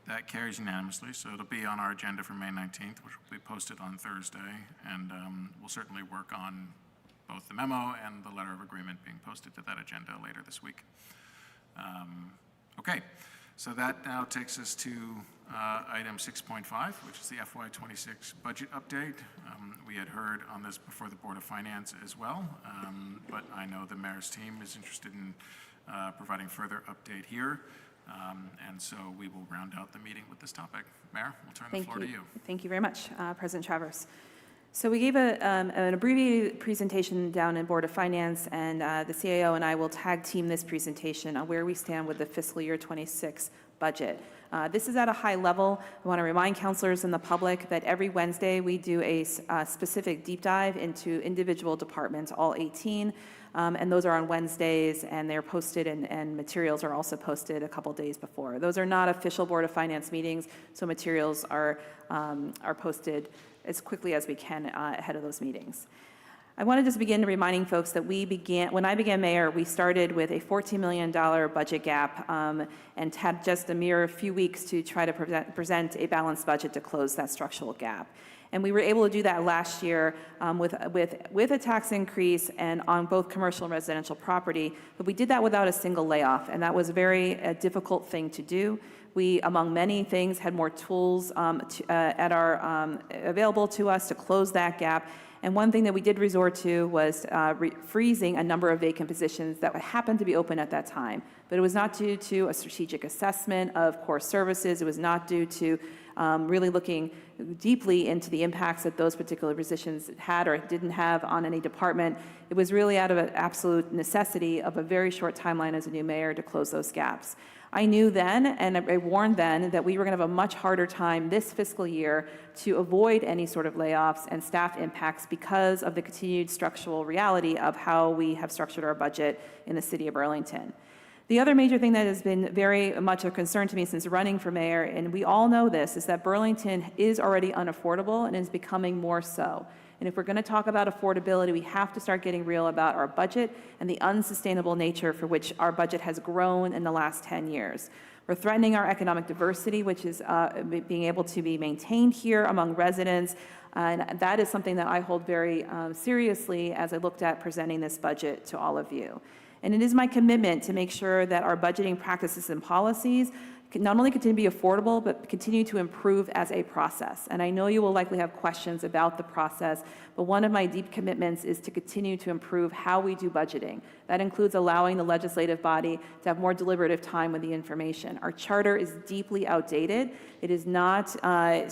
That carries unanimously, so it'll be on our agenda for May 19th, which will be posted on Thursday, and we'll certainly work on both the memo and the letter of agreement being posted to that agenda later this week. Okay, So that now takes us to item 6.5, which is the FY26 budget update. We had heard on this before the Board of Finance as well, but I know the mayor's team is interested in providing further update here. And so we will round out the meeting with this topic. Mayor, we'll turn the floor to you. Thank you very much, President Travers. So we gave an abbreviated presentation down in Board of Finance, and the CAO and I will tag team this presentation on where we stand with the fiscal year 26 budget. This is at a high level. I want to remind councilors and the public that every Wednesday we do a specific deep dive into individual departments, all 18, and those are on Wednesdays, and they're posted, and materials are also posted a couple days before. Those are not official Board of Finance meetings, so materials are posted as quickly as we can ahead of those meetings. I want to just begin reminding folks that when I began mayor, we started with a $14 million budget gap and had just a mere few weeks to try to present a balanced budget to close that structural gap. And we were able to do that last year with a tax increase and on both commercial and residential property, but we did that without a single layoff, and that was a very difficult thing to do. We, among many things, had more tools available to us to close that gap. And one thing that we did resort to was freezing a number of vacant positions that happened to be open at that time. But it was not due to a strategic assessment of core services. It was not due to really looking deeply into the impacts that those particular positions had or didn't have on any department. It was really out of an absolute necessity of a very short timeline as a new mayor to close those gaps. I knew then, and I warned then, that we were going to have a much harder time this fiscal year to avoid any sort of layoffs and staff impacts because of the continued structural reality of how we have structured our budget in the city of Burlington. The other major thing that has been very much a concern to me since running for mayor, and we all know this, is that Burlington is already unaffordable and is becoming more so. And if we're going to talk about affordability, we have to start getting real about our budget and the unsustainable nature for which our budget has grown in the last 10 years. We're threatening our economic diversity, which is being able to be maintained here among residents. And that is something that I hold very seriously as I looked at presenting this budget to all of you. And it is my commitment to make sure that our budgeting practices and policies can not only continue to be affordable, but continue to improve as a process. And I know you will likely have questions about the process, but one of my deep commitments is to continue to improve how we do budgeting. That includes allowing the legislative body to have more deliberative time with the information. Our charter is deeply outdated. It is not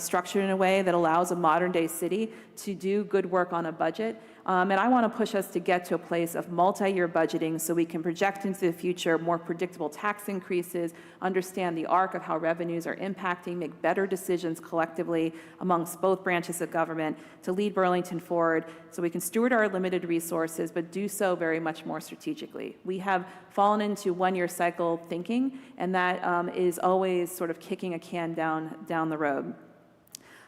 structured in a way that allows a modern-day city to do good work on a budget. And I want to push us to get to a place of multi-year budgeting so we can project into the future more predictable tax increases, understand the arc of how revenues are impacting, make better decisions collectively amongst both branches of government to lead Burlington forward so we can steward our limited resources, but do so very much more strategically. We have fallen into one-year cycle thinking, and that is always sort of kicking a can down the road.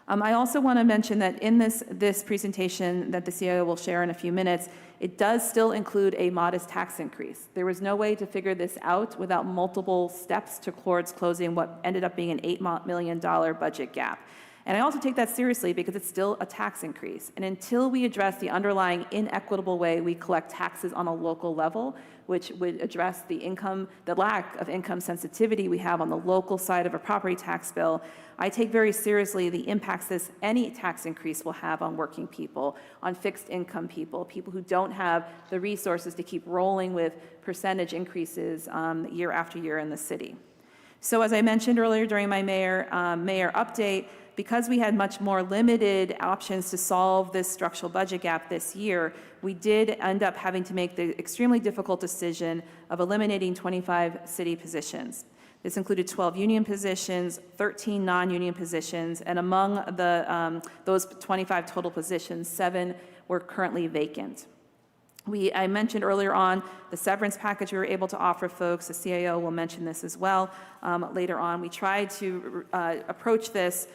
I also want to mention that in this presentation that the CIO will share in a few minutes, it does still include a modest tax increase. There was no way to figure this out without multiple steps towards closing what ended up being an $8 million budget gap. And I also take that seriously because it's still a tax increase. And until we address the underlying inequitable way we collect taxes on a local level, which would address the lack of income sensitivity we have on the local side of a property tax bill, I take very seriously the impacts any tax increase will have on working people, on fixed income people, people who don't have the resources to keep rolling with percentage increases year after year in the city. So as I mentioned earlier during my mayor update, because we had much more limited options to solve this structural budget gap this year, we did end up having to make the extremely difficult decision of eliminating 25 city positions. This included 12 union positions, 13 non-union positions, and among those 25 total positions, 7 were currently vacant. I mentioned earlier on the severance package we were able to offer folks. The CAO will mention this as well later on. We tried to approach this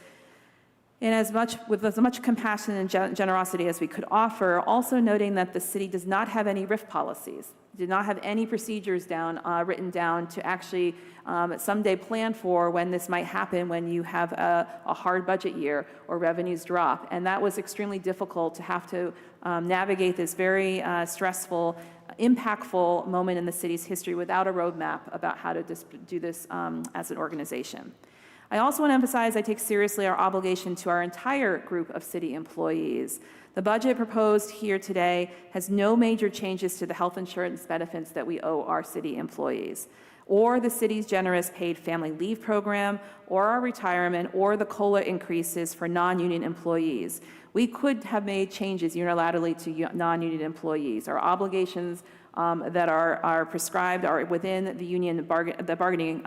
with as much compassion and generosity as we could offer, also noting that the city does not have any RIF policies, did not have any procedures written down to actually someday plan for when this might happen, when you have a hard budget year or revenues drop. And that was extremely difficult to have to navigate this very stressful impactful moment in the city's history without a roadmap about how to do this as an organization. I also want to emphasize I take seriously our obligation to our entire group of city employees. The budget proposed here today has no major changes to the health insurance benefits that we owe our city employees, or the city's generous paid family leave program, or our retirement, or the COLA increases for non-union employees. We could have made changes unilaterally to non-union employees. Our obligations that are prescribed are within the union collective bargaining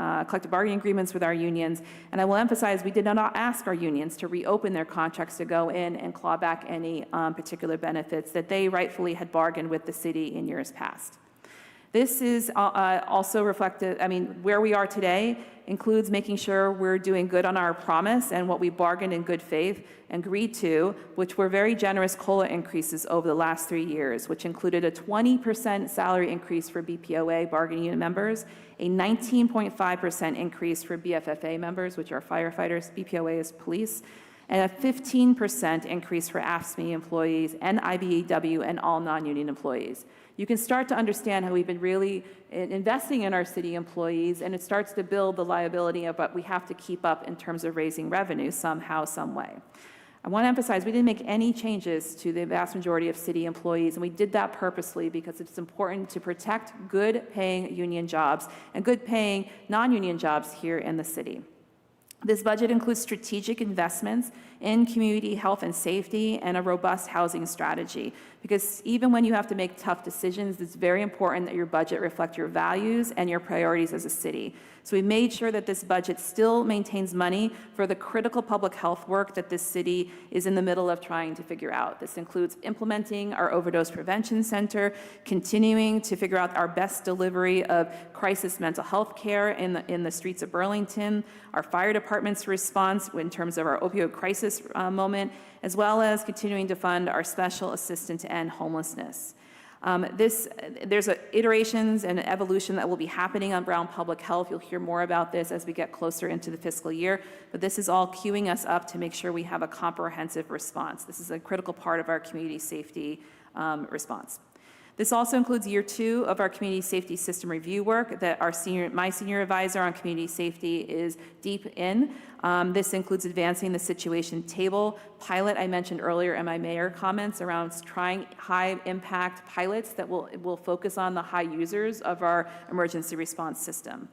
agreements with our unions. And I will emphasize we did not ask our unions to reopen their contracts to go in and claw back any particular benefits that they rightfully had bargained with the city in years past. This is also reflected, where we are today includes making sure we're doing good on our promise and what we bargained in good faith and agreed to, which were very generous COLA increases over the last 3 years, which included a 20% salary increase for BPOA bargaining unit members, a 19.5% increase for BFFA members, which are firefighters, BPOA is police, and a 15% increase for AFSCME employees and IBEW and all non-union employees. You can start to understand how we've been really investing in our city employees, and it starts to build the liability of what we have to keep up in terms of raising revenue somehow, some way. I want to emphasize we didn't make any changes to the vast majority of city employees, and we did that purposely because it's important to protect good-paying union jobs and good-paying non-union jobs here in the city. This budget includes strategic investments in community health and safety and a robust housing strategy, because even when you have to make tough decisions, it's very important that your budget reflect your values and your priorities as a city. So we made sure that this budget still maintains money for the critical public health work that this city is in the middle of trying to figure out. This includes implementing our overdose prevention center, continuing to figure out our best delivery of crisis mental health care in the streets of Burlington, our fire department's response in terms of our opioid crisis moment, as well as continuing to fund our special assistance to end homelessness. There's iterations and evolution that will be happening on Brown Public Health. You'll hear more about this as we get closer into the fiscal year, but this is all queuing us up to make sure we have a comprehensive response. This is a critical part of our community safety response. This also includes year 2 of our community safety system review work that my senior advisor on community safety is deep in. This includes advancing the situation table pilot I mentioned earlier in my mayor comments around trying high impact pilots that will focus on the high users of our emergency response system.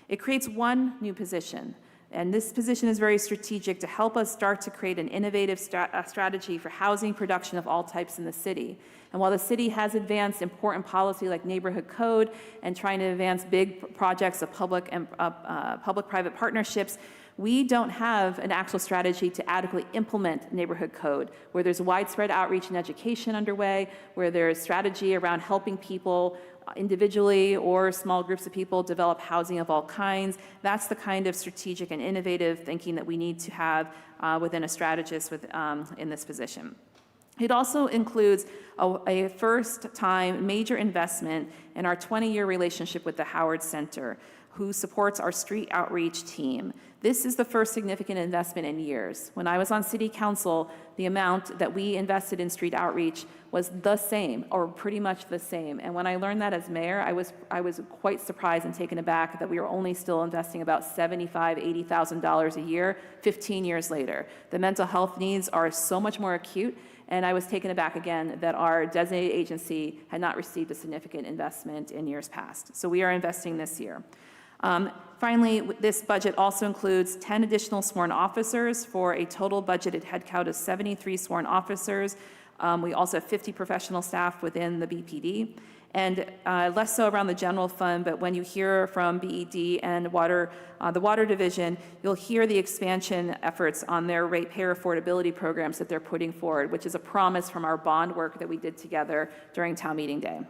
It creates one new position. And this position is very strategic to help us start to create an innovative strategy for housing production of all types in the city. And while the city has advanced important policy like neighborhood code and trying to advance big projects of public-private partnerships, we don't have an actual strategy to adequately implement neighborhood code, where there's widespread outreach and education underway, where there's strategy around helping people individually or small groups of people develop housing of all kinds. That's the kind of strategic and innovative thinking that we need to have within a strategist in this position. It also includes a first-time major investment in our 20-year relationship with the Howard Center, who supports our street outreach team. This is the first significant investment in years. When I was on city council, the amount that we invested in street outreach was the same, or pretty much the same. And when I learned that as mayor, I was quite surprised and taken aback that we were only still investing about $75,000, $80,000 a year 15 years later. The mental health needs are so much more acute, and I was taken aback again that our designated agency had not received a significant investment in years past. So we are investing this year. Finally, this budget also includes 10 additional sworn officers for a total budgeted headcount of 73 sworn officers. We also have 50 professional staff within the BPD, and less so around the general fund, but when you hear from BED and the Water Division, you'll hear the expansion efforts on their ratepayer affordability programs that they're putting forward, which is a promise from our bond work that we did together during town meeting day.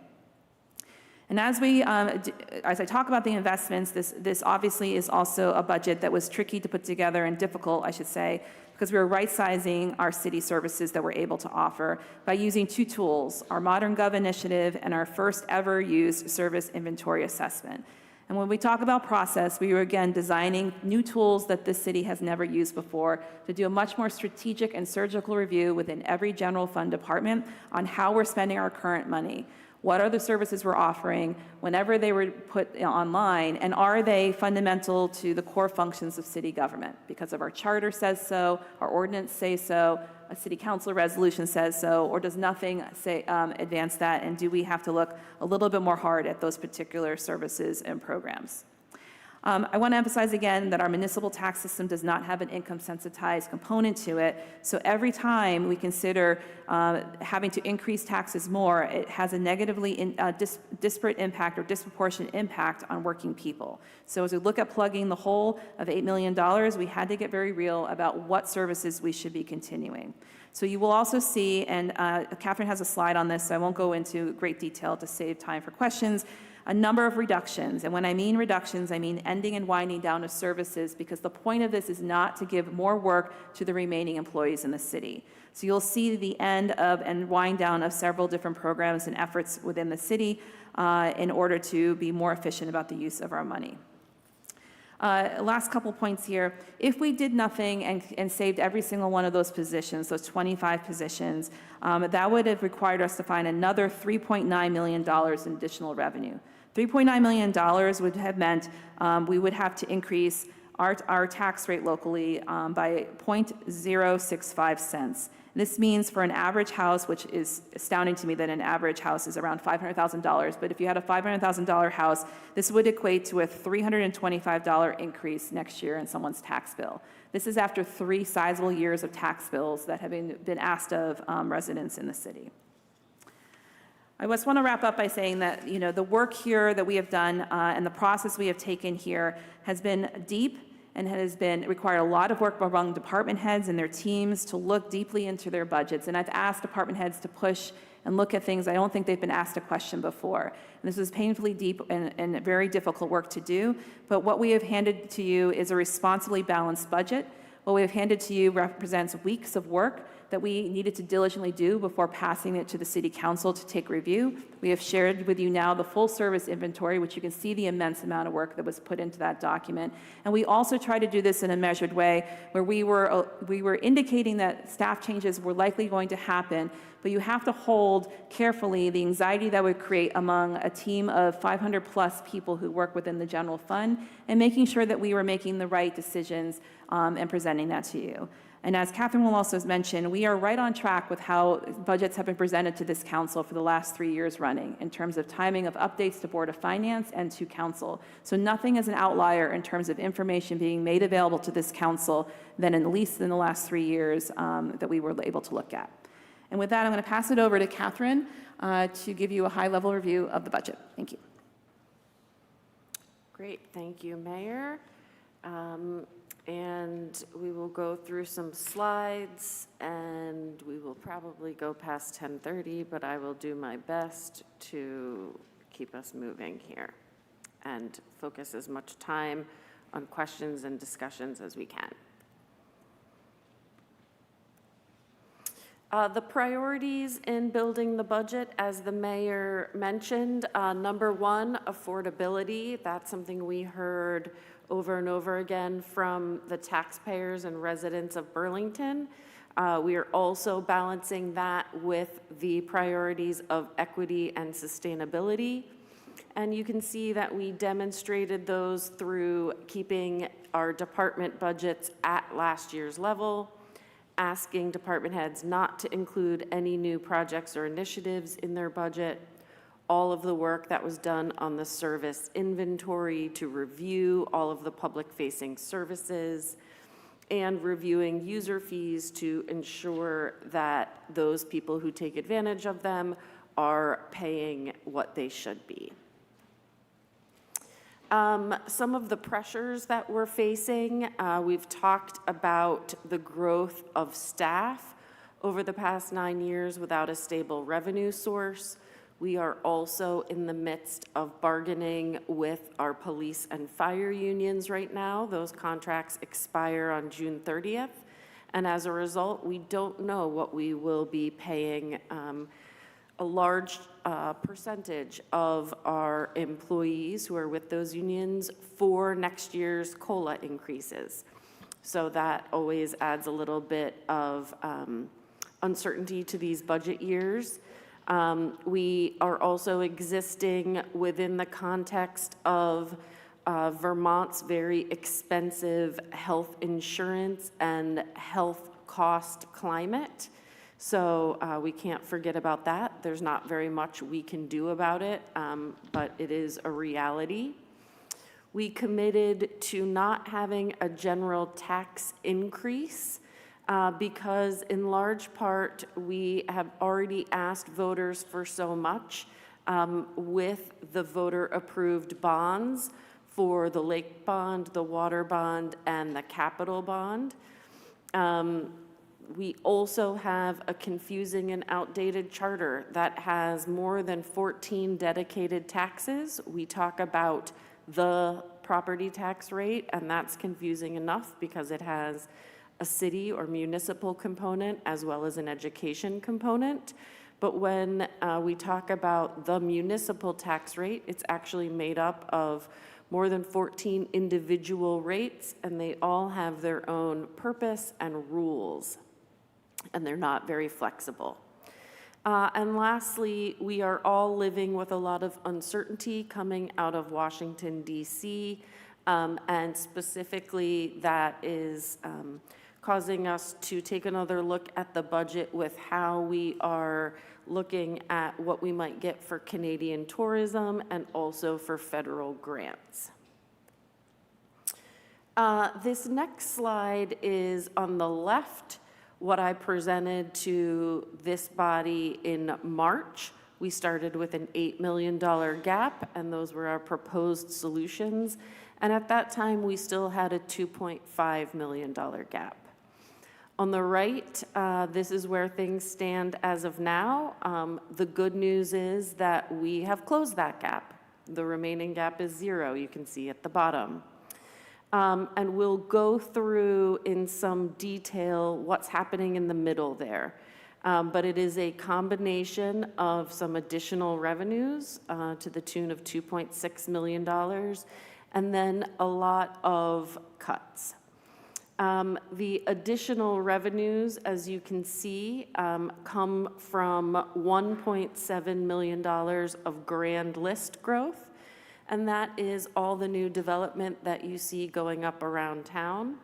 And as I talk about the investments, this obviously is also a budget that was tricky to put together and difficult, I should say, because we were right-sizing our city services that we're able to offer by using 2 tools, our Modern Gov initiative and our first ever used service inventory assessment. And when we talk about process, we were again designing new tools that this city has never used before to do a much more strategic and surgical review within every general fund department on how we're spending our current money. What are the services we're offering whenever they were put online, and are they fundamental to the core functions of city government? Because if our charter says so, our ordinance says so, a city council resolution says so, or does nothing say advance that, and do we have to look a little bit more hard at those particular services and programs? I want to emphasize again that our municipal tax system does not have an income sensitized component to it. So every time we consider having to increase taxes more, it has a negatively disparate impact or disproportionate impact on working people. So as we look at plugging the hole of $8 million, we had to get very real about what services we should be continuing. So you will also see, and Catherine has a slide on this, so I won't go into great detail to save time for questions, a number of reductions. And when I mean reductions, I mean ending and winding down of services, because the point of this is not to give more work to the remaining employees in the city. So you'll see the end of and wind down of several different programs and efforts within the city in order to be more efficient about the use of our money. Last couple points here. If we did nothing and saved every single one of those positions, those 25 positions, that would have required us to find another $3.9 million in additional revenue. $3.9 million would have meant we would have to increase our tax rate locally by 0.065 cents. This means for an average house, which is astounding to me that an average house is around $500,000, but if you had a $500,000 house, this would equate to a $325 increase next year in someone's tax bill. This is after 3 sizable years of tax bills that have been asked of residents in the city. I just want to wrap up by saying that, you know, the work here that we have done and the process we have taken here has been deep and has been required a lot of work among department heads and their teams to look deeply into their budgets. And I've asked department heads to push and look at things I don't think they've been asked a question before. And this was painfully deep and very difficult work to do. But what we have handed to you is a responsibly balanced budget. What we have handed to you represents weeks of work that we needed to diligently do before passing it to the City Council to take review. We have shared with you now the full service inventory, which you can see the immense amount of work that was put into that document. And we also tried to do this in a measured way where we were indicating that staff changes were likely going to happen, but you have to hold carefully the anxiety that would create among a team of 500 plus people who work within the general fund, and making sure that we were making the right decisions and presenting that to you. And as Catherine will also mention, we are right on track with how budgets have been presented to this council for the last 3 years running in terms of timing of updates to Board of Finance and to council. So nothing is an outlier in terms of information being made available to this council than at least in the last 3 years that we were able to look at. And with that, I'm going to pass it over to Catherine to give you a high-level review of the budget. Thank you. Great, thank you, Mayor. And we will go through some slides, and we will probably go past 10:30, but I will do my best to keep us moving here and focus as much time on questions and discussions as we can. The priorities in building the budget, as the mayor mentioned, number one, affordability. That's something we heard over and over again from the taxpayers and residents of Burlington. We are also balancing that with the priorities of equity and sustainability. And you can see that we demonstrated those through keeping our department budgets at last year's level, asking department heads not to include any new projects or initiatives in their budget, all of the work that was done on the service inventory to review all of the public-facing services, and reviewing user fees to ensure that those people who take advantage of them are paying what they should be. Some of the pressures that we're facing, we've talked about the growth of staff over the past 9 years without a stable revenue source. We are also in the midst of bargaining with our police and fire unions right now. Those contracts expire on June 30th. And as a result, we don't know what we will be paying a large percentage of our employees who are with those unions for next year's COLA increases. So that always adds a little bit of uncertainty to these budget years. We are also existing within the context of Vermont's very expensive health insurance and health cost climate. So we can't forget about that. There's not very much we can do about it, but it is a reality. We committed to not having a general tax increase because in large part, we have already asked voters for so much with the voter-approved bonds for the lake bond, the water bond, and the capital bond. We also have a confusing and outdated charter that has more than 14 dedicated taxes. We talk about the property tax rate, and that's confusing enough because it has a city or municipal component as well as an education component. But when we talk about the municipal tax rate, it's actually made up of more than 14 individual rates, and they all have their own purpose and rules, and they're not very flexible. And lastly, we are all living with a lot of uncertainty coming out of Washington, D.C., and specifically that is causing us to take another look at the budget with how we are looking at what we might get for Canadian tourism and also for federal grants. This next slide is on the left, what I presented to this body in March. We started with an $8 million gap, and those were our proposed solutions. And at that time, we still had a $2.5 million gap. On the right, this is where things stand as of now. The good news is that we have closed that gap. The remaining gap is 0, you can see at the bottom. And we'll go through in some detail what's happening in the middle there. But it is a combination of some additional revenues to the tune of $2.6 million, and then a lot of cuts. The additional revenues, as you can see, come from $1.7 million of grand list growth, and that is all the new development that you see going up around town.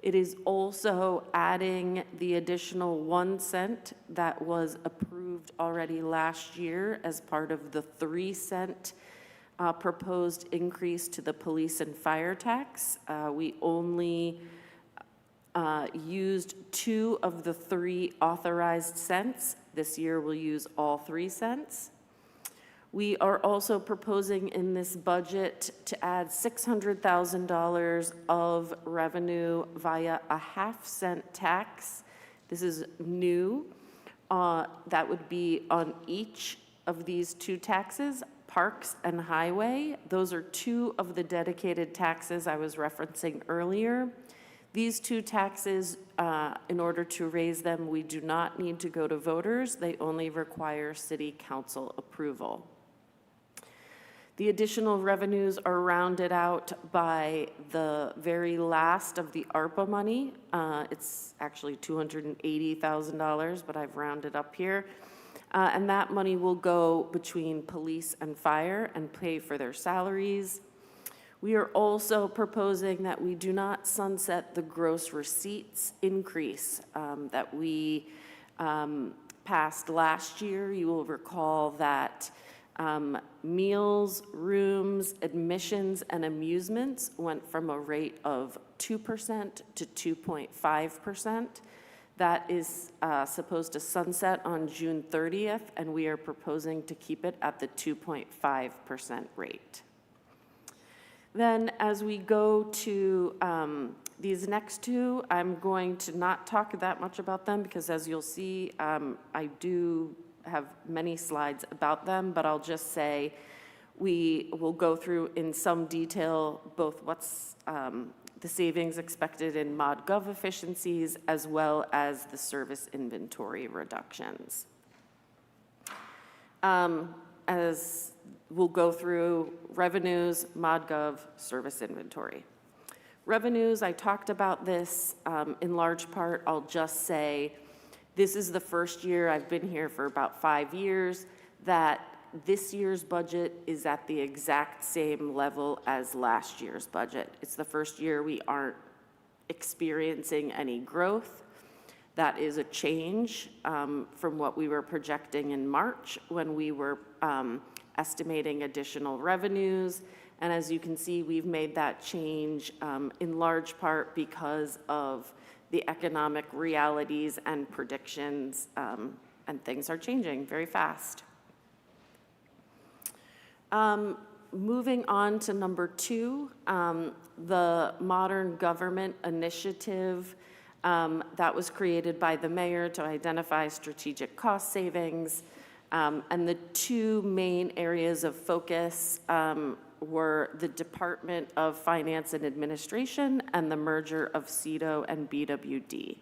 It is also adding the additional 1 cent that was approved already last year as part of the 3 cent proposed increase to the police and fire tax. We only used 2 of the 3 authorized cents. This year we'll use all 3 cents. We are also proposing in this budget to add $600,000 of revenue via a half-cent tax. This is new. That would be on each of these 2 taxes, parks and highway. Those are 2 of the dedicated taxes I was referencing earlier. These 2 taxes, in order to raise them, we do not need to go to voters. They only require city council approval. The additional revenues are rounded out by the very last of the ARPA money. It's actually $280,000, but I've rounded up here. And that money will go between police and fire and pay for their salaries. We are also proposing that we do not sunset the gross receipts increase that we passed last year. You will recall that meals, rooms, admissions, and amusements went from a rate of 2% to 2.5%. That is supposed to sunset on June 30th, and we are proposing to keep it at the 2.5% rate. Then as we go to these next 2, I'm going to not talk that much about them because as you'll see, I do have many slides about them, but I'll just say we will go through in some detail both what's the savings expected in ModGov efficiencies as well as the service inventory reductions. As we'll go through revenues, ModGov, service inventory. Revenues, I talked about this in large part. I'll just say This is the first year, I've been here for about 5 years, that this year's budget is at the exact same level as last year's budget. It's the first year we aren't experiencing any growth. That is a change from what we were projecting in March when we were estimating additional revenues. And as you can see, we've made that change in large part because of the economic realities and predictions, and things are changing very fast. Moving on to number 2, the Modern Government Initiative that was created by the mayor to identify strategic cost savings. And the 2 main areas of focus were the Department of Finance and Administration and the merger of CEDO and BWD.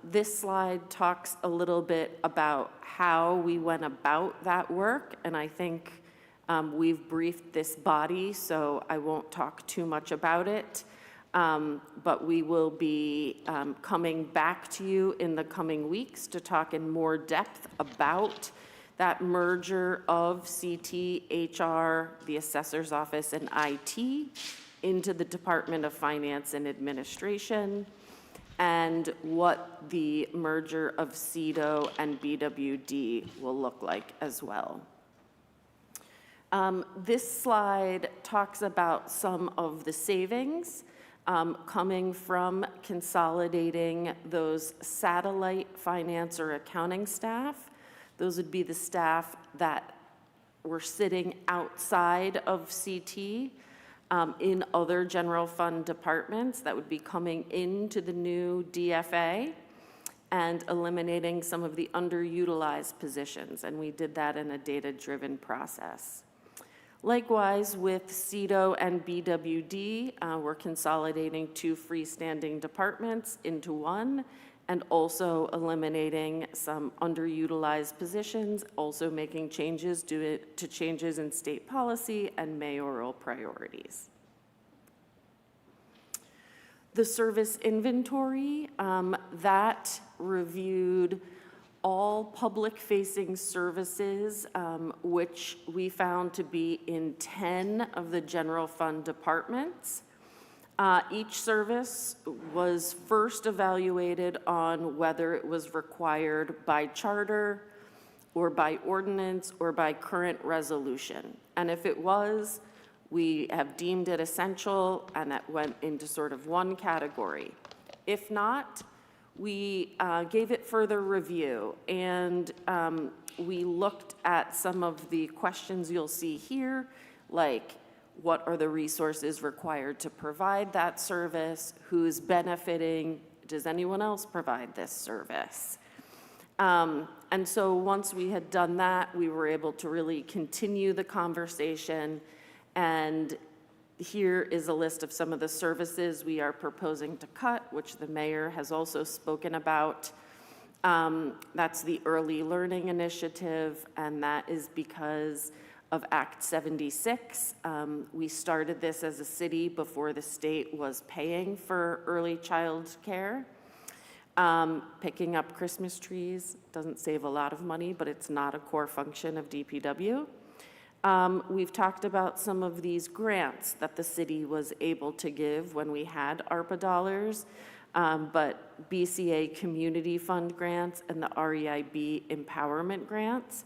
This slide talks a little bit about how we went about that work, and I think we've briefed this body, so I won't talk too much about it. But we will be coming back to you in the coming weeks to talk in more depth about that merger of CT, HR, the Assessor's Office, and IT into the Department of Finance and Administration, and what the merger of CEDO and BWD will look like as well. This slide talks about some of the savings coming from consolidating those satellite finance or accounting staff. Those would be the staff that were sitting outside of CT in other general fund departments that would be coming into the new DFA and eliminating some of the underutilized positions. And we did that in a data-driven process. Likewise, with CEDO and BWD, we're consolidating 2 freestanding departments into one, and also eliminating some underutilized positions, also making changes due to changes in state policy and mayoral priorities. The service inventory, that reviewed all public-facing services, which we found to be in 10 of the general fund departments. Each service was first evaluated on whether it was required by charter or by ordinance or by current resolution. And if it was, we have deemed it essential, and that went into sort of one category. If not, we gave it further review, and we looked at some of the questions you'll see here, like what are the resources required to provide that service, who's benefiting, does anyone else provide this service? And so once we had done that, we were able to really continue the conversation, and here is a list of some of the services we are proposing to cut, which the mayor has also spoken about. That's the Early Learning Initiative, and that is because of Act 76. We started this as a city before the state was paying for early child care. Picking up Christmas trees doesn't save a lot of money, but it's not a core function of DPW. We've talked about some of these grants that the city was able to give when we had ARPA dollars, but BCA Community Fund grants and the REIB Empowerment grants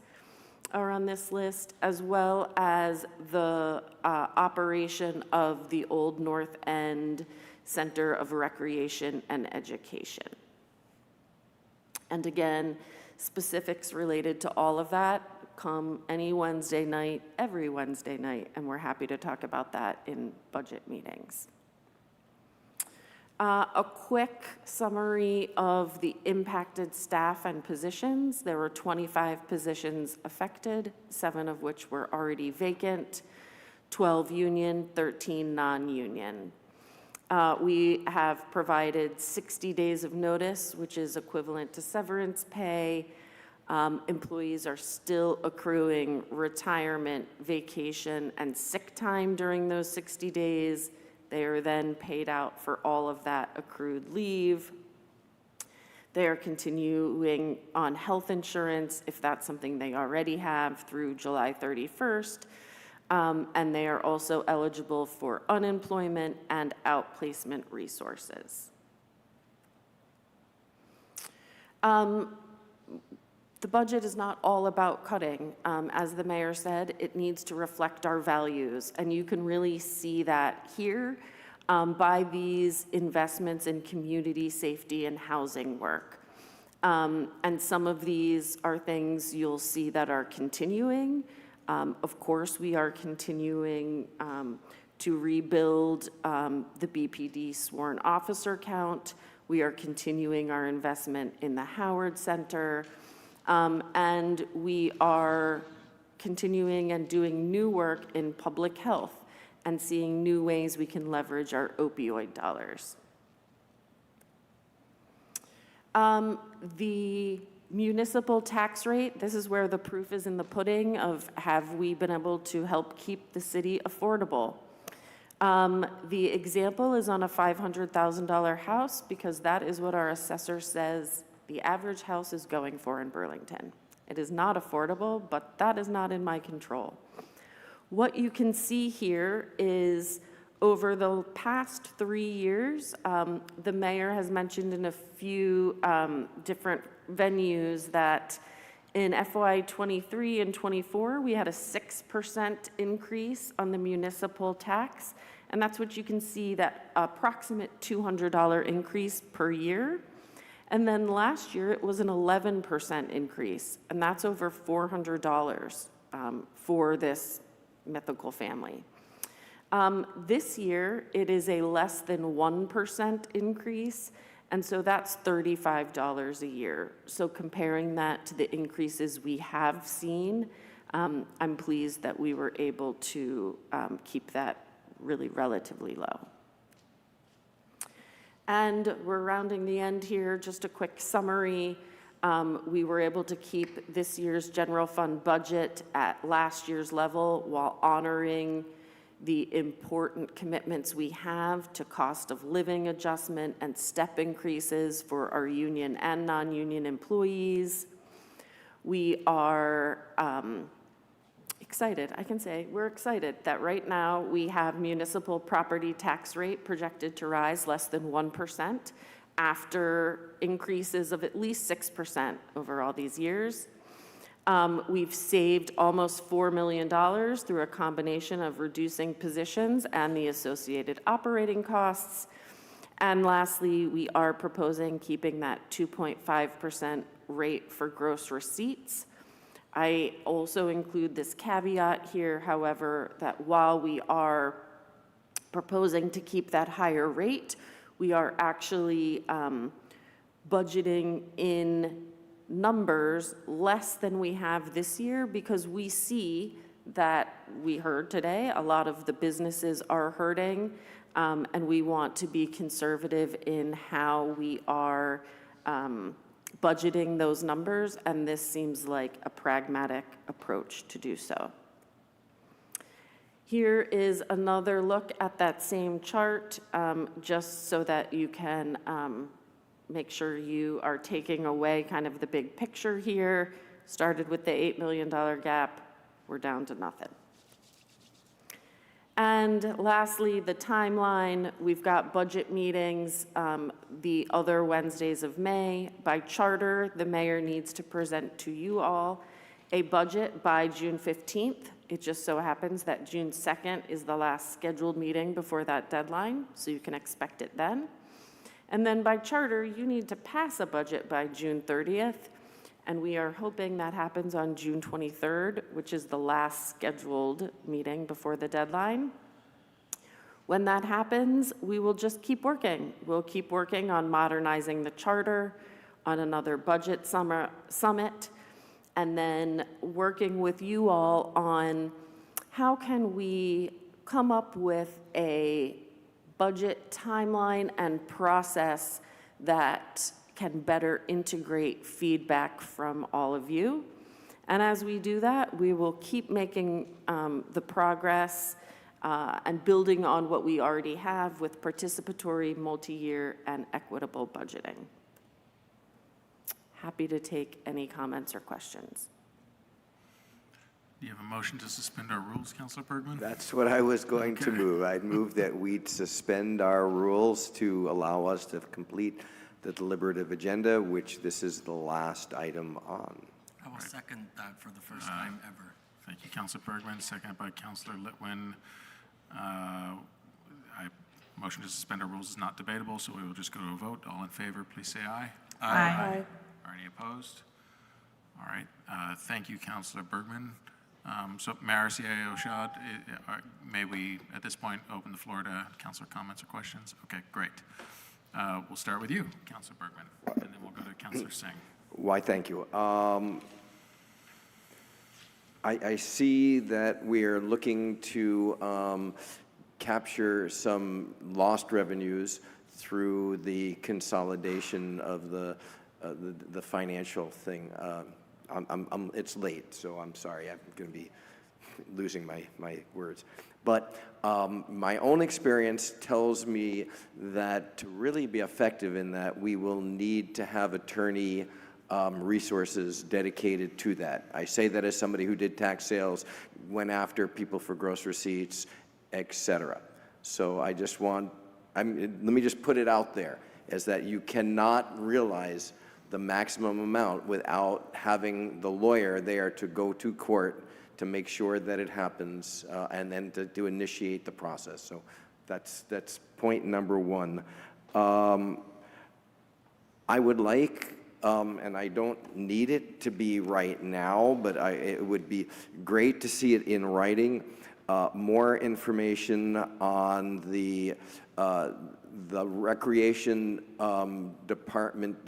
are on this list, as well as the operation of the Old North End Center of Recreation and Education. And again, specifics related to all of that come any Wednesday night, every Wednesday night, and we're happy to talk about that in budget meetings. A quick summary of the impacted staff and positions. There were 25 positions affected, 7 of which were already vacant, 12 union, 13 non-union. We have provided 60 days of notice, which is equivalent to severance pay. Employees are still accruing retirement, vacation, and sick time during those 60 days. They are then paid out for all of that accrued leave. They are continuing on health insurance, if that's something they already have, through July 31st. And they are also eligible for unemployment and outplacement resources. The budget is not all about cutting. As the mayor said, it needs to reflect our values, and you can really see that here by these investments in community safety and housing work. And some of these are things you'll see that are continuing. Of course, we are continuing to rebuild the BPD sworn officer count. We are continuing our investment in the Howard Center. And we are continuing and doing new work in public health and seeing new ways we can leverage our opioid dollars. The municipal tax rate, this is where the proof is in the pudding of have we been able to help keep the city affordable. The example is on a $500,000 house because that is what our assessor says the average house is going for in Burlington. It is not affordable, but that is not in my control. What you can see here is over the past 3 years, the mayor has mentioned in a few different venues that in FY '23 and '24, we had a 6% increase on the municipal tax. And that's what you can see, that approximate $200 increase per year. And then last year, it was an 11% increase, and that's over $400 for this mythical family. This year, it is a less than 1% increase, and so that's $35 a year. So comparing that to the increases we have seen, I'm pleased that we were able to keep that really relatively low. And we're rounding the end here, just a quick summary. We were able to keep this year's general fund budget at last year's level while honoring the important commitments we have to cost of living adjustment and step increases for our union and non-union employees. We are excited, I can say, we're excited that right now we have municipal property tax rate projected to rise less than 1% after increases of at least 6% over all these years. We've saved almost $4 million through a combination of reducing positions and the associated operating costs. And lastly, we are proposing keeping that 2.5% rate for gross receipts. I also include this caveat here, however, that while we are proposing to keep that higher rate, we are actually budgeting in numbers less than we have this year because we see that we heard today a lot of the businesses are hurting, and we want to be conservative in how we are budgeting those numbers, and this seems like a pragmatic approach to do so. Here is another look at that same chart, just so that you can make sure you are taking away kind of the big picture here. Started with the $8 million gap, we're down to nothing. And lastly, the timeline, we've got budget meetings the other Wednesdays of May. By charter, the mayor needs to present to you all a budget by June 15th. It just so happens that June 2nd is the last scheduled meeting before that deadline, so you can expect it then. And then by charter, you need to pass a budget by June 30th, and we are hoping that happens on June 23rd, which is the last scheduled meeting before the deadline. When that happens, we will just keep working. We'll keep working on modernizing the charter, on another budget summit, and then working with you all on how can we come up with a budget timeline and process that can better integrate feedback from all of you. And as we do that, we will keep making the progress and building on what we already have with participatory, multi-year, and equitable budgeting. happy to take any comments or questions. Do you have a motion to suspend our rules, Councilor Bergman? That's what I was going to move. I'd move that we suspend our rules to allow us to complete the deliberative agenda, which this is the last item on. I will second that for the first time ever. Thank you, Councilor Bergman, seconded by Councilor Litwin. Motion to suspend our rules is not debatable, so we will just go to a vote. All in favor, please say aye. Aye. Are any opposed? All right. Thank you, Councilor Bergman. So, Mayor CAO Shad, may we, at this point, open the floor to councilor comments or questions? Okay, great. We'll start with you, Councilor Bergman, and then we'll go to Councilor Singh. Why, thank you. I see that we're looking to capture some lost revenues through the consolidation of the financial thing. It's late, so I'm sorry. I'm going to be losing my words. But my own experience tells me that to really be effective in that, we will need to have attorney resources dedicated to that. I say that as somebody who did tax sales, went after people for gross receipts, etc. So I just want, let me just put it out there, is that you cannot realize the maximum amount without having the lawyer there to go to court to make sure that it happens, and then to initiate the process. So that's point number one. I would like, and I don't need it to be right now, but it would be great to see it in writing, more information on the recreation department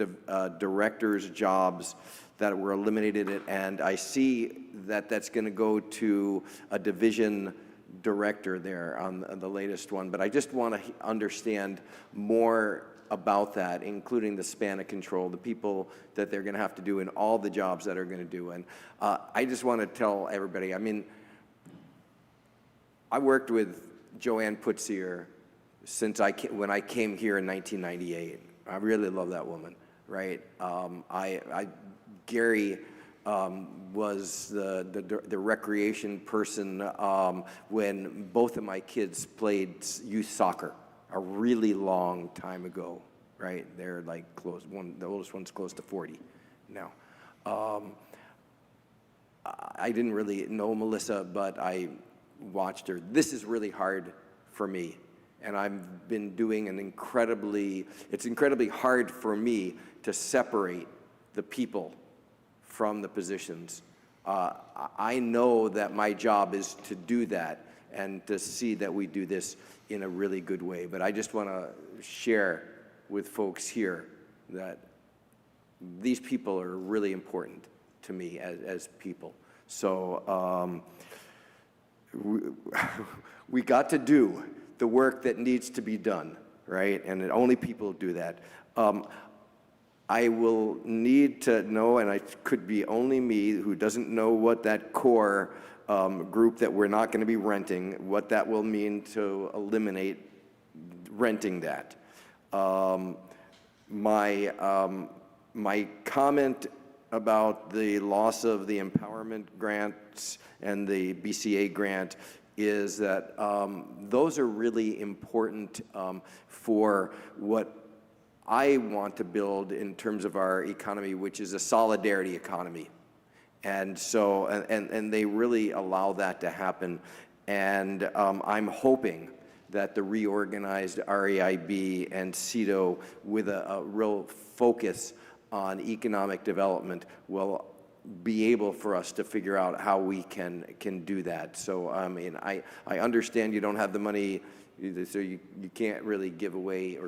directors' jobs that were eliminated, and I see that that's going to go to a division director there on the latest one, but I just want to understand more about that, including the span of control, the people that they're going to have to do, and all the jobs that are going to do. And I just want to tell everybody, I mean, I worked with Joanne Putzier since when I came here in 1998. I really love that woman, right? Gary was the recreation person when both of my kids played youth soccer a really long time ago, right? They're like close, the oldest one's close to 40 now. I didn't really know Melissa, but I watched her. This is really hard for me. And I've been doing it's incredibly hard for me to separate the people from the positions. I know that my job is to do that and to see that we do this in a really good way. But I just want to share with folks here that these people are really important to me as people. So we got to do the work that needs to be done, right? And only people do that. I will need to know, and it could be only me who doesn't know what that core group that we're not going to be renting, what that will mean to eliminate renting that. My comment about the loss of the empowerment grants and the BCA grant is that those are really important for what I want to build in terms of our economy, which is a solidarity economy. And so, and they really allow that to happen. And I'm hoping that the reorganized REIB and CEDO with a real focus on economic development will be able for us to figure out how we can do that. So, I mean, I understand you don't have the money, so you can't really give away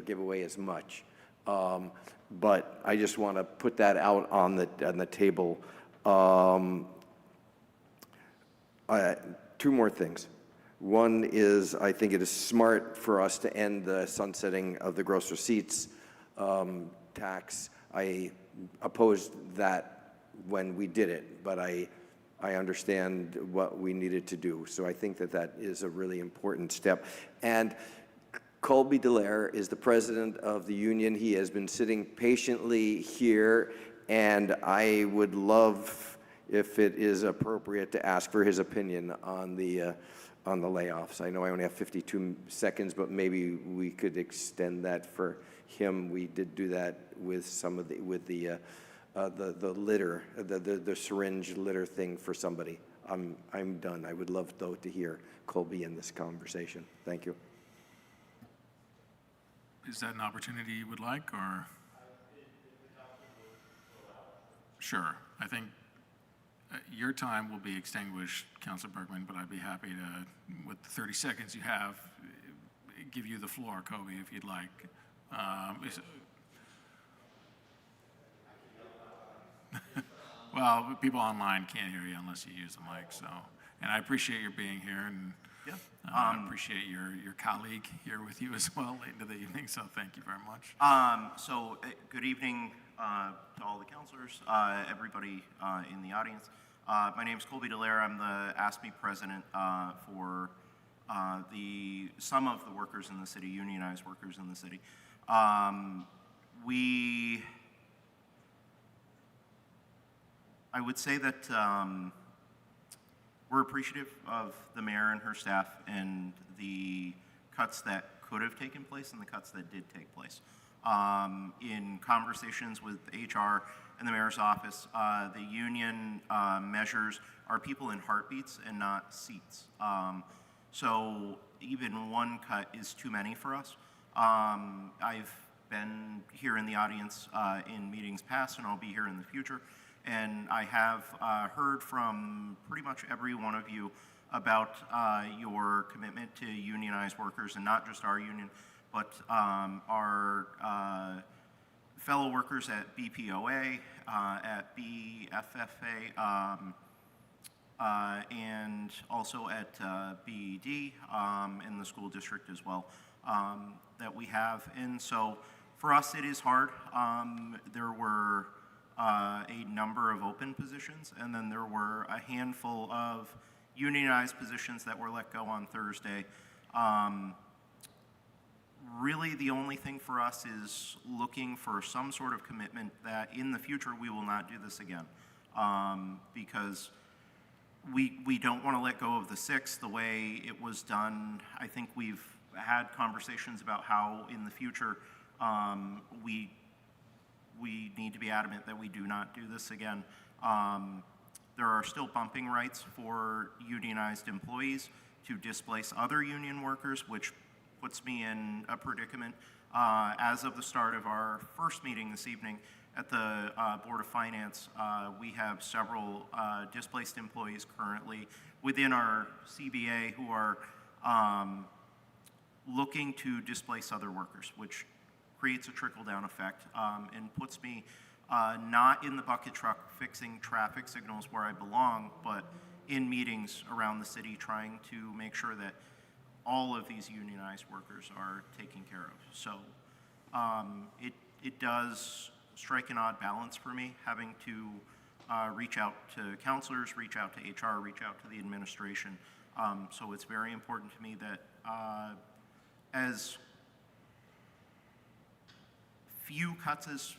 as much. But I just want to put that out on the table. Two more things. One is, I think it is smart for us to end the sunsetting of the gross receipts tax. I opposed that when we did it, but I understand what we needed to do. So I think that is a really important step. And Colby Dallaire is the president of the union. He has been sitting patiently here and I would love, if it is appropriate, to ask for his opinion on the layoffs. I know I only have 52 seconds, but maybe we could extend that for him. We did do that with some of the litter, the syringe litter thing for somebody. I'm done. I would love, though, to hear Colby in this conversation. Thank you. Is that an opportunity you would like, or? Sure. I think your time will be extinguished, Councilor Bergman, but I'd be happy to, with the 30 seconds you have, give you the floor, Kobe, if you'd like. Well, people online can't hear you unless you use the mic, so. And I appreciate your being here, and I appreciate your colleague here with you as well late into the evening, so thank you very much. Good evening to all the councilors, everybody in the audience. My name is Colby Dallaire. I'm the ASME president for some of the workers in the city, unionized workers in the city. I would say that we're appreciative of the mayor and her staff and the cuts that could have taken place and the cuts that did take place. In conversations with HR and the mayor's office, the union measures are people in heartbeats and not seats. So even one cut is too many for us. I've been here in the audience in meetings past, and I'll be here in the future. And I have heard from pretty much every one of you about your commitment to unionized workers, and not just our union, but our fellow workers at BPOA, at BFFA, and also at BED, in the school district as well, that we have. And so for us, it is hard. There were a number of open positions, and then there were a handful of unionized positions that were let go on Thursday. Really, the only thing for us is looking for some sort of commitment that in the future we will not do this again, because we don't want to let go of the 6th the way it was done. I think we've had conversations about how in the future we need to be adamant that we do not do this again. There are still bumping rights for unionized employees to displace other union workers, which puts me in a predicament. As of the start of our first meeting this evening at the Board of Finance, we have several displaced employees currently within our CBA who are looking to displace other workers, which creates a trickle-down effect and puts me not in the bucket truck fixing traffic signals where I belong, but in meetings around the city trying to make sure that all of these unionized workers are taken care of. So it does strike an odd balance for me, having to reach out to counselors, reach out to HR, reach out to the administration. So it's very important to me that as few cuts as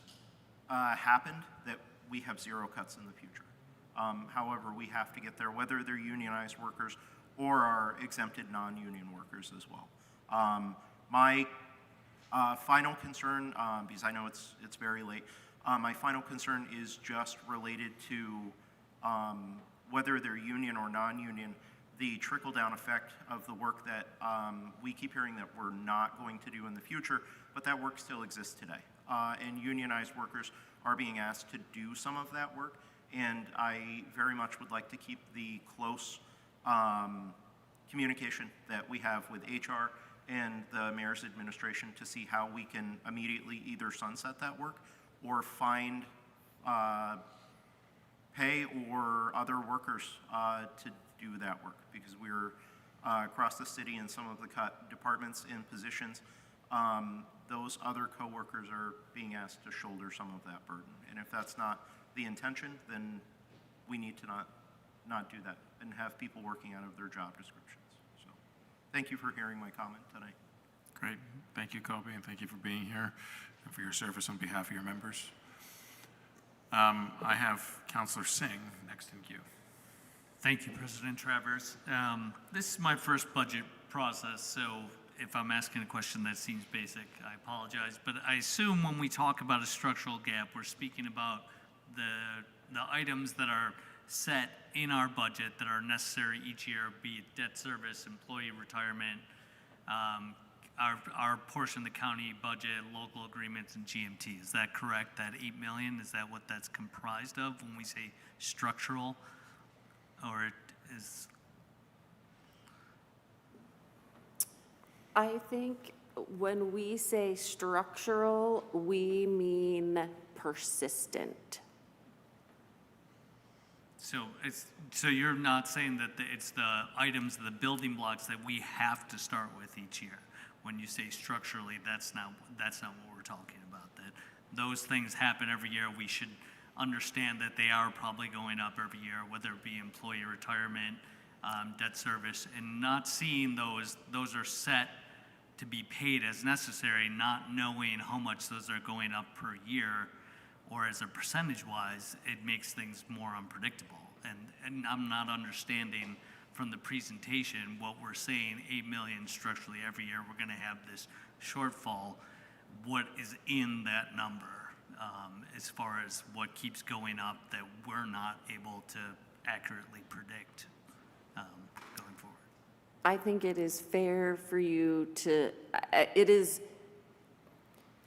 happened, that we have 0 cuts in the future. However, we have to get there, whether they're unionized workers or our exempted non-union workers as well. My final concern, because I know it's very late, my final concern is just related to whether they're union or non-union, the trickle-down effect of the work that we keep hearing that we're not going to do in the future, but that work still exists today. And unionized workers are being asked to do some of that work, and I very much would like to keep the close communication that we have with HR and the mayor's administration to see how we can immediately either sunset that work or find pay or other workers to do that work, because we're across the city in some of the cut departments and positions. Those other coworkers are being asked to shoulder some of that burden. And if that's not the intention, then we need to not do that and have people working out of their job descriptions. So thank you for hearing my comment tonight. Great. Thank you, Kobe, and thank you for being here and for your service on behalf of your members. I have Counselor Singh next in queue. Thank you, President Travers. This is my first budget process, so if I'm asking a question that seems basic, I apologize. But I assume when we talk about a structural gap, we're speaking about the items that are set in our budget that are necessary each year, be it debt service, employee retirement, our portion of the county budget, local agreements, and GMT. Is that correct? That 8 million, is that what that's comprised of when we say structural? Or is... I think when we say structural, we mean persistent. So you're not saying that it's the items, the building blocks that we have to start with each year. When you say structurally, that's not what we're talking about. That those things happen every year. We should understand that they are probably going up every year, whether it be employee retirement, debt service, and not seeing those are set to be paid as necessary, not knowing how much those are going up per year, or as a percentage-wise, it makes things more unpredictable. And I'm not understanding from the presentation what we're saying, 8 million structurally every year, we're gonna have this shortfall. What is in that number as far as what keeps going up that we're not able to accurately predict going forward? I think it is fair for you to, it is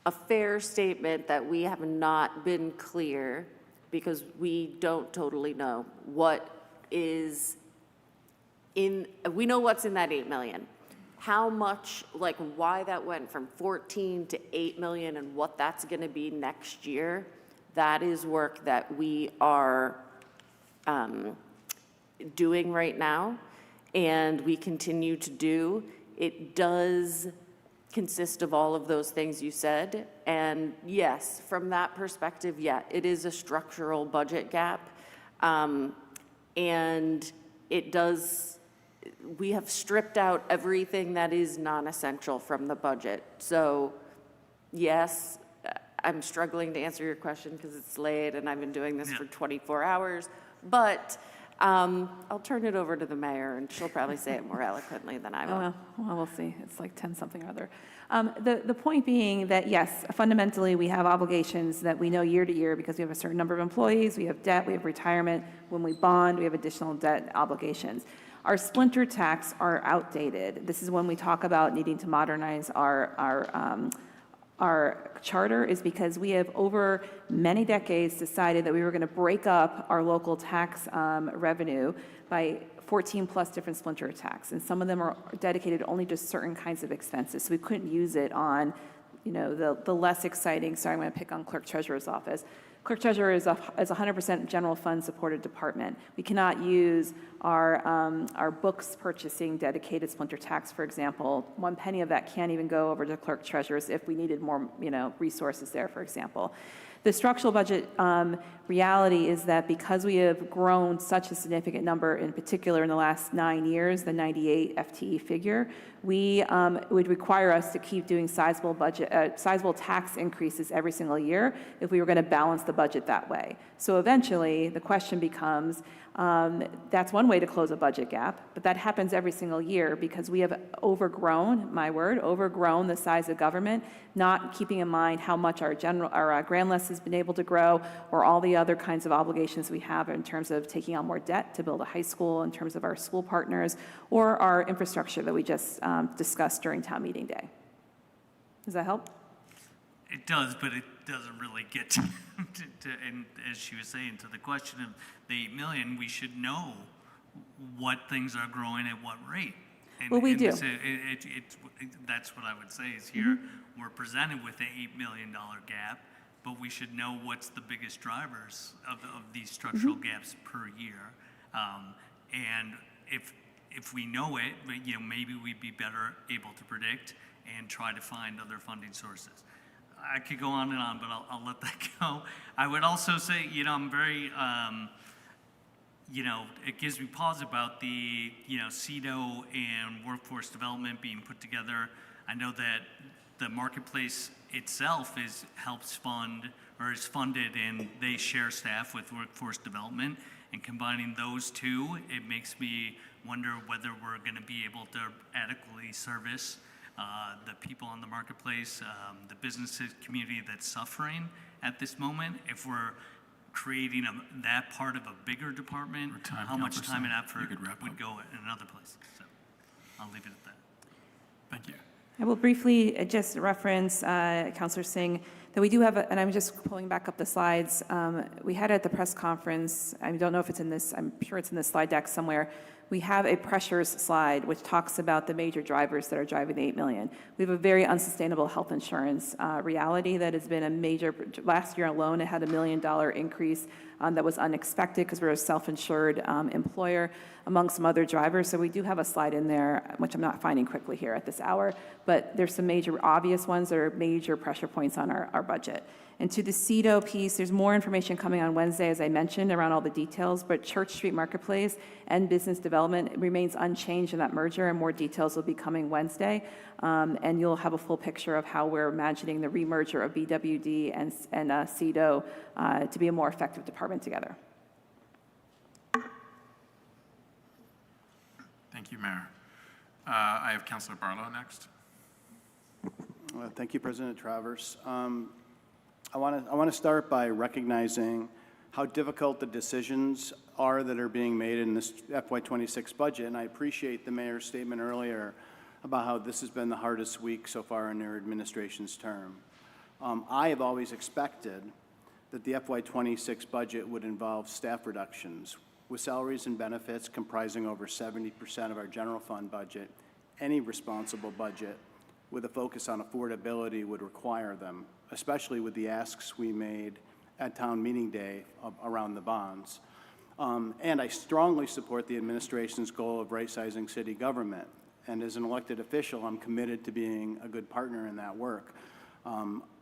a fair statement that we have not been clear because we don't totally know what is in, we know what's in that 8 million. How much, like why that went from 14 to 8 million and what that's gonna be next year, that is work that we are doing right now and we continue to do. It does consist of all of those things you said. And yes, from that perspective, yeah, it is a structural budget gap. And it does, we have stripped out everything that is non-essential from the budget. So yes, I'm struggling to answer your question because it's late and I've been doing this for 24 hours, but I'll turn it over to the mayor and she'll probably say it more eloquently than I will. Well, we'll see. It's like 10 something or other. The point being that, yes, fundamentally, we have obligations that we know year to year because we have a certain number of employees, we have debt, we have retirement. When we bond, we have additional debt obligations. Our splinter tax are outdated. This is when we talk about needing to modernize our charter, is because we have over many decades decided that we were going to break up our local tax revenue by 14 plus different splinter tax, and some of them are dedicated only to certain kinds of expenses. So we couldn't use it on, you know, the less exciting. Sorry, I'm going to pick on clerk treasurer's office. Clerk treasurer is a 100% general fund supported department. We cannot use our books purchasing dedicated splinter tax, for example. 1 penny of that can't even go over to clerk treasurers if we needed more, you know, resources there, for example. The structural budget reality is that because we have grown such a significant number, in particular in the last 9 years, the 98 FTE figure, we would require us to keep doing sizable tax increases every single year if we were going to balance the budget that way. So eventually, the question becomes, that's one way to close a budget gap, but that happens every single year because we have overgrown, my word, overgrown the size of government, not keeping in mind how much our grand list has been able to grow, or all the other kinds of obligations we have in terms of taking on more debt to build a high school, in terms of our school partners, or our infrastructure that we just discussed during town meeting day. Does that help? It does, but it doesn't really get to, and as she was saying, to the question of the 8 million, we should know what things are growing at what rate. And, well, we do. That's what I would say is here, we're presented with an $8 million gap, but we should know what's the biggest drivers of these structural gaps per year. And if we know it, you know, maybe we'd be better able to predict and try to find other funding sources. I could go on and on, but I'll let that go. I would also say, you know, I'm very, you know, it gives me pause about the, you know, CEDO and workforce development being put together. I know that the marketplace itself helps fund or is funded, and they share staff with workforce development. And combining those two, it makes me wonder whether we're going to be able to adequately service the people on the marketplace, the business community that's suffering at this moment. If we're creating that part of a bigger department, how much time and effort would go in another place? So I'll leave it at that. Thank you. I will briefly just reference, Councillor Singh, that we do have, and I'm just pulling back up the slides, we had at the press conference, I don't know if it's in this, I'm sure it's in the slide deck somewhere, we have a pressures slide which talks about the major drivers that are driving the 8 million. We have a very unsustainable health insurance reality that has been a major, last year alone it had $1 million increase that was unexpected because we're a self-insured employer, among some other drivers. So we do have a slide in there, which I'm not finding quickly here at this hour, but there's some major obvious ones that are major pressure points on our budget. And to the CEDO piece, there's more information coming on Wednesday, as I mentioned, around all the details, but Church Street Marketplace and business development remains unchanged in that merger, and more details will be coming Wednesday. And you'll have a full picture of how we're imagining the remerger of BWD and CEDO to be a more effective department together. Thank you, Mayor. I have Councilor Barlow next. Thank you, President Travers. I want to start by recognizing how difficult the decisions are that are being made in this FY26 budget, and I appreciate the mayor's statement earlier about how this has been the hardest week so far in their administration's term. I have always expected that the FY26 budget would involve staff reductions, with salaries and benefits comprising over 70% of our general fund budget. Any responsible budget with a focus on affordability would require them, especially with the asks we made at town meeting day around the bonds. And I strongly support the administration's goal of right-sizing city government. And as an elected official, I'm committed to being a good partner in that work.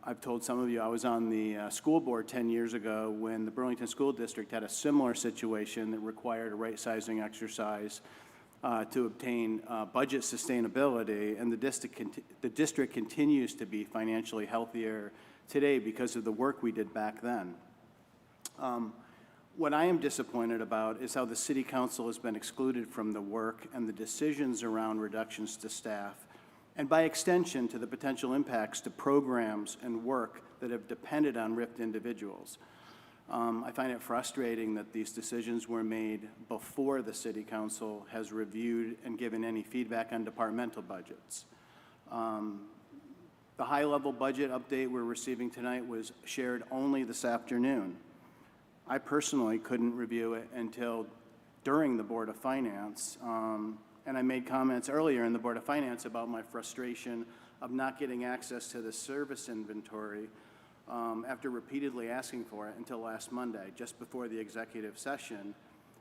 I've told some of you I was on the school board 10 years ago when the Burlington School District had a similar situation that required a right-sizing exercise to obtain budget sustainability, and the district continues to be financially healthier today because of the work we did back then. What I am disappointed about is how the City Council has been excluded from the work and the decisions around reductions to staff, and by extension to the potential impacts to programs and work that have depended on RIFT individuals. I find it frustrating that these decisions were made before the City Council has reviewed and given any feedback on departmental budgets. The high-level budget update we're receiving tonight was shared only this afternoon. I personally couldn't review it until during the Board of Finance, and I made comments earlier in the Board of Finance about my frustration of not getting access to the service inventory after repeatedly asking for it until last Monday, just before the executive session,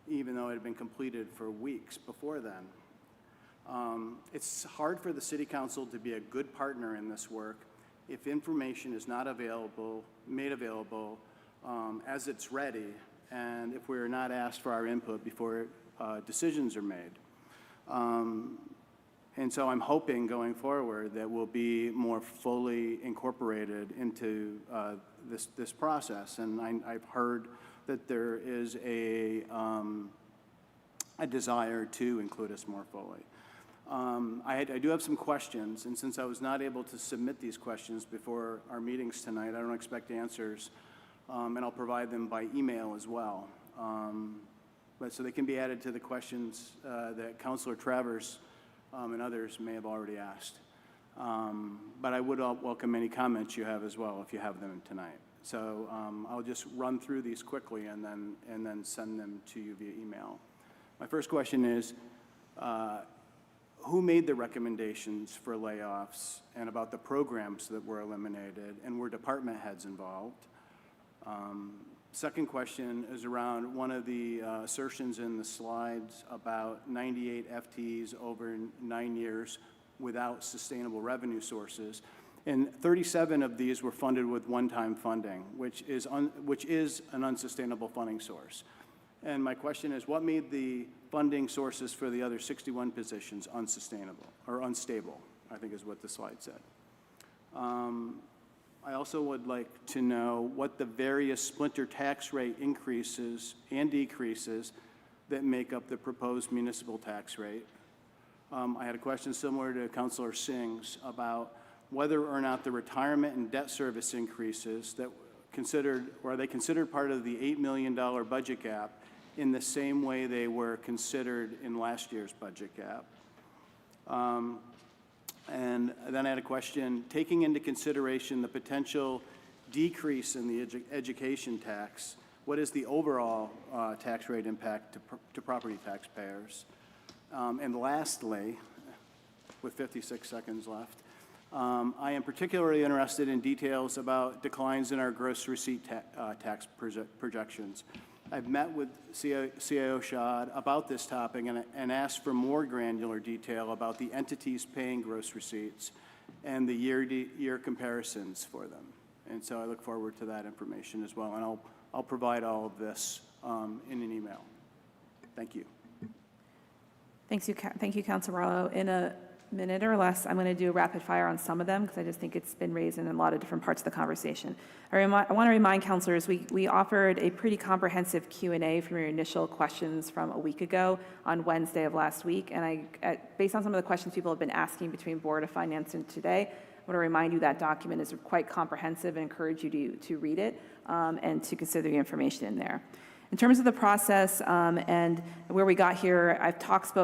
even though it had been completed for weeks before then. It's hard for the City Council to be a good partner in this work if information is not made available as it's ready, and if we're not asked for our input before decisions are made. And so I'm hoping going forward that we'll be more fully incorporated into this process. And I've heard that there is a desire to include us more fully. I do have some questions, and since I was not able to submit these questions before our meetings tonight, I don't expect answers, and I'll provide them by email as well. But so they can be added to the questions that Councilor Travers and others may have already asked. But I would welcome any comments you have as well if you have them tonight. So I'll just run through these quickly and then send them to you via email. My first question is, who made the recommendations for layoffs and about the programs that were eliminated, and were department heads involved? Second question is around one of the assertions in the slides about 98 FTEs over 9 years without sustainable revenue sources. And 37 of these were funded with one-time funding, which is an unsustainable funding source. And my question is, what made the funding sources for the other 61 positions unsustainable or unstable, I think is what the slide said. I also would like to know what the various splinter tax rate increases and decreases that make up the proposed municipal tax rate. I had a question similar to Councilor Singh's about whether or not the retirement and debt service increases that are they considered part of the $8 million budget gap in the same way they were considered in last year's budget gap. And then I had a question, taking into consideration the potential decrease in the education tax, what is the overall tax rate impact to property taxpayers? And lastly, with 56 seconds left, I am particularly interested in details about declines in our gross receipt tax projections. I've met with CIO Shad about this topic and asked for more granular detail about the entities paying gross receipts and the year-to-year comparisons for them. And so I look forward to that information as well, and I'll provide all of this in an email. Thank you. Thank you, Councilor Barlow. In a minute or less, I'm going to do a rapid fire on some of them because I just think it's been raised in a lot of different parts of the conversation. I want to remind councilors, we offered a pretty comprehensive Q&A from your initial questions from a week ago on Wednesday of last week. And based on some of the questions people have been asking between Board of Finance and today, I want to remind you that document is quite comprehensive and encourage you to read it and to consider the information in there. In terms of the process and where we got here, I've talked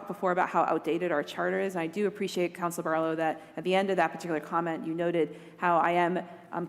before about how outdated our charter is, and I do appreciate, Councilor Barlow, that at the end of that particular comment, you noted how I am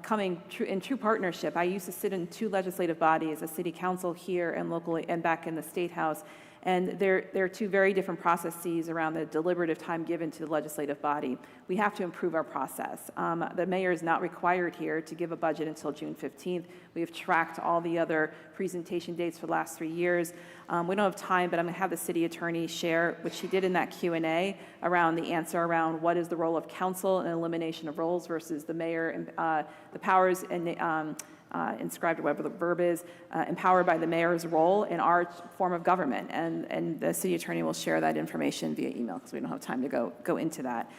coming in true partnership. I used to sit in 2 legislative bodies, a city council here and locally, and back in the State House. And there are 2 very different processes around the deliberative time given to the legislative body. We have to improve our process. The mayor is not required here to give a budget until June 15th. We have tracked all the other presentation dates for the last 3 years. We don't have time, but I'm going to have the city attorney share, which he did in that Q&A, around the answer around what is the role of council and elimination of roles versus the mayor and the powers and inscribed, or whatever the verb is, empowered by the mayor's role in our form of government. And the city attorney will share that information via email because we don't have time to go into that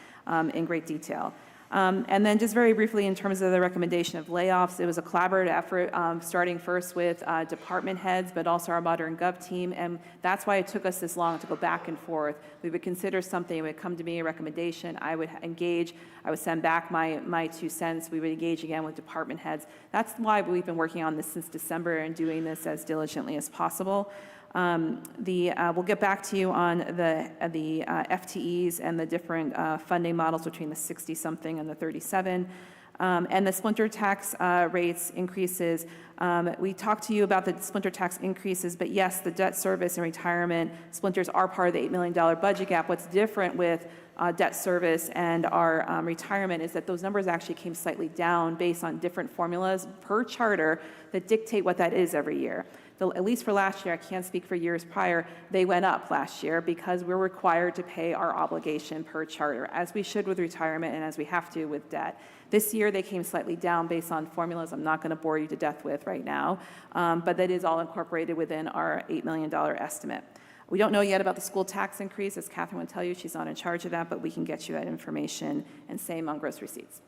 in great detail. And then just very briefly, in terms of the recommendation of layoffs, it was a collaborative effort, starting first with department heads, but also our Modern Gov team. And that's why it took us this long to go back and forth. We would consider something, it would come to me, a recommendation, I would engage, I would send back my 2 cents, we would engage again with department heads. That's why we've been working on this since December and doing this as diligently as possible. We'll get back to you on the FTEs and the different funding models between the 60-something and the 37. And the splinter tax rates increases. We talked to you about the splinter tax increases, but yes, the debt service and retirement splinters are part of the $8 million budget gap. What's different with debt service and our retirement is that those numbers actually came slightly down based on different formulas per charter that dictate what that is every year. At least for last year, I can't speak for years prior, they went up last year because we're required to pay our obligation per charter, as we should with retirement and as we have to with debt. This year, they came slightly down based on formulas I'm not going to bore you to death with right now, but that is all incorporated within our $8 million estimate. We don't know yet about the school tax increase, as Catherine would tell you, she's not in charge of that, but we can get you that information, and same on gross receipts.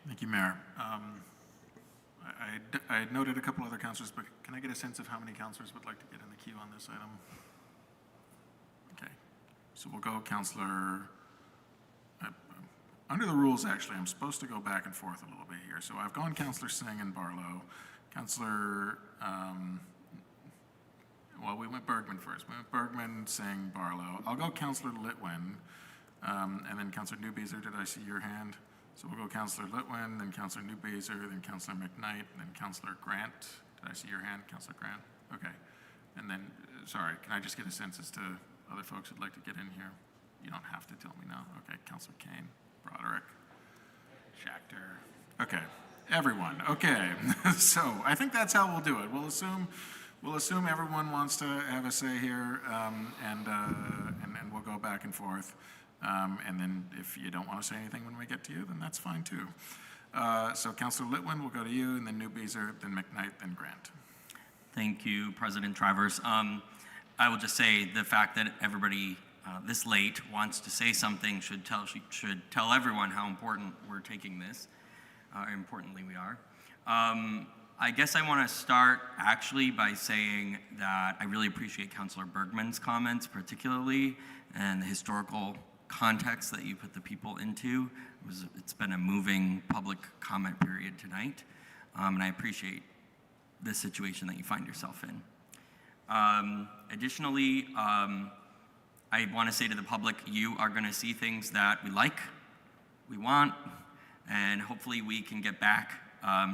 Thank you, Mayor. I had noted a couple other councilors, but can I get a sense of how many councilors would like to get in the queue on this item? Okay, so we'll go Councilor. Under the rules, actually, I'm supposed to go back and forth a little bit here. So I've gone Councilor Singh and Barlow. Councilor, well, we went Bergman first. We went Bergman, Singh, Barlow. I'll go Councilor Litwin, and then Councilor Newbeezer. Did I see your hand? So we'll go Councilor Litwin, then Councilor Newbeezer, then Councilor McKnight, then Councilor Grant. Did I see your hand, Councilor Grant? Okay. And then, sorry, can I just get a sense as to other folks who'd like to get in here? You don't have to tell me now. Okay, Councilor Kane, Broderick, Schachter. Okay, everyone. Okay, so I think that's how we'll do it. We'll assume everyone wants to have a say here, and we'll go back and forth. And then if you don't want to say anything when we get to you, then that's fine too. So Councilor Litwin, we'll go to you, and then Newbeezer, then McKnight, then Grant. Thank you, President Travers. I will just say the fact that everybody this late wants to say something should tell everyone how important we're taking this, how importantly we are. I guess I want to start actually by saying that I really appreciate Councilor Bergman's comments particularly, and the historical context that you put the people into. It's been a moving public comment period tonight, and I appreciate the situation that you find yourself in. Additionally, I want to say to the public, you are going to see things that we like, we want, and hopefully we can get back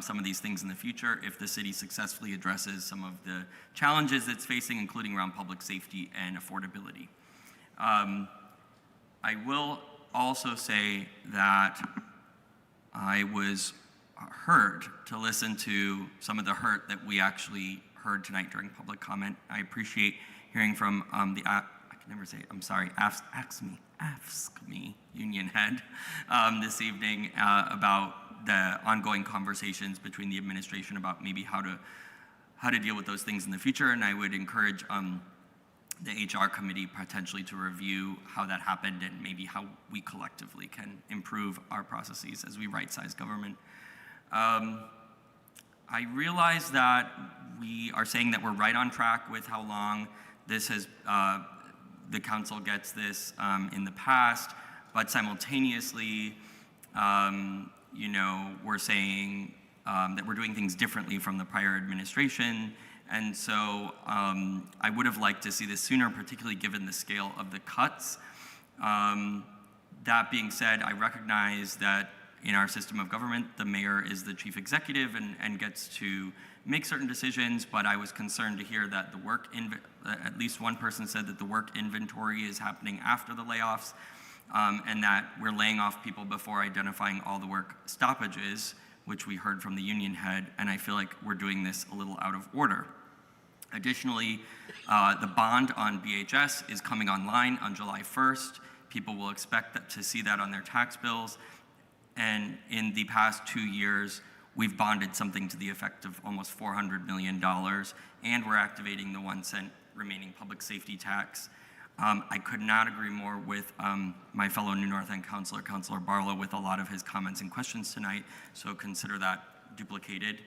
some of these things in the future if the city successfully addresses some of the challenges it's facing, including around public safety and affordability. I will also say that I was hurt to listen to some of the hurt that we actually heard tonight during public comment. I appreciate hearing from I can never say it, I'm sorry, AFSCME union head this evening about the ongoing conversations between the administration about maybe how to deal with those things in the future, and I would encourage the HR committee potentially to review how that happened and maybe how we collectively can improve our processes as we right-size government. I realize that we are saying that we're right on track with how long this has, the council gets this in the past, but simultaneously, you know, we're saying that we're doing things differently from the prior administration. And so I would have liked to see this sooner, particularly given the scale of the cuts. That being said, I recognize that in our system of government, the mayor is the chief executive and gets to make certain decisions, but I was concerned to hear that the work, at least one person said that the work inventory is happening after the layoffs, and that we're laying off people before identifying all the work stoppages, which we heard from the union head, and I feel like we're doing this a little out of order. Additionally, the bond on BHS is coming online on July 1st. People will expect to see that on their tax bills. And in the past 2 years, we've bonded something to the effect of almost $400 million, and we're activating the 1 cent remaining public safety tax. I could not agree more with my fellow New North End councilor, Councilor Barlow, with a lot of his comments and questions tonight, so consider that duplicated.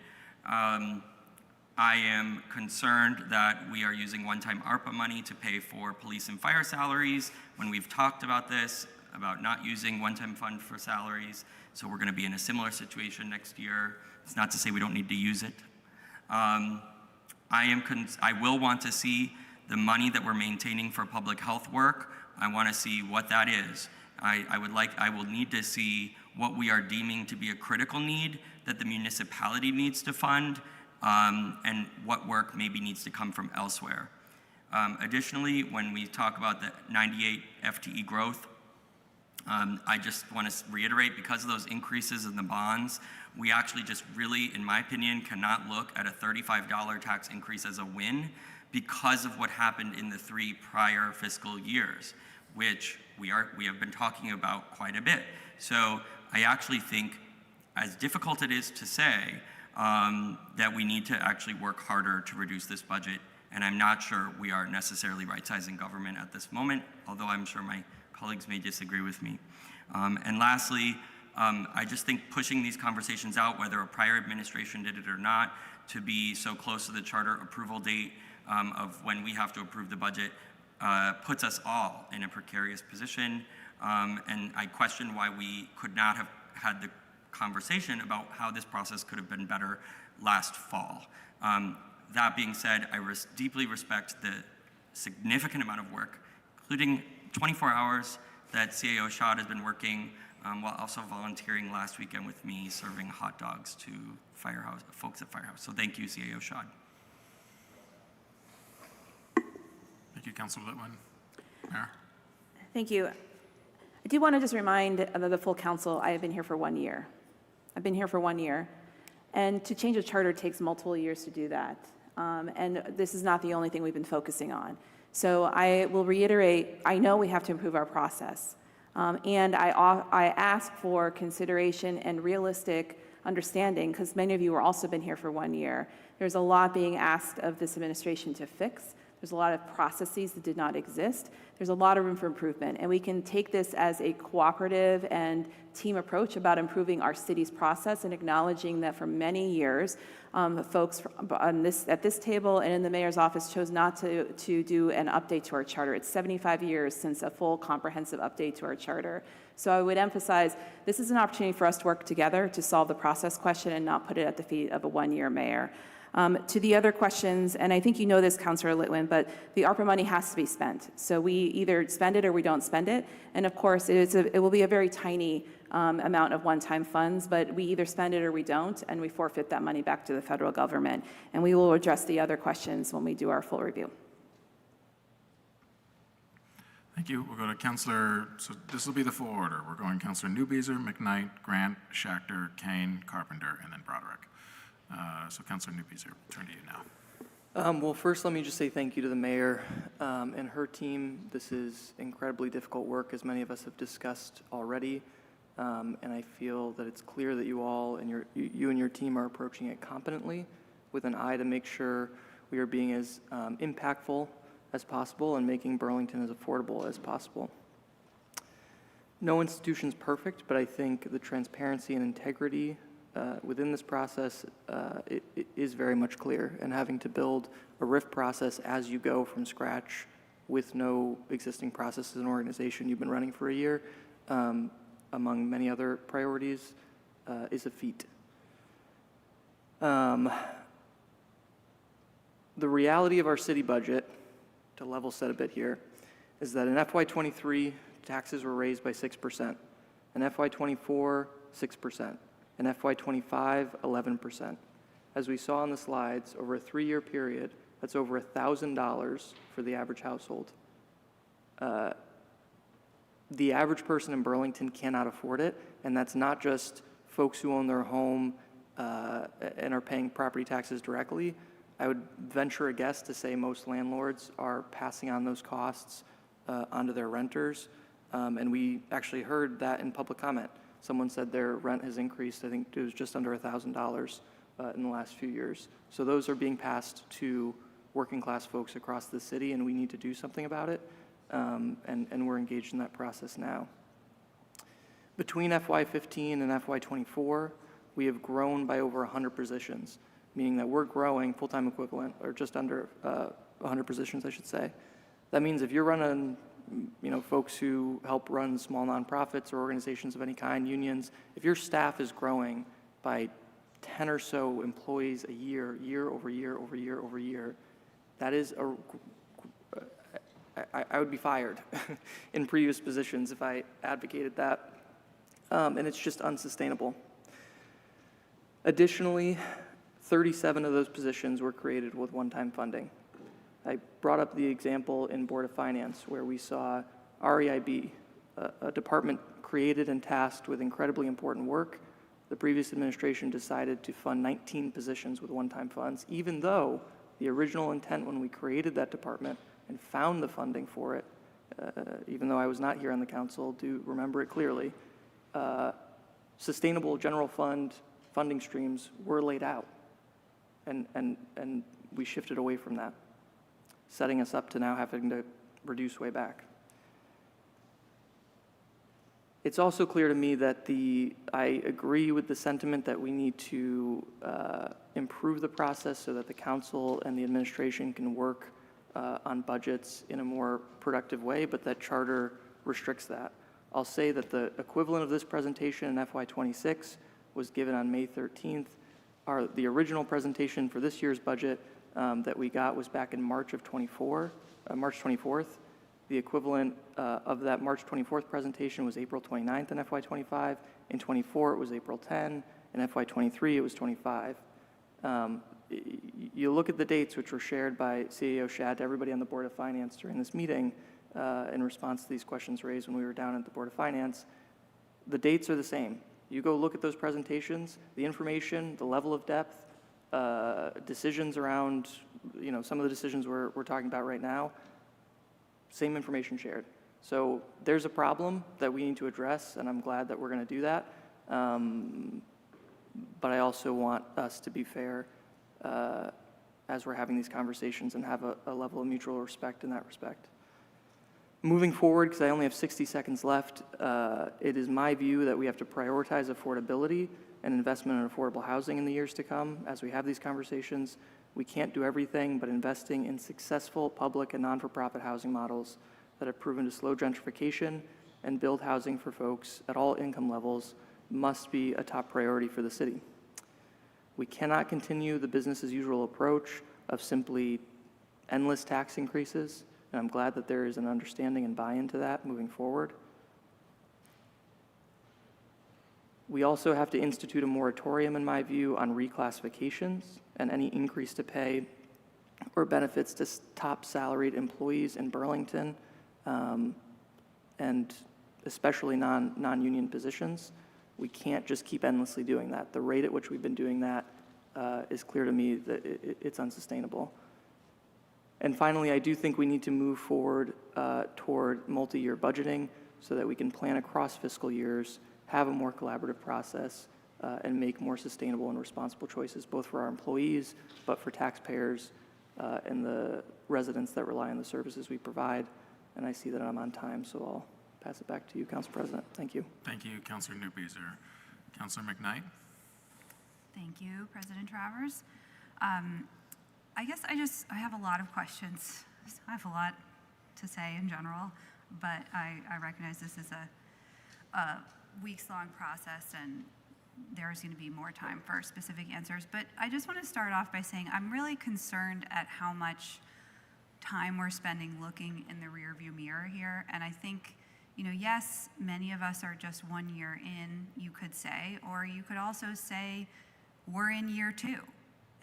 I am concerned that we are using one-time ARPA money to pay for police and fire salaries when we've talked about this, about not using one-time fund for salaries. So we're going to be in a similar situation next year. It's not to say we don't need to use it. I will want to see the money that we're maintaining for public health work. I want to see what that is. I will need to see what we are deeming to be a critical need that the municipality needs to fund, and what work maybe needs to come from elsewhere. Additionally, when we talk about the 98 FTE growth, I just want to reiterate, because of those increases in the bonds, we actually just really, in my opinion, cannot look at a $35 tax increase as a win because of what happened in the 3 prior fiscal years, which we have been talking about quite a bit. So I actually think, as difficult it is to say, that we need to actually work harder to reduce this budget, and I'm not sure we are necessarily right-sizing government at this moment, although I'm sure my colleagues may disagree with me. And lastly, I just think pushing these conversations out, whether a prior administration did it or not, to be so close to the charter approval date of when we have to approve the budget puts us all in a precarious position. And I question why we could not have had the conversation about how this process could have been better last fall. That being said, I deeply respect the significant amount of work, including 24 hours that CAO Shad has been working while also volunteering last weekend with me, serving hot dogs to folks at Firehouse. So thank you, CAO Shad. Thank you, Councilor Litwin. Mayor? Thank you. I do want to just remind the full council, I have been here for 1 year. I've been here for 1 year. And to change a charter takes multiple years to do that. And this is not the only thing we've been focusing on. So I will reiterate, I know we have to improve our process. And I ask for consideration and realistic understanding, because many of you have also been here for 1 year. There's a lot being asked of this administration to fix. There's a lot of processes that did not exist. There's a lot of room for improvement, and we can take this as a cooperative and team approach about improving our city's process and acknowledging that for many years, folks at this table and in the mayor's office chose not to do an update to our charter. It's 75 years since a full comprehensive update to our charter. So I would emphasize this is an opportunity for us to work together to solve the process question and not put it at the feet of a one-year mayor. To the other questions, and I think you know this, Councilor Litwin, but the ARPA money has to be spent. So we either spend it or we don't spend it. And of course, it will be a very tiny amount of one-time funds, but we either spend it or we don't, and we forfeit that money back to the federal government. And we will address the other questions when we do our full review. Thank you. We'll go to Councilor, so this will be the full order. We're going Councilor Newbeezer, McKnight, Grant, Schachter, Kane, Carpenter, and then Broderick. So Councilor Newbeezer, turn to you now. Well, first, let me just say thank you to the mayor and her team. This is incredibly difficult work, as many of us have discussed already. And I feel that it's clear that you all and you and your team are approaching it competently with an eye to make sure we are being as impactful as possible and making Burlington as affordable as possible. No institution's perfect, but I think the transparency and integrity within this process it is very much clear, and having to build a RIF process as you go from scratch with no existing processes and organization you've been running for a year, among many other priorities, is a feat. The reality of our city budget, to level set a bit here, is that in FY23, taxes were raised by 6%. In FY24, 6%. In FY25, 11%. As we saw on the slides, over a 3-year period, that's over $1,000 for the average household. The average person in Burlington cannot afford it, and that's not just folks who own their home and are paying property taxes directly. I would venture a guess to say most landlords are passing on those costs onto their renters, and we actually heard that in public comment. Someone said their rent has increased, I think it was just under $1,000 in the last few years. So those are being passed to working class folks across the city, and we need to do something about it, and we're engaged in that process now. Between FY15 and FY24, we have grown by over 100 positions, meaning that we're growing full-time equivalent, or just under 100 positions, I should say. That means if you're running folks who help run small nonprofits or organizations of any kind, unions, if your staff is growing by 10 or so employees a year, year over year over year over year, that is I would be fired in previous positions if I advocated that, and it's just unsustainable. Additionally, 37 of those positions were created with one-time funding. I brought up the example in Board of Finance where we saw REIB, a department created and tasked with incredibly important work. The previous administration decided to fund 19 positions with one-time funds, even though the original intent when we created that department and found the funding for it, even though I was not here on the council, do remember it clearly, sustainable general fund funding streams were laid out, and we shifted away from that, setting us up to now having to reduce way back. It's also clear to me that I agree with the sentiment that we need to improve the process so that the council and the administration can work on budgets in a more productive way, but that charter restricts that. I'll say that the equivalent of this presentation in FY26 was given on May 13th. The original presentation for this year's budget that we got was back in March 24th. The equivalent of that March 24th presentation was April 29th in FY25. In 24, it was April 10. In FY23, it was 25. You look at the dates which were shared by CEO Shad to everybody on the Board of Finance during this meeting in response to these questions raised when we were down at the Board of Finance. The dates are the same. You go look at those presentations, the information, the level of depth, decisions around, some of the decisions we're talking about right now, same information shared. So there's a problem that we need to address, and I'm glad that we're going to do that. But I also want us to be fair as we're having these conversations and have a level of mutual respect in that respect. Moving forward, because I only have 60 seconds left, it is my view that we have to prioritize affordability and investment in affordable housing in the years to come as we have these conversations. We can't do everything, but investing in successful public and non-for-profit housing models that have proven to slow gentrification and build housing for folks at all income levels must be a top priority for the city. We cannot continue the business as usual approach of simply endless tax increases, and I'm glad that there is an understanding and buy-in to that moving forward. We also have to institute a moratorium, in my view, on reclassifications and any increase to pay or benefits to top salaried employees in Burlington, and especially non-union positions. We can't just keep endlessly doing that. The rate at which we've been doing that is clear to me that it's unsustainable. And finally, I do think we need to move forward toward multi-year budgeting so that we can plan across fiscal years, have a more collaborative process, and make more sustainable and responsible choices, both for our employees, but for taxpayers and the residents that rely on the services we provide. And I see that I'm on time, so I'll pass it back to you, Council President. Thank you. Thank you, Councilor Newbeezer. Councilor McKnight? Thank you, President Travers. I guess I have a lot of questions. I have a lot to say in general, but I recognize this is a weeks-long process and there's going to be more time for specific answers. But I just want to start off by saying I'm really concerned at how much time we're spending looking in the rearview mirror here. And I think, yes, many of us are just 1 year in, you could say, or you could also say we're in year 2.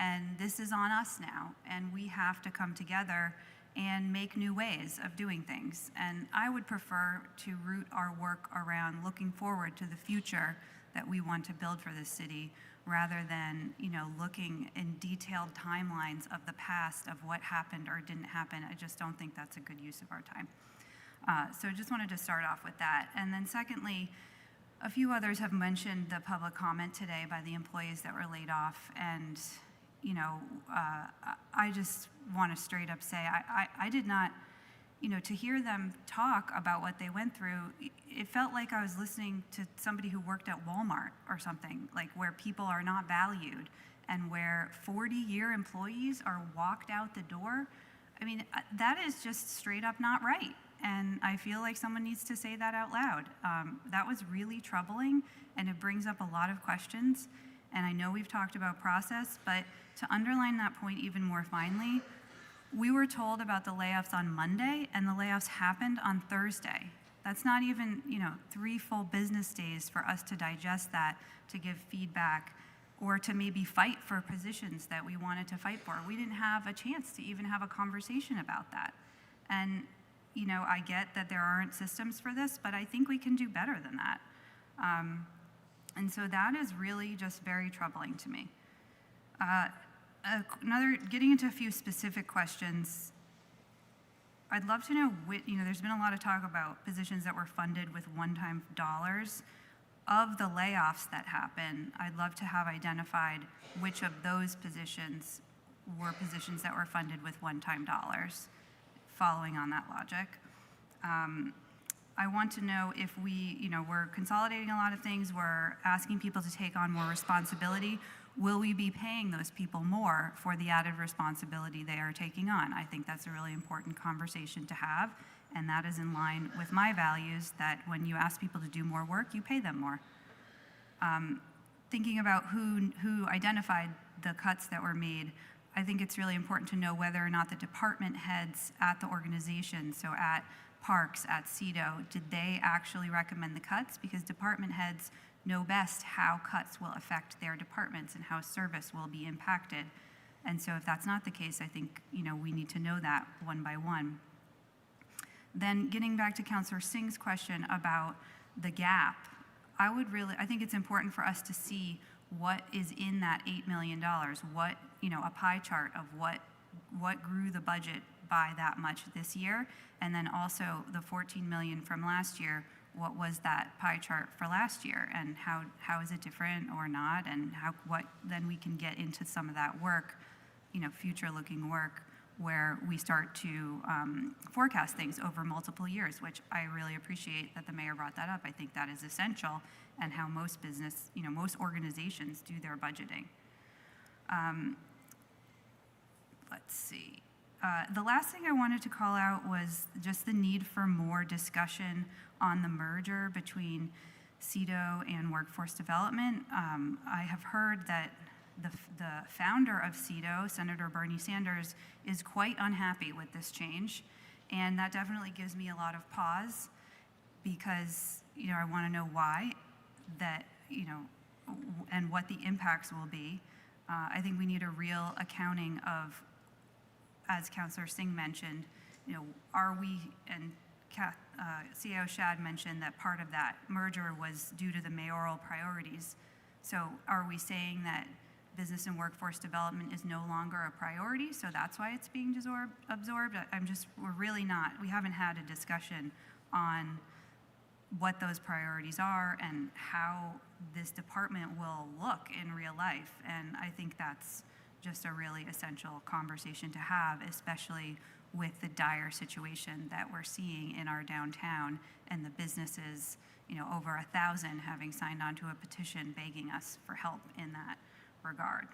And this is on us now, and we have to come together and make new ways of doing things. And I would prefer to root our work around looking forward to the future that we want to build for this city, rather than, looking in detailed timelines of the past of what happened or didn't happen. I just don't think that's a good use of our time. So I just wanted to start off with that. And then secondly, a few others have mentioned the public comment today by the employees that were laid off. And I just want to straight up say, I did not, to hear them talk about what they went through, it felt like I was listening to somebody who worked at Walmart or something, like where people are not valued and where 40-year employees are walked out the door. I mean, that is just straight up not right. And I feel like someone needs to say that out loud. That was really troubling, and it brings up a lot of questions. And I know we've talked about process, but to underline that point even more finely, we were told about the layoffs on Monday, and the layoffs happened on Thursday. That's not even, 3 full business days for us to digest that, to give feedback, or to maybe fight for positions that we wanted to fight for. We didn't have a chance to even have a conversation about that. And, I get that there aren't systems for this, but I think we can do better than that. And so that is really just very troubling to me. Getting into a few specific questions, I'd love to know, there's been a lot of talk about positions that were funded with one-time dollars. Of the layoffs that happen, I'd love to have identified which of those positions were positions that were funded with one-time dollars, following on that logic. I want to know if we're consolidating a lot of things, we're asking people to take on more responsibility. Will we be paying those people more for the added responsibility they are taking on? I think that's a really important conversation to have, and that is in line with my values, that when you ask people to do more work, you pay them more. Thinking about who identified the cuts that were made, I think it's really important to know whether or not the department heads at the organization, so at Parks, at CEDO, did they actually recommend the cuts? Because department heads know best how cuts will affect their departments and how service will be impacted. And so if that's not the case, I think, we need to know that one by one. Then getting back to Councilor Singh's question about the gap, I think it's important for us to see what is in that $8 million, what, a pie chart of what grew the budget by that much this year, and then also the $14 million from last year, what was that pie chart for last year, and how is it different or not, and then we can get into some of that work future-looking work where we start to forecast things over multiple years, which I really appreciate that the mayor brought that up. I think that is essential, and how most most organizations do their budgeting. Let's see. The last thing I wanted to call out was just the need for more discussion on the merger between CEDO and Workforce Development. I have heard that the founder of CEDO, Senator Bernie Sanders, is quite unhappy with this change, and that definitely gives me a lot of pause because I want to know why that and what the impacts will be. I think we need a real accounting of, as Councillor Singh mentioned, are we, and CEO Shad mentioned that part of that merger was due to the mayoral priorities. So are we saying that business and workforce development is no longer a priority, so that's why it's being absorbed? We're really not, we haven't had a discussion on what those priorities are and how this department will look in real life. And I think that's just a really essential conversation to have, especially with the dire situation that we're seeing in our downtown and the businesses, over 1,000 having signed on to a petition begging us for help in that regard.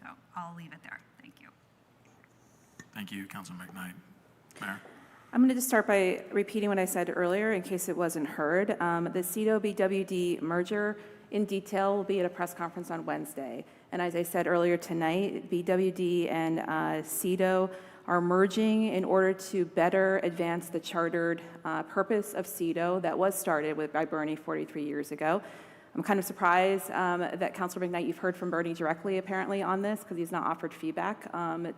So I'll leave it there. Thank you. Thank you, Councilor McKnight. Mayor? I'm going to just start by repeating what I said earlier in case it wasn't heard. The CEDO-BWD merger in detail will be at a press conference on Wednesday. And as I said earlier tonight, BWD and CEDO are merging in order to better advance the chartered purpose of CEDO that was started by Bernie 43 years ago. I'm kind of surprised that Councilor McKnight, you've heard from Bernie directly apparently on this, because he's not offered feedback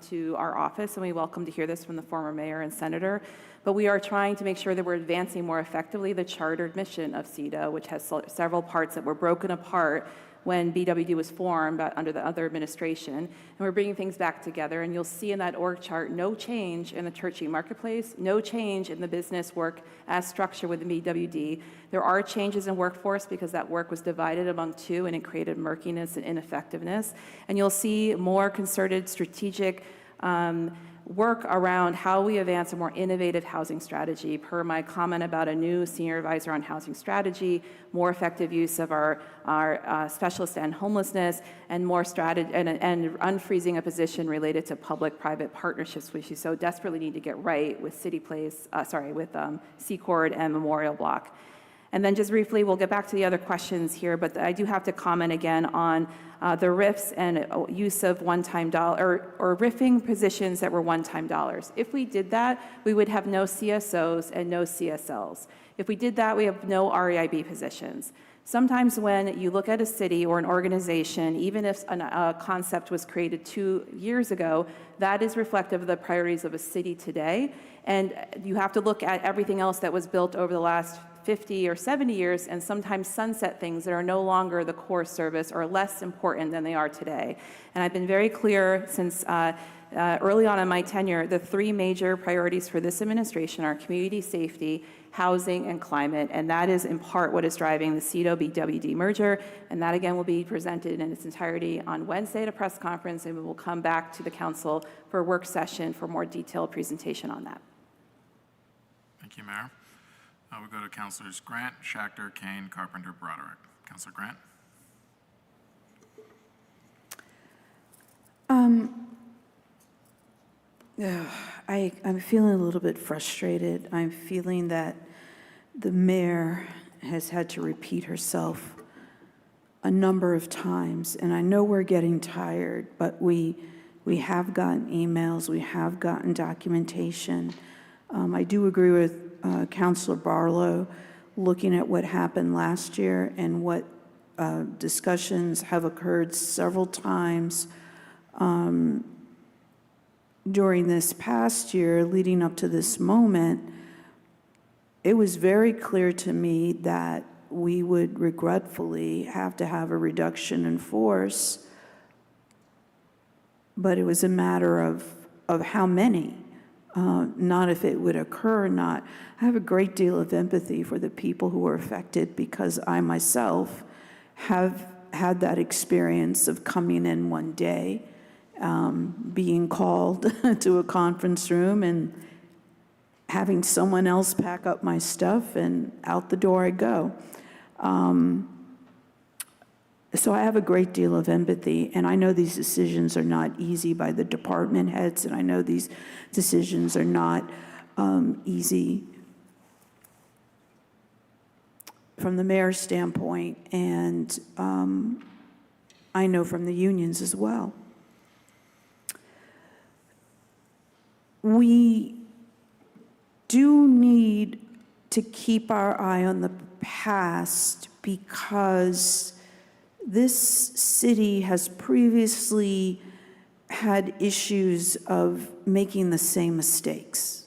to our office, and we welcome to hear this from the former mayor and senator. But we are trying to make sure that we're advancing more effectively the chartered mission of CEDO, which has several parts that were broken apart when BWD was formed under the other administration. And we're bringing things back together, and you'll see in that org chart no change in the Churchy marketplace, no change in the business work as structured with the BWD. There are changes in workforce because that work was divided among two and it created murkiness and ineffectiveness. And you'll see more concerted strategic work around how we advance a more innovative housing strategy, per my comment about a new senior advisor on housing strategy, more effective use of our specialists and homelessness, and more strategy and unfreezing a position related to public-private partnerships, which you so desperately need to get right with with Secord and Memorial Block. And then just briefly, we'll get back to the other questions here, but I do have to comment again on the RIFs and use of one-time dollar or riffing positions that were one-time dollars. If we did that, we would have no CSOs and no CSLs. If we did that, we have no REIB positions. Sometimes when you look at a city or an organization, even if a concept was created 2 years ago, that is reflective of the priorities of a city today. And you have to look at everything else that was built over the last 50 or 70 years and sometimes sunset things that are no longer the core service or less important than they are today. And I've been very clear since early on in my tenure, the three major priorities for this administration are community safety, housing, and climate. And that is in part what is driving the CEDO-BWD merger. And that again will be presented in its entirety on Wednesday at a press conference, and we will come back to the council for a work session for more detailed presentation on that. Thank you, Mayor. We go to Councilors Grant, Schachter, Kane, Carpenter, Broderick. Councilor Grant. I'm feeling a little bit frustrated. I'm feeling that the mayor has had to repeat herself a number of times, and I know we're getting tired, but we have gotten emails, we have gotten documentation. I do agree with Councilor Barlow, looking at what happened last year and what discussions have occurred several times during this past year leading up to this moment. It was very clear to me that we would regretfully have to have a reduction in force, but it was a matter of how many. Not if it would occur or not. I have a great deal of empathy for the people who were affected because I myself have had that experience of coming in one day being called to a conference room and having someone else pack up my stuff, and out the door I go. So I have a great deal of empathy, and I know these decisions are not easy by the department heads, and I know these decisions are not easy from the mayor's standpoint, and I know from the unions as well. We do need to keep our eye on the past, because this city has previously had issues of making the same mistakes.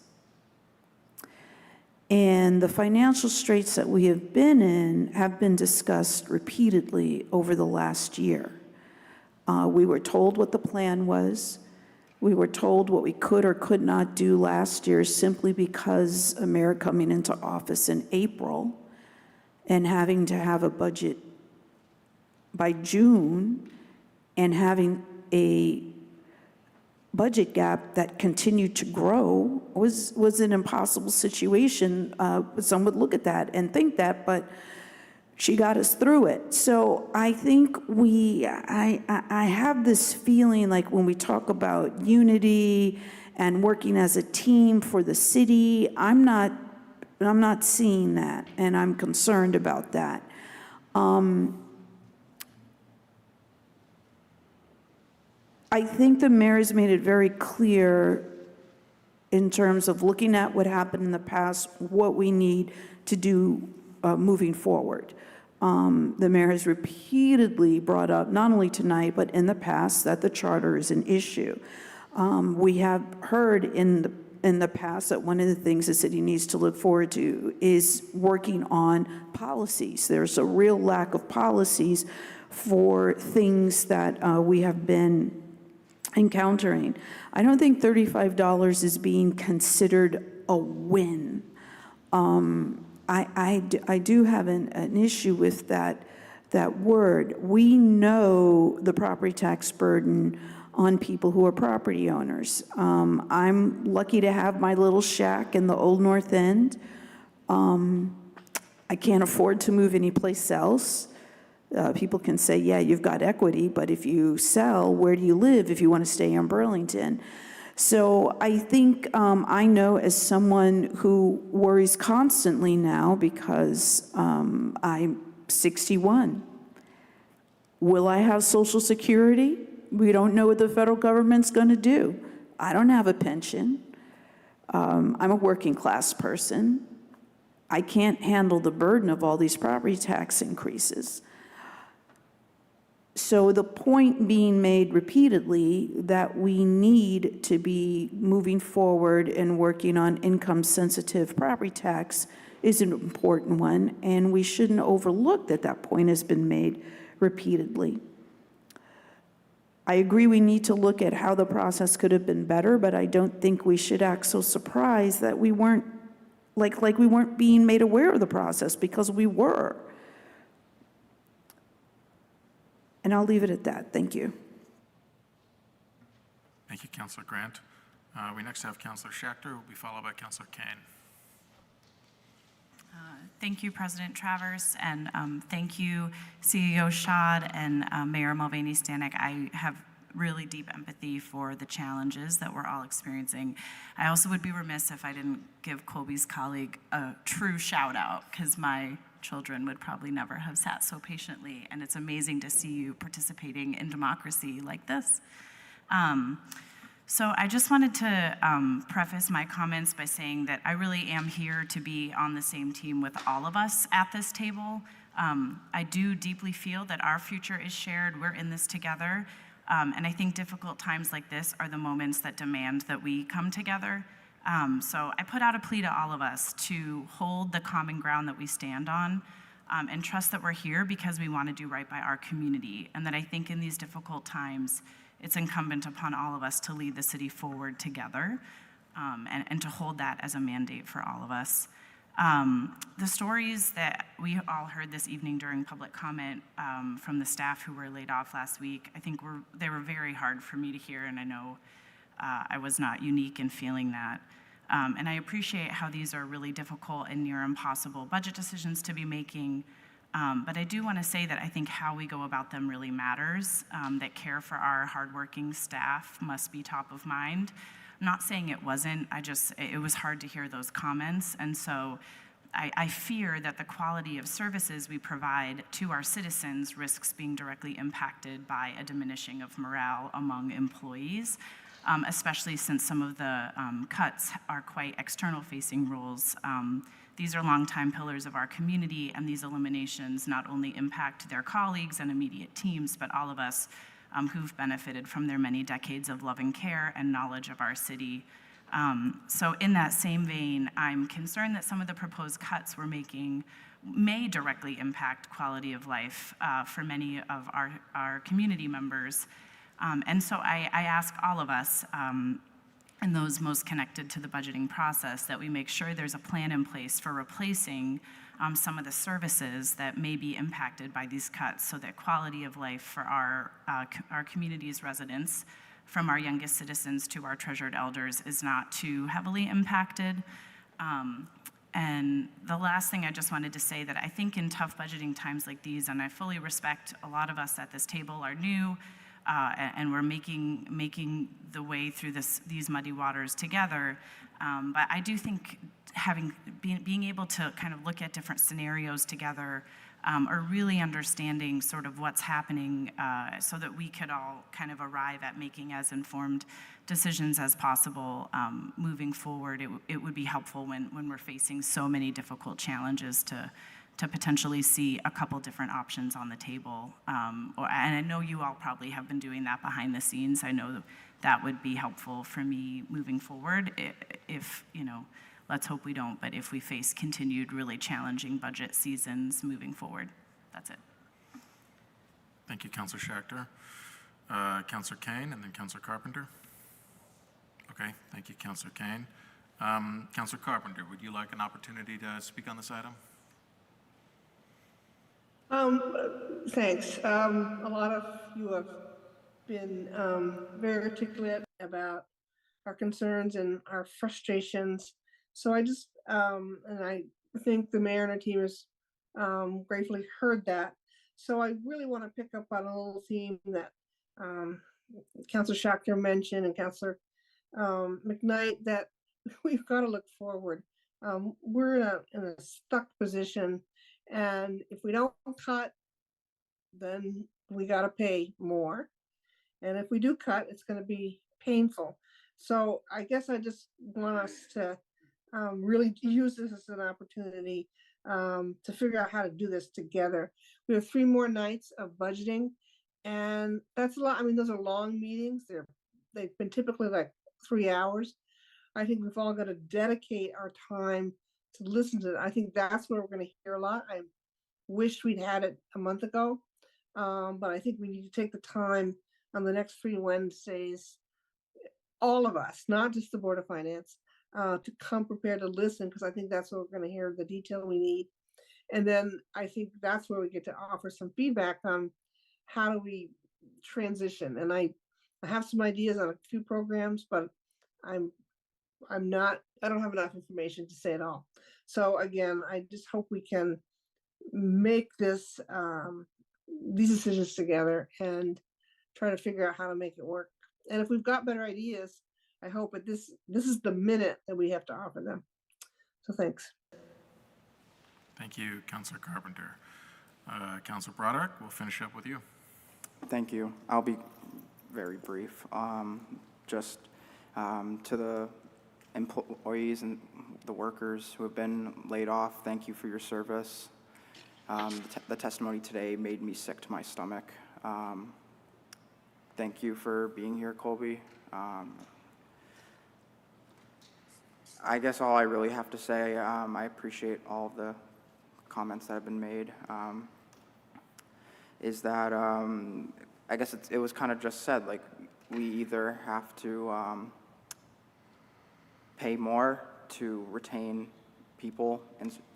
And the financial straits that we have been discussed repeatedly over the last year. We were told what the plan was. We were told what we could or could not do last year simply because a mayor coming into office in April and having to have a budget by June and having a budget gap that continued to grow was an impossible situation. Some would look at that and think that, but she got us through it. So I think I have this feeling like when we talk about unity and working as a team for the city, I'm not seeing that, and I'm concerned about that. I think the mayor has made it very clear in terms of looking at what happened in the past, what we need to do moving forward. The mayor has repeatedly brought up, not only tonight, but in the past, that the charter is an issue. We have heard in the past that one of the things the city needs to look forward to is working on policies. There's a real lack of policies for things that we have been encountering. I don't think $35 is being considered a win. I do have an issue with that word. We know the property tax burden on people who are property owners. I'm lucky to have my little shack in the Old North End. I can't afford to move anyplace else. People can say, yeah, you've got equity, but if you sell, where do you live if you want to stay in Burlington? So I think I know, as someone who worries constantly now because I'm 61. Will I have Social Security? We don't know what the federal government's going to do. I don't have a pension. I'm a working class person. I can't handle the burden of all these property tax increases. So the point being made repeatedly that we need to be moving forward and working on income-sensitive property tax is an important one, and we shouldn't overlook that that point has been made repeatedly. I agree we need to look at how the process could have been better, but I don't think we should act so surprised that we weren't, like we weren't being made aware of the process, because we were. And I'll leave it at that. Thank you. Thank you, Councilor Grant. We next have Councilor Schachter, who will be followed by Councilor Kane. Thank you, President Travers, and thank you, CEO Schad and Mayor Mulvaney-Stanek. I have really deep empathy for the challenges that we're all experiencing. I also would be remiss if I didn't give Colby's colleague a true shout out, because my children would probably never have sat so patiently, and it's amazing to see you participating in democracy like this. So I just wanted to preface my comments by saying that I really am here to be on the same team with all of us at this table. I do deeply feel that our future is shared. We're in this together. And I think difficult times like this are the moments that demand that we come together. So I put out a plea to all of us to hold the common ground that we stand on, and trust that we're here because we want to do right by our community. And that I think in these difficult times, it's incumbent upon all of us to lead the city forward together, and to hold that as a mandate for all of us. The stories that we all heard this evening during public comment from the staff who were laid off last week, I think they were very hard for me to hear, and I know I was not unique in feeling that. And I appreciate how these are really difficult and near impossible budget decisions to be making. But I do want to say that I think how we go about them really matters, that care for our hardworking staff must be top of mind. I'm not saying it wasn't, it was hard to hear those comments. And so I fear that the quality of services we provide to our citizens risks being directly impacted by a diminishing of morale among employees, especially since some of the cuts are quite external-facing roles. These are longtime pillars of our community, and these eliminations not only impact their colleagues and immediate teams, but all of us who've benefited from their many decades of loving care and knowledge of our city. So in that same vein, I'm concerned that some of the proposed cuts we're making may directly impact quality of life for many of our community members. And so I ask all of us, and those most connected to the budgeting process, that we make sure there's a plan in place for replacing some of the services that may be impacted by these cuts, so that quality of life for our community's residents, from our youngest citizens to our treasured elders, is not too heavily impacted. And the last thing I just wanted to say, that I think in tough budgeting times like these, and I fully respect a lot of us at this table are new, and we're making the way through these muddy waters together. But I do think being able to kind of look at different scenarios together, or really understanding sort of what's happening, so that we could all kind of arrive at making as informed decisions as possible moving forward. It would be helpful when we're facing so many difficult challenges to potentially see a couple different options on the table. And I know you all probably have been doing that behind the scenes. I know that would be helpful for me moving forward if, let's hope we don't, but if we face continued really challenging budget seasons moving forward. That's it. Thank you, Councilor Schachter. Councilor Kane, and then Councilor Carpenter. Okay, thank you, Councilor Kane. Councilor Carpenter, would you like an opportunity to speak on this item? Thanks. A lot of you have been very articulate about our concerns and our frustrations. So I just, and I think the mayor and her team has gratefully heard that. So I really want to pick up on a little theme that Councilor Schachter mentioned and Councilor McKnight, that we've got to look forward. We're in a stuck position. And if we don't cut, then we got to pay more. And if we do cut, it's going to be painful. So I guess I just want us to really use this as an opportunity to figure out how to do this together. We have 3 more nights of budgeting, and that's a lot. I mean, those are long meetings. They've been typically like 3 hours. I think we've all got to dedicate our time to listen to it. I think that's where we're going to hear a lot. I wish we'd had it a month ago, but I think we need to take the time on the next 3 Wednesdays, all of us, not just the Board of Finance, to come prepared to listen, because I think that's where we're going to hear the detail we need. And then I think that's where we get to offer some feedback on how do we transition. And I have some ideas on a few programs, but I don't have enough information to say it all. So again, I just hope we can make these decisions together and try to figure out how to make it work. And if we've got better ideas, I hope that this is the minute that we have to offer them. So thanks. Thank you, Councilor Carpenter. Councilor Broderick, we'll finish up with you. Thank you. I'll be very brief. Just to the employees and the workers who have been laid off, thank you for your service. The testimony today made me sick to my stomach. Thank you for being here, Colby. I guess all I really have to say, I appreciate all of the comments that have been made, is that I guess it was kind of just said, like, we either have to pay more to retain people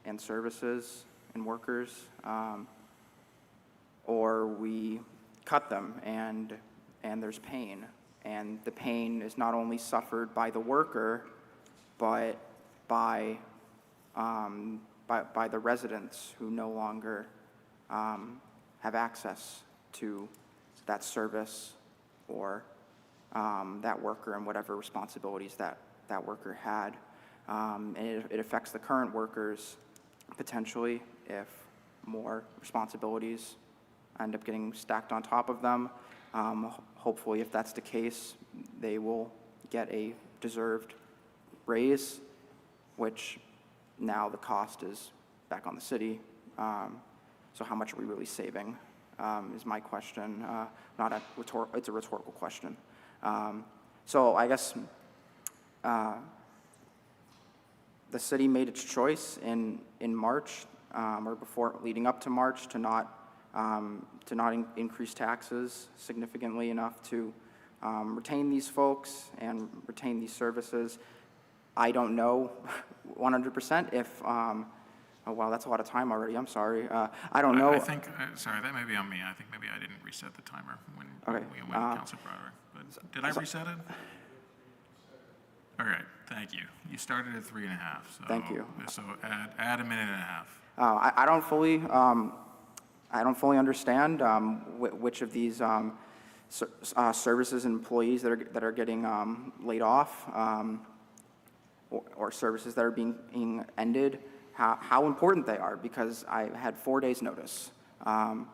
and services and workers, or we cut them and there's pain. And the pain is not only suffered by the worker, but by the residents who no longer have access to that service or that worker and whatever responsibilities that worker had. And it affects the current workers potentially if more responsibilities end up getting stacked on top of them. Hopefully, if that's the case, they will get a deserved raise, which now the cost is back on the city. So how much are we really saving is my question. It's a rhetorical question. So I guess the city made its choice in March or before, leading up to March, to not increase taxes significantly enough to retain these folks and retain these services. I don't know 100% if, oh wow, that's a lot of time already, I'm sorry. I don't know. I think, sorry, that may be on me. I think maybe I didn't reset the timer when we went to Councilor Broderick. But did I reset it? All right, thank you. You started at 3.5. So, thank you. So add a minute and a half. I don't fully understand which of these services and employees that are getting laid off or services that are being ended, how important they are, because I had 4 days notice. But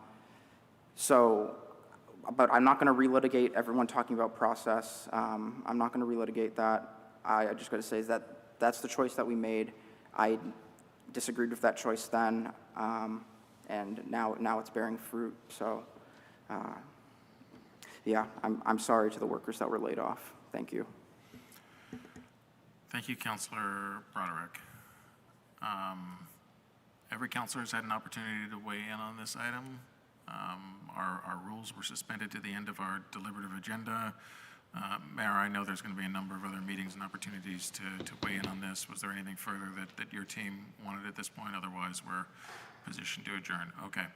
I'm not going to relitigate everyone talking about process. I'm not going to relitigate that. I just got to say is that that's the choice that we made. I disagreed with that choice then, and now it's bearing fruit. So, yeah, I'm sorry to the workers that were laid off. Thank you. Thank you, Councilor Broderick. Every councilor has had an opportunity to weigh in on this item. Our rules were suspended to the end of our deliberative agenda. Mayor, I know there's going to be a number of other meetings and opportunities to weigh in on this. Was there anything further that your team wanted at this point? Otherwise, we're positioned to adjourn. Okay.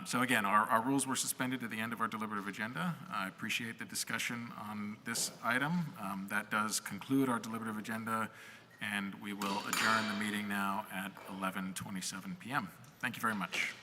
So again, our rules were suspended at the end of our deliberative agenda. I appreciate the discussion on this item. That does conclude our deliberative agenda, and we will adjourn the meeting now at 11:27 p.m. Thank you very much.